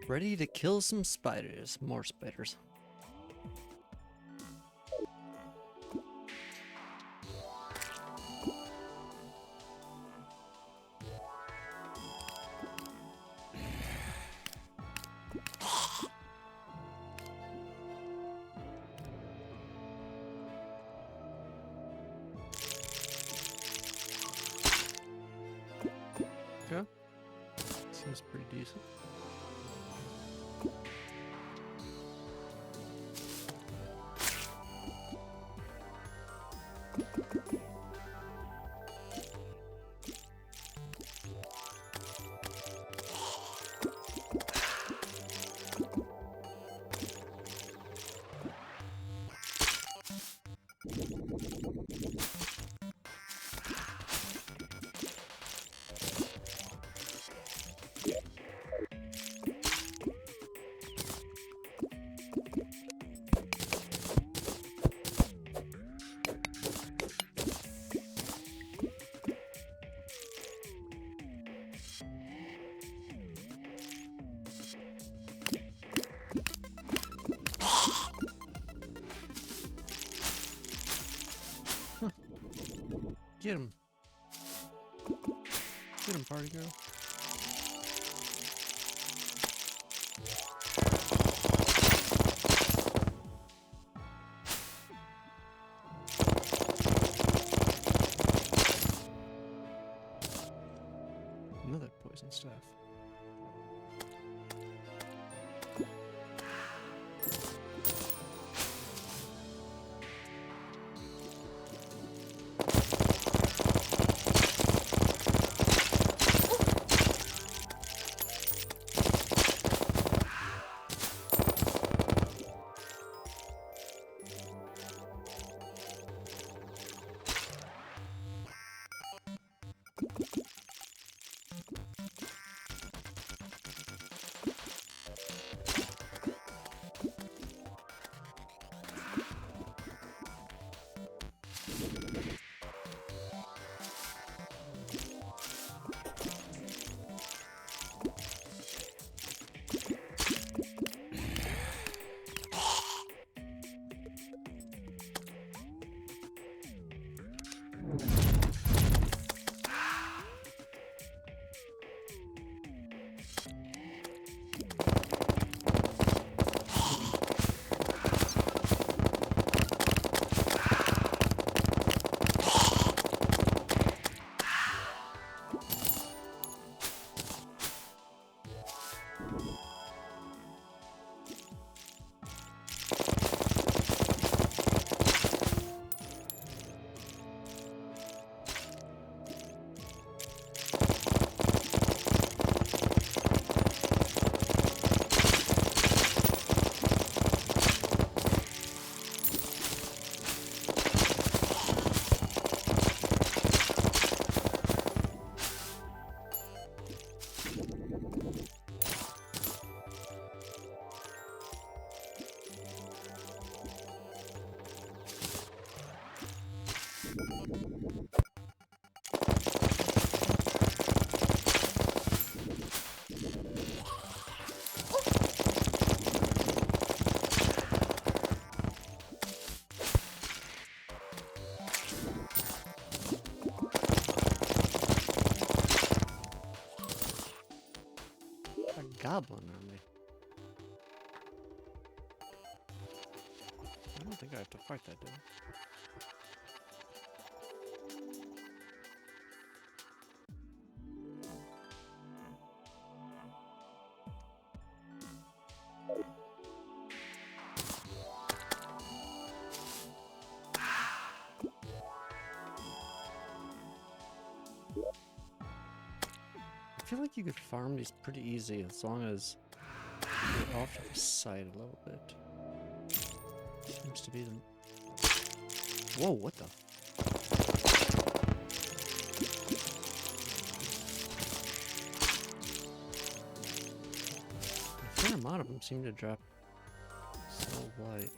Ready to kill some spiders. More spiders. Okay. Seems pretty decent. Get him. Get him, party girl. Another poison staff. goblin on me. I don't think I have to fight that, do I? I feel like you could farm these pretty easy as long as you're off to the side a little bit. Seems to be the... Whoa, what the... A fair amount of them seem to drop so light.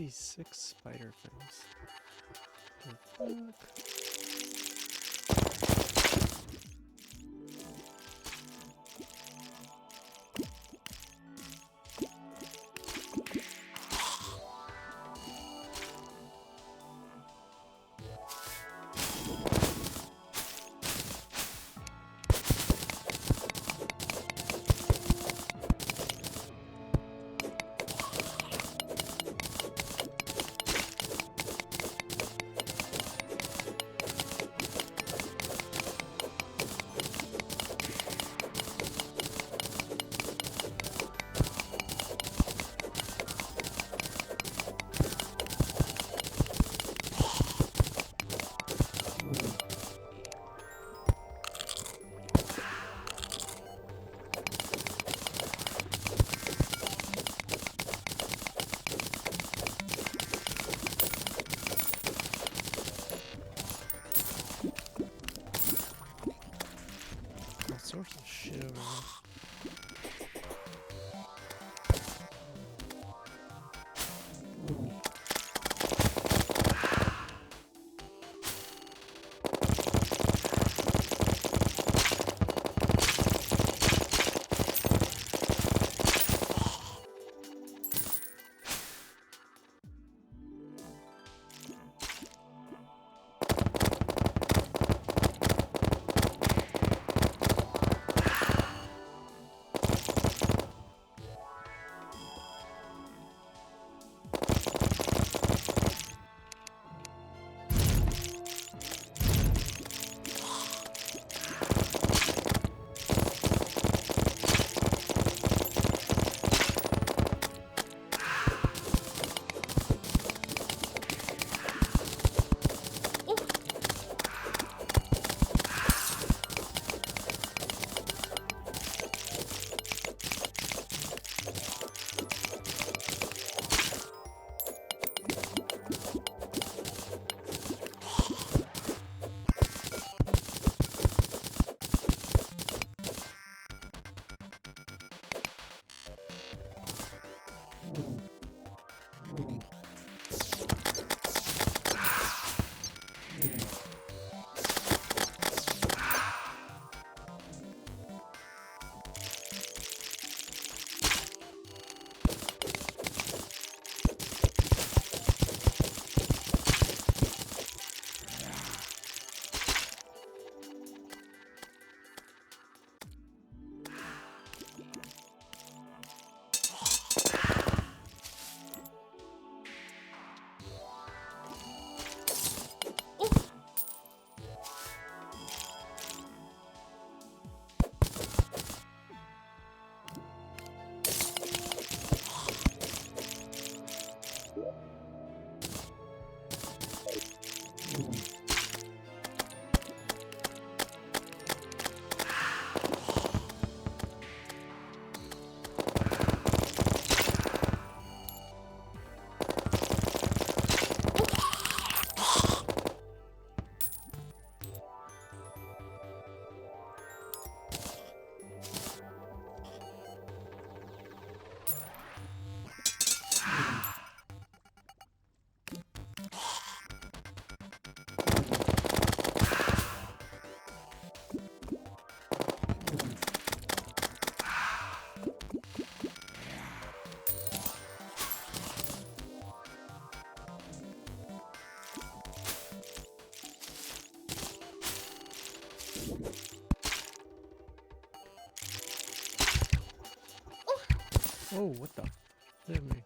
Six spider things. The fuck? Oh, what the? Hit me.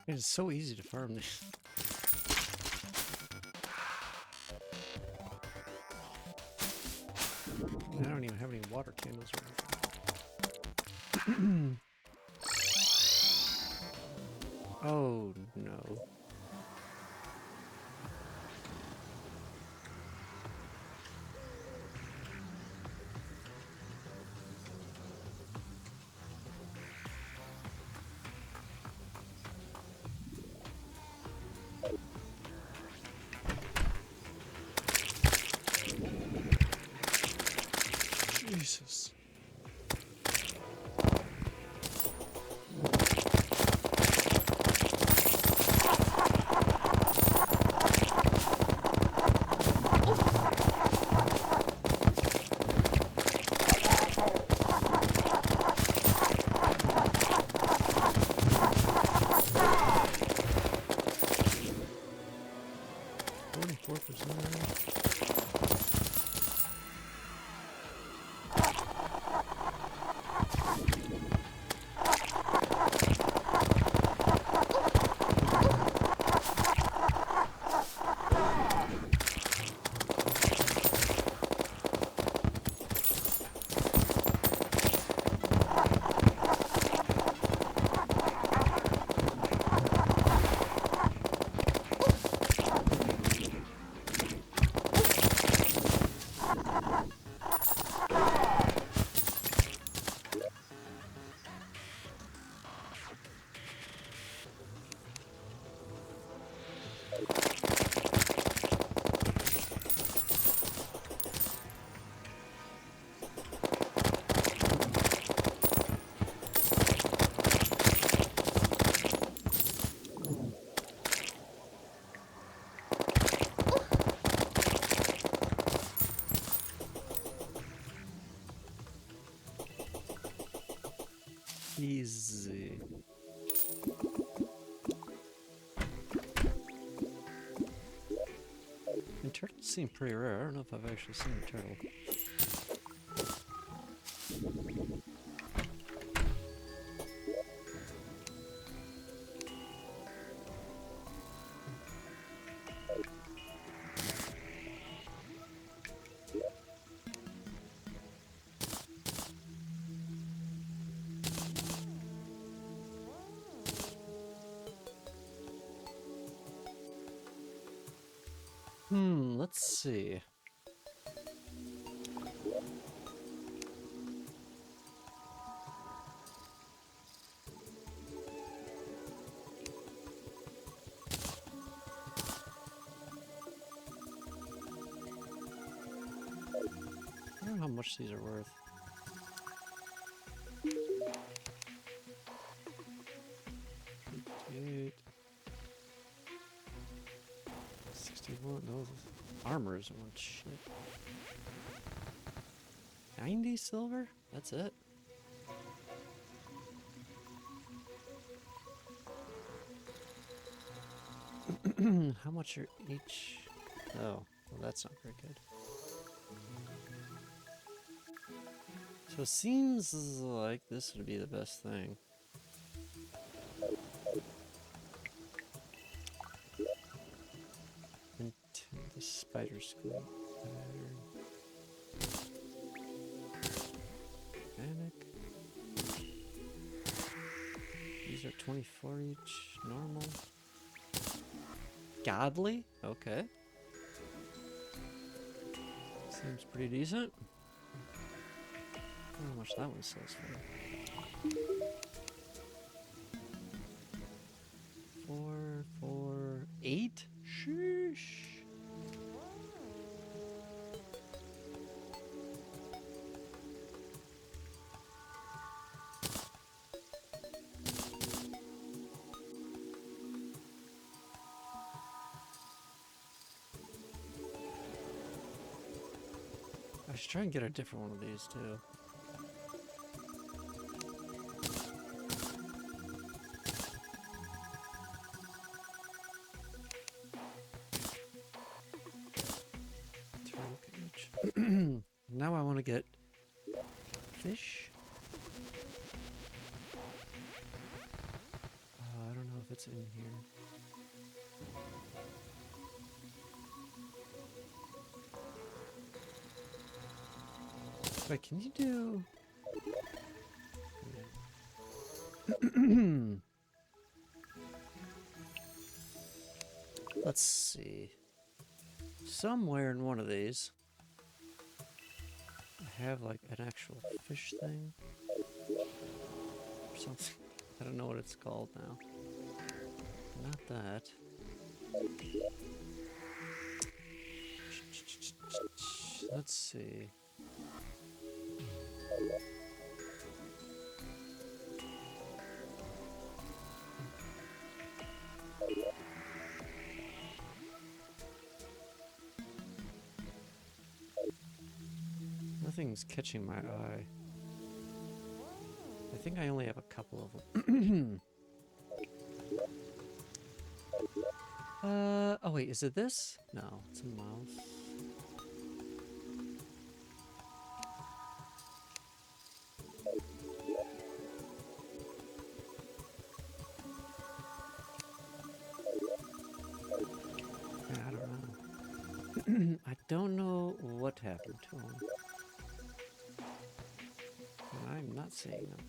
It is so easy to farm this. I don't even have any water candles or anything. Oh no. Jesus. Easy. seem pretty rare. I don't know if I've actually seen a turtle. Let's see. I don't know how much these are worth. $58. 61. Those armors are shit. 90 silver? That's it. How much are each? Oh, well, that's not very good. So it seems like this would be the best thing. Into the spider school pattern. Panic. These are 24 each. Normal. Godly? Okay. Seems pretty decent. I don't know how much that one sells for. 4, 4, 8? Sheesh. I should try and get a different one of these too. Now I want to get fish. I don't know if it's in here. Wait, can you do... Let's see. Somewhere in one of these, I have like an actual fish thing. Or something. I don't know what it's called now. Not that. Let's see. Nothing's catching my eye. I think I only have a couple of them. Oh wait, is it this? No, it's a mouse. Yeah, I don't know. I don't know what happened to him. And I'm not seeing them.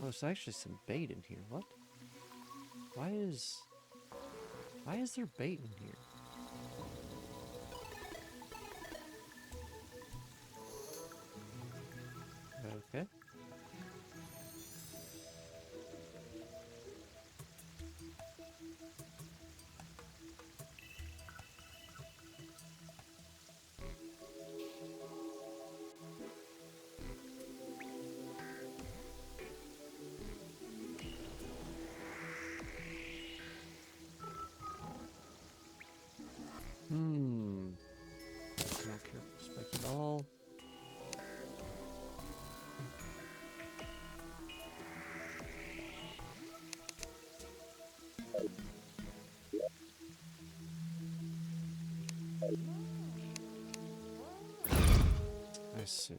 Oh, there's actually some bait in here. What? Why is there bait in here? Okay. Not careful, spiky ball. I see.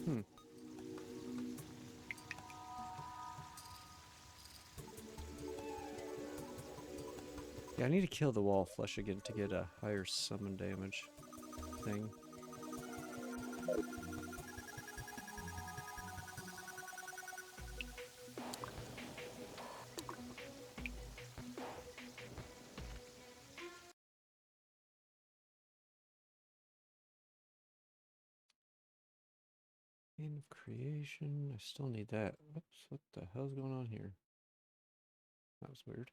Hmm. Yeah, I need to kill the wall flesh again to get a higher summon damage thing. End of creation. I still need that. Oops, what the hell's going on here? That was weird.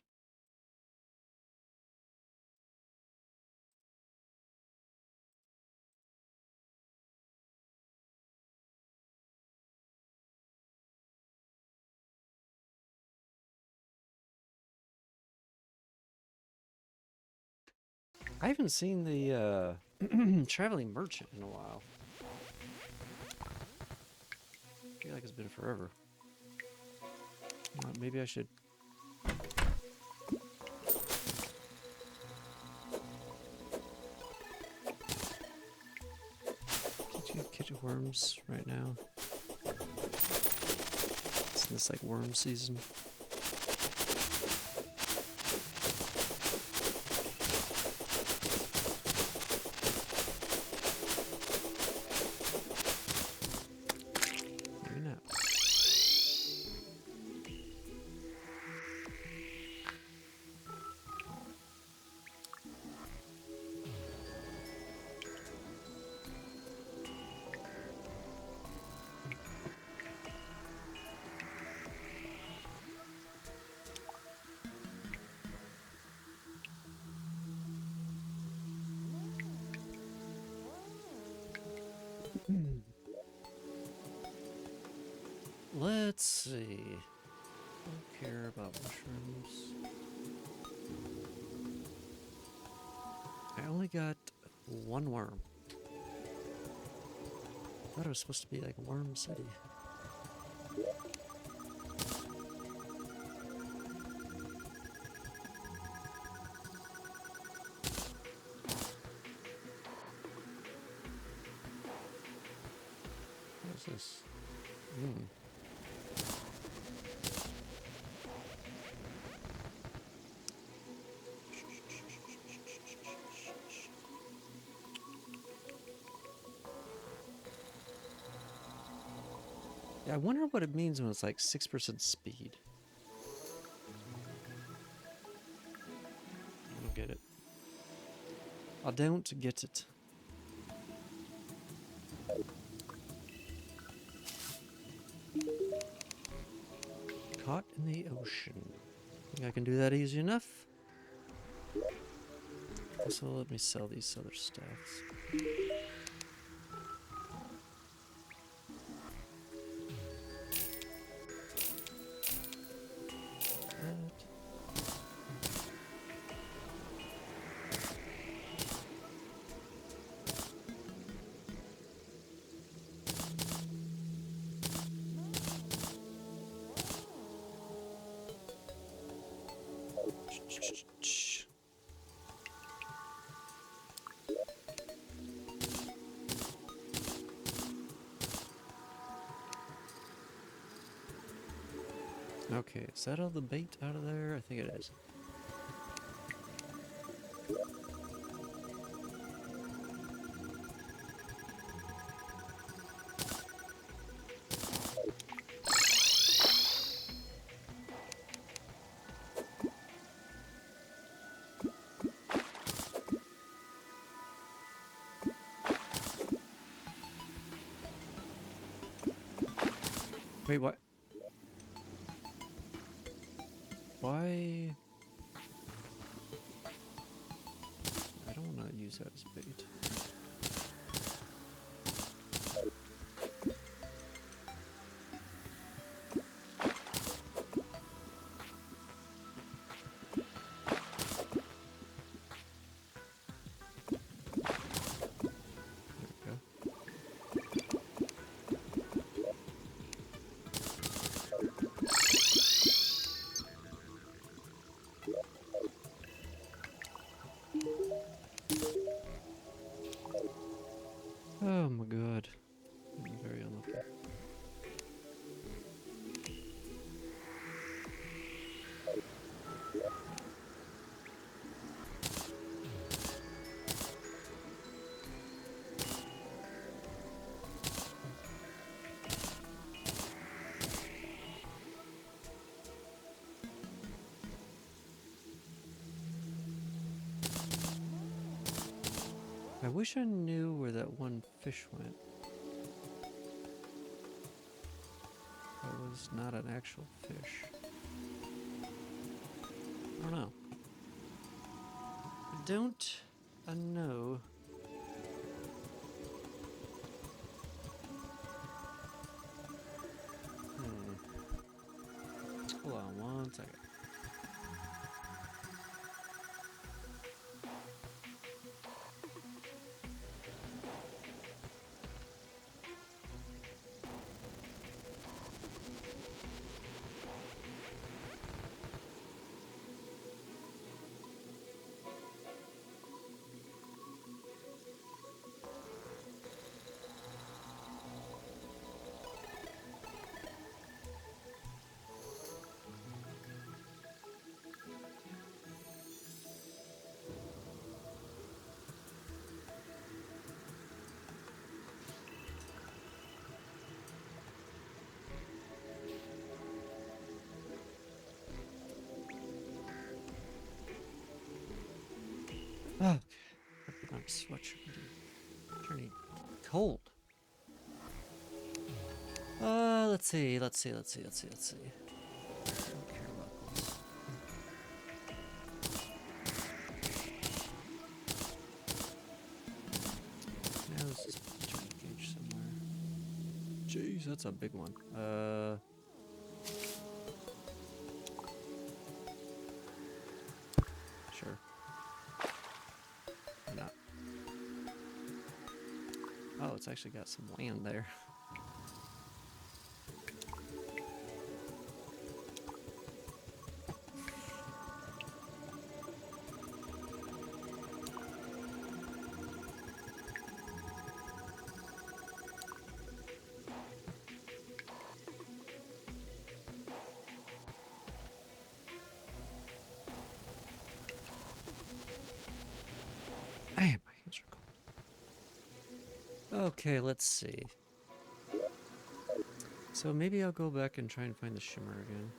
I haven't seen the traveling merchant in a while. I feel like it's been forever. Maybe I should. Catch worms right now. It's this like worm season. Maybe not. Let's see. Don't care about mushrooms. I only got one worm. I thought it was supposed to be like Worm City. What is this? Yeah, I wonder what it means when it's like 6% speed. I don't get it. I don't get it. Caught in the ocean. Think I can do that easy enough? Also, let me sell these other stuffs. Okay, is that all the bait out of there? I think it is. Wait, what? Why? I don't want to use that as bait. There we go. Oh my god. I'm very unlucky. I wish I knew where that one fish went. That was not an actual fish. I don't know. I don't know. Hold on one second. Oh, I'm turning cold. Let's see. I don't care about this. Now this is turning gauge somewhere. Jeez, that's a big one. Sure. Or not. Oh, it's actually got some land there. Man, my hands are cold. Okay, let's see. So maybe I'll go back and try and find the shimmer again.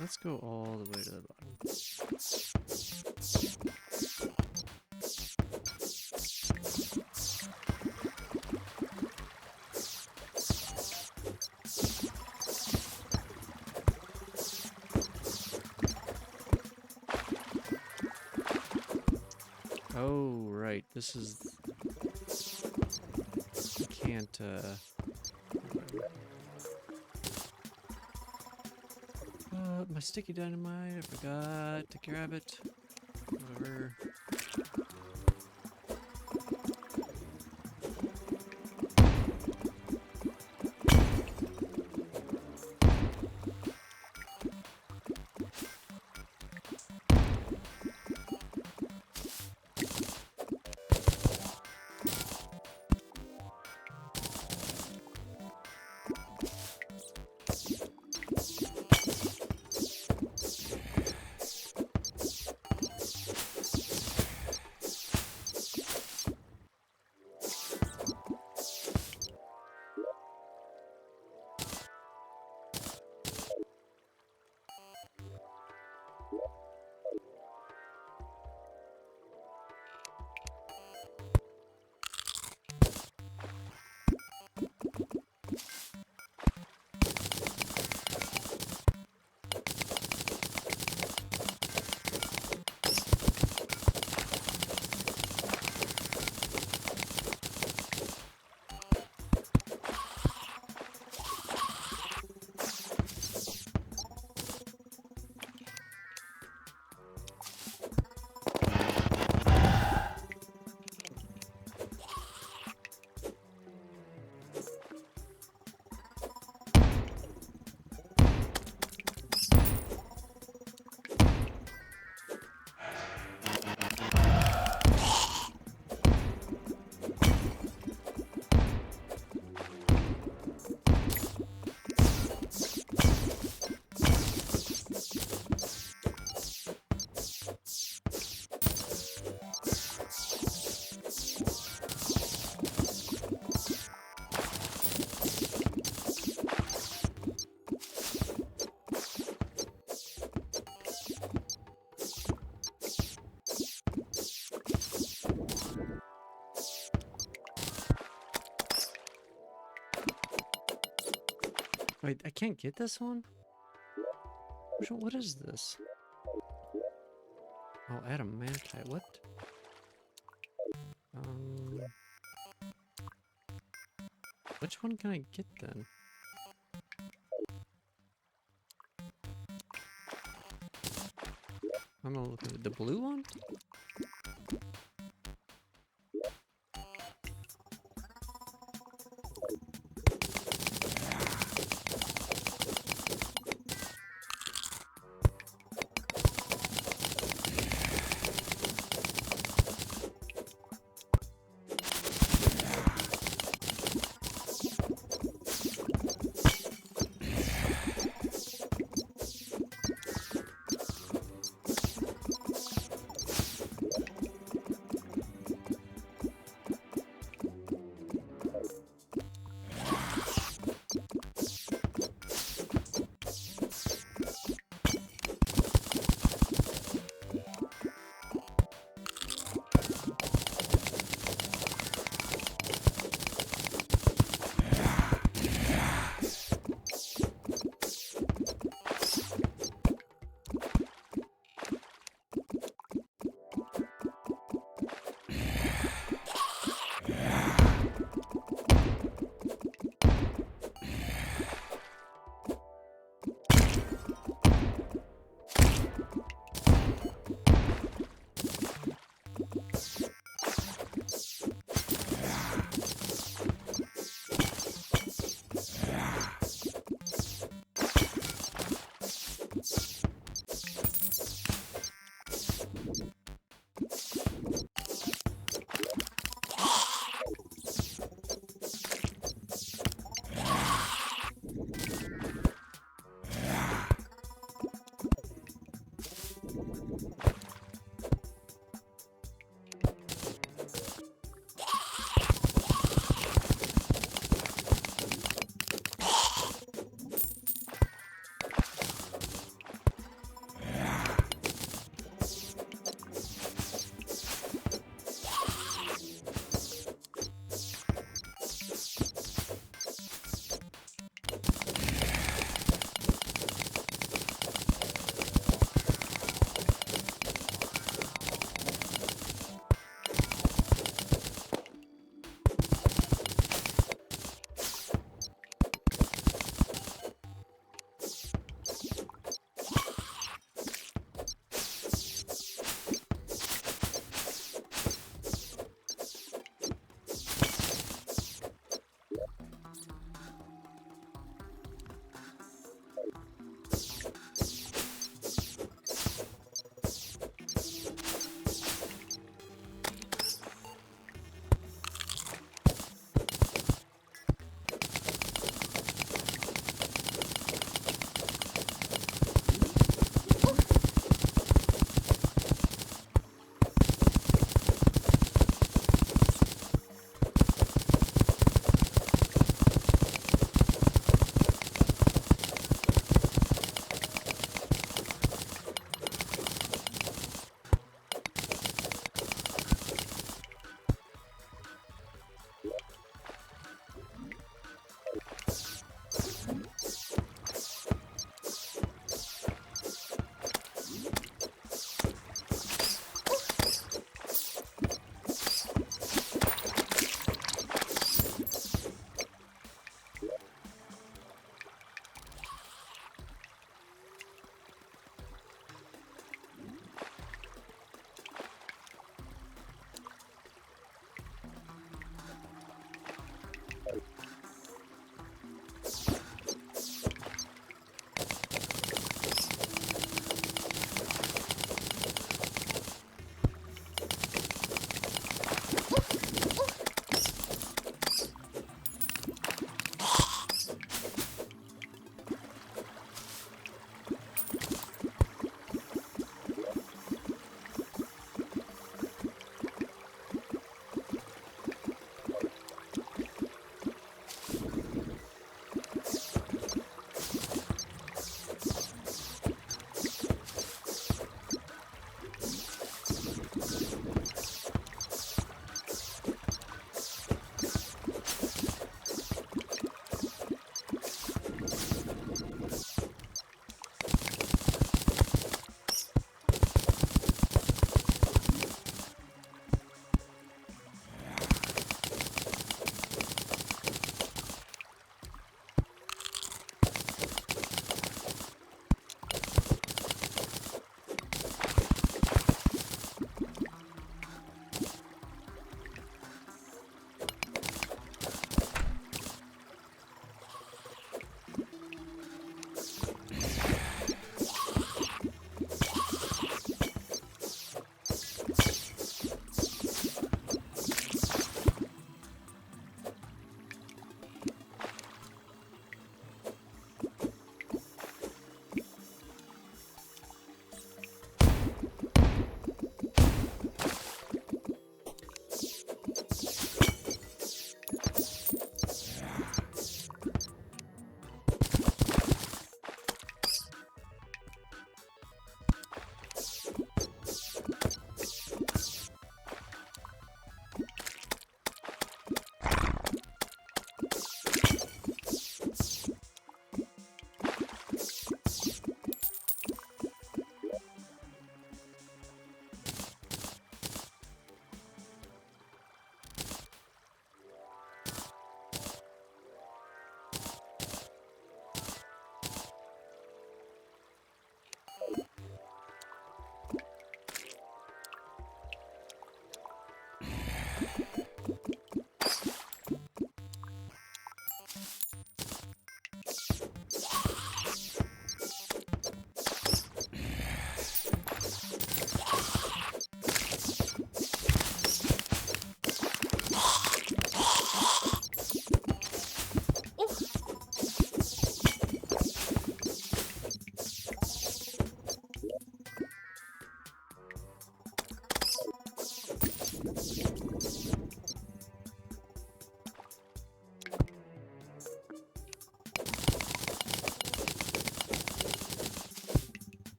Let's go all the way to the bottom. Oh, right. This is... You can't, my sticky dynamite, I forgot to grab it. Whatever. Wait, I can't get this one? What is this? Oh, adamantite. What? Which one can I get then? I'm gonna look at the blue one?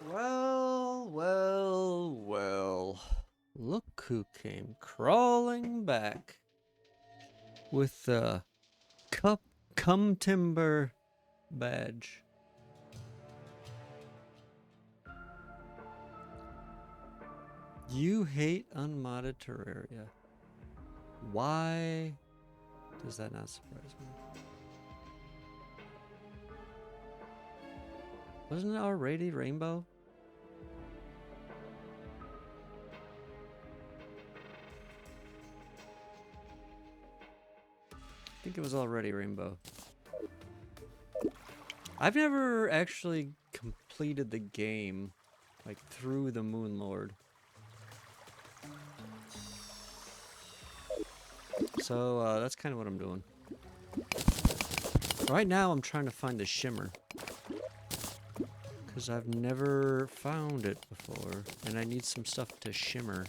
Well, well, well. Look who came crawling back with the cum timber badge. You hate unmodded Terraria. Why does that not surprise me? Wasn't it already rainbow? I think it was already rainbow. I've never actually completed the game, like through the Moon Lord. So that's kind of what I'm doing. Right now I'm trying to find the shimmer. Because I've never found it before. And I need some stuff to shimmer.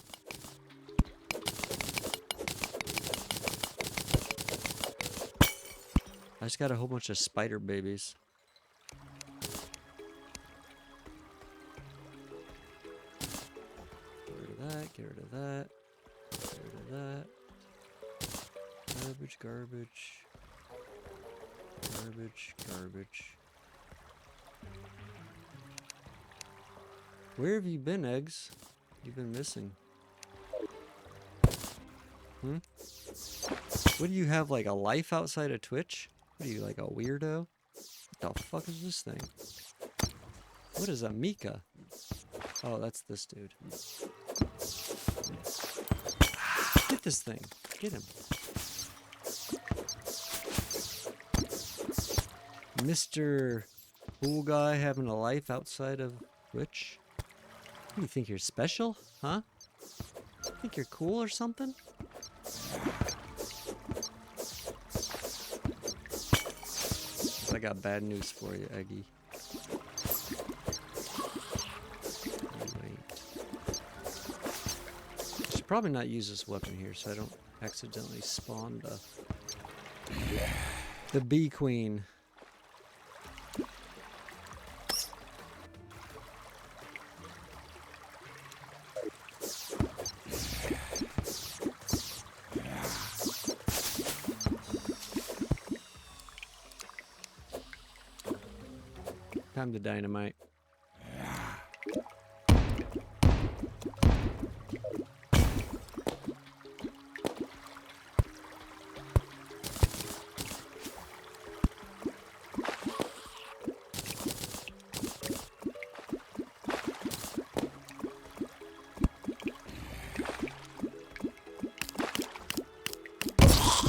I just got a whole bunch of spider babies. Get rid of that, get rid of that, get rid of that. Garbage, garbage. Garbage, garbage. Where have you been, Eggs? You've been missing. Hmm? What do you have, like a life outside of Twitch? What are you, like a weirdo? What the fuck is this thing? What is a Mika? Oh, that's this dude. Get this thing. Get him. Mr. Cool guy having a life outside of Twitch? What do you think, you're special? Huh? Think you're cool or something? I got bad news for you, Eggy. I should probably not use this weapon here so I don't accidentally spawn the bee queen. Time to dynamite.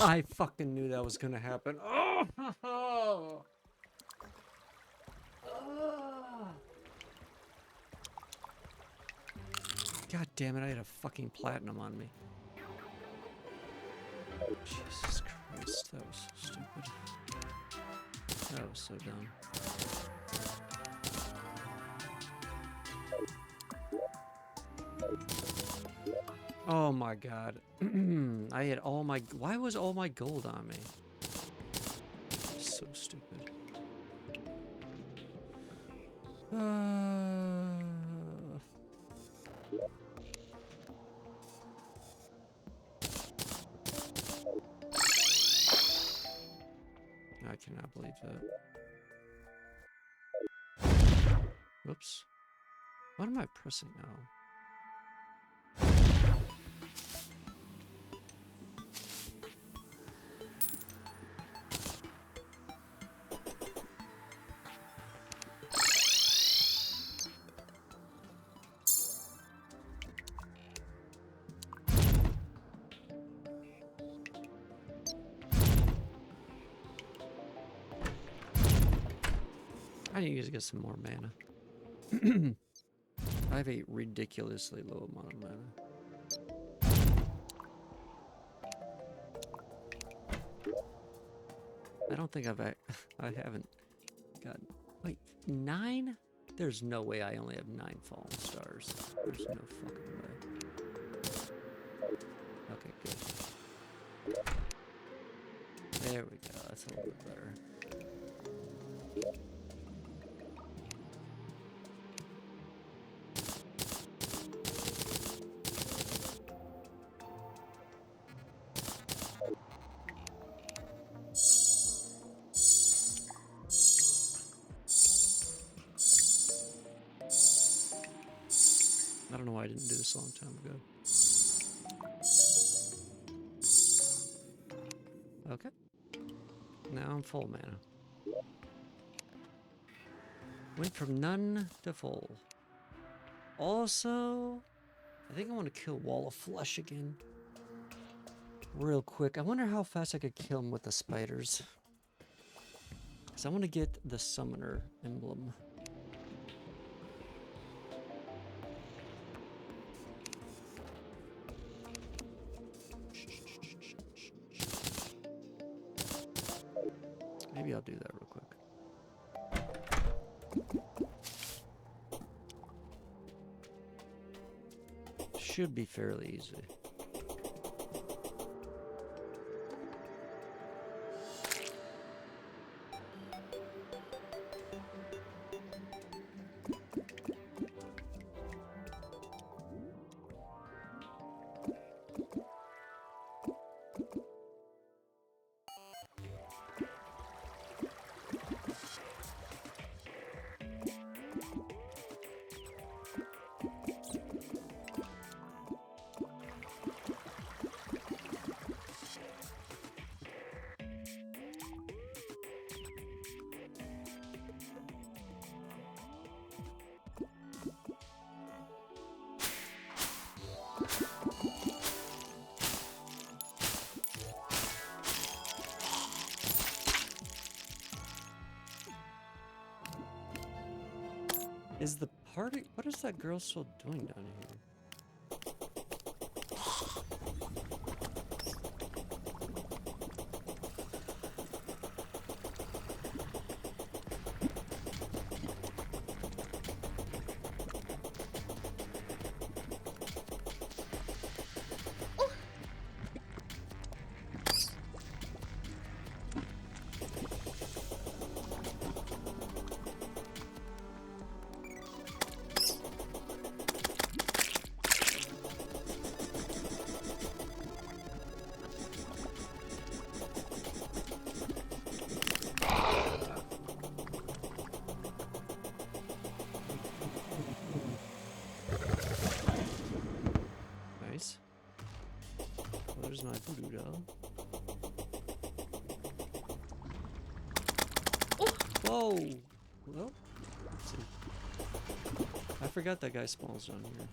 I fucking knew that was gonna happen. Oh! God damn it, I had a fucking platinum on me. Jesus Christ, that was so stupid. That was so dumb. Oh my god. I had all my... Why was all my gold on me? So stupid. I cannot believe that. Whoops. What am I pressing now? I need to get some more mana. I have a ridiculously low amount of mana. I don't think I haven't gotten... Wait, 9? There's no way I only have 9 fallen stars. There's no fucking way. Okay, good. There we go. That's a little bit better. I don't know why I didn't do this a long time ago. Okay. Now I'm full mana. Went from none to full. Also, I think I want to kill Wall of Flesh again. Real quick. I wonder how fast I could kill him with the spiders. Because I want to get the Summoner emblem. Maybe I'll do that real quick. Should be fairly easy. Is the party... What is that girl still doing down here? Nice. Well, there's my voodoo doll. Whoa! Well, let's see. I forgot that guy spawns down here.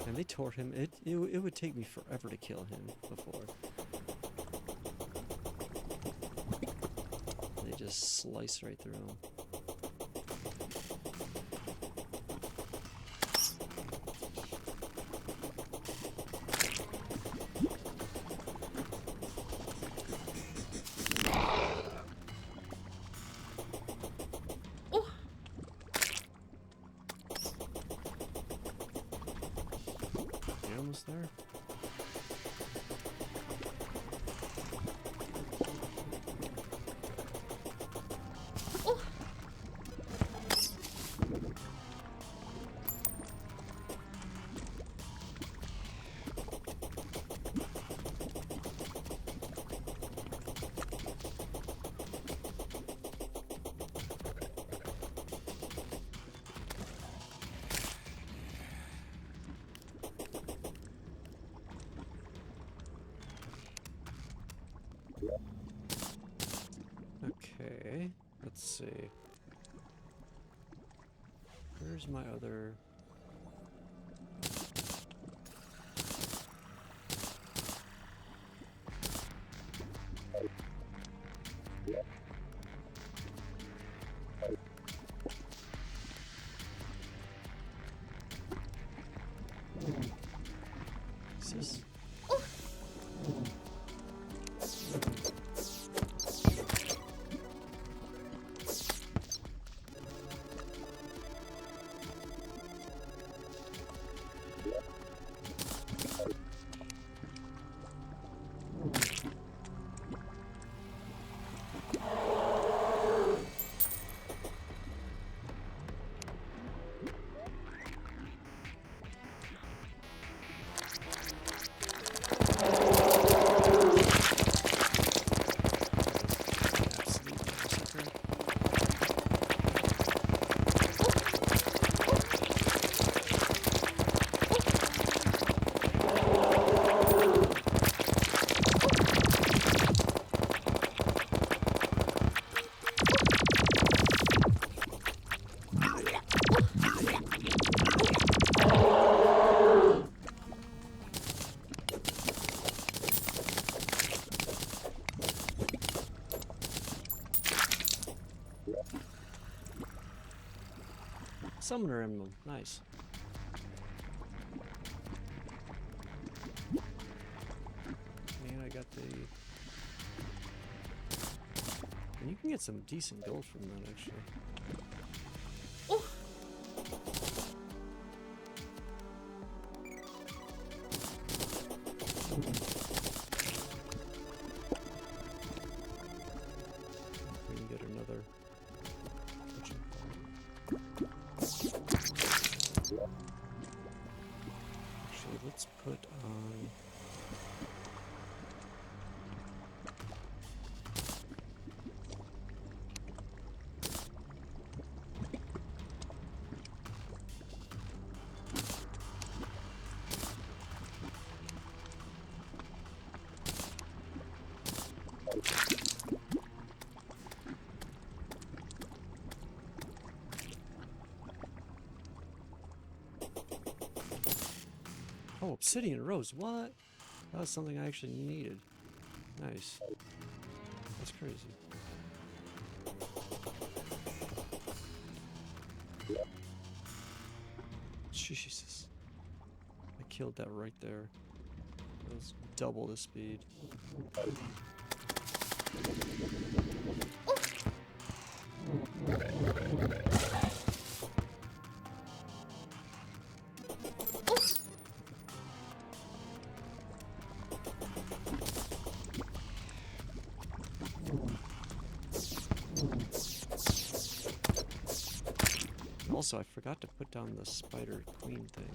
And they tore him. It would take me forever to kill him before. They just slice right through him. almost there. Okay, let's see. Where's my other... Is this... Summoner emblem, nice. And I got the... And you can get some decent gold from that, actually. We can get another... Actually, let's put on... Oh, obsidian rose, what? That was something I actually needed. Nice. That's crazy. Jesus. I killed that right there. That was double the speed. Also, I forgot to put down the spider queen thing.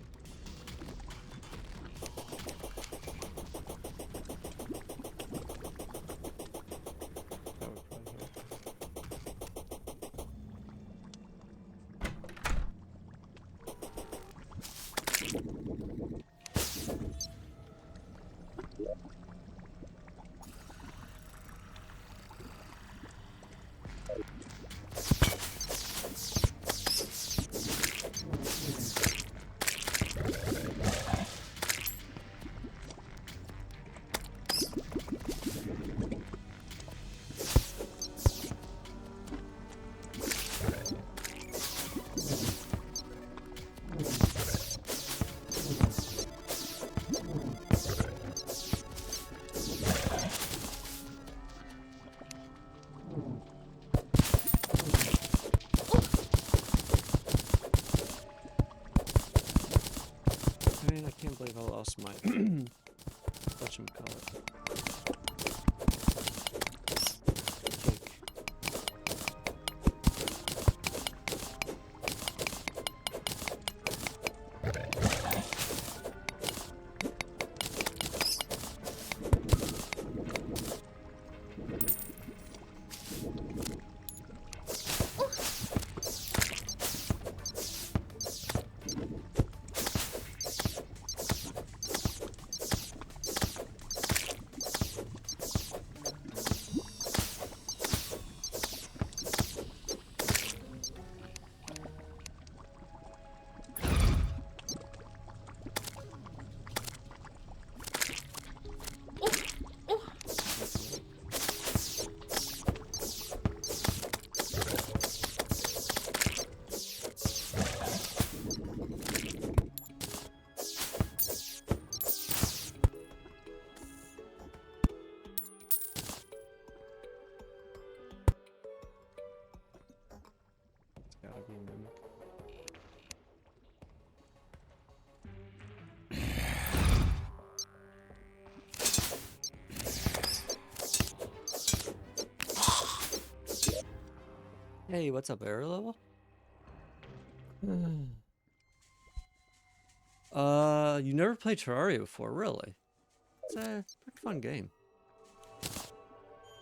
That would probably help. my whatchamacallit. Cake. It's gotta be a mimic. Hey, what's up, air level? You never played Terraria before, really? It's a pretty fun game.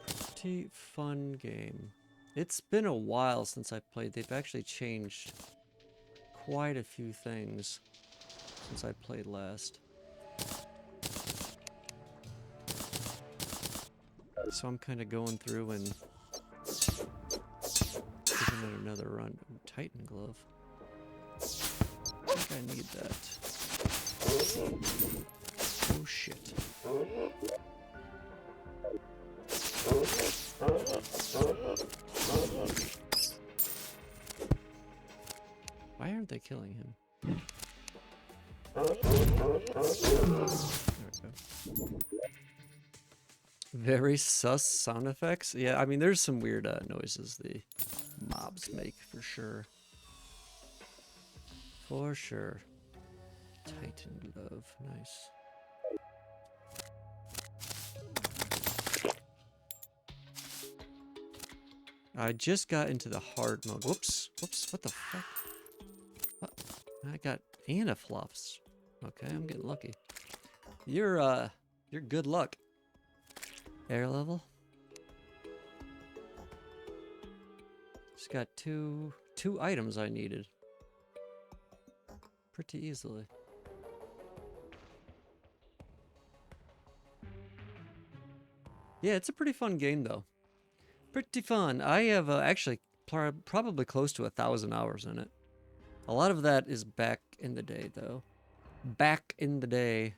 Pretty fun game. It's been a while since I played. They've actually changed quite a few things since I played last. So I'm kind of going through and giving it another run. Ooh, Titan glove. I think I need that. Oh shit. Why aren't they killing him? There we go. Very sus sound effects. Yeah, I mean, there's some weird noises the mobs make for sure. For sure. Titan glove, nice. I just got into the hard mode. Whoops, whoops, what the fuck? What? I got anaflops. Okay, I'm getting lucky. You're good luck. Air level. Just got two items I needed. Pretty easily. Yeah, it's a pretty fun game though. Pretty fun. I have actually probably close to 1,000 hours in it. A lot of that is back in the day though. Back in the day.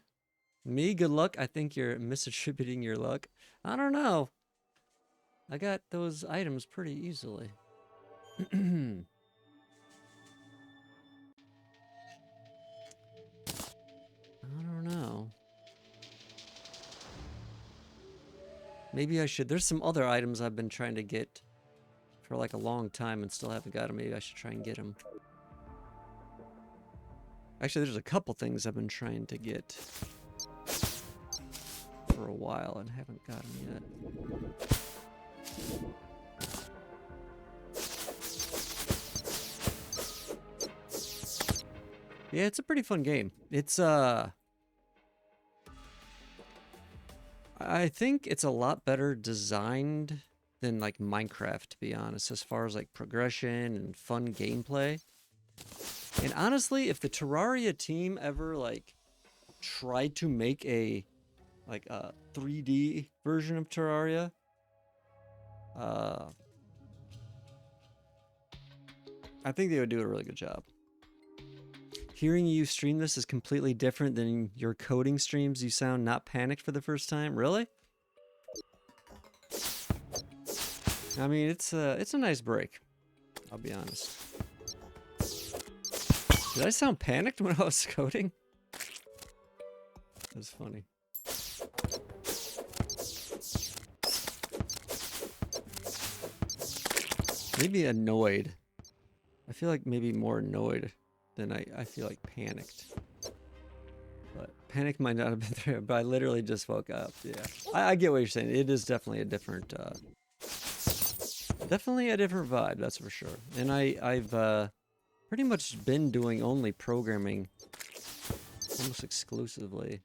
Me, good luck. I think you're misattributing your luck. I don't know. I got those items pretty easily. I don't know. Maybe I should. There's some other items I've been trying to get for like a long time and still haven't got them. Maybe I should try and get them. Actually, there's a couple things I've been trying to get for a while and haven't got them yet. Yeah, it's a pretty fun game. It's I think it's a lot better designed than like Minecraft, to be honest, as far as like progression and fun gameplay. And honestly, if the Terraria team ever like tried to make a 3D version of Terraria, I think they would do a really good job. Hearing you stream this is completely different than your coding streams. You sound not panicked for the first time. Really? I mean, it's a nice break. I'll be honest. Did I sound panicked when I was coding? That's funny. Maybe annoyed. I feel like maybe more annoyed than I feel like panicked. But Panic might not have been there, but I literally just woke up. Yeah, I get what you're saying. It is definitely a different, definitely a different vibe. That's for sure. And I've pretty much been doing only programming, almost exclusively,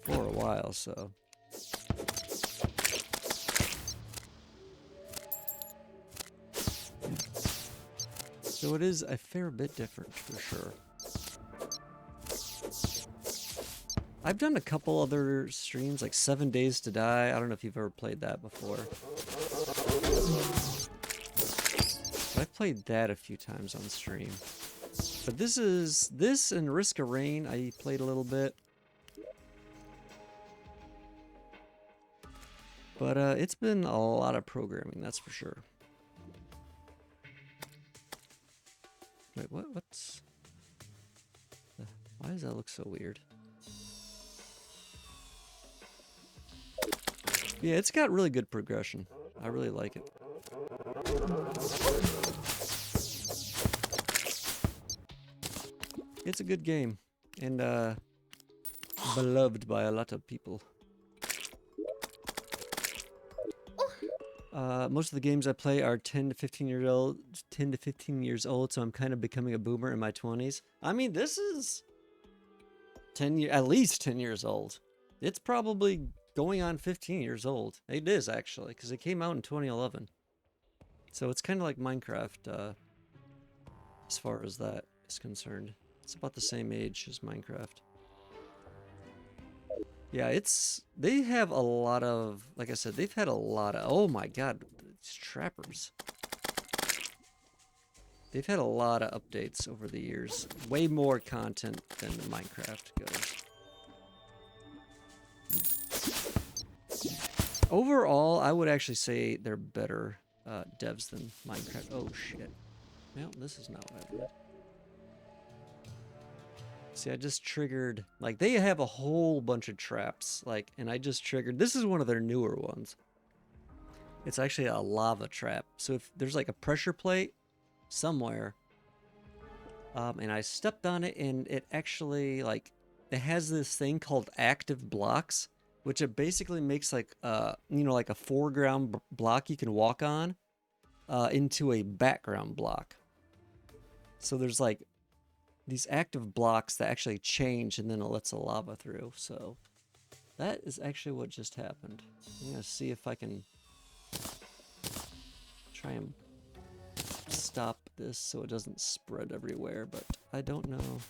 for a while. So. So it is a fair bit different for sure. I've done a couple other streams, like 7 Days to Die. I don't know if you've ever played that before. I've played that a few times on stream. But this and Risk of Rain, I played a little bit. But it's been a lot of programming, that's for sure. Wait, what's... Why does that look so weird? Yeah, it's got really good progression. I really like it. It's a good game, and beloved by a lot of people. Most of the games I play are 10 to 15 years old, so I'm kind of becoming a boomer in my 20s. I mean, this is at least 10 years old. It's probably going on 15 years old. It is, actually, because it came out in 2011. So it's kind of like Minecraft, as far as that is concerned. It's about the same age as Minecraft. Yeah, they have a lot of, like I said, they've had a lot of, oh my god, these trappers. They've had a lot of updates over the years. Way more content than Minecraft goes. Overall, I would actually say they're better devs than Minecraft. Oh shit. No, this is not what I wanted. See, I just triggered, like, they have a whole bunch of traps, like, and I just triggered, this is one of their newer ones. It's actually a lava trap. So if there's like a pressure plate somewhere, and I stepped on it, and it actually, like, it has this thing called active blocks, which it basically makes like, you know, like a foreground block you can walk on, into a background block. So there's like these active blocks that actually change, and then it lets the lava through. So that is actually what just happened. I'm gonna see if I can try and stop this so it doesn't spread everywhere, but I don't know.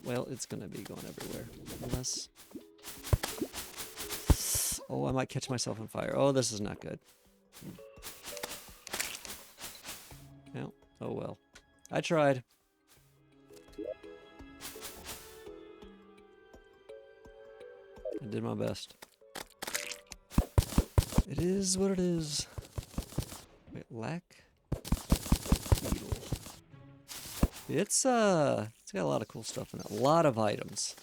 Well, it's gonna be going everywhere. Unless... Oh, I might catch myself on fire. Oh, this is not good. No. Oh well. I tried. I did my best. It is what it is. Wait, lack beetle. It's got a lot of cool stuff in it. A lot of items.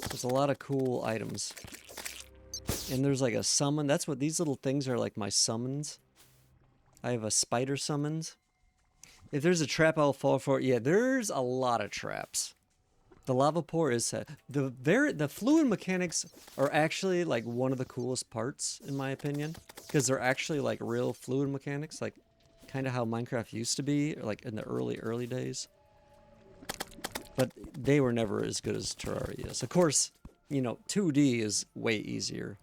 There's a lot of cool items. And there's like a summon. That's what these little things are, like my summons. I have a spider summons. If there's a trap, I'll fall for it. Yeah, there's a lot of traps. The lava pour is set. The fluid mechanics are actually like one of the coolest parts, in my opinion, because they're actually like real fluid mechanics, like kind of how Minecraft used to be, like in the early days. But they were never as good as Terraria is. Of course, you know, 2D is way easier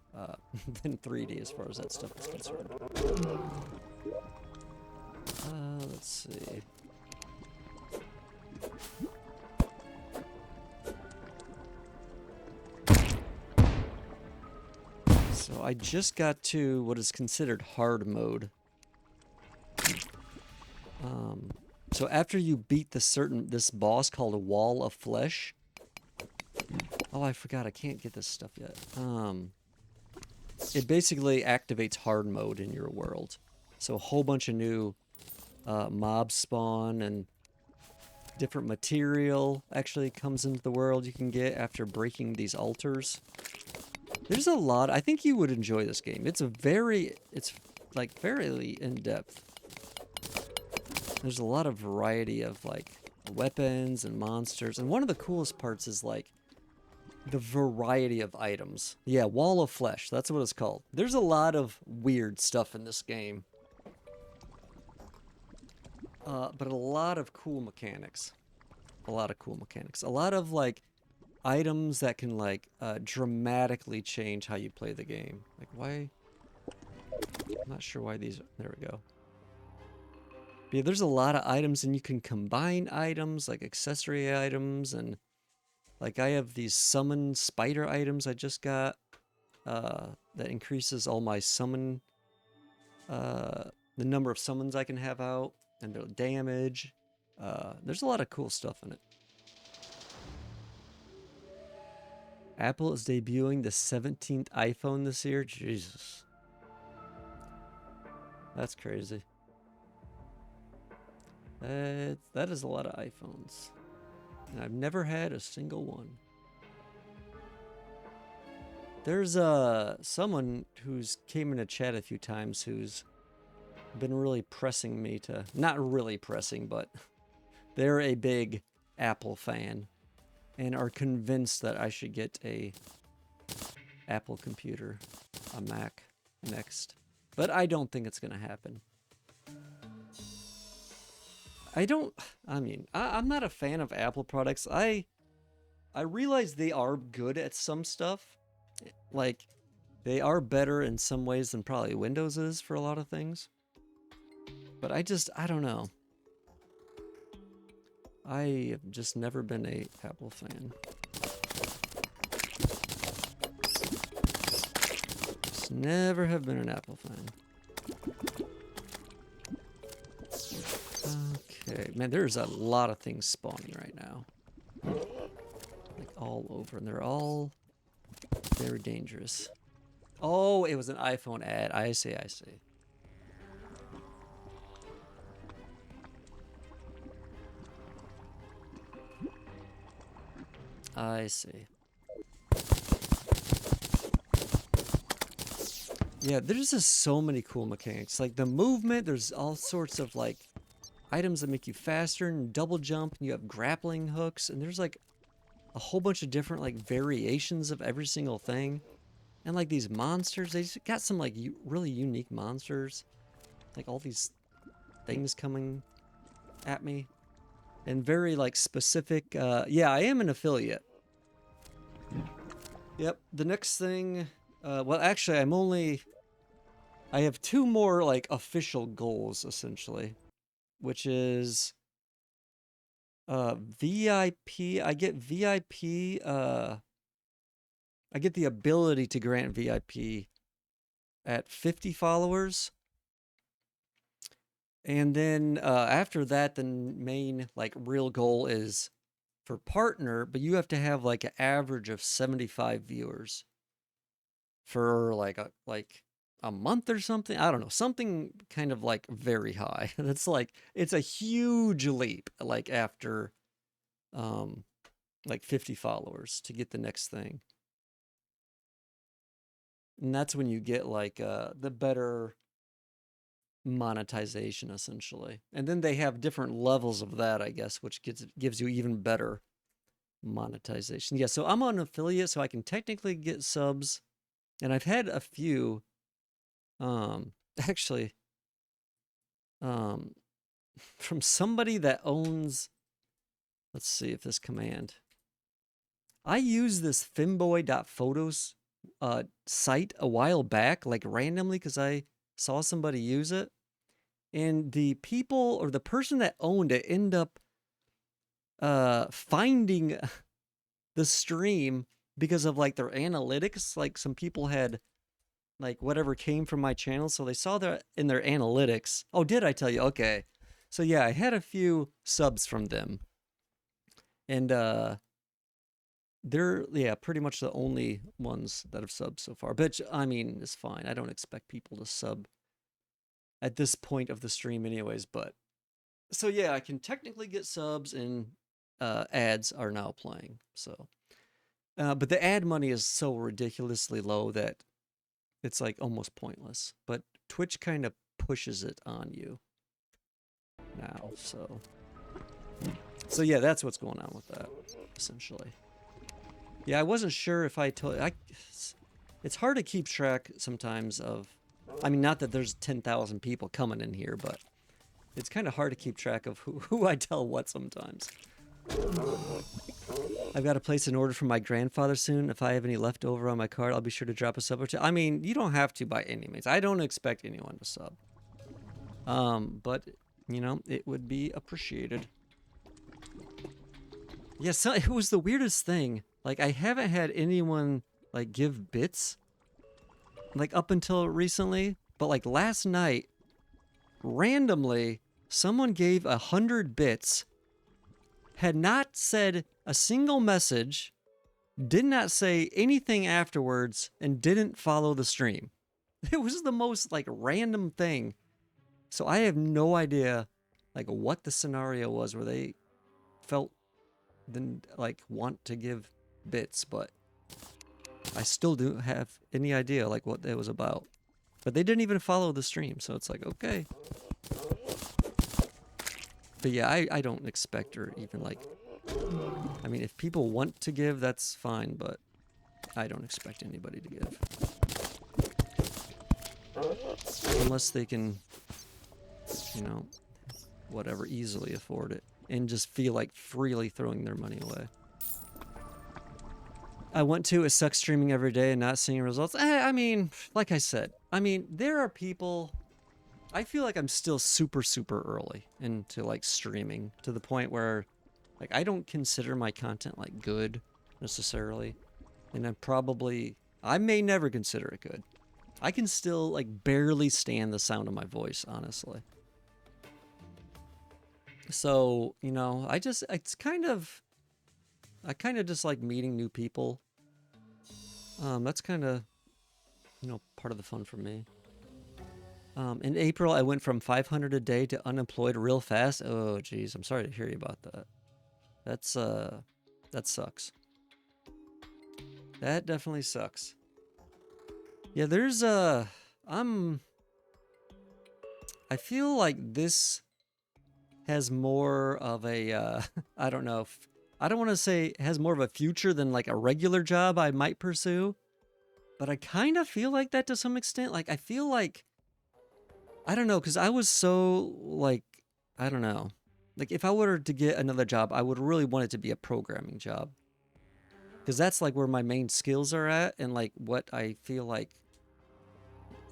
than 3D as far as that stuff is concerned. Let's see. So I just got to what is considered hard mode. So after you beat this boss called a Wall of Flesh. Oh, I forgot, I can't get this stuff yet. It basically activates hard mode in your world. So a whole bunch of new mobs spawn, and different material actually comes into the world you can get after breaking these altars. There's a lot. I think you would enjoy this game. It's like very in-depth. There's a lot of variety of like weapons and monsters. And one of the coolest parts is like the variety of items. Yeah, Wall of Flesh, that's what it's called. There's a lot of weird stuff in this game. But a lot of cool mechanics. A lot of cool mechanics. A lot of like items that can like dramatically change how you play the game. Like why? I'm not sure why these. There we go. But yeah, there's a lot of items, and you can combine items like accessory items, and like I have these summon spider items I just got that increases all my summon, the number of summons I can have out and their damage. There's a lot of cool stuff in it. Apple is debuting the 17th iPhone this year. Jesus. That's crazy. That is a lot of iPhones. And I've never had a single one. There's someone who's came in a chat a few times who's been really pressing me to, not really pressing, but they're a big Apple fan and are convinced that I should get a Apple computer, a Mac next. But I don't think it's gonna happen. I'm not a fan of Apple products. I realize they are good at some stuff. Like, they are better in some ways than probably Windows is for a lot of things. But I don't know. I have just never been a Apple fan. Just never have been an Apple fan. Okay, man, there's a lot of things spawning right now. Like all over, and they're all very dangerous. Oh, it was an iPhone ad. I see, I see. I see. Yeah, there's just so many cool mechanics. Like the movement, there's all sorts of like items that make you faster and double jump, and you have grappling hooks, and there's like a whole bunch of different like variations of every single thing. And like these monsters, they just got some like really unique monsters. Like all these things coming at me. And very like specific, yeah, I am an affiliate. Yep, the next thing, well actually I have two more like official goals essentially. Which is VIP. I get VIP, I get the ability to grant VIP at 50 followers. And then after that, the main like real goal is for partner, but you have to have like an average of 75 viewers for like a month or something. I don't know, something kind of like very high. That's like, it's a huge leap like after like 50 followers to get the next thing. And that's when you get like the better monetization essentially. And then they have different levels of that, I guess, which gives you even better monetization. Yeah, so I'm on affiliate, so I can technically get subs. And I've had a few actually from somebody that owns, let's see if this command. I used this FEMBOY.photos site a while back, like randomly, because I saw somebody use it. And the people or the person that owned it ended up finding the stream because of like their analytics. Like some people had like whatever came from my channel, so they saw that in their analytics. Oh, did I tell you? Okay. So yeah, I had a few subs from them. And they're, yeah, pretty much the only ones that have subbed so far. But I mean, it's fine. I don't expect people to sub at this point of the stream anyways, but so yeah, I can technically get subs, and ads are now playing. So but the ad money is so ridiculously low that it's like almost pointless. But Twitch kind of pushes it on you now, so So yeah, that's what's going on with that, essentially. Yeah, I wasn't sure if I told. It's hard to keep track sometimes of. I mean, not that there's 10,000 people coming in here, but it's kind of hard to keep track of who I tell what sometimes. I've got to place an order for my grandfather soon. If I have any left over on my card, I'll be sure to drop a sub or two. I mean, you don't have to by any means. I don't expect anyone to sub. But, you know, it would be appreciated. Yeah, so it was the weirdest thing. Like, I haven't had anyone, like, give bits, like, up until recently. But, like, last night, randomly, someone gave 100 bits, had not said a single message, did not say anything afterwards, and didn't follow the stream. It was the most, like, random thing. So I have no idea, like, what the scenario was where they felt, like, want to give bits, but I still don't have any idea, like, what it was about. But they didn't even follow the stream, so it's like, okay. But yeah, I don't expect or even, like, I mean, if people want to give, that's fine, but I don't expect anybody to give. Unless they can, you know, whatever, easily afford it. And just feel like freely throwing their money away. I want to. It sucks streaming every day and not seeing results. I mean, like I said, I mean, there are people... I feel like I'm still super, super early into, like, streaming. To the point where, like, I don't consider my content, like, good, necessarily. And I may never consider it good. I can still, like, barely stand the sound of my voice, honestly. So, you know, I kind of just like meeting new people. That's kind of, you know, part of the fun for me. In April, I went from 500 a day to unemployed real fast. Oh, geez, I'm sorry to hear you about that. That sucks. That definitely sucks. Yeah, there's I feel like this has more of a, I don't know, I don't want to say has more of a future than, like, a regular job I might pursue, but I kind of feel like that to some extent. Like, I feel like, I don't know, because I was so, like, I don't know. Like, if I were to get another job, I would really want it to be a programming job. Because that's, like, where my main skills are at, and, like, what I feel like,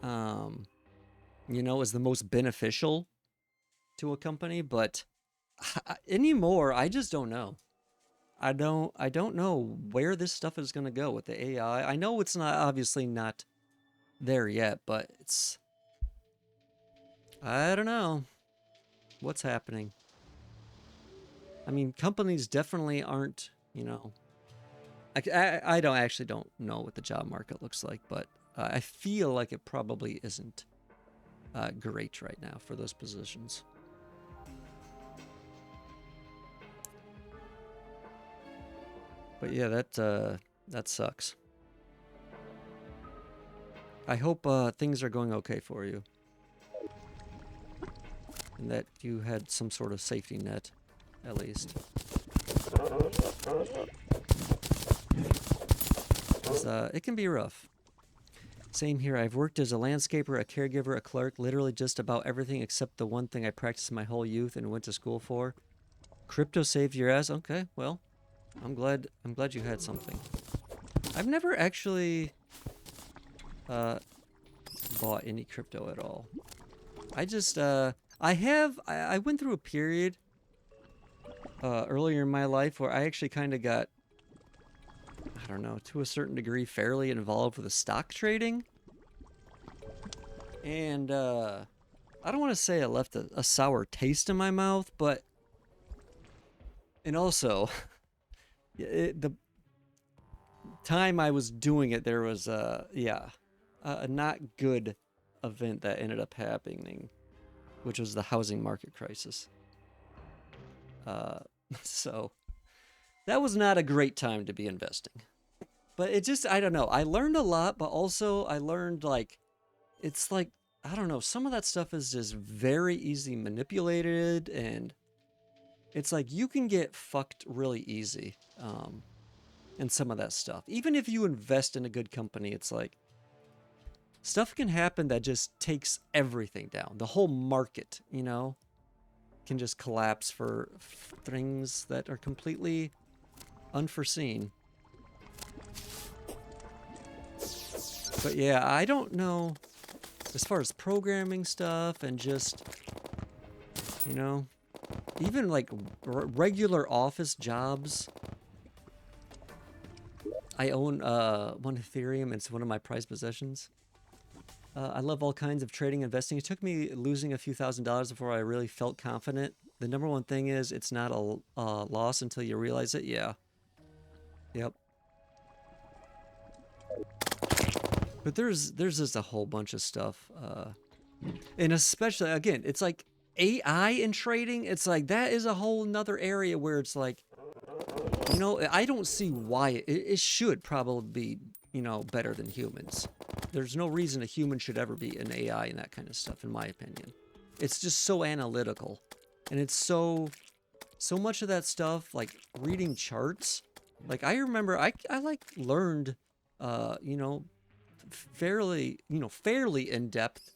you know, is the most beneficial to a company. But anymore, I just don't know. I don't know where this stuff is going to go with the AI. I know it's obviously not there yet, but I don't know what's happening. I mean, companies definitely aren't, you know, I don't know what the job market looks like, but I feel like it probably isn't great right now for those positions. But yeah, that sucks. I hope things are going okay for you. And that you had some sort of safety net, at least. It can be rough. Same here. I've worked as a landscaper, a caregiver, a clerk, literally just about everything except the one thing I practiced my whole youth and went to school for. Crypto saved your ass. Okay, well, I'm glad you had something. I've never actually bought any crypto at all. I just I went through a period earlier in my life where I actually kind of got, I don't know, to a certain degree, fairly involved with the stock trading. And I don't want to say I left a sour taste in my mouth, but, and also, the time I was doing it, there was, a not good event that ended up happening, which was the housing market crisis. So that was not a great time to be investing. But it just, I don't know. I learned a lot, but also I learned, like, it's like, I don't know, some of that stuff is just very easy manipulated, and it's like you can get fucked really easy in some of that stuff. Even if you invest in a good company, it's like stuff can happen that just takes everything down. The whole market, you know, can just collapse for things that are completely unforeseen. But yeah, I don't know as far as programming stuff and just, you know, even like regular office jobs. I own one Ethereum. It's one of my prized possessions. I love all kinds of trading, investing. It took me losing a few $1,000s before I really felt confident. The number one thing is it's not a loss until you realize it. Yeah. Yep. But there's just a whole bunch of stuff. And especially, again, it's like AI in trading. It's like that is a whole nother area where it's like, you know, I don't see why it should probably be, you know, better than humans. There's no reason a human should ever be an AI and that kind of stuff, in my opinion. It's just so analytical. And it's so much of that stuff, like reading charts. Like I remember I like learned, you know, fairly in-depth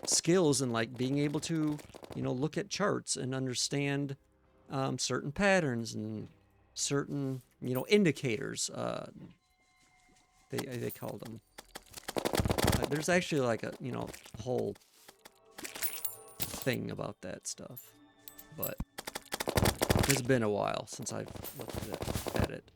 skills and like being able to, you know, look at charts and understand certain patterns and certain, you know, indicators. They called them. There's actually like a, you know, whole thing about that stuff, but it's been a while since I've looked at it.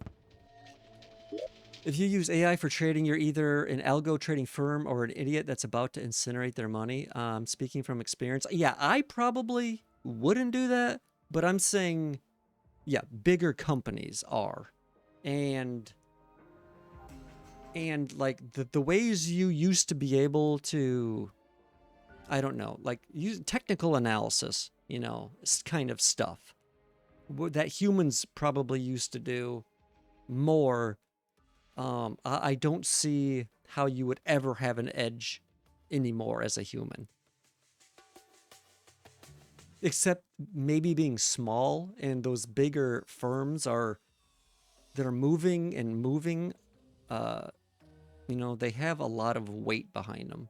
If you use AI for trading, you're either an algo trading firm or an idiot that's about to incinerate their money. Speaking from experience, yeah, I probably wouldn't do that, but I'm saying, yeah, bigger companies are, and like the ways you used to be able to, I don't know, like use technical analysis, you know, kind of stuff that humans probably used to do more. I don't see how you would ever have an edge anymore as a human. Except maybe being small, and those bigger firms they're moving and moving. You know, they have a lot of weight behind them.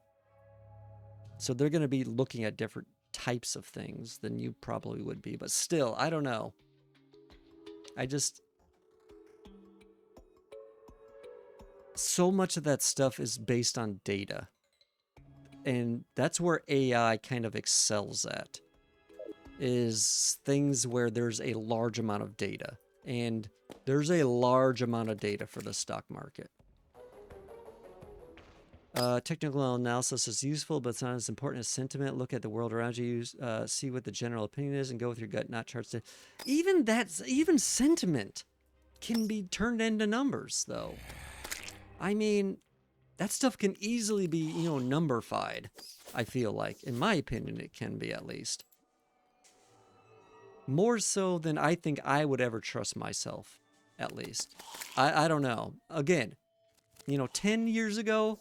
So they're going to be looking at different types of things than you probably would be. But still, I don't know. So much of that stuff is based on data. And that's where AI kind of excels at, is things where there's a large amount of data. And there's a large amount of data for the stock market. Technical analysis is useful, but it's not as important as sentiment. Look at the world around you, see what the general opinion is, and go with your gut, not charts. Even sentiment can be turned into numbers, though. I mean, that stuff can easily be, you know, numberfied, I feel like. In my opinion, it can be, at least. More so than I think I would ever trust myself, at least. I don't know. Again, you know, 10 years ago,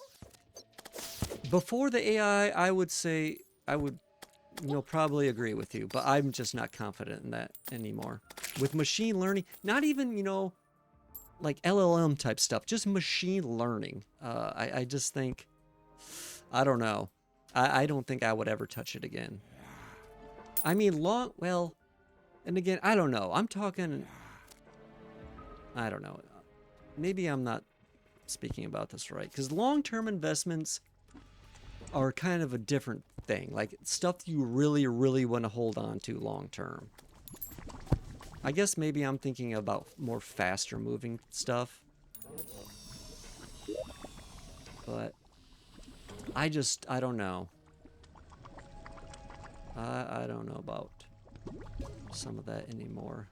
before the AI, I would say I would, you know, probably agree with you, but I'm just not confident in that anymore. With machine learning, not even, you know, like LLM type stuff, just machine learning. I just think, I don't know. I don't think I would ever touch it again. I mean, well, and again, I don't know. I'm talking, I don't know. Maybe I'm not speaking about this right, because long-term investments are kind of a different thing. Like stuff you really, really want to hold on to long-term. I guess maybe I'm thinking about more faster moving stuff. But I don't know. I don't know about some of that anymore.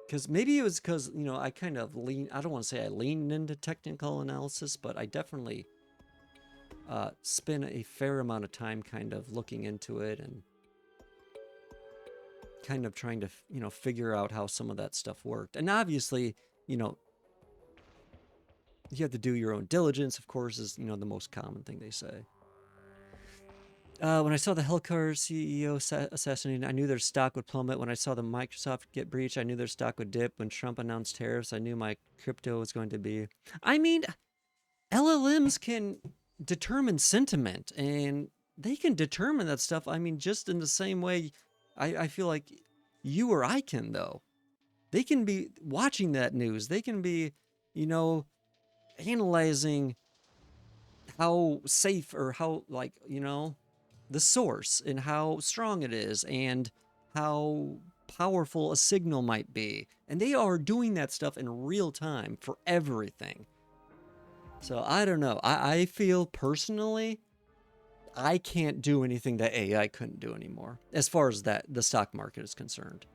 Because maybe it was because, you know, I kind of I don't want to say I leaned into technical analysis, but I definitely spent a fair amount of time kind of looking into it and kind of trying to, you know, figure out how some of that stuff worked. And obviously, you know, You have to do your own diligence, of course, is, the most common thing they say. When I saw the healthcare CEO assassinated, I knew their stock would plummet. When I saw the Microsoft get breached, I knew their stock would dip. When Trump announced tariffs, I knew my crypto was going to be. I mean, LLMs can determine sentiment, and they can determine that stuff. I mean, just in the same way, I feel like you or I can, though. They can be watching that news. They can be, analyzing how safe or how, the source and how strong it is and how powerful a signal might be. And they are doing that stuff in real time for everything. So I don't know. I feel personally, I can't do anything that AI couldn't do anymore, as far as that the stock market is concerned.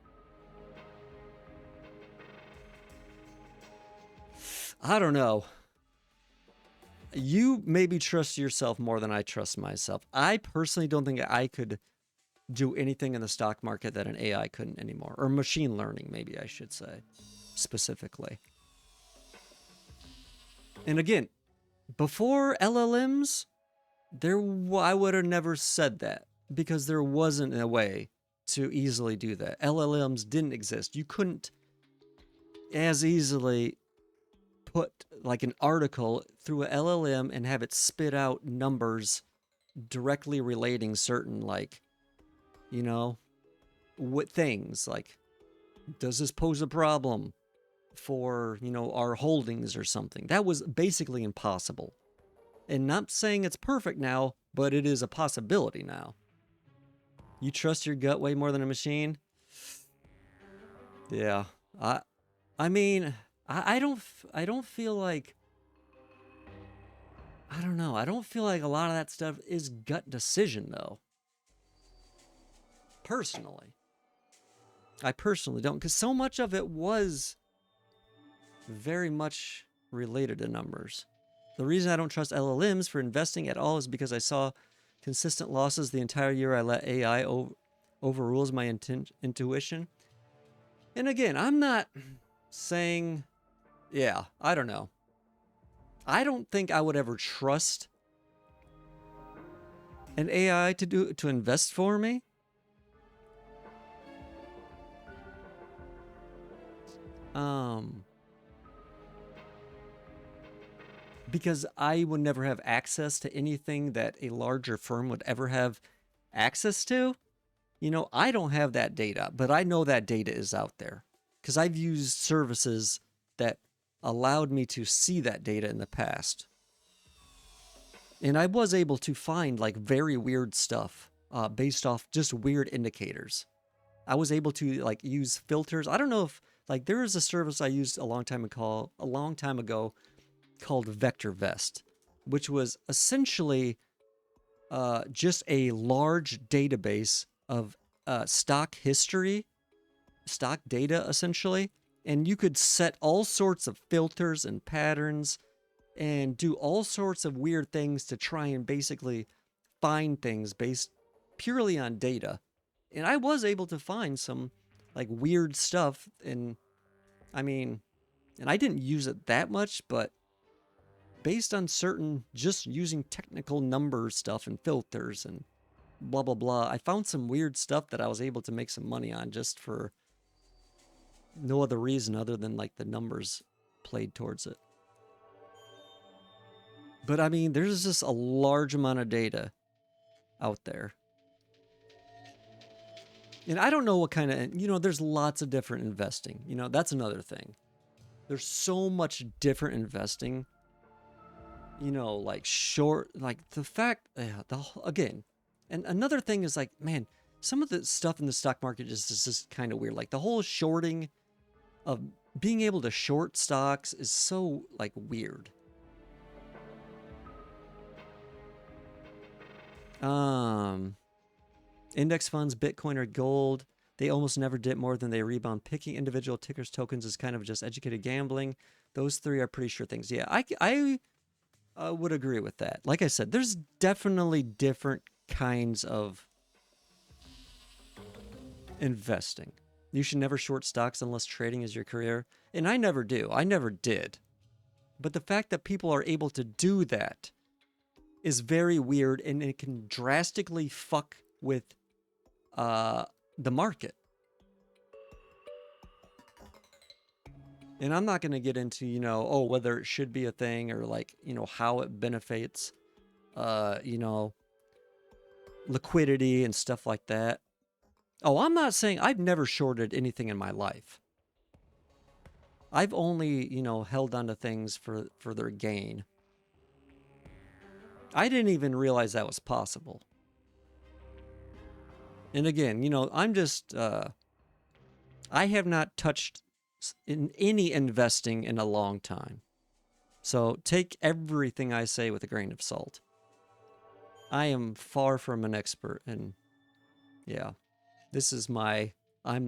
I don't know. You maybe trust yourself more than I trust myself. I personally don't think I could do anything in the stock market that an AI couldn't anymore, or machine learning, maybe I should say, specifically. And again, before LLMs, I would have never said that because there wasn't a way to easily do that. LLMs didn't exist. You couldn't as easily put like an article through a LLM and have it spit out numbers directly relating certain, like, what things, like, does this pose a problem for, our holdings or something? That was basically impossible. And not saying it's perfect now, but it is a possibility now. You trust your gut way more than a machine? Yeah. I mean, I don't feel like, I don't know. I don't feel like a lot of that stuff is gut decision, though. Personally. I personally don't, because so much of it was very much related to numbers. The reason I don't trust LLMs for investing at all is because I saw consistent losses the entire year I let AI overrules my intuition. And again, I'm not saying, yeah, I don't know. I don't think I would ever trust an AI to invest for me. Because I would never have access to anything that a larger firm would ever have access to. I don't have that data, but I know that data is out there because I've used services that allowed me to see that data in the past. And I was able to find like very weird stuff based off just weird indicators. I was able to like use filters. I don't know if like there is a service I used a long time ago called VectorVest, which was essentially just a large database of stock history, stock data, essentially. And you could set all sorts of filters and patterns and do all sorts of weird things to try and basically find things based purely on data. And I was able to find some like weird stuff. And I mean, and I didn't use it that much, but based on certain, just using technical number stuff and filters and blah, blah, blah, I found some weird stuff that I was able to make some money on just for no other reason other than like the numbers played towards it. But I mean, there's just a large amount of data out there. And I don't know what kind of, there's lots of different investing. That's another thing. There's so much different investing. Like short, like the fact, again, and another thing is like, man, some of the stuff in the stock market is just kind of weird. Like the whole shorting of being able to short stocks is so like weird. Index funds, Bitcoin, or gold, they almost never dip more than they rebound. Picking individual tickers tokens is kind of just educated gambling. Those three are pretty sure things. Yeah, I would agree with that. Like I said, there's definitely different kinds of investing. You should never short stocks unless trading is your career. And I never do. I never did. But the fact that people are able to do that is very weird, and it can drastically fuck with the market. And I'm not going to get into, you know, oh, whether it should be a thing or like, you know, how it benefits, you know, liquidity and stuff like that. Oh, I'm not saying I've never shorted anything in my life. I've only, you know, held on to things for their gain. I didn't even realize that was possible. And again, you know, I'm just, I have not touched in any investing in a long time. So take everything I say with a grain of salt. I am far from an expert, and yeah, this is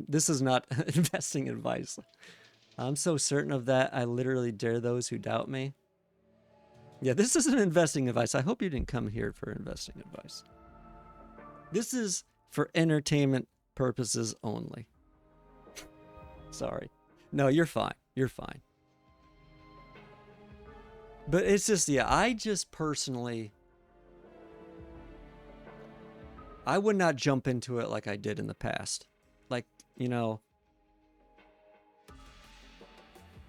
this is not investing advice. I'm so certain of that, I literally dare those who doubt me. Yeah, this isn't investing advice. I hope you didn't come here for investing advice. This is for entertainment purposes only. Sorry. No, you're fine. You're fine. But it's just, yeah, I just personally, I would not jump into it like I did in the past. Like, you know,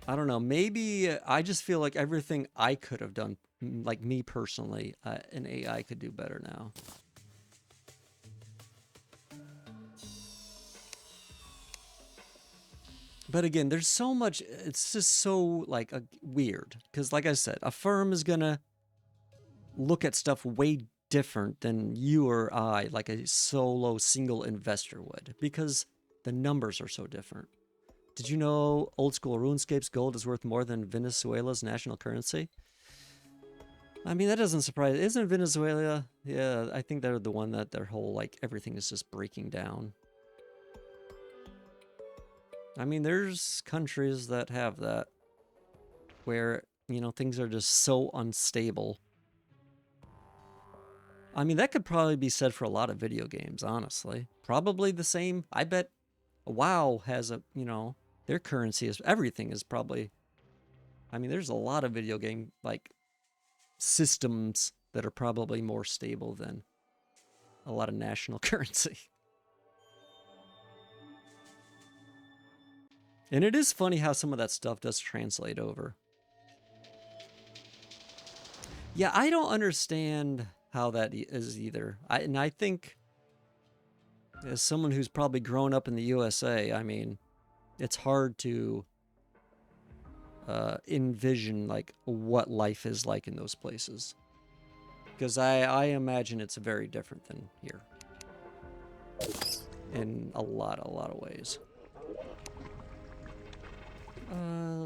I don't know, maybe I just feel like everything I could have done, like me personally, an AI could do better now. But again, there's so much, it's just so like weird. Because like I said, a firm is going to look at stuff way different than you or I, like a solo single investor would, because the numbers are so different. Did you know old school RuneScape's gold is worth more than Venezuela's national currency? I mean, that doesn't surprise. Isn't Venezuela? Yeah, I think they're the one that their whole, like, everything is just breaking down. I mean, there's countries that have that where, you know, things are just so unstable. I mean, that could probably be said for a lot of video games, honestly. Probably the same. I bet WoW has a, you know, their currency is, everything is probably, I mean, there's a lot of video game, like, systems that are probably more stable than a lot of national currency. And it is funny how some of that stuff does translate over. Yeah, I don't understand how that is either. And I think, as someone who's probably grown up in the USA, I mean, it's hard to envision like what life is like in those places, because I imagine it's very different than here in a lot of ways.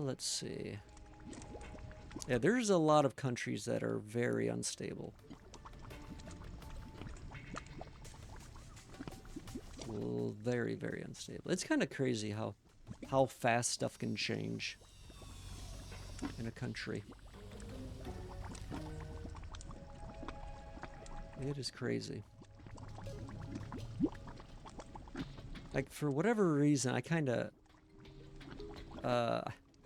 Let's see. Yeah, there's a lot of countries that are very unstable. Well, very, very unstable. It's kind of crazy how fast stuff can change in a country. It is crazy. Like, for whatever reason, I kind of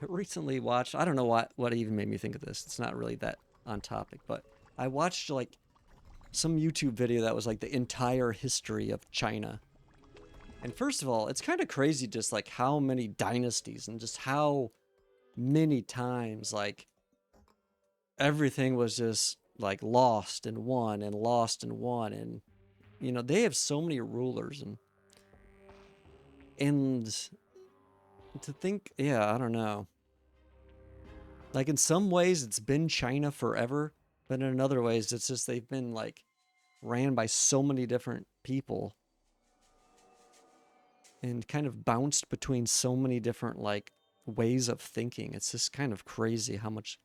recently watched, I don't know what even made me think of this. It's not really that on topic, but I watched like some YouTube video that was like the entire history of China. And first of all, it's kind of crazy just like how many dynasties and just how many times like everything was just like lost and won and lost and won. And, you know, they have so many rulers and to think, yeah, I don't know. Like in some ways it's been China forever, but in other ways it's just they've been like ran by so many different people and kind of bounced between so many different like ways of thinking. It's just kind of crazy how much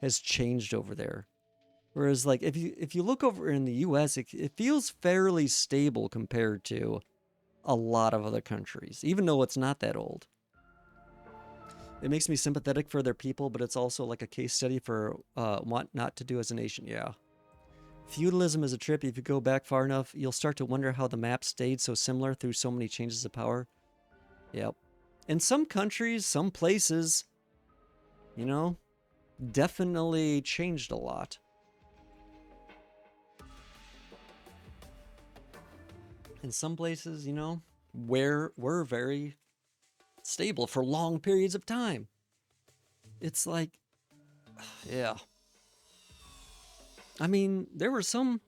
has changed over there. Whereas like if you look over in the US, it feels fairly stable compared to a lot of other countries, even though it's not that old. It makes me sympathetic for their people, but it's also like a case study for what not to do as a nation. Yeah. Feudalism is a trip. If you go back far enough, you'll start to wonder how the map stayed so similar through so many changes of power. Yep. In some countries, some places, you know, definitely changed a lot. In some places, you know, where we're very stable for long periods of time. It's like, yeah. I mean, there were some,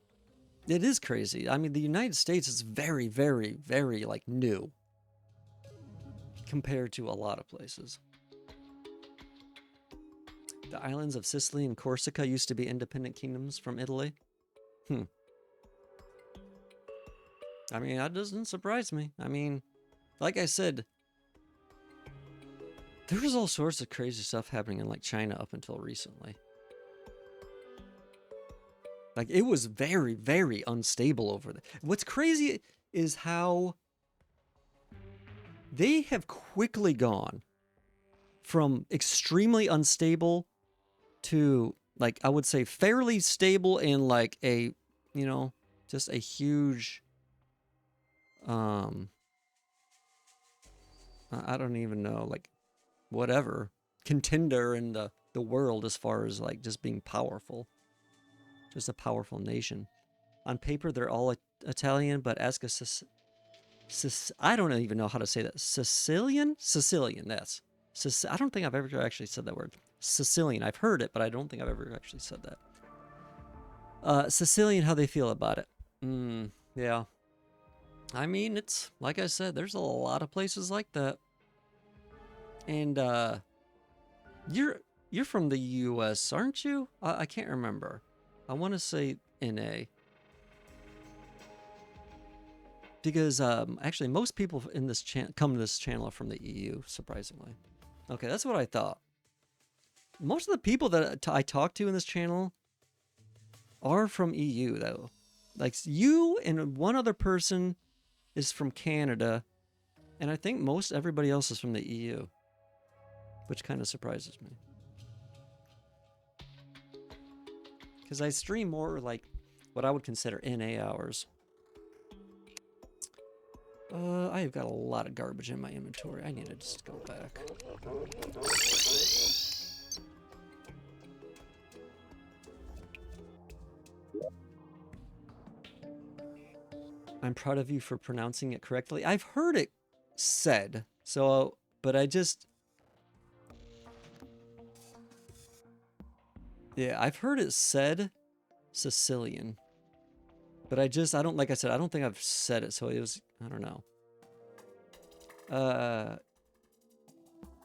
it is crazy. I mean, the United States is very, very, very like new compared to a lot of places. The islands of Sicily and Corsica used to be independent kingdoms from Italy. I mean, that doesn't surprise me. I mean, like I said, there was all sorts of crazy stuff happening in like China up until recently. Like it was very, very unstable over there. What's crazy is how they have quickly gone from extremely unstable to like I would say fairly stable and like a, you know, just a huge I don't even know, like whatever contender in the world as far as like just being powerful. Just a powerful nation. On paper, they're all Italian, but ask a I don't even know how to say that. Sicilian? Sicilian, that's. I don't think I've ever actually said that word. Sicilian. I've heard it, but I don't think I've ever actually said that. Sicilian, how they feel about it. Yeah. I mean, it's, like I said, there's a lot of places like that. And, you're from the U.S., aren't you? I can't remember. I want to say NA. Because actually, most people in this come to this channel are from the EU, surprisingly. Okay, that's what I thought. Most of the people that I talk to in this channel are from EU, though. Like you and one other person is from Canada, and I think most everybody else is from the EU, which kind of surprises me. Because I stream more like what I would consider NA hours. I've got a lot of garbage in my inventory. I need to just go back. I'm proud of you for pronouncing it correctly. I've heard it said, so, but I just... Yeah, I've heard it said Sicilian. But I don't, like I said, I don't think I've said it, so it was, I don't know.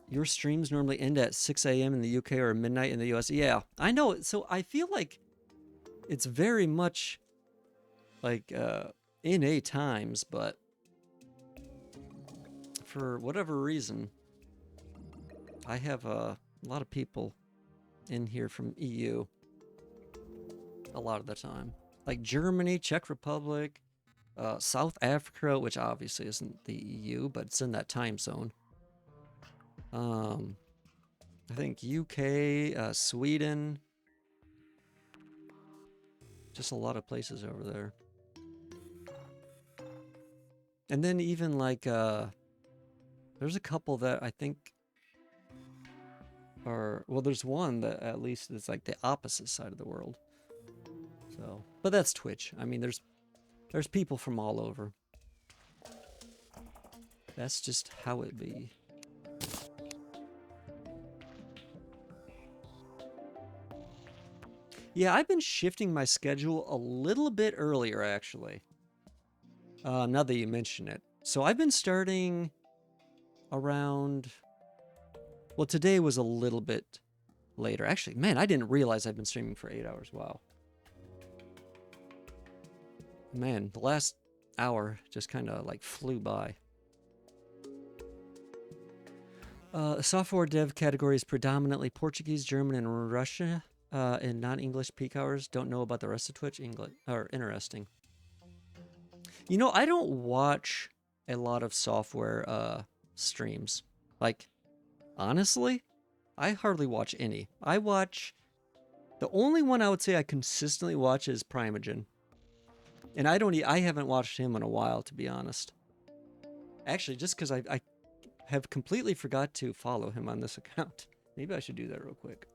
Your streams normally end at 6 a.m. in the UK or midnight in the US. Yeah, I know. So I feel like it's very much like NA times, but for whatever reason, I have a lot of people in here from EU a lot of the time. Like Germany, Czech Republic, South Africa, which obviously isn't the EU, but it's in that time zone. I think UK, Sweden, just a lot of places over there. And then even like, there's a couple that I think are, well, there's one that at least is like the opposite side of the world. So, but that's Twitch. I mean, there's people from all over. That's just how it be. Yeah, I've been shifting my schedule a little bit earlier, actually. Now that you mention it. So I've been starting around... Well, today was a little bit later. Actually, man, I didn't realize I've been streaming for 8 hours. Wow. Man, the last hour just kind of like flew by. Software dev category is predominantly Portuguese, German, and Russia. And non-English peak hours. Don't know about the rest of Twitch. English or interesting. You know, I don't watch a lot of software streams. Like, honestly, I hardly watch any. I watch... The only one I would say I consistently watch is Primogen. And I haven't watched him in a while, to be honest. Actually, just because I have completely forgot to follow him on this account. Maybe I should do that real quick.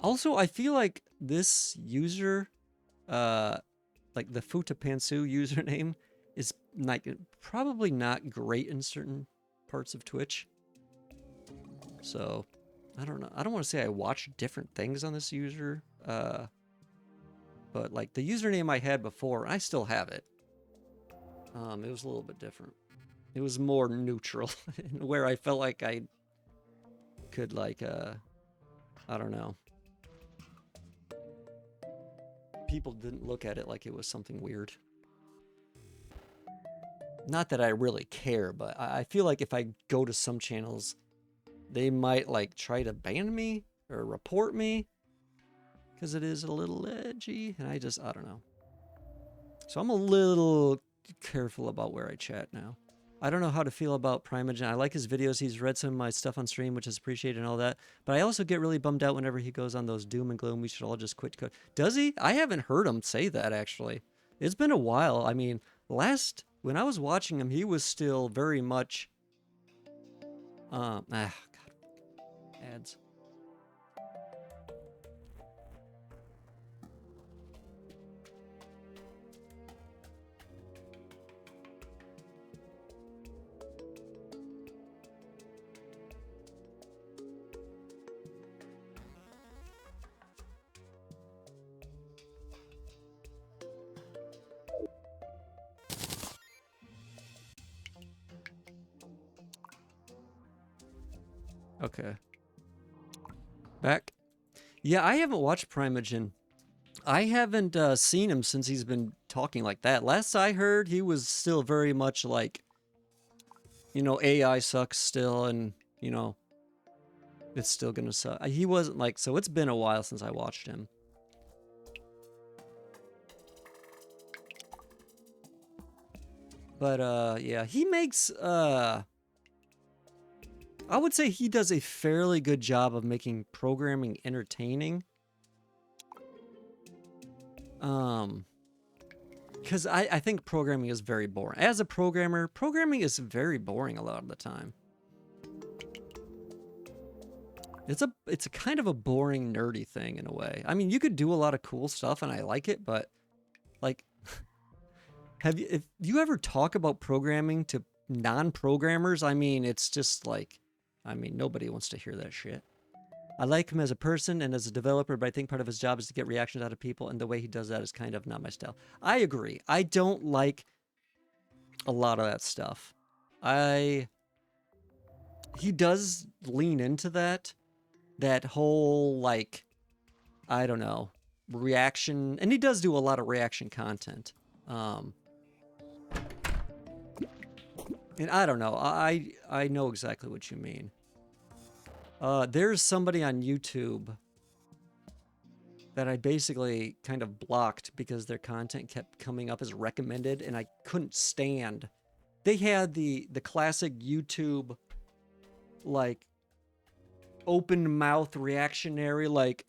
Also, I feel like this user, like the Futapantsu username, is like probably not great in certain parts of Twitch. So, I don't know. I don't want to say I watch different things on this user, but like the username I had before, I still have it. It was a little bit different. It was more neutral, where I felt like I could like, I don't know. People didn't look at it like it was something weird. Not that I really care, but I feel like if I go to some channels, they might like try to ban me or report me because it is a little edgy, and I don't know. So I'm a little careful about where I chat now. I don't know how to feel about Primogen. I like his videos. He's read some of my stuff on stream, which is appreciated and all that. But I also get really bummed out whenever he goes on those doom and gloom. We should all just quit. Does he? I haven't heard him say that, actually. It's been a while. I mean, when I was watching him, he was still very much... God. Ads. Okay. Back. Yeah, I haven't watched Primogen. I haven't seen him since he's been talking like that. Last I heard, he was still very much like, you know, AI sucks still, and, you know, it's still gonna suck. He wasn't like, so it's been a while since I watched him. But, yeah, he makes, I would say he does a fairly good job of making programming entertaining. Because I think programming is very boring. As a programmer, programming is very boring a lot of the time. It's a kind of a boring, nerdy thing in a way. I mean, you could do a lot of cool stuff, and I like it, but like, if you ever talk about programming to non-programmers, I mean, it's just like, I mean, nobody wants to hear that shit. I like him as a person and as a developer, but I think part of his job is to get reactions out of people, and the way he does that is kind of not my style. I agree. I don't like a lot of that stuff. He does lean into that whole, like, I don't know, reaction, and he does do a lot of reaction content. And I don't know, I know exactly what you mean. There's somebody on YouTube that I basically kind of blocked because their content kept coming up as recommended, and I couldn't stand. They had the classic YouTube, like, open mouth reactionary, like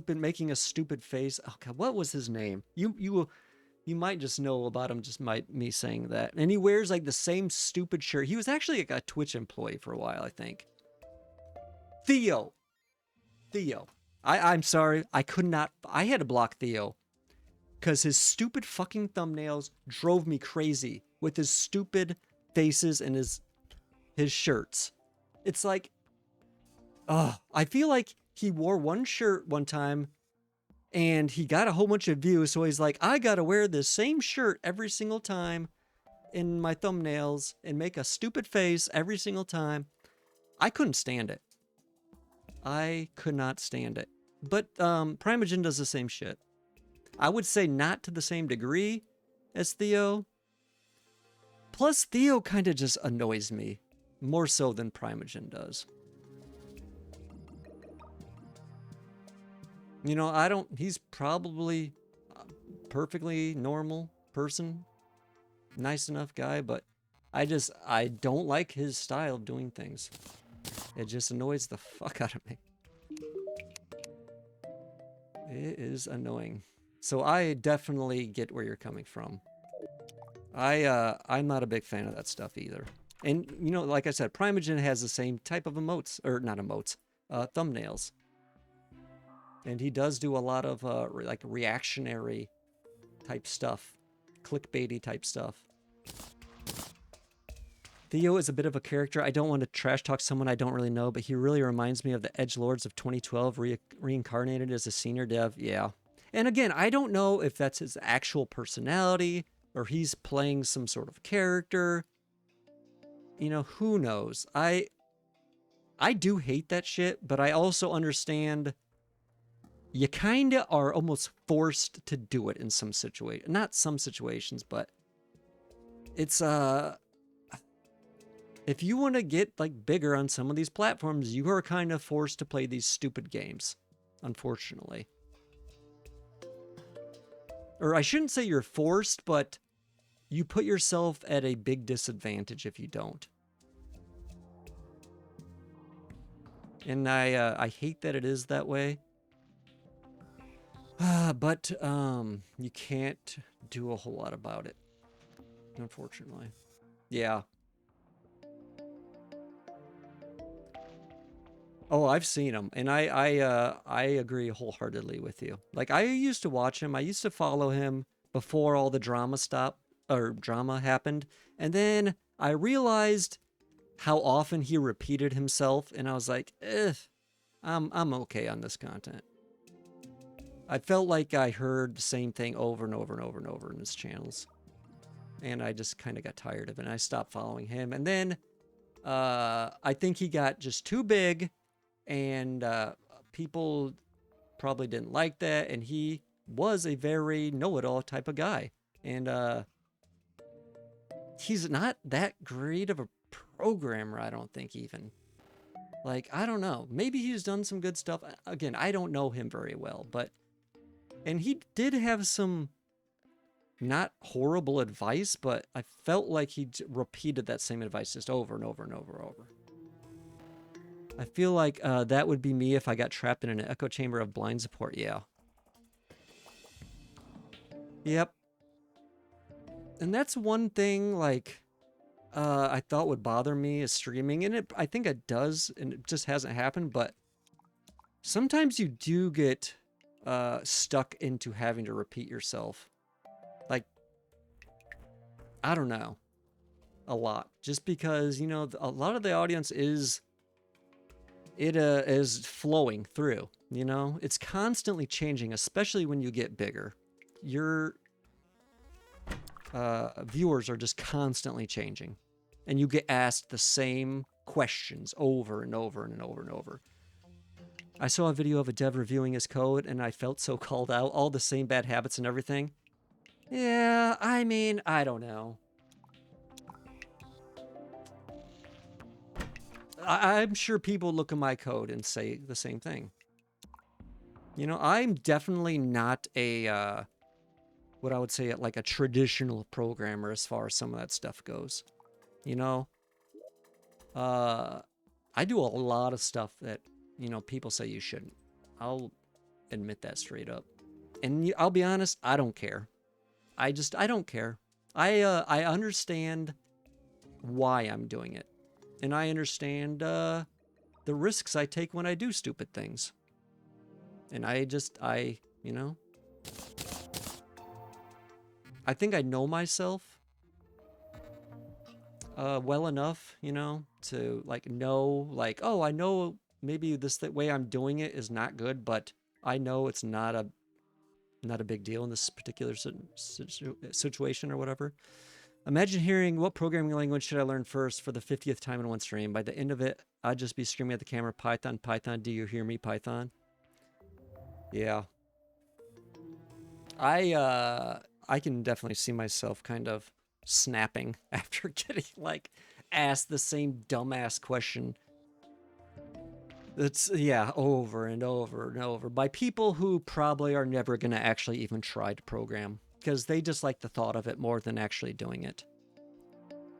making a stupid face. Oh God, what was his name? You might just know about him just me saying that. And he wears like the same stupid shirt. He was actually like a Twitch employee for a while, I think. Theo. I'm sorry. I had to block Theo because his stupid fucking thumbnails drove me crazy with his stupid faces and his shirts. It's like, I feel like he wore one shirt one time and he got a whole bunch of views. So he's like, I gotta wear this same shirt every single time in my thumbnails and make a stupid face every single time. I couldn't stand it. I could not stand it. But Primogen does the same shit. I would say not to the same degree as Theo. Plus, Theo kind of just annoys me more so than Primogen does. You know, he's probably a perfectly normal person, nice enough guy, but I don't like his style of doing things. It just annoys the fuck out of me. It is annoying. So I definitely get where you're coming from. I'm not a big fan of that stuff either. And, you know, like I said, Primogen has the same type of emotes, or not emotes, thumbnails. And he does do a lot of like reactionary type stuff, clickbaity type stuff. Theo is a bit of a character. I don't want to trash talk someone I don't really know, but he really reminds me of the edgelords of 2012 reincarnated as a senior dev. Yeah. And again, I don't know if that's his actual personality or he's playing some sort of character. You know, who knows? I do hate that shit, but I also understand you kind of are almost forced to do it in some situations. Not some situations, but it's if you want to get like bigger on some of these platforms, you are kind of forced to play these stupid games, unfortunately. Or I shouldn't say you're forced, but you put yourself at a big disadvantage if you don't. And I hate that it is that way. But you can't do a whole lot about it, unfortunately. Yeah. Oh, I've seen him, and I agree wholeheartedly with you. Like, I used to watch him. I used to follow him before all the drama happened, and then I realized how often he repeated himself, and I was like, I'm okay on this content. I felt like I heard the same thing over and over and over and over in his channels, and I just kind of got tired of it, and I stopped following him. And then I think he got just too big, and people probably didn't like that, and he was a very know-it-all type of guy, and he's not that great of a programmer, I don't think. Even like, I don't know, maybe he's done some good stuff. Again, I don't know him very well, but and he did have some not horrible advice, but I felt like he repeated that same advice just over and over and over and over. I feel like that would be me if I got trapped in an echo chamber of blind support. Yeah. Yep. And that's one thing, like, I thought would bother me is streaming. And I think it does, and it just hasn't happened. But sometimes you do get stuck into having to repeat yourself. Like, I don't know. A lot. Just because, you know, a lot of the audience is flowing through, you know? It's constantly changing, especially when you get bigger. Your viewers are just constantly changing. And you get asked the same questions over and over and over and over. I saw a video of a dev reviewing his code, and I felt so called out. All the same bad habits and everything. Yeah, I mean, I don't know. I'm sure people look at my code and say the same thing. You know, I'm definitely not a, what I would say, like a traditional programmer as far as some of that stuff goes. You know, I do a lot of stuff that, you know, people say you shouldn't. I'll admit that straight up. And I'll be honest, I don't care. I don't care. I understand why I'm doing it. And I understand the risks I take when I do stupid things. And you know, I think I know myself well enough, you know, to like know, like, oh, I know maybe this way I'm doing it is not good, but I know it's not a big deal in this particular situation or whatever. Imagine hearing, what programming language should I learn first for the 50th time in one stream? By the end of it, I'd just be screaming at the camera, Python, Python, do you hear me, Python? Yeah. I can definitely see myself kind of snapping after getting, like, asked the same dumbass question. It's, yeah, over and over and over by people who probably are never going to actually even try to program, because they just like the thought of it more than actually doing it.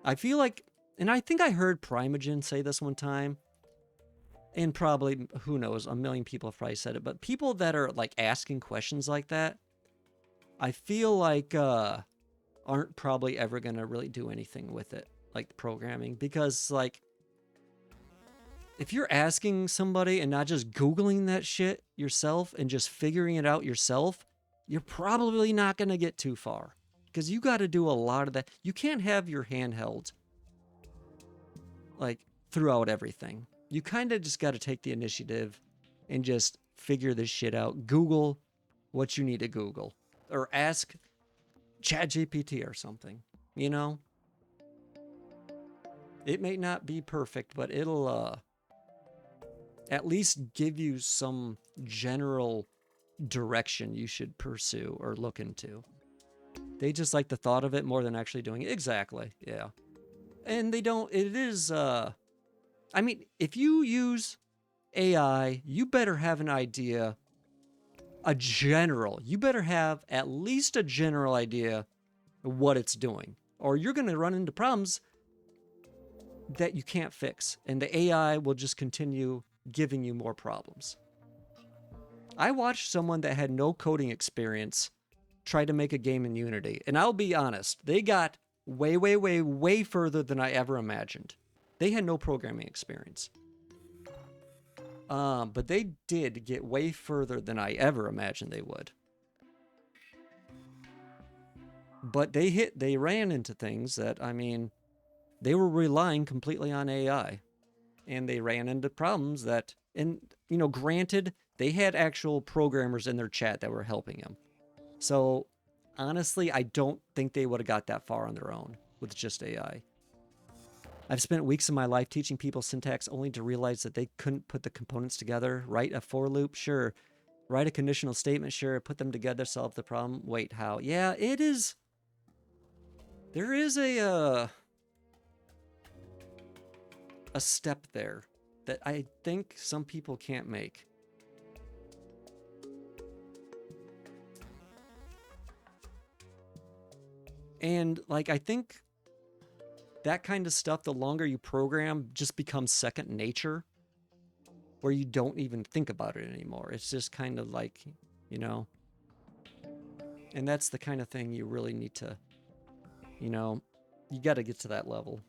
I feel like, and I think I heard Primogen say this one time, and probably, who knows, a million people have probably said it, but people that are like asking questions like that, I feel like aren't probably ever going to really do anything with it, like programming, because like if you're asking somebody and not just Googling that shit yourself and just figuring it out yourself, you're probably not going to get too far because you got to do a lot of that. You can't have your handheld like throughout everything. You kind of just got to take the initiative and just figure this shit out. Google what you need to Google or ask ChatGPT or something, you know? It may not be perfect, but it'll at least give you some general direction you should pursue or look into. They just like the thought of it more than actually doing it. Exactly. Yeah. And they don't, it is, I mean, if you use AI, you better have an idea, you better have at least a general idea of what it's doing, or you're going to run into problems that you can't fix, and the AI will just continue giving you more problems. I watched someone that had no coding experience try to make a game in Unity, and I'll be honest, they got way further than I ever imagined. They had no programming experience. But they did get way further than I ever imagined they would. But they ran into things that, I mean, they were relying completely on AI. And they ran into problems that, and, you know, granted, they had actual programmers in their chat that were helping them. So, honestly, I don't think they would have got that far on their own with just AI. I've spent weeks of my life teaching people syntax only to realize that they couldn't put the components together. Write a for loop? Sure. Write a conditional statement? Sure. Put them together, solve the problem. Wait, how? Yeah, it is. There is a step there that I think some people can't make. And like, I think that kind of stuff, the longer you program, just becomes second nature, where you don't even think about it anymore. It's just kind of like, you know, and that's the kind of thing you really need to, you know, you got to get to that level.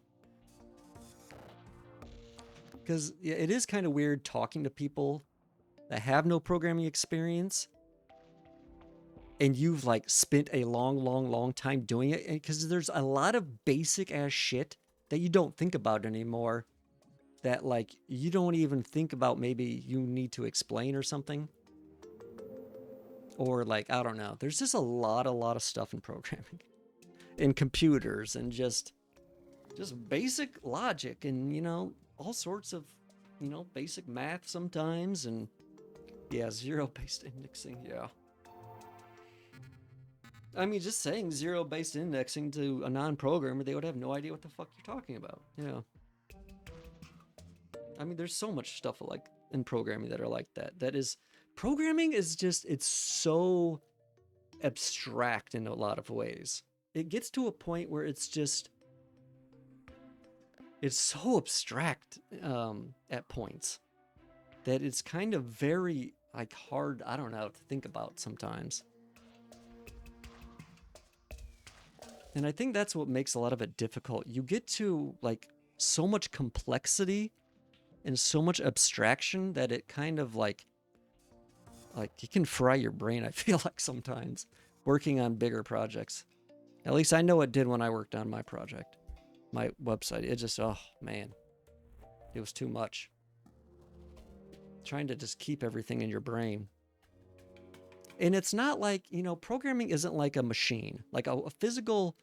Because it is kind of weird talking to people that have no programming experience and you've like spent a long time doing it, because there's a lot of basic ass shit that you don't think about anymore, that like you don't even think about, maybe you need to explain or something, or like, I don't know, there's just a lot of stuff in programming in computers, and just basic logic, and you know, all sorts of, you know, basic math sometimes. And yeah, zero-based indexing, yeah. I mean, just saying zero-based indexing to a non-programmer, they would have no idea what the fuck you're talking about. Yeah. I mean, there's so much stuff like in programming that are like that. That is, programming is just, it's so abstract in a lot of ways. It gets to a point where it's just, it's so abstract at points that it's kind of very like hard, I don't know, to think about sometimes. And I think that's what makes a lot of it difficult. You get to like so much complexity and so much abstraction that it kind of like it can fry your brain, I feel like, sometimes working on bigger projects. At least I know it did when I worked on my project, my website. It just, oh man, it was too much. Trying to just keep everything in your brain. And it's not like, you know, programming isn't like a machine. Like a physical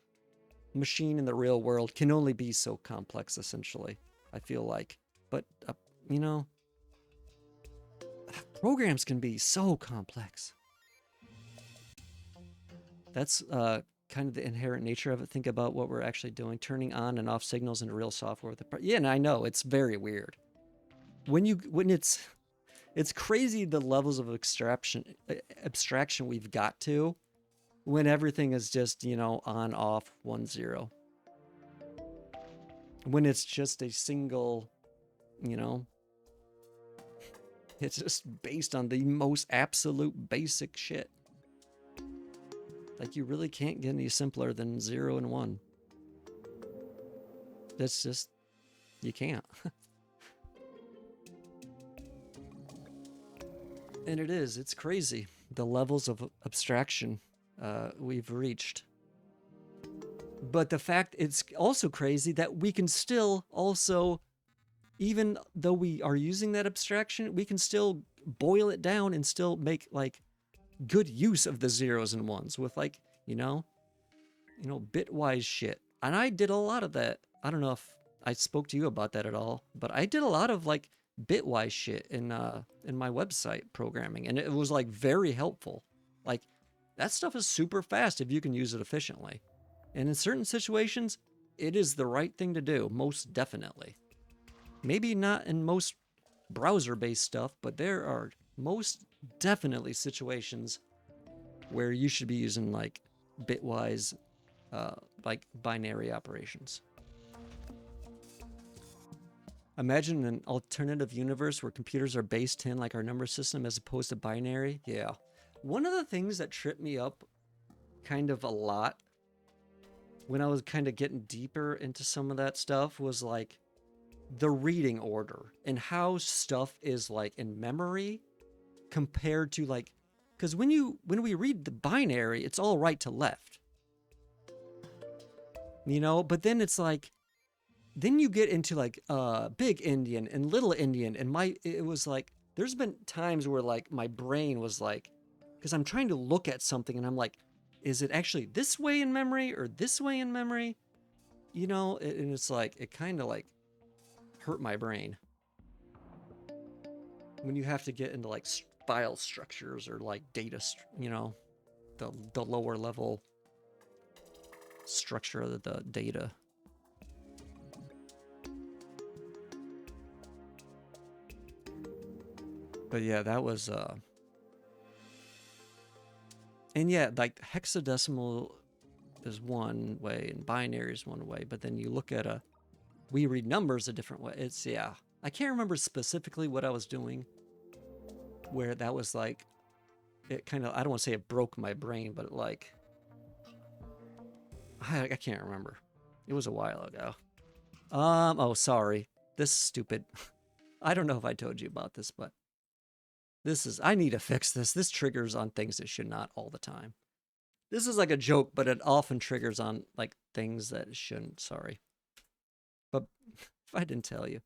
machine in the real world can only be so complex, essentially, I feel like. But, you know, programs can be so complex. That's kind of the inherent nature of it. Think about what we're actually doing, turning on and off signals into real software. Yeah, and I know, it's very weird. When it's crazy the levels of abstraction we've got to, when everything is just, you know, on, off, 1, 0. When it's just a single, you know, it's just based on the most absolute basic shit. Like, you really can't get any simpler than 0 and 1. That's just, you can't. And it is. It's crazy. The levels of abstraction we've reached. But the fact it's also crazy that we can still also, even though we are using that abstraction, we can still boil it down and still make like good use of the zeros and ones with like, bitwise shit. And I did a lot of that. I don't know if I spoke to you about that at all, but I did a lot of like bitwise shit in my website programming, and it was like very helpful. Like that stuff is super fast if you can use it efficiently. And in certain situations, it is the right thing to do, most definitely. Maybe not in most browser-based stuff, but there are most definitely situations where you should be using like bitwise, like binary operations. Imagine an alternative universe where computers are base 10 like our number system as opposed to binary. Yeah. One of the things that tripped me up kind of a lot when I was kind of getting deeper into some of that stuff was like the reading order and how stuff is like in memory compared to like, because when we read the binary, it's all right to left, but then it's like, then you get into like big Indian and little Indian, and it was like there's been times where like my brain was like, because I'm trying to look at something and I'm like, is it actually this way in memory or this way in memory? And it's like it kind of like hurt my brain when you have to get into like file structures or like data, the lower level structure of the data. But yeah, that was and yeah, like hexadecimal is one way and binary is one way, but then you look at we read numbers a different way. It's, yeah. I can't remember specifically what I was doing where that was like, it kind of, I don't want to say it broke my brain, but like, I can't remember. It was a while ago. Oh, sorry. This is stupid. I don't know if I told you about this, but I need to fix this. This triggers on things that should not all the time. This is like a joke, but it often triggers on like things that it shouldn't. Sorry. But if I didn't tell you,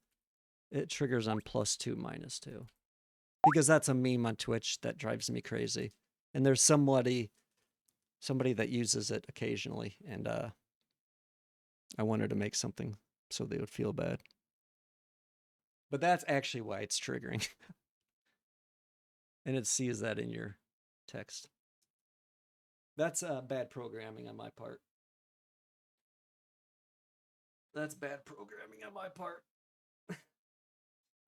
it triggers on +2, -2. Because that's a meme on Twitch that drives me crazy. And there's somebody that uses it occasionally, and I wanted to make something so they would feel bad. But that's actually why it's triggering. And it sees that in your text. That's bad programming on my part. That's bad programming on my part.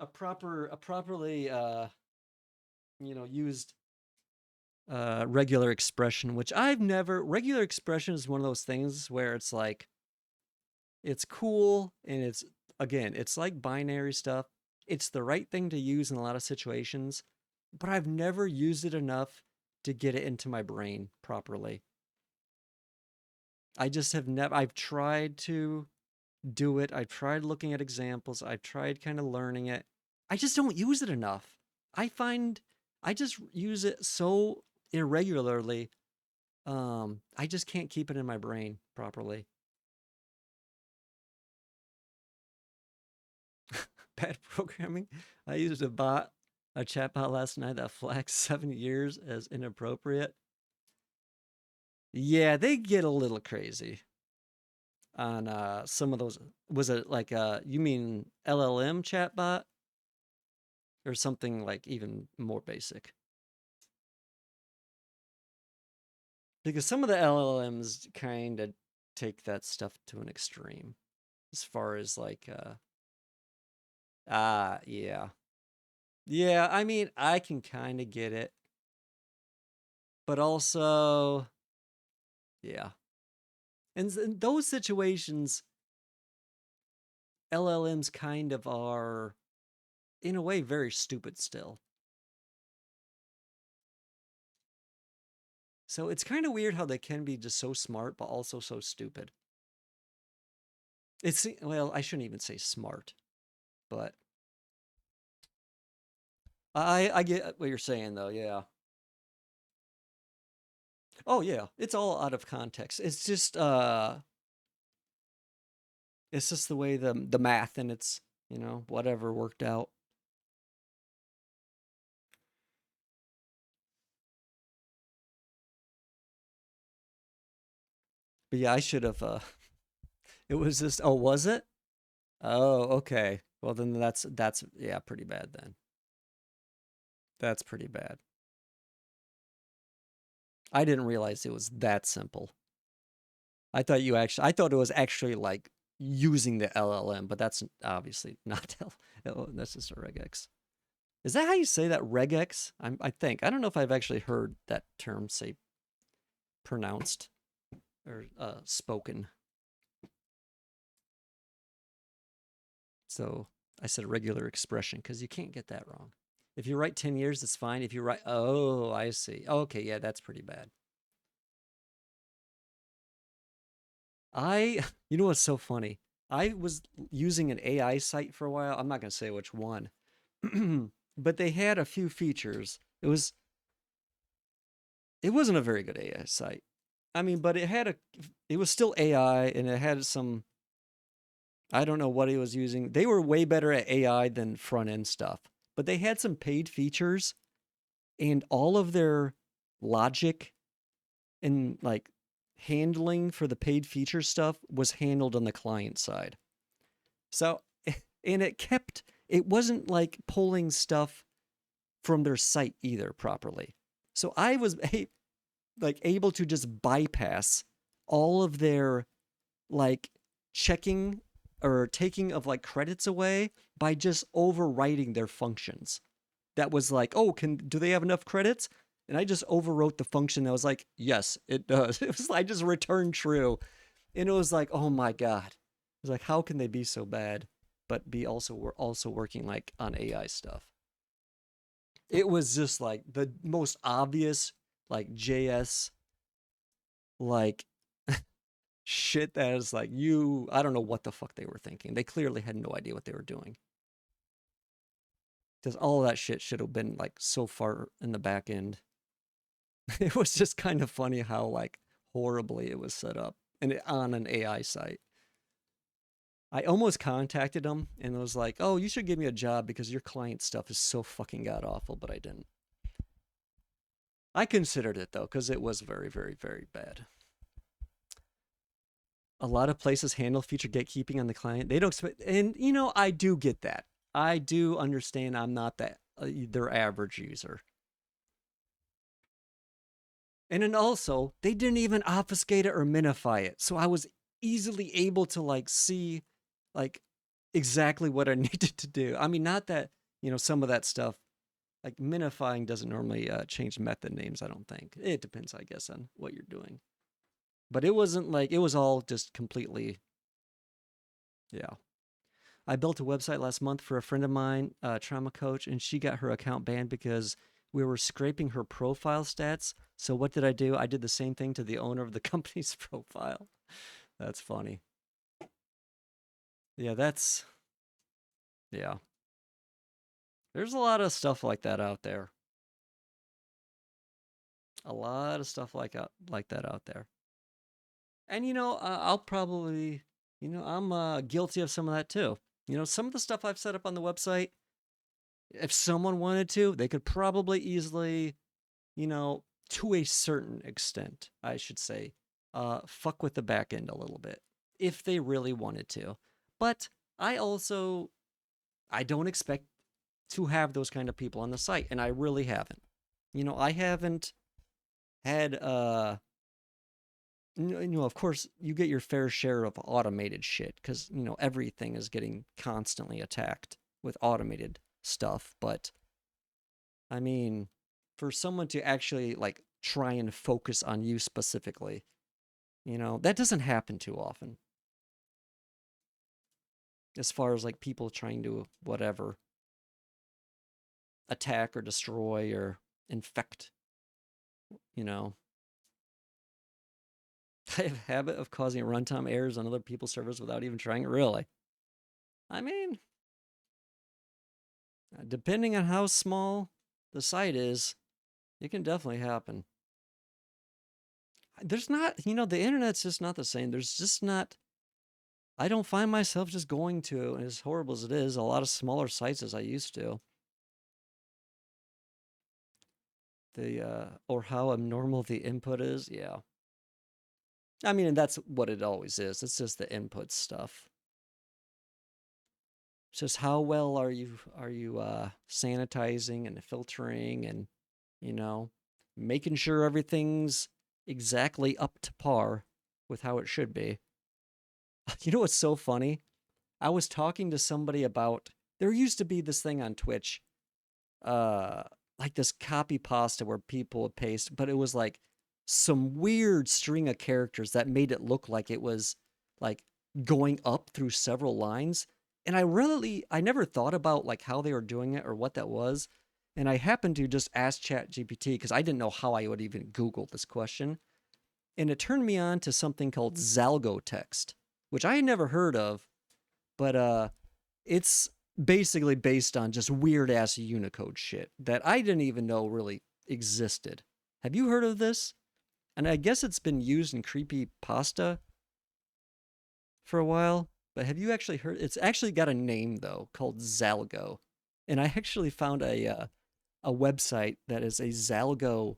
a properly used regular expression, which regular expression is one of those things where it's like, it's cool and it's like binary stuff. It's the right thing to use in a lot of situations, but I've never used it enough to get it into my brain properly. I just have never, I've tried to do it. I've tried looking at examples. I've tried kind of learning it. I just don't use it enough. I find I just use it so irregularly. I just can't keep it in my brain properly. Bad programming. I used a chatbot last night that flagged 7 years as inappropriate. Yeah, they get a little crazy on some of those. Was it like you mean LLM chatbot or something like even more basic? Because some of the LLMs kind of take that stuff to an extreme as far as like yeah. Yeah, I mean, I can kind of get it. But also, yeah. And in those situations, LLMs kind of are, in a way, very stupid still. So it's kind of weird how they can be just so smart, but also so stupid. Well, I shouldn't even say smart, but I get what you're saying though. Yeah. Oh yeah, it's all out of context. It's just the way the math and it's, whatever worked out. But yeah, I should have it was just oh, was it? Oh, okay. Well then that's yeah, pretty bad then. That's pretty bad. I didn't realize it was that simple. I thought it was actually like using the LLM, but that's obviously not that's just a regex. Is that how you say that, regex? I think. I don't know if I've actually heard that term say pronounced or spoken. So I said regular expression because you can't get that wrong. If you write 10 years, it's fine. If you write, oh, I see. Okay, yeah, that's pretty bad. You know what's so funny? I was using an AI site for a while. I'm not going to say which one, but they had a few features. It wasn't a very good AI site. I mean, but it was still AI and it had some, I don't know what he was using. They were way better at AI than front end stuff, but they had some paid features and all of their logic and like handling for the paid feature stuff was handled on the client side. So, and it wasn't like pulling stuff from their site either properly. So I was like able to just bypass all of their like checking or taking of like credits away by just overwriting their functions. That was like, oh, do they have enough credits? And I just overwrote the function that was like, yes, it does. It was I just returned true. And it was like, oh my God. It was like, how can they be so bad, but we're also working like on AI stuff? It was just like the most obvious like JS like shit that is like I don't know what the fuck they were thinking. They clearly had no idea what they were doing. Because all of that shit should have been like so far in the back end. It was just kind of funny how like horribly it was set up and on an AI site. I almost contacted them and was like, "Oh, you should give me a job because your client stuff is so fucking god awful," but I didn't. I considered it though because it was very, very, very bad. A lot of places handle feature gatekeeping on the client. They don't expect, and I do get that. I do understand. I'm not that their average user. And then also, they didn't even obfuscate it or minify it. So I was easily able to like see like exactly what I needed to do. I mean, not that, some of that stuff like minifying doesn't normally change method names, I don't think. It depends, I guess, on what you're doing. But it wasn't like it was all just completely yeah. I built a website last month for a friend of mine, a trauma coach, and she got her account banned because we were scraping her profile stats. So what did I do? I did the same thing to the owner of the company's profile. That's funny. Yeah, yeah. There's a lot of stuff like that out there. A lot of stuff like that out there. And I'll probably, I'm guilty of some of that too. Some of the stuff I've set up on the website, if someone wanted to, they could probably easily, to a certain extent, I should say, fuck with the back end a little bit if they really wanted to. But I don't expect to have those kind of people on the site, and I really haven't. I haven't had of course you get your fair share of automated shit because everything is getting constantly attacked with automated stuff, but I mean, for someone to actually like try and focus on you specifically, that doesn't happen too often. As far as like people trying to whatever attack or destroy or infect, you know. I have a habit of causing runtime errors on other people's servers without even trying it really. I mean, Depending on how small the site is, it can definitely happen. There's not, the internet's just not the same. There's just not, I don't find myself just going to, as horrible as it is, a lot of smaller sites as I used to. Or how abnormal the input is, yeah. I mean, and that's what it always is. It's just the input stuff. It's just how well are you sanitizing and filtering and, making sure everything's exactly up to par with how it should be. You know what's so funny? I was talking to somebody about, there used to be this thing on Twitch, uh like this copy pasta where people would paste, but it was like some weird string of characters that made it look like it was like going up through several lines. And I never thought about like how they were doing it or what that was. And I happened to just ask Chat GPT because I didn't know how I would even Google this question. And it turned me on to something called Zalgo text, which I had never heard of, but it's basically based on just weird ass Unicode shit that I didn't even know really existed. Have you heard of this? And I guess it's been used in creepy pasta for a while, but have you actually heard? It's actually got a name though, called Zalgo. And I actually found a website that is a Zalgo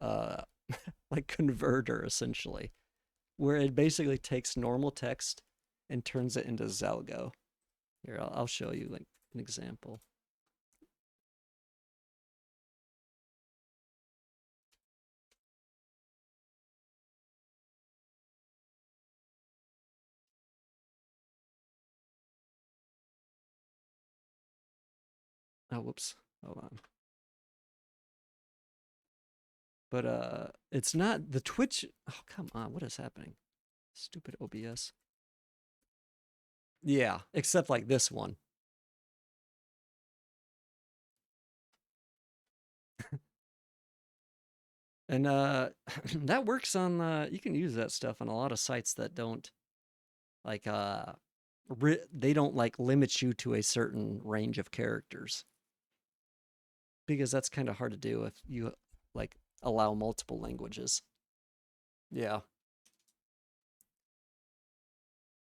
uh like converter essentially, where it basically takes normal text and turns it into Zalgo. Here, I'll show you like an example. Oh, whoops. Hold on. But it's not the Twitch. Oh, come on. What is happening? Stupid OBS. Yeah, except like this one. And that works on you can use that stuff on a lot of sites that don't like they don't like limit you to a certain range of characters. Because that's kind of hard to do if you like allow multiple languages. Yeah.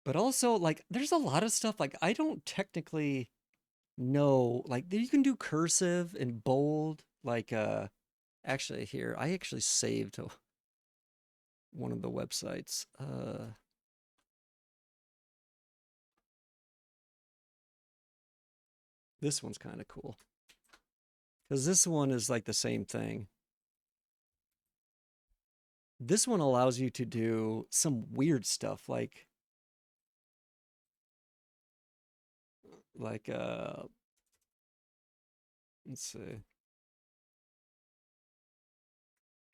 But also like there's a lot of stuff like I don't technically know like you can do cursive and bold like actually here I actually saved one of the websites. This one's kind of cool. Cuz this one is like the same thing. This one allows you to do some weird stuff like let's see.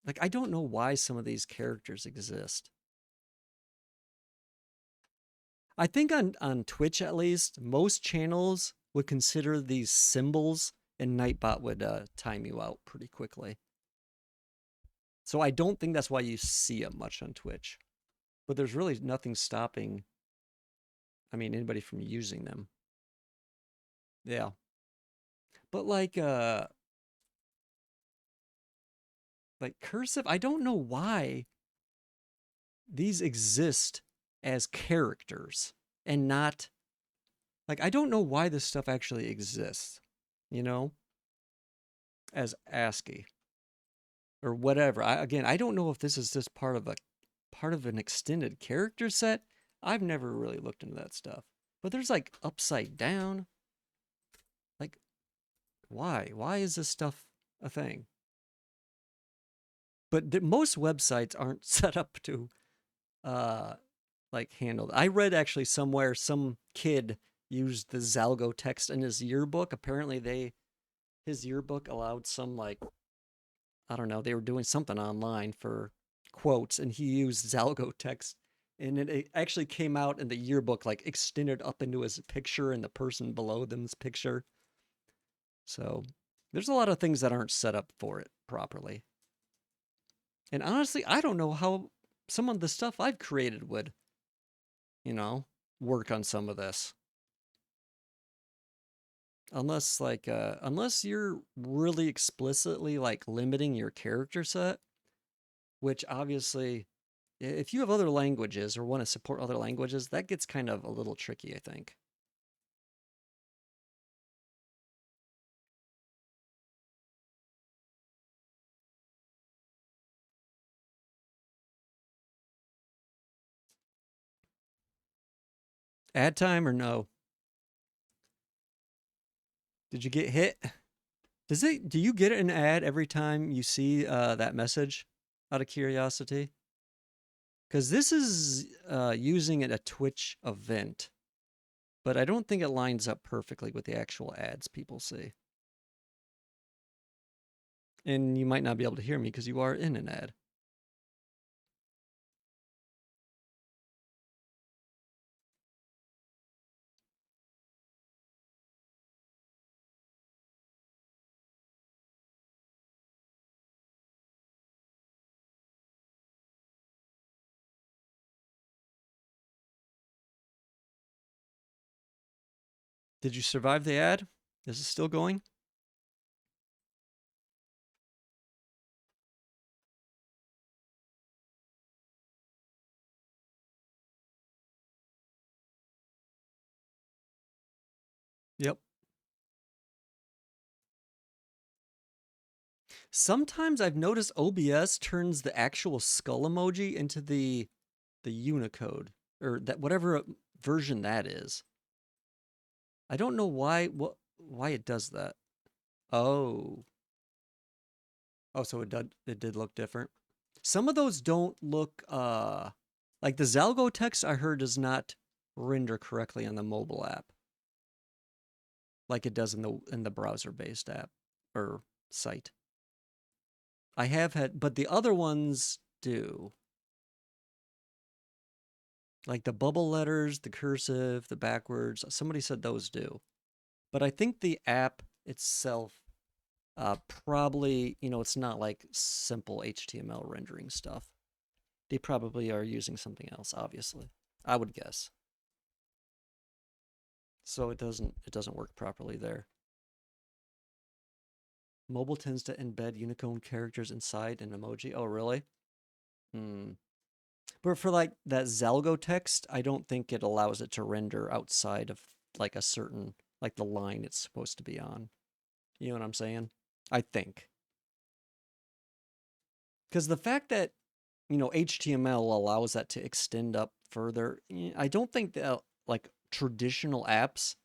Like I don't know why some of these characters exist. I think on Twitch at least, most channels would consider these symbols, and Nightbot would time you out pretty quickly. So I don't think that's why you see it much on Twitch. But there's really nothing stopping, I mean, anybody from using them. Yeah. But like cursive, I don't know why these exist as characters and not like I don't know why this stuff actually exists, you know, as ASCII or whatever. I don't know if this is just part of an extended character set. I've never really looked into that stuff. But there's like upside down. Like why? Why is this stuff a thing? But most websites aren't set up to uh like handle. I read actually somewhere some kid used the Zalgo text in his yearbook. Apparently his yearbook allowed some like I don't know, they were doing something online for quotes and he used Zalgo text and it actually came out in the yearbook like extended up into his picture and the person below them's picture. So there's a lot of things that aren't set up for it properly. And honestly, I don't know how some of the stuff I've created would, you know, work on some of this. Unless you're really explicitly like limiting your character set, which obviously if you have other languages or want to support other languages, that gets kind of a little tricky, I think. Ad time or no? Did you get hit? Do you get an ad every time you see that message out of curiosity? Because this is using a Twitch event, but I don't think it lines up perfectly with the actual ads people see. And you might not be able to hear me because you are in an ad. Did you survive the ad? Is it still going? Yep. Sometimes I've noticed OBS turns the actual skull emoji into the Unicode or that whatever version that is. I don't know why it does that. Oh. Oh, so it did look different. Some of those don't look like the Zalgo text I heard does not render correctly on the mobile app like it does in the browser-based app or site. I have had, but the other ones do. Like the bubble letters, the cursive, the backwards. Somebody said those do. But I think the app itself probably, it's not like simple HTML rendering stuff. They probably are using something else, obviously. I would guess. So it doesn't work properly there. Mobile tends to embed Unicode characters inside an emoji. Oh, really? Hmm. But for like that Zalgo text, I don't think it allows it to render outside of like a certain like the line it's supposed to be on. You know what I'm saying? I think. Because the fact that HTML allows that to extend up further, I don't think that like traditional apps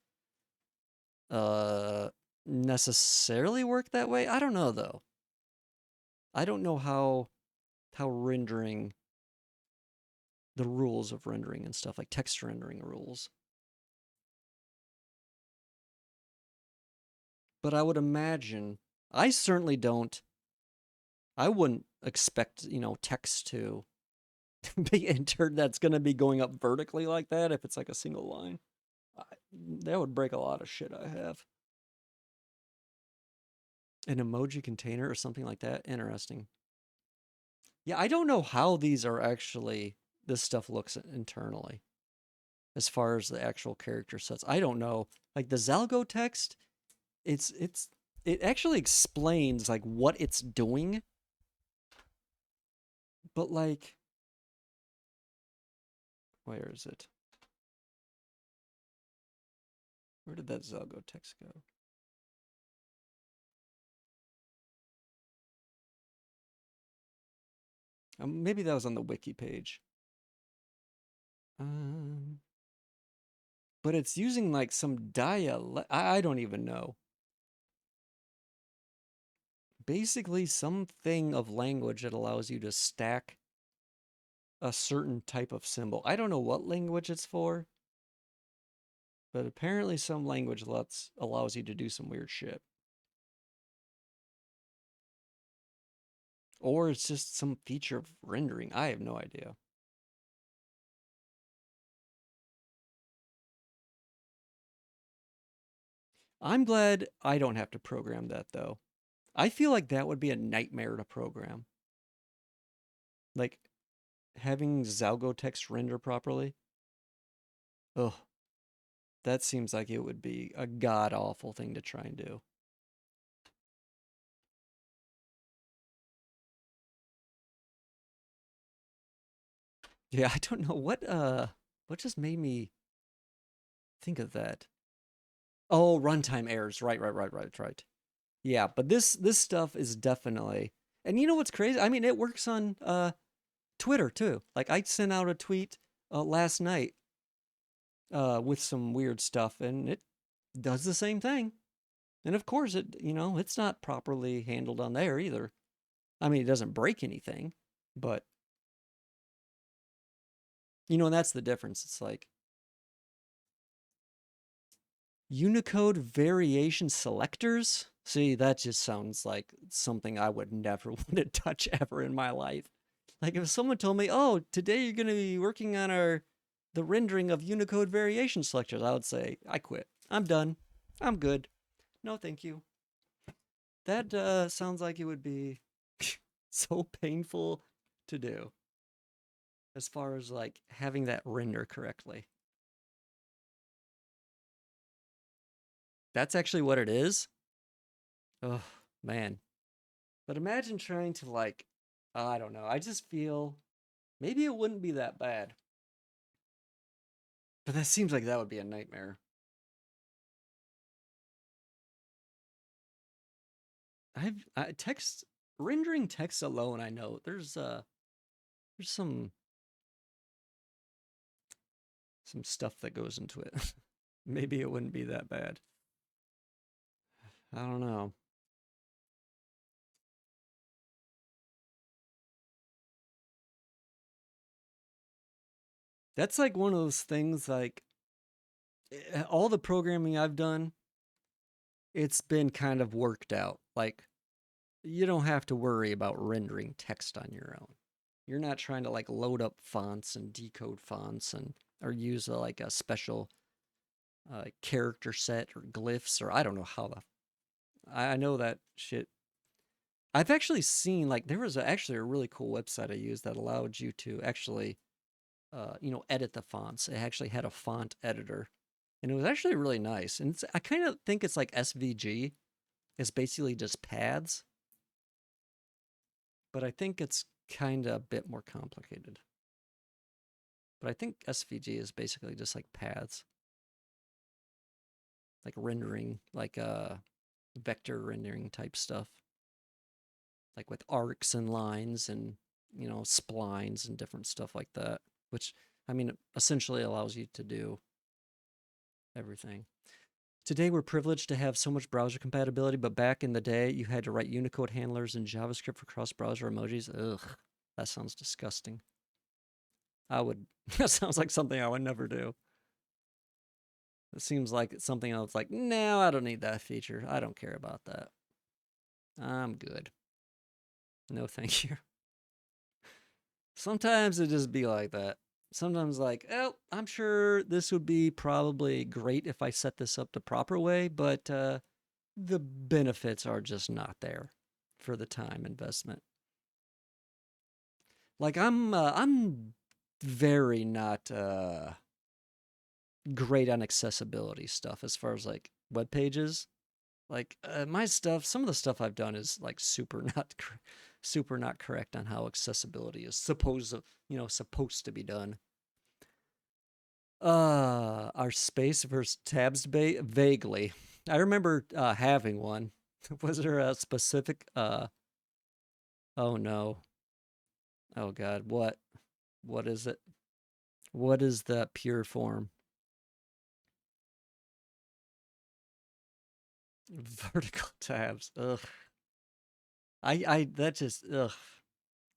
uh necessarily work that way. I don't know though. I don't know how rendering the rules of rendering and stuff like text rendering rules. But I would imagine I certainly don't. I wouldn't expect, text to be entered that's going to be going up vertically like that if it's like a single line. I, that would break a lot of shit I have. An emoji container or something like that. Interesting. Yeah, I don't know how these are actually, this stuff looks internally as far as the actual character sets. I don't know. Like the Zalgo text, it actually explains like what it's doing, but like, where is it? Where did that Zalgo text go? Maybe that was on the wiki page. Um, but it's using like some dialect. I don't even know. Basically, something of language that allows you to stack a certain type of symbol. I don't know what language it's for, but apparently some language allows you to do some weird shit. Or it's just some feature of rendering. I have no idea. I'm glad I don't have to program that though. I feel like that would be a nightmare to program. Like having Zalgo text render properly. Ugh. That seems like it would be a god-awful thing to try and do. Yeah, I don't know what just made me think of that. Oh, runtime errors. Right. Yeah, but this stuff is definitely. And you know what's crazy? I mean, it works on Twitter too. Like I sent out a tweet last night with some weird stuff, and it does the same thing. And of course, it's not properly handled on there either. I mean, it doesn't break anything, but and that's the difference. It's like Unicode variation selectors. See, that just sounds like something I would never want to touch ever in my life. Like if someone told me, "Oh, today you're going to be working on the rendering of Unicode variation selectors," I would say, "I quit. I'm done. I'm good. No, thank you." That sounds like it would be so painful to do as far as like having that render correctly. That's actually what it is. Oh, man. But imagine trying to like, I don't know. I just feel maybe it wouldn't be that bad. But that seems like that would be a nightmare. Text rendering text alone, I know. There's some stuff that goes into it. Maybe it wouldn't be that bad. I don't know. That's like one of those things like all the programming I've done, it's been kind of worked out. Like you don't have to worry about rendering text on your own. You're not trying to like load up fonts and decode fonts and or use like a special character set or glyphs or I don't know how the I know that shit. I've actually seen like there was actually a really cool website I used that allowed you to actually edit the fonts. It actually had a font editor, and it was actually really nice. And I kind of think it's like SVG. It's basically just paths, but I think it's kind of a bit more complicated. But I think SVG is basically just like paths, like rendering, like vector rendering type stuff, like with arcs and lines and splines and different stuff like that. Which I mean, essentially allows you to do everything. Today, we're privileged to have so much browser compatibility, but back in the day, you had to write Unicode handlers in JavaScript for cross-browser emojis. Ugh, that sounds disgusting. That sounds like something I would never do. It seems like it's something I was like, no, I don't need that feature. I don't care about that. I'm good. No, thank you. Sometimes it just be like that. Sometimes like, oh, I'm sure this would be probably great if I set this up the proper way, but the benefits are just not there for the time investment. Like I'm very not great on accessibility stuff as far as like web pages. Like my stuff, some of the stuff I've done is like super not correct on how accessibility is supposed to be done. Our space versus tabs debate vaguely. I remember having one. Was there a specific oh no. Oh god, what? What is it? What is that pure form? Vertical tabs. Ugh. I that just ugh.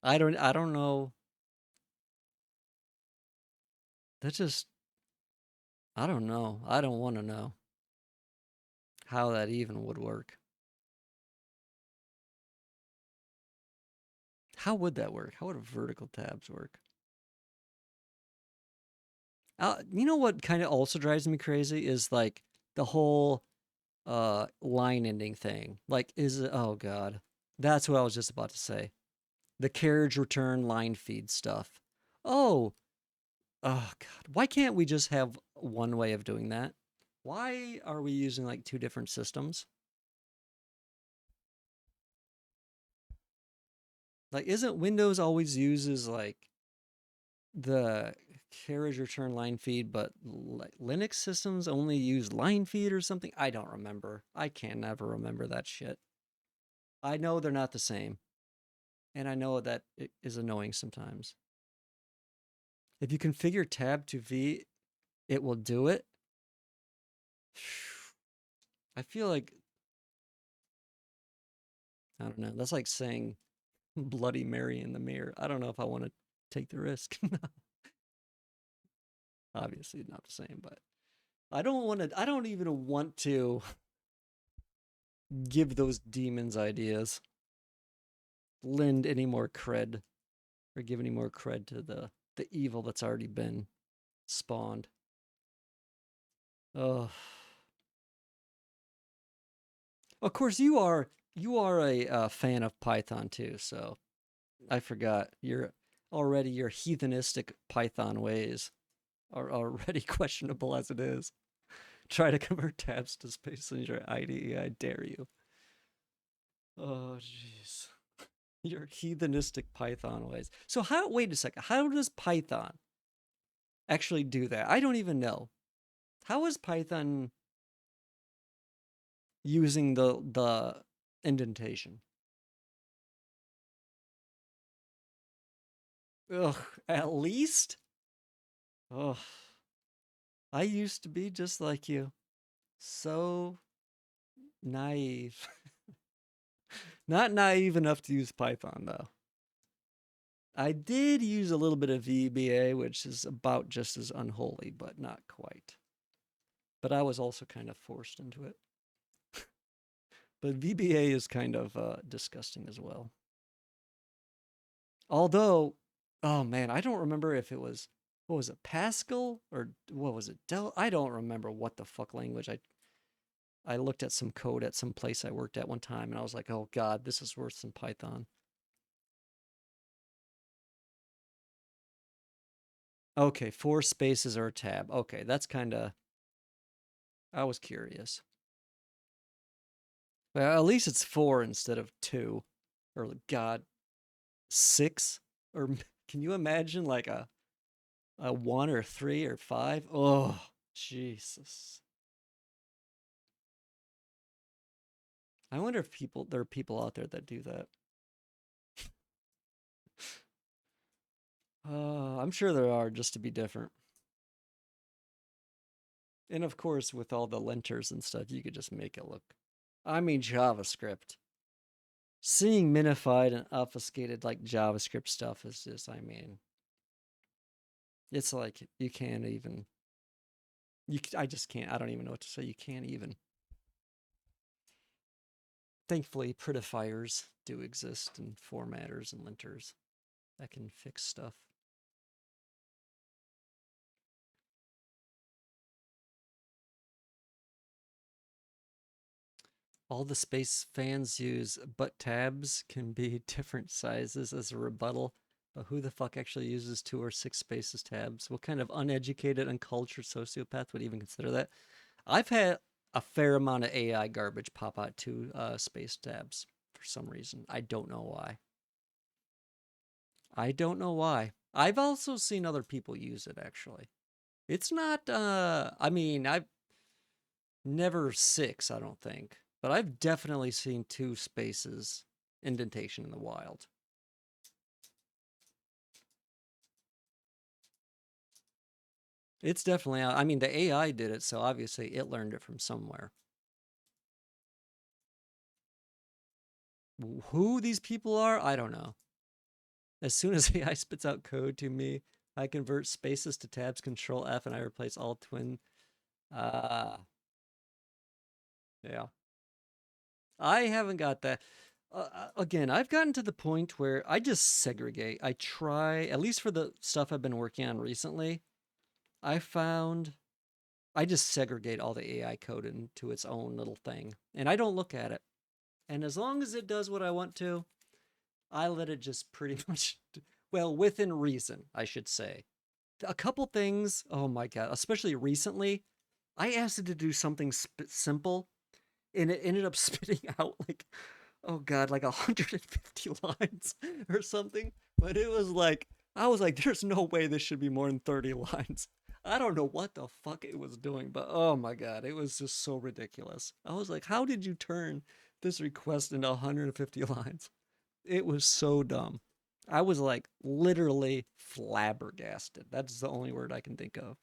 I don't know. That just I don't know. I don't want to know how that even would work. How would that work? How would vertical tabs work? You know what kind of also drives me crazy is like the whole line ending thing. Like is it oh god. That's what I was just about to say. The carriage return line feed stuff. Oh, oh god. Why can't we just have one way of doing that? Why are we using like two different systems? Like, isn't Windows always uses like the carriage return line feed, but Linux systems only use line feed or something? I don't remember. I can never remember that shit. I know they're not the same. And I know that it is annoying sometimes. If you configure tab to V, it will do it. I feel like, I don't know. That's like saying Bloody Mary in the mirror. I don't know if I want to take the risk. Obviously not the same, but I don't even want to give those demons ideas, lend any more cred, or give any more cred to the evil that's already been spawned. Oh, of course you are a fan of Python too, so I forgot your heathenistic Python ways are already questionable as it is. Try to convert tabs to space in your IDE. I dare you. Oh, jeez. Your heathenistic Python ways. So how? Wait a second. How does Python actually do that? I don't even know. How is Python using the indentation? Ugh. At least. Ugh. I used to be just like you. So naive. Not naive enough to use Python though. I did use a little bit of VBA, which is about just as unholy, but not quite. But I was also kind of forced into it. But VBA is kind of disgusting as well. Although, oh man, I don't remember if it was, what was it, Pascal or what was it, Del? I don't remember what the fuck language. I looked at some code at some place I worked at one time, and I was like, oh god, this is worse than Python. Okay, 4 spaces or a tab. Okay, that's kind of, I was curious. Well, at least it's 4 instead of 2. Or, god, 6? Or can you imagine like a 1 or 3 or 5? Oh, Jesus. I wonder if there are people out there that do that. I'm sure there are, just to be different. And of course, with all the linters and stuff, you could just make it look. I mean, JavaScript. Seeing minified and obfuscated like JavaScript stuff is just, I mean, it's like you can't even. I just can't. I don't even know what to say. You can't even. Thankfully, prettifiers do exist and formatters and linters that can fix stuff. All the space fans use but tabs can be different sizes as a rebuttal. But who the fuck actually uses 2 or 6 spaces tabs? What kind of uneducated, uncultured sociopath would even consider that? I've had a fair amount of AI garbage pop out 2 space tabs for some reason. I don't know why. I don't know why. I've also seen other people use it actually. It's not I mean, I've never 6, I don't think. But I've definitely seen 2 spaces indentation in the wild. It's definitely, I mean, the AI did it, so obviously it learned it from somewhere. Who these people are, I don't know. As soon as AI spits out code to me, I convert spaces to tabs, Control F, and I replace all twin. Yeah. I haven't got that. Again, I've gotten to the point where I just segregate. I try, at least for the stuff I've been working on recently, I found I just segregate all the AI code into its own little thing, and I don't look at it. And as long as it does what I want to, I let it just pretty much, well, within reason, I should say. A couple things, oh my god, especially recently, I asked it to do something simple, and it ended up spitting out like, oh god, like 150 lines or something. But it was like, I was like, there's no way this should be more than 30 lines. I don't know what the fuck it was doing, but oh my god, it was just so ridiculous. I was like, how did you turn this request into 150 lines? It was so dumb. I was like literally flabbergasted. That's the only word I can think of.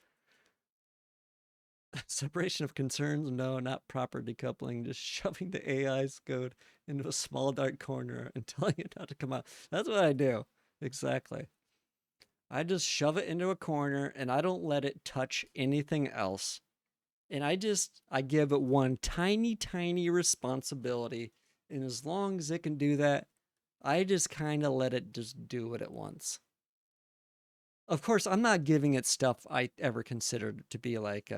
Separation of concerns? No, not proper decoupling. Just shoving the AI's code into a small dark corner and telling it not to come out. That's what I do. Exactly. I just shove it into a corner and I don't let it touch anything else. And I give it one tiny, tiny responsibility. And as long as it can do that, I just kind of let it just do it at once. Of course, I'm not giving it stuff I ever considered to be like,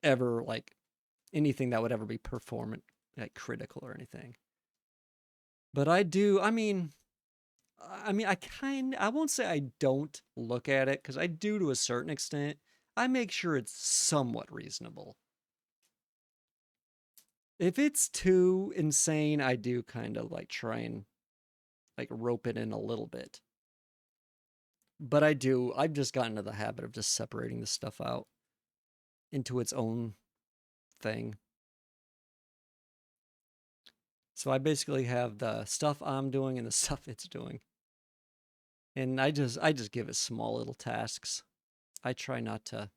ever like anything that would ever be performant, like critical or anything. But I do, I won't say I don't look at it because I do to a certain extent. I make sure it's somewhat reasonable. If it's too insane, I do kind of like try and like rope it in a little bit. But I've just gotten into the habit of just separating the stuff out into its own thing. So I basically have the stuff I'm doing and the stuff it's doing. And I just give it small little tasks. I try not to,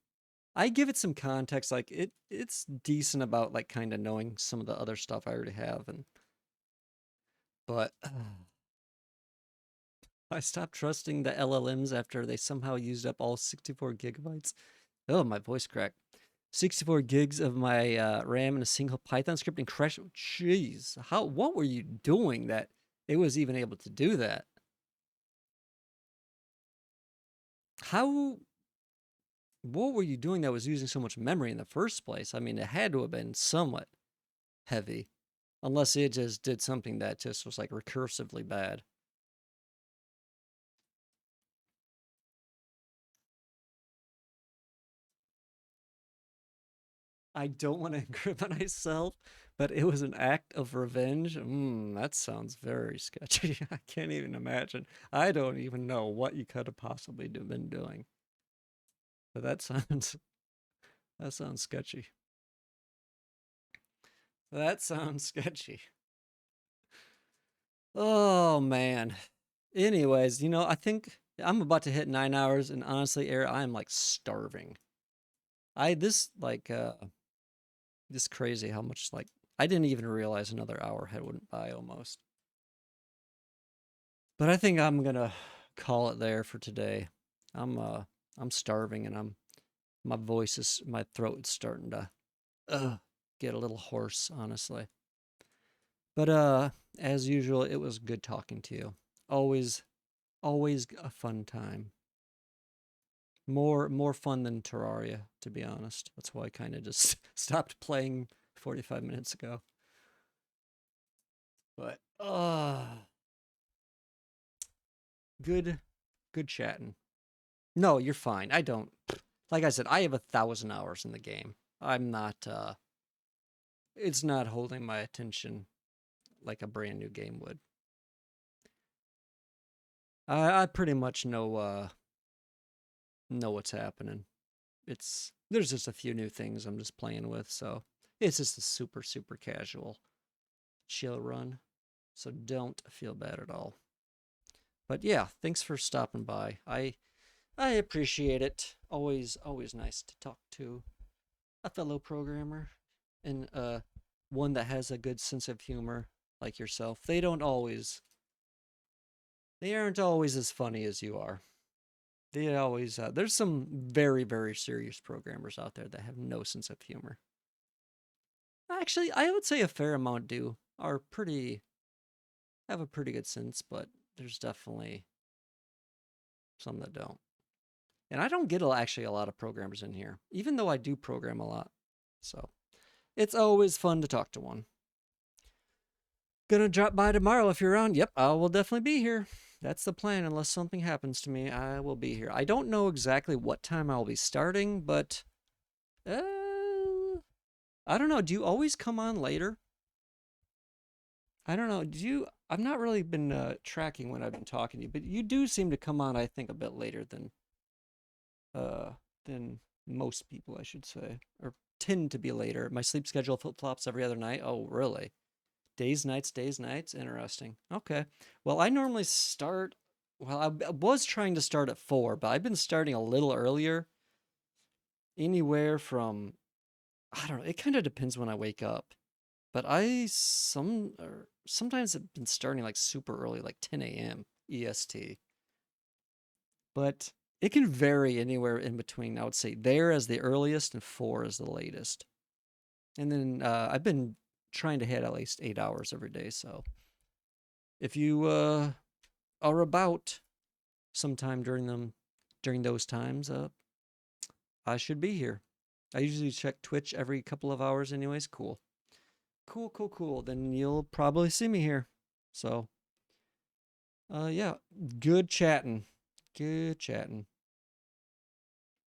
I give it some context, like it's decent about like kind of knowing some of the other stuff I already have, and but I stopped trusting the LLMs after they somehow used up all 64 gigabytes. Oh, my voice cracked. 64 gigs of my RAM in a single Python script and crashed. Jeez, what were you doing that it was even able to do that? How, what were you doing that was using so much memory in the first place? I mean, it had to have been somewhat heavy, unless it just did something that just was like recursively bad. I don't want to incriminate myself, but it was an act of revenge. That sounds very sketchy. I can't even imagine. I don't even know what you could have possibly been doing. But that sounds sketchy. That sounds sketchy. Oh man. Anyways, I think I'm about to hit 9 hours, and honestly, Eric, I'm like starving. This crazy how much like I didn't even realize another hour had went by almost. But I think I'm gonna call it there for today. I'm starving, and my throat is starting to get a little hoarse, honestly. But as usual, it was good talking to you. Always a fun time. More fun than Terraria, to be honest. That's why I kind of just stopped playing 45 minutes ago. But good chatting. No, you're fine. I don't, like I said, I have 1,000 hours in the game. I'm not it's not holding my attention like a brand new game would. I pretty much know what's happening. There's just a few new things I'm just playing with, so it's just a super casual chill run. So don't feel bad at all. But yeah, thanks for stopping by. I appreciate it. Always nice to talk to a fellow programmer, and one that has a good sense of humor like yourself. They aren't always as funny as you are. There's some very serious programmers out there that have no sense of humor. Actually, I would say a fair amount have a pretty good sense, but there's definitely some that don't. And I don't get actually a lot of programmers in here, even though I do program a lot. So it's always fun to talk to one. Gonna drop by tomorrow if you're around. Yep, I will definitely be here. That's the plan. Unless something happens to me, I will be here. I don't know exactly what time I'll be starting, but I don't know. Do you always come on later? I don't know. Do you? I've not really been tracking when I've been talking to you, but you do seem to come on, I think, a bit later uh than most people, I should say, or tend to be later. My sleep schedule flip flops every other night. Oh, really? Days, nights, days, nights. Interesting. Okay. Well, I normally start. Well, I was trying to start at 4, but I've been starting a little earlier. Anywhere from, I don't know. It kind of depends when I wake up. But sometimes have been starting like super early, like 10 a.m. EST. But it can vary anywhere in between. I would say there as the earliest and 4 is the latest. And then I've been trying to hit at least 8 hours every day. So if you are about sometime during those times, I should be here. I usually check Twitch every couple of hours, anyways. Cool. Cool, cool, cool. Then you'll probably see me here. So, yeah, good chatting. Good chatting.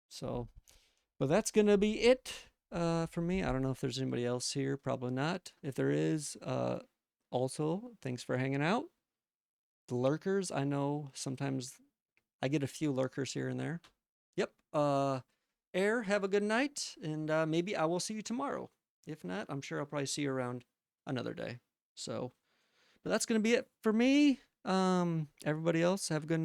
So, but that's gonna be it for me. I don't know if there's anybody else here. Probably not. If there is, also thanks for hanging out. The lurkers, I know sometimes I get a few lurkers here and there. Yep. Air, have a good night, and maybe I will see you tomorrow. If not, I'm sure I'll probably see you around another day. So, but that's gonna be it for me. Everybody else, have a good